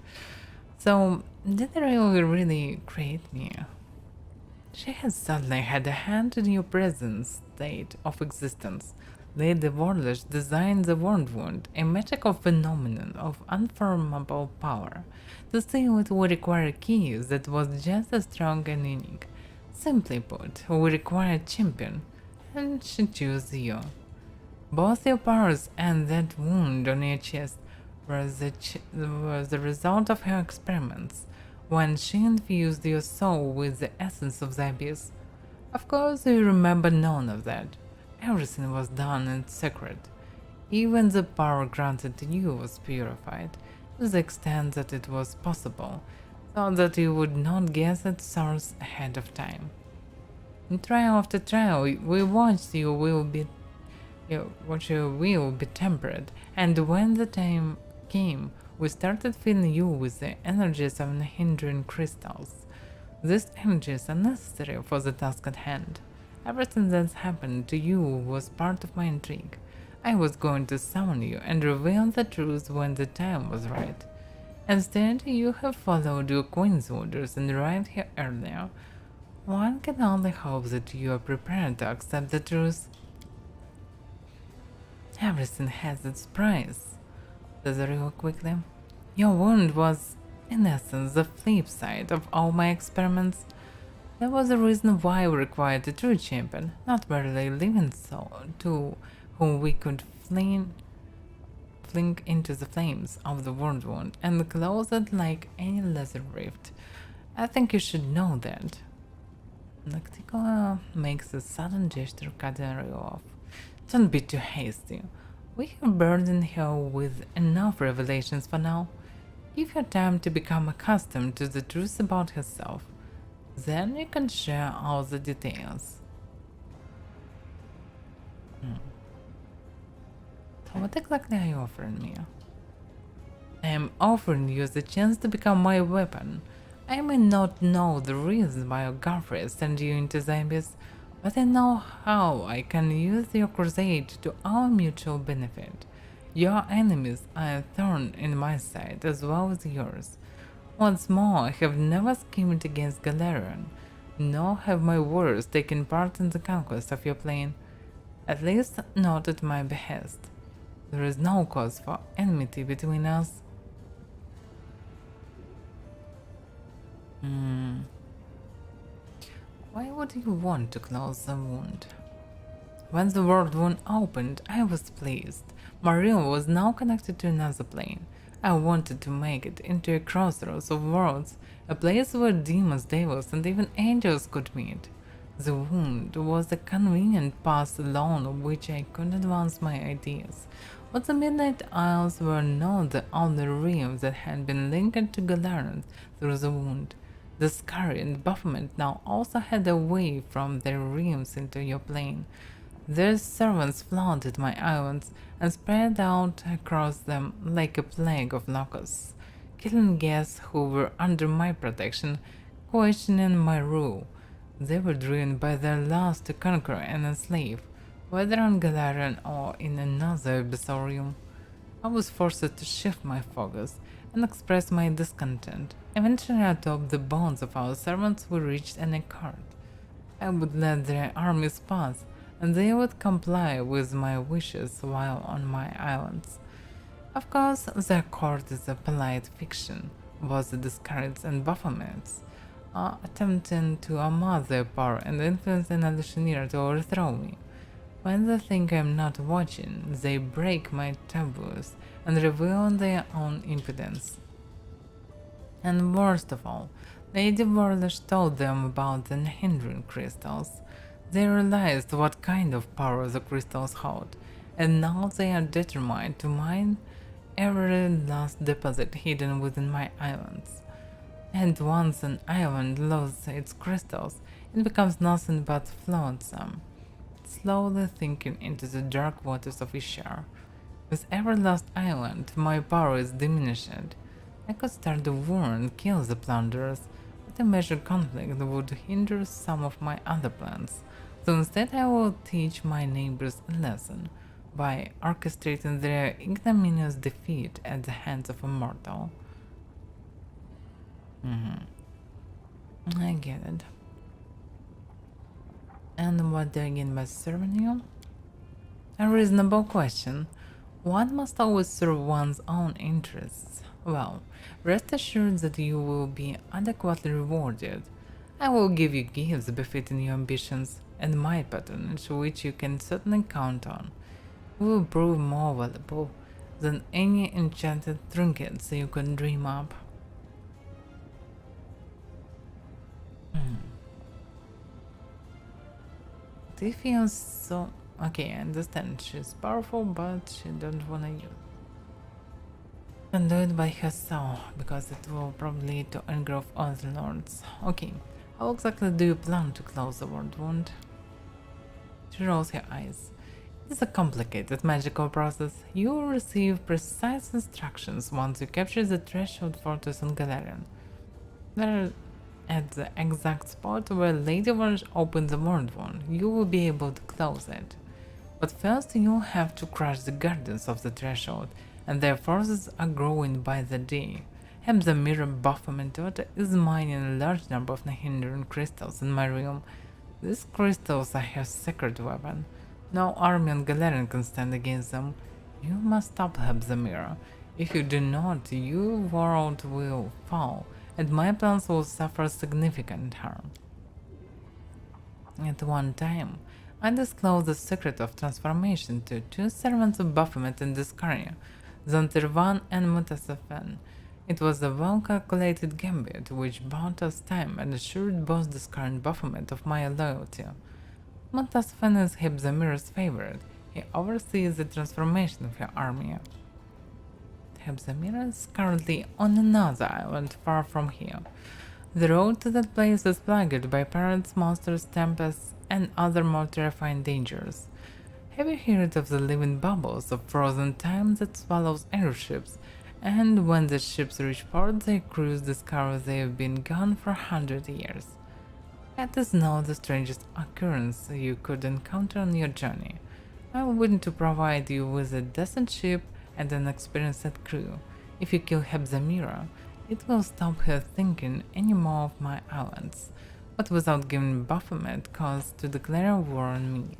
So, did Ryo really create me? She has suddenly had a hand in your present state of existence. Lady Warlish designed the World Wound, a magical phenomenon of unfathomable power. To seal it would require a key that was just as strong and unique. Simply put, we require a champion, and she chose you. Both your powers and that wound on your chest were the result of her experiments, when she infused your soul with the essence of the abyss. Of course, you remember none of that. Everything was done in secret. Even the power granted to you was purified, to the extent that it was possible, so that you would not guess its source ahead of time. In trial after trial, we watched your will be tempered, and when the time came, we started filling you with the energies of the hindering crystals. These energies are necessary for the task at hand. Everything that's happened to you was part of my intrigue. I was going to summon you and reveal the truth when the time was right. Instead, you have followed your queen's orders and arrived here earlier. One can only hope that you are prepared to accept the truth. Everything has its price, says Rio quickly. Your wound was, in essence, the flip side of all my experiments. There was a reason why we required a true champion, not merely living soul, to whom we could fling into the flames of the world wound and close it like any lesser rift. I think you should know that. Noctico makes a sudden gesture, cutting Rio off. Don't be too hasty. We have burdened her with enough revelations for now. Give her time to become accustomed to the truth about herself. Then you can share all the details. So what exactly are you offering me? I am offering you the chance to become my weapon. I may not know the reason why your girlfriend sent you into the abyss, but I know how I can use your crusade to our mutual benefit. Your enemies are a thorn in my side as well as yours. Once more, I have never schemed against Galarian, nor have my warriors taken part in the conquest of your plane. At least not at my behest. There is no cause for enmity between us. Why would you want to close the wound? When the world wound opened, I was pleased. My realm was now connected to another plane. I wanted to make it into a crossroads of worlds, a place where demons, devils, and even angels could meet. The wound was a convenient path along which I could advance my ideas. But the Midnight Isles were not the only realms that had been linked to Galarian through the wound. The Scary and Baphomet now also had a way from their realms into your plane. Their servants flooded my islands and spread out across them like a plague of locusts, killing guests who were under my protection, questioning my rule. They were driven by their lust to conquer and enslave, whether on Galarian or in another abyssal realm. I was forced to shift my focus and express my discontent. Eventually, atop the bones of our servants, we reached an accord. I would let their armies pass, and they would comply with my wishes while on my islands. Of course, the accord is a polite fiction, was the Discards and Baphomets, attempting to amass their power and influence an Alusionir to overthrow me. When they think I'm not watching, they break my taboos and reveal their own impotence. And worst of all, Lady Warlish told them about the hindering crystals. They realized what kind of power the crystals hold, and now they are determined to mine every last deposit hidden within my islands. And once an island loses its crystals, it becomes nothing but flotsam, slowly sinking into the dark waters of Ishar. With every lost island, my power is diminished. I could start a war and kill the plunderers, but a major conflict would hinder some of my other plans. So instead I will teach my neighbors a lesson by orchestrating their ignominious defeat at the hands of a mortal. I get it. And what do I gain by serving you? A reasonable question. One must always serve one's own interests. Well, rest assured that you will be adequately rewarded. I will give you gifts befitting your ambitions, and my patronage, which you can certainly count on, will prove more valuable than any enchanted trinkets you can dream up. They feel so... Okay, I understand she's powerful, but she don't wanna use it. And do it by herself, because it will probably lead to anger of other lords. Okay, how exactly do you plan to close the word wound? She rolls her eyes. It is a complicated magical process. You will receive precise instructions once you capture the threshold fortress on Galarian. There, at the exact spot where Lady Warlish opened the word wound, you will be able to close it. But first you have to crush the guardians of the threshold, and their forces are growing by the day. Hemzamira Baphomet is mining a large number of Nahindran crystals in my realm. These crystals are her secret weapon. No army on Galarian can stand against them. You must stop Hemzamira. If you do not, your world will fall, and my plans will suffer significant harm. At one time, I disclosed the secret of transformation to two servants of Baphomet in Discaria, Zontirvan and Mutasafen. It was a well-calculated gambit which bought us time and assured both Discaria and Baphomet of my loyalty. Mutasafen is Hemzamira's favorite. He oversees the transformation of her army. Hemzamira is currently on another island far from here. The road to that place is plagued by pirates, monsters, tempests, and other more terrifying dangers. Have you heard of the living bubbles of frozen time that swallows airships, and when the ships reach port, their crews discover they have been gone for 100 years? That is not the strangest occurrence you could encounter on your journey. I am willing to provide you with a decent ship and an experienced crew. If you kill Hemzamira, it will stop her thinking any more of my islands, but without giving Baphomet cause to declare war on me.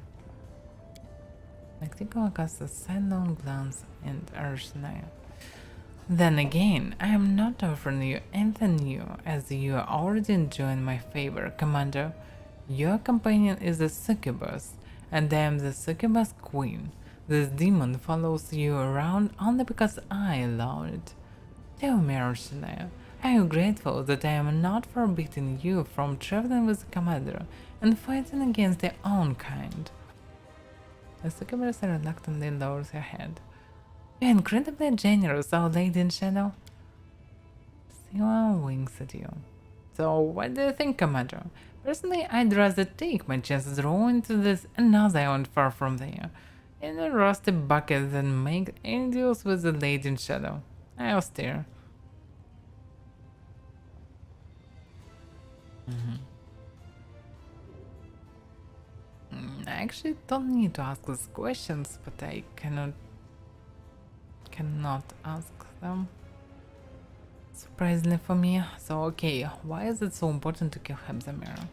Actico casts a sidelong glance and Arshnia. Then again, I am not offering you anything new, as you are already enjoying my favor, Commander. Your companion is a succubus, and I am the succubus queen. This demon follows you around only because I allow it. Tell me, Arshnia, are you grateful that I am not forbidding you from traveling with the commander and fighting against their own kind? The succubus reluctantly lowers her head. You're incredibly generous, old lady in shadow. Sila winks at you. So, what do you think, Commander? Personally, I'd rather take my chances rolling into this another island far from there, in a rusty bucket than make any deals with the lady in shadow. I'll steer. I actually don't need to ask these questions, but I cannot ask them. Surprisingly for me. So okay, why is it so important to kill Hepzamir?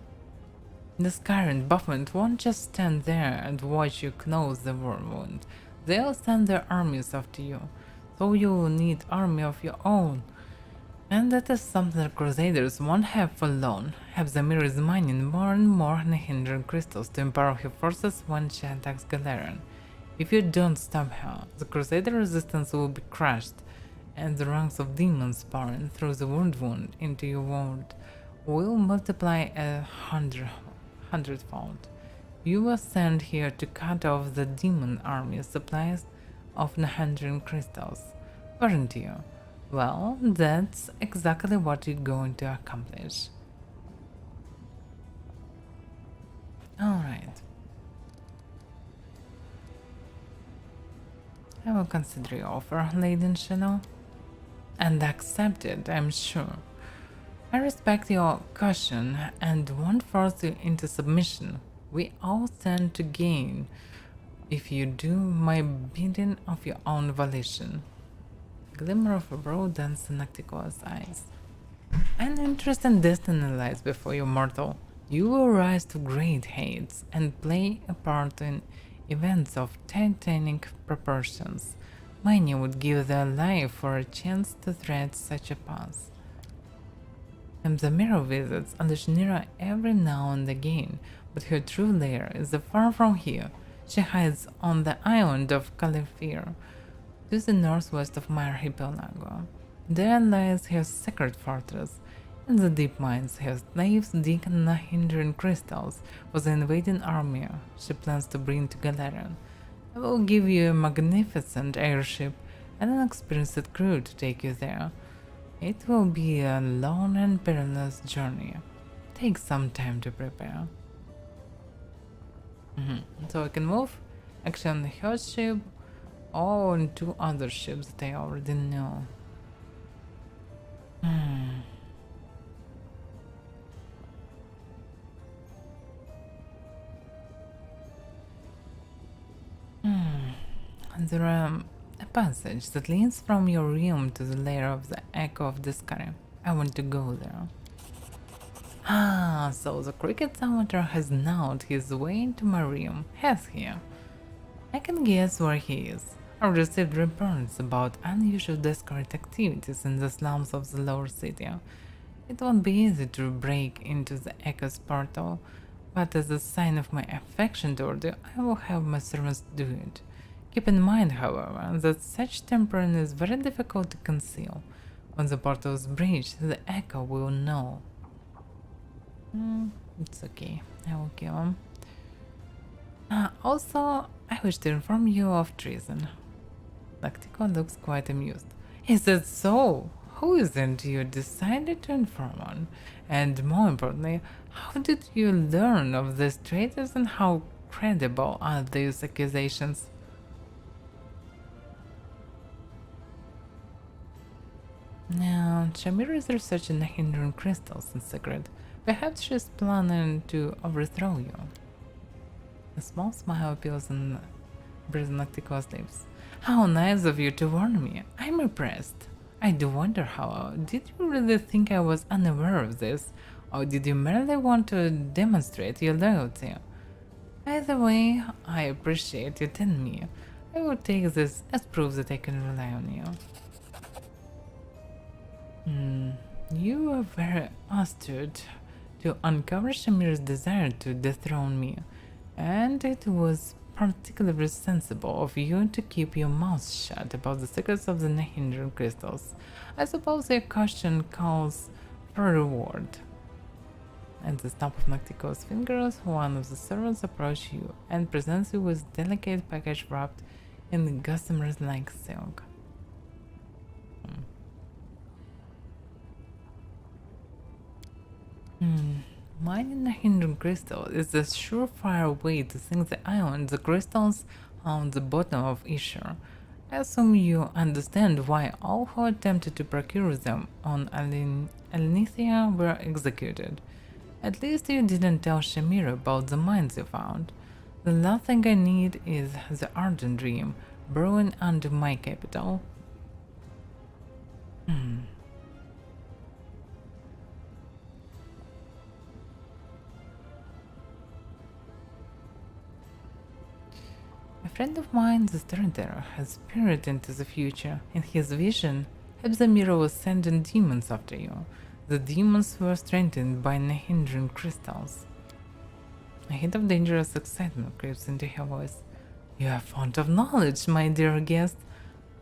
The Skyrim Buffment won't just stand there and watch you close the wound. They'll send their armies after you. So you'll need army of your own. And that is something the Crusaders won't have for long. Hepzamir is mining more and more Nehindran crystals to empower her forces when she attacks Galarian. If you don't stop her, the Crusader resistance will be crushed, and the ranks of demons pouring through the wound into your world will multiply 100-fold. You were sent here to cut off the demon army's supplies of Nehindran crystals, weren't you? Well, that's exactly what you're going to accomplish. Alright. I will consider your offer, Lady in Shadow. And accept it, I'm sure. I respect your caution and won't force you into submission. We all stand to gain if you do my bidding of your own volition. Glimmer of a broad dance in Noctico's eyes. An interesting destiny lies before you, mortal. You will rise to great heights and play a part in events of titanic proportions. Many would give their life for a chance to tread such a path. Hepzamir visits Alishneera every now and again, but her true lair is far from here. She hides on the island of Califir, to the northwest of my archipelago. There lies her secret fortress. In the deep mines, her slaves dig Nehindran crystals for the invading army she plans to bring to Galarian. I will give you a magnificent airship and an experienced crew to take you there. It will be a long and perilous journey. Take some time to prepare. So I can move actually on the her ship or on 2 other ships that I already know. There a passage that leads from your room to the lair of the Echo of Discovery. I want to go there. Ah, so the cricket amateur has gnawed his way into my room, has he? I can guess where he is. I received reports about unusual discreet activities in the slums of the lower city. It won't be easy to break into the Echo's portal, but as a sign of my affection toward you, I will have my servants do it. Keep in mind, however, that such tampering is very difficult to conceal. When the portal is breached, the Echo will know. It's okay, I will kill him. Also, I wish to inform you of treason. Lactico looks quite amused. Is that so? Who isn't you decided to inform on? And more importantly, how did you learn of these traitors and how credible are these accusations? Now, Shamira is researching Nehindran crystals in secret. Perhaps she's planning to overthrow you. A small smile appears on Noctico's lips. How nice of you to warn me. I'm impressed. I do wonder, how did you really think I was unaware of this, or did you merely want to demonstrate your loyalty? Either way, I appreciate you telling me. I will take this as proof that I can rely on you. You were very astute to uncover Shamir's desire to dethrone me, and it was particularly sensible of you to keep your mouth shut about the secrets of the Nehindran crystals. I suppose your caution calls for a reward. At the snap of Noctico's fingers, one of the servants approaches you and presents you with a delicate package wrapped and gossamers like silk. Mining a hidden crystal is a surefire way to sink the ion in the crystals on the bottom of Isher. I assume you understand why all who attempted to procure them on Alnithia were executed. At least you didn't tell Shamira about the mines you found. The last thing I need is the Ardent Dream brewing under my capital. A friend of mine, the storyteller, has peered into the future. In his vision, Hebzamira was sending demons after you. The demons were strengthened by Nahindran crystals. A hint of dangerous excitement creeps into her voice. You are fond of knowledge, my dear guest.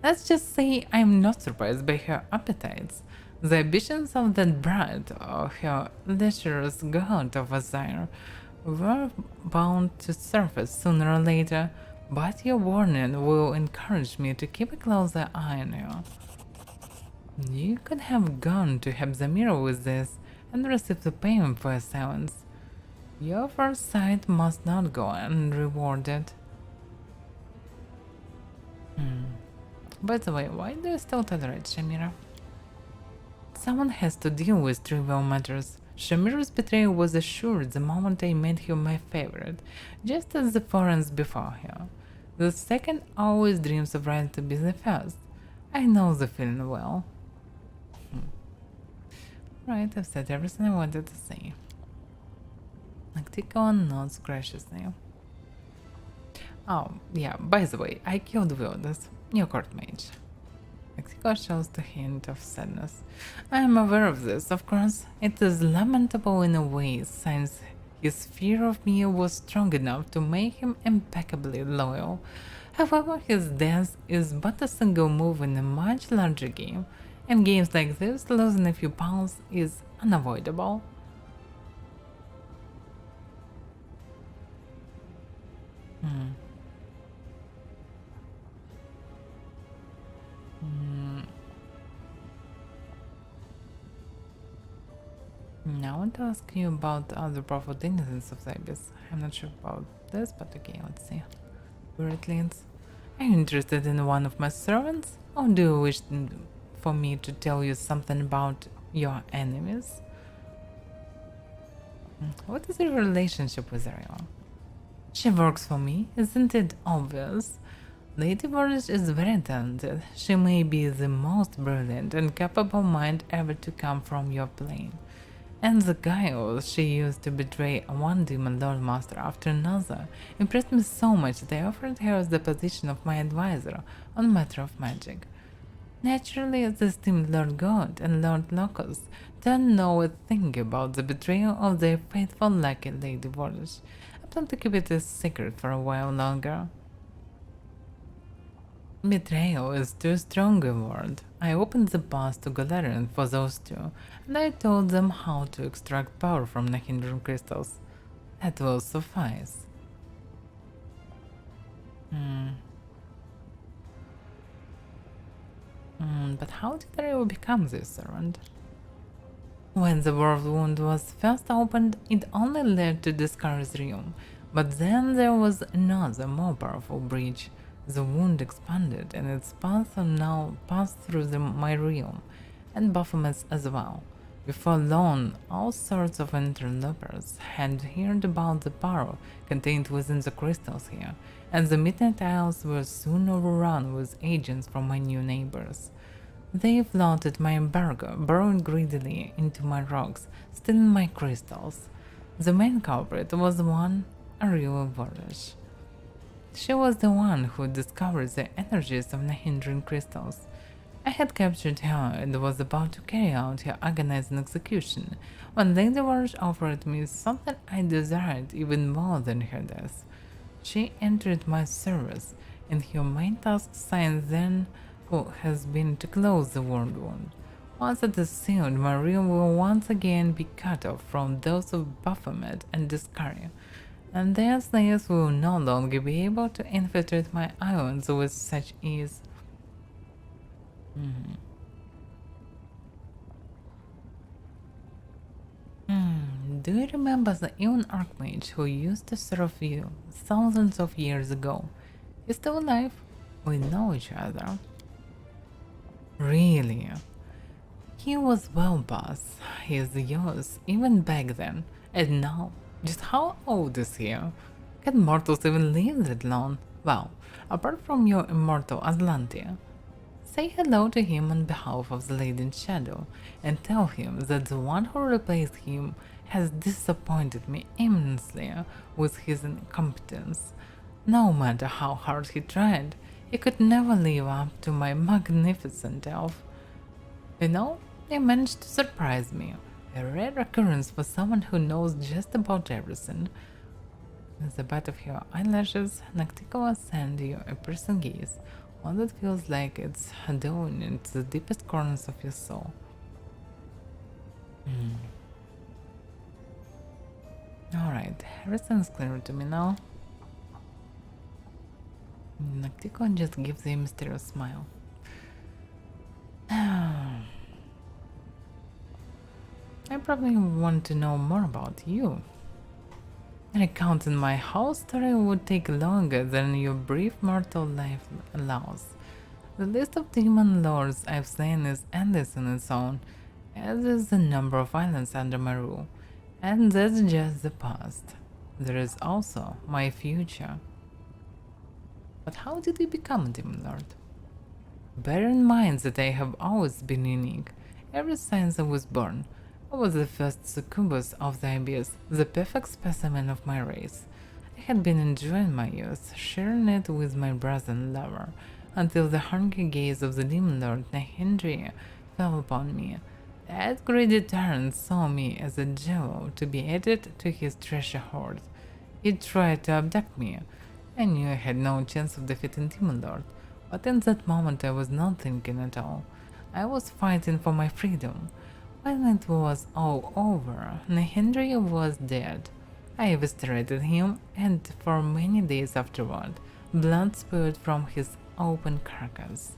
Let's just say I am not surprised by her appetites. The ambitions of that bride, or her lecherous god of Avaira, were bound to surface sooner or later, but your warning will encourage me to keep a closer eye on you. You could have gone to Hebzamira with this and received the payment for your silence. Your foresight must not go unrewarded. By the way, why do you still tolerate Shamira? Someone has to deal with trivial matters. Shamira's betrayal was assured the moment I made her my favorite, just as the foreigners before her. The second always dreams of right to be the first. I know the feeling well. Right, I've said everything I wanted to say. Actico nods graciously. Oh, yeah, by the way, I killed Wildas, your court mage. Actico shows the hint of sadness. I am aware of this, of course. It is lamentable in a way, since his fear of me was strong enough to make him impeccably loyal. However, his death is but a single move in a much larger game. In games like this, losing a few pounds is unavoidable. Now I want to ask you about other powerful denizens of the abyss. I'm not sure about this, but okay, let's see where it leads. Are you interested in one of my servants? Or do you wish for me to tell you something about your enemies? What is your relationship with Ariel? She works for me, isn't it obvious? Lady Vorish is very talented. She may be the most brilliant and capable mind ever to come from your plane. And the guile she used to betray one demon lord master after another impressed me so much that I offered her the position of my advisor on matter of magic. Naturally, the esteemed Lord God and Lord Locus don't know a thing about the betrayal of their faithful lucky Lady Vorish. I plan to keep it a secret for a while longer. Betrayal is too strong a word. I opened the path to Galarian for those two, and I told them how to extract power from Nahindran crystals. That will suffice. But how did Ariel become this servant? When the world wound was first opened, it only led to Discour's realm, but then there was another, more powerful breach. The wound expanded, and its path now passed through my realm, and Baphomet's as well. Before long, all sorts of interlopers had heard about the power contained within the crystals here, and the Midnight Isles were soon overrun with agents from my new neighbors. They flaunted my embargo, burrowing greedily into my rocks, stealing my crystals. The main culprit was one Ariel Vorish. She was the one who discovered the energies of Nahindran crystals. I had captured her and was about to carry out her agonizing execution when Lady Vorish offered me something I desired even more than her death. She entered my service, and her main task since then has been to close the world wound. Once it is sealed, my realm will once again be cut off from those of Baphomet and Discaria. and their slaves will no longer be able to infiltrate my islands with such ease. Do you remember the Eon Archmage who used to serve you thousands of years ago? He's still alive. We know each other. Really? He was well past his years even back then. And now, just how old is he? Can mortals even live that long? Well, apart from your immortal Atlantia. Say hello to him on behalf of the Lady in Shadow, and tell him that the one who replaced him has disappointed me immensely with his incompetence. No matter how hard he tried, he could never live up to my magnificent elf. You know, he managed to surprise me. A rare occurrence for someone who knows just about everything. With the bite of your eyelashes, Nocticola sends you a piercing gaze, one that feels like it's down into the deepest corners of your soul. Alright, everything's clear to me now. Nocticola just gives a mysterious smile. I probably want to know more about you. Recounting my whole story would take longer than your brief mortal life allows. The list of demon lords I've slain is endless in its own, as is the number of islands under my rule. And that's just the past. There is also my future. But how did you become a demon lord? Bear in mind that I have always been unique. Ever since I was born, I was the first succubus of the abyss, the perfect specimen of my race. I had been enjoying my youth, sharing it with my brother and lover, until the hungry gaze of the demon lord Nahindria fell upon me. That greedy tyrant saw me as a jewel to be added to his treasure hoard. He tried to abduct me. I knew I had no chance of defeating Demon Lord, but in that moment I was not thinking at all. I was fighting for my freedom. When it was all over, Nahindria was dead. I eviscerated him, and for many days afterward, blood spewed from his open carcass.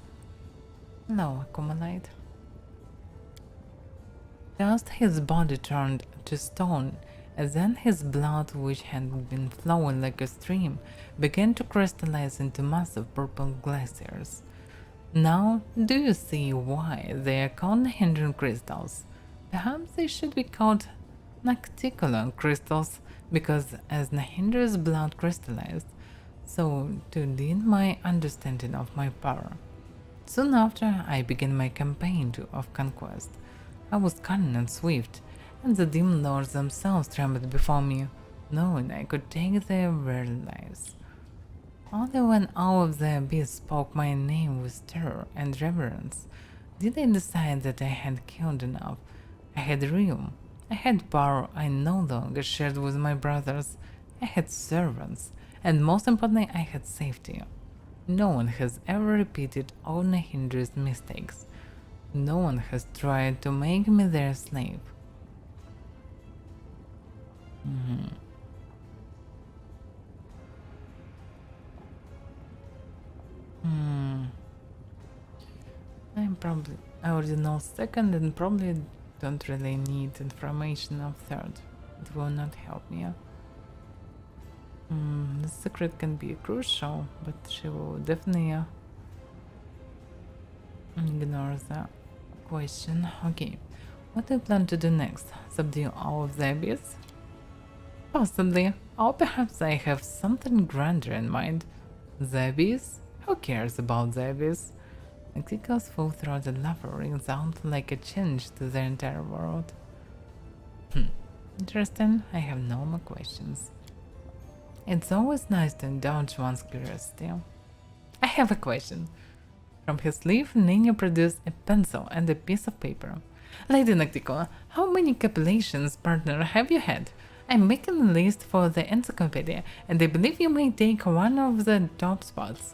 Now accumulate. First his body turned to stone, and then his blood, which had been flowing like a stream, began to crystallize into massive purple glaciers. Now, do you see why they are called Nahindran crystals? Perhaps they should be called Nocticola crystals, because as Nahindra's blood crystallized, so too did my understanding of my power. Soon after, I began my campaign of conquest. I was cunning and swift, and the demon lords themselves trembled before me, knowing I could take their very lives. Only when all of the abyss spoke my name with terror and reverence did I decide that I had killed enough. I had realm, I had power I no longer shared with my brothers, I had servants, and most importantly I had safety. No one has ever repeated all Nahindra's mistakes. No one has tried to make me their slave. I already know second and probably don't really need information of third. It will not help me. The secret can be crucial, but she will definitely ignore the question. Okay, what do you plan to do next? Subdue all of the abyss? Possibly, or perhaps I have something grander in mind. The abyss? Who cares about the abyss? Noctico's full-throated laughter rings out like a change to the entire world. Interesting, I have no more questions. It's always nice to indulge one's curiosity. I have a question. From his sleeve, Nina produced a pencil and a piece of paper. Lady Nocticola, how many copulations, partner, have you had? I'm making a list for the encyclopedia, and I believe you may take one of the top spots.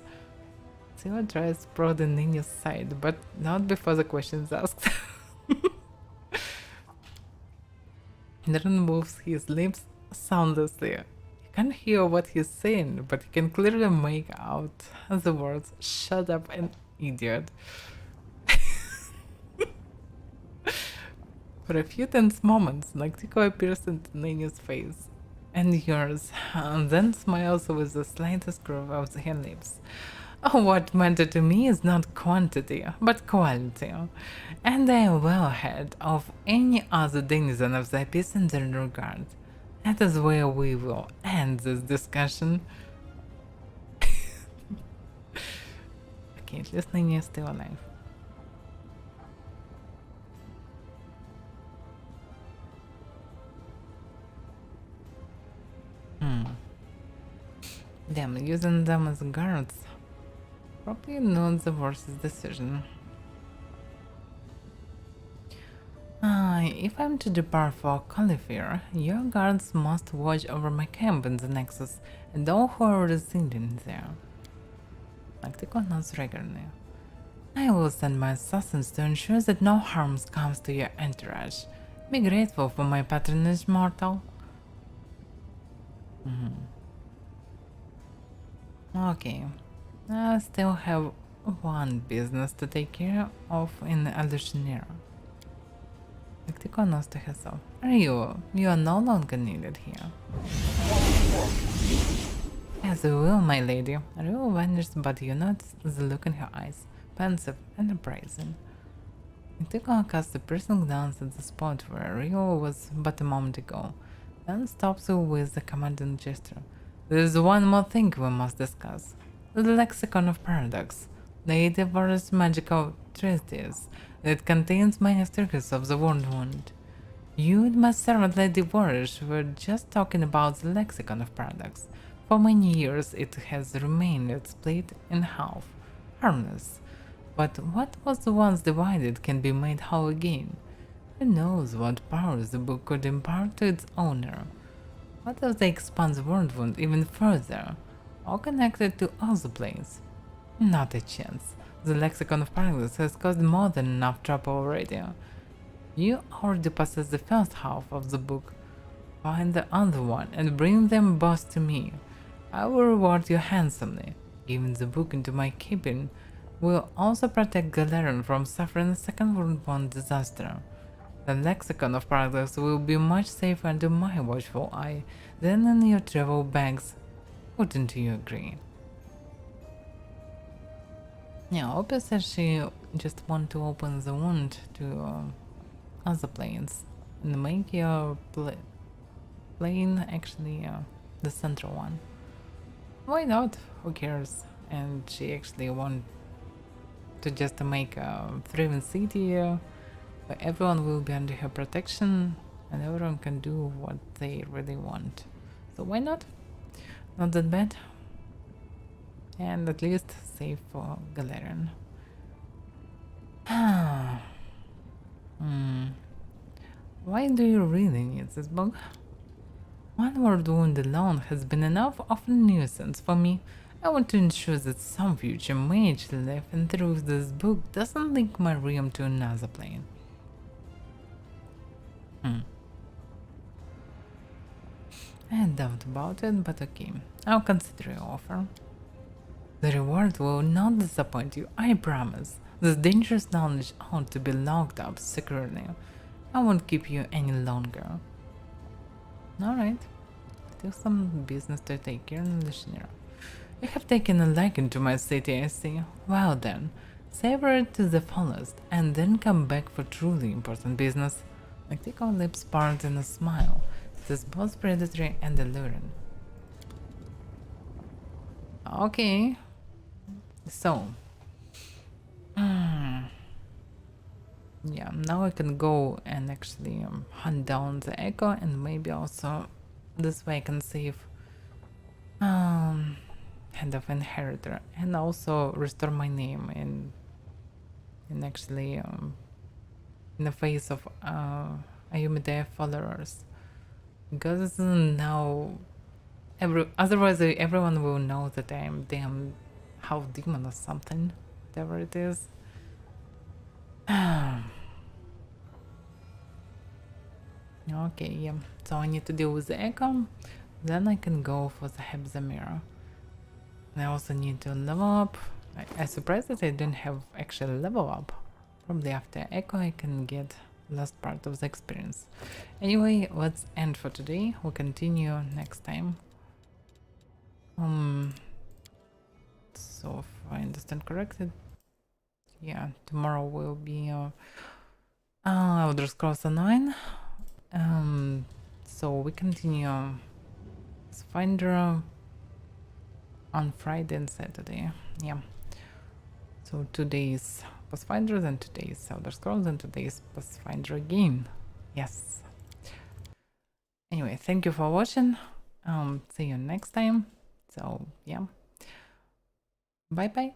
Sila tries to prod the Nina's side, but not before the question is asked. Darren moves his lips soundlessly. He can't hear what he's saying, but he can clearly make out the words "shut up" and "idiot." For a few tense moments, Noctico appears into Nania's face and yours, and then smiles with the slightest curve of her lips. What mattered to me is not quantity, but quality, and I am well ahead of any other denizen of the abyss in that regard. That is where we will end this discussion. Okay, at least Nania is still alive. Damn, using them as guards. Probably not the worst decision. If I'm to depart for Califir, your guards must watch over my camp in the Nexus and all who are residing there. Noctico nods regularly. I will send my assassins to ensure that no harm comes to your entourage. Be grateful for my patronage, mortal. Okay. I still have one business to take care of in Alucinera. Noctico nods to herself. You are no longer needed here. As you will, my lady. Ryu vanished, but you notice the look in her eyes, pensive and appraising. Noctico casts a piercing glance at the spot where Ryu was but a moment ago, then stops her with a commanding gesture. There is one more thing we must discuss. The Lexicon of Paradox, the Adivar's magical treatise that contains many secrets of the World Wound. You and my servant Lady Warish were just talking about the Lexicon of Paradox. For many years it has remained split in half, harmless. But what was once divided can be made whole again. Who knows what powers the book could impart to its owner? What if they expand the World Wound even further, or connect it to other planes? Not a chance. The Lexicon of Paradox has caused more than enough trouble already. You already possess the first half of the book. Find the other one and bring them both to me. I will reward you handsomely. Giving the book into my keeping will also protect Galarian from suffering a second World disaster. The Lexicon of Paradox will be much safer under my watchful eye than in your travel bags. Wouldn't you agree? Yeah, obviously she just want to open the wound to other planes and make your plane actually the central one. Why not? Who cares? And she actually want to just make a thriving city where everyone will be under her protection and everyone can do what they really want. So why not? Not that bad. And at least safe for Galarian. Why do you really need this book? One World Wound alone has been enough of a nuisance for me. I want to ensure that some future mage live and through this book doesn't link my realm to another plane. I doubt about it, but okay. I'll consider your offer. The reward will not disappoint you, I promise. This dangerous knowledge ought to be locked up securely. I won't keep you any longer. Alright. Still some business to take care of, Listener. You have taken a liking to my city, I see. Well then, savor it to the fullest, and then come back for truly important business. Noctico's lips part in a smile. It is both predatory and alluring. Okay. So. Yeah, now I can go and actually hunt down the echo, and maybe also this way I can save Hand of Inheritor, and also restore my name in actually in the face of Ayumide followers, because now otherwise everyone will know that I am damn half demon or something, whatever it is. Okay, yeah, so I need to deal with the echo, then I can go for the Avaira. I also need to level up. I'm surprised that I didn't have actual level up. Probably after Echo I can get last part of the experience. Anyway, let's end for today. We'll continue next time. So if I understand correctly, yeah, tomorrow will be Elder Scrolls 9. So we continue Pathfinder on Friday and Saturday. Yeah. So 2 days Pathfinder, then 2 days Elder Scrolls, and 2 days Pathfinder again. Yes. Anyway, thank you for watching. See you next time. So yeah. Bye bye.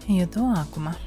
Io do Akuma.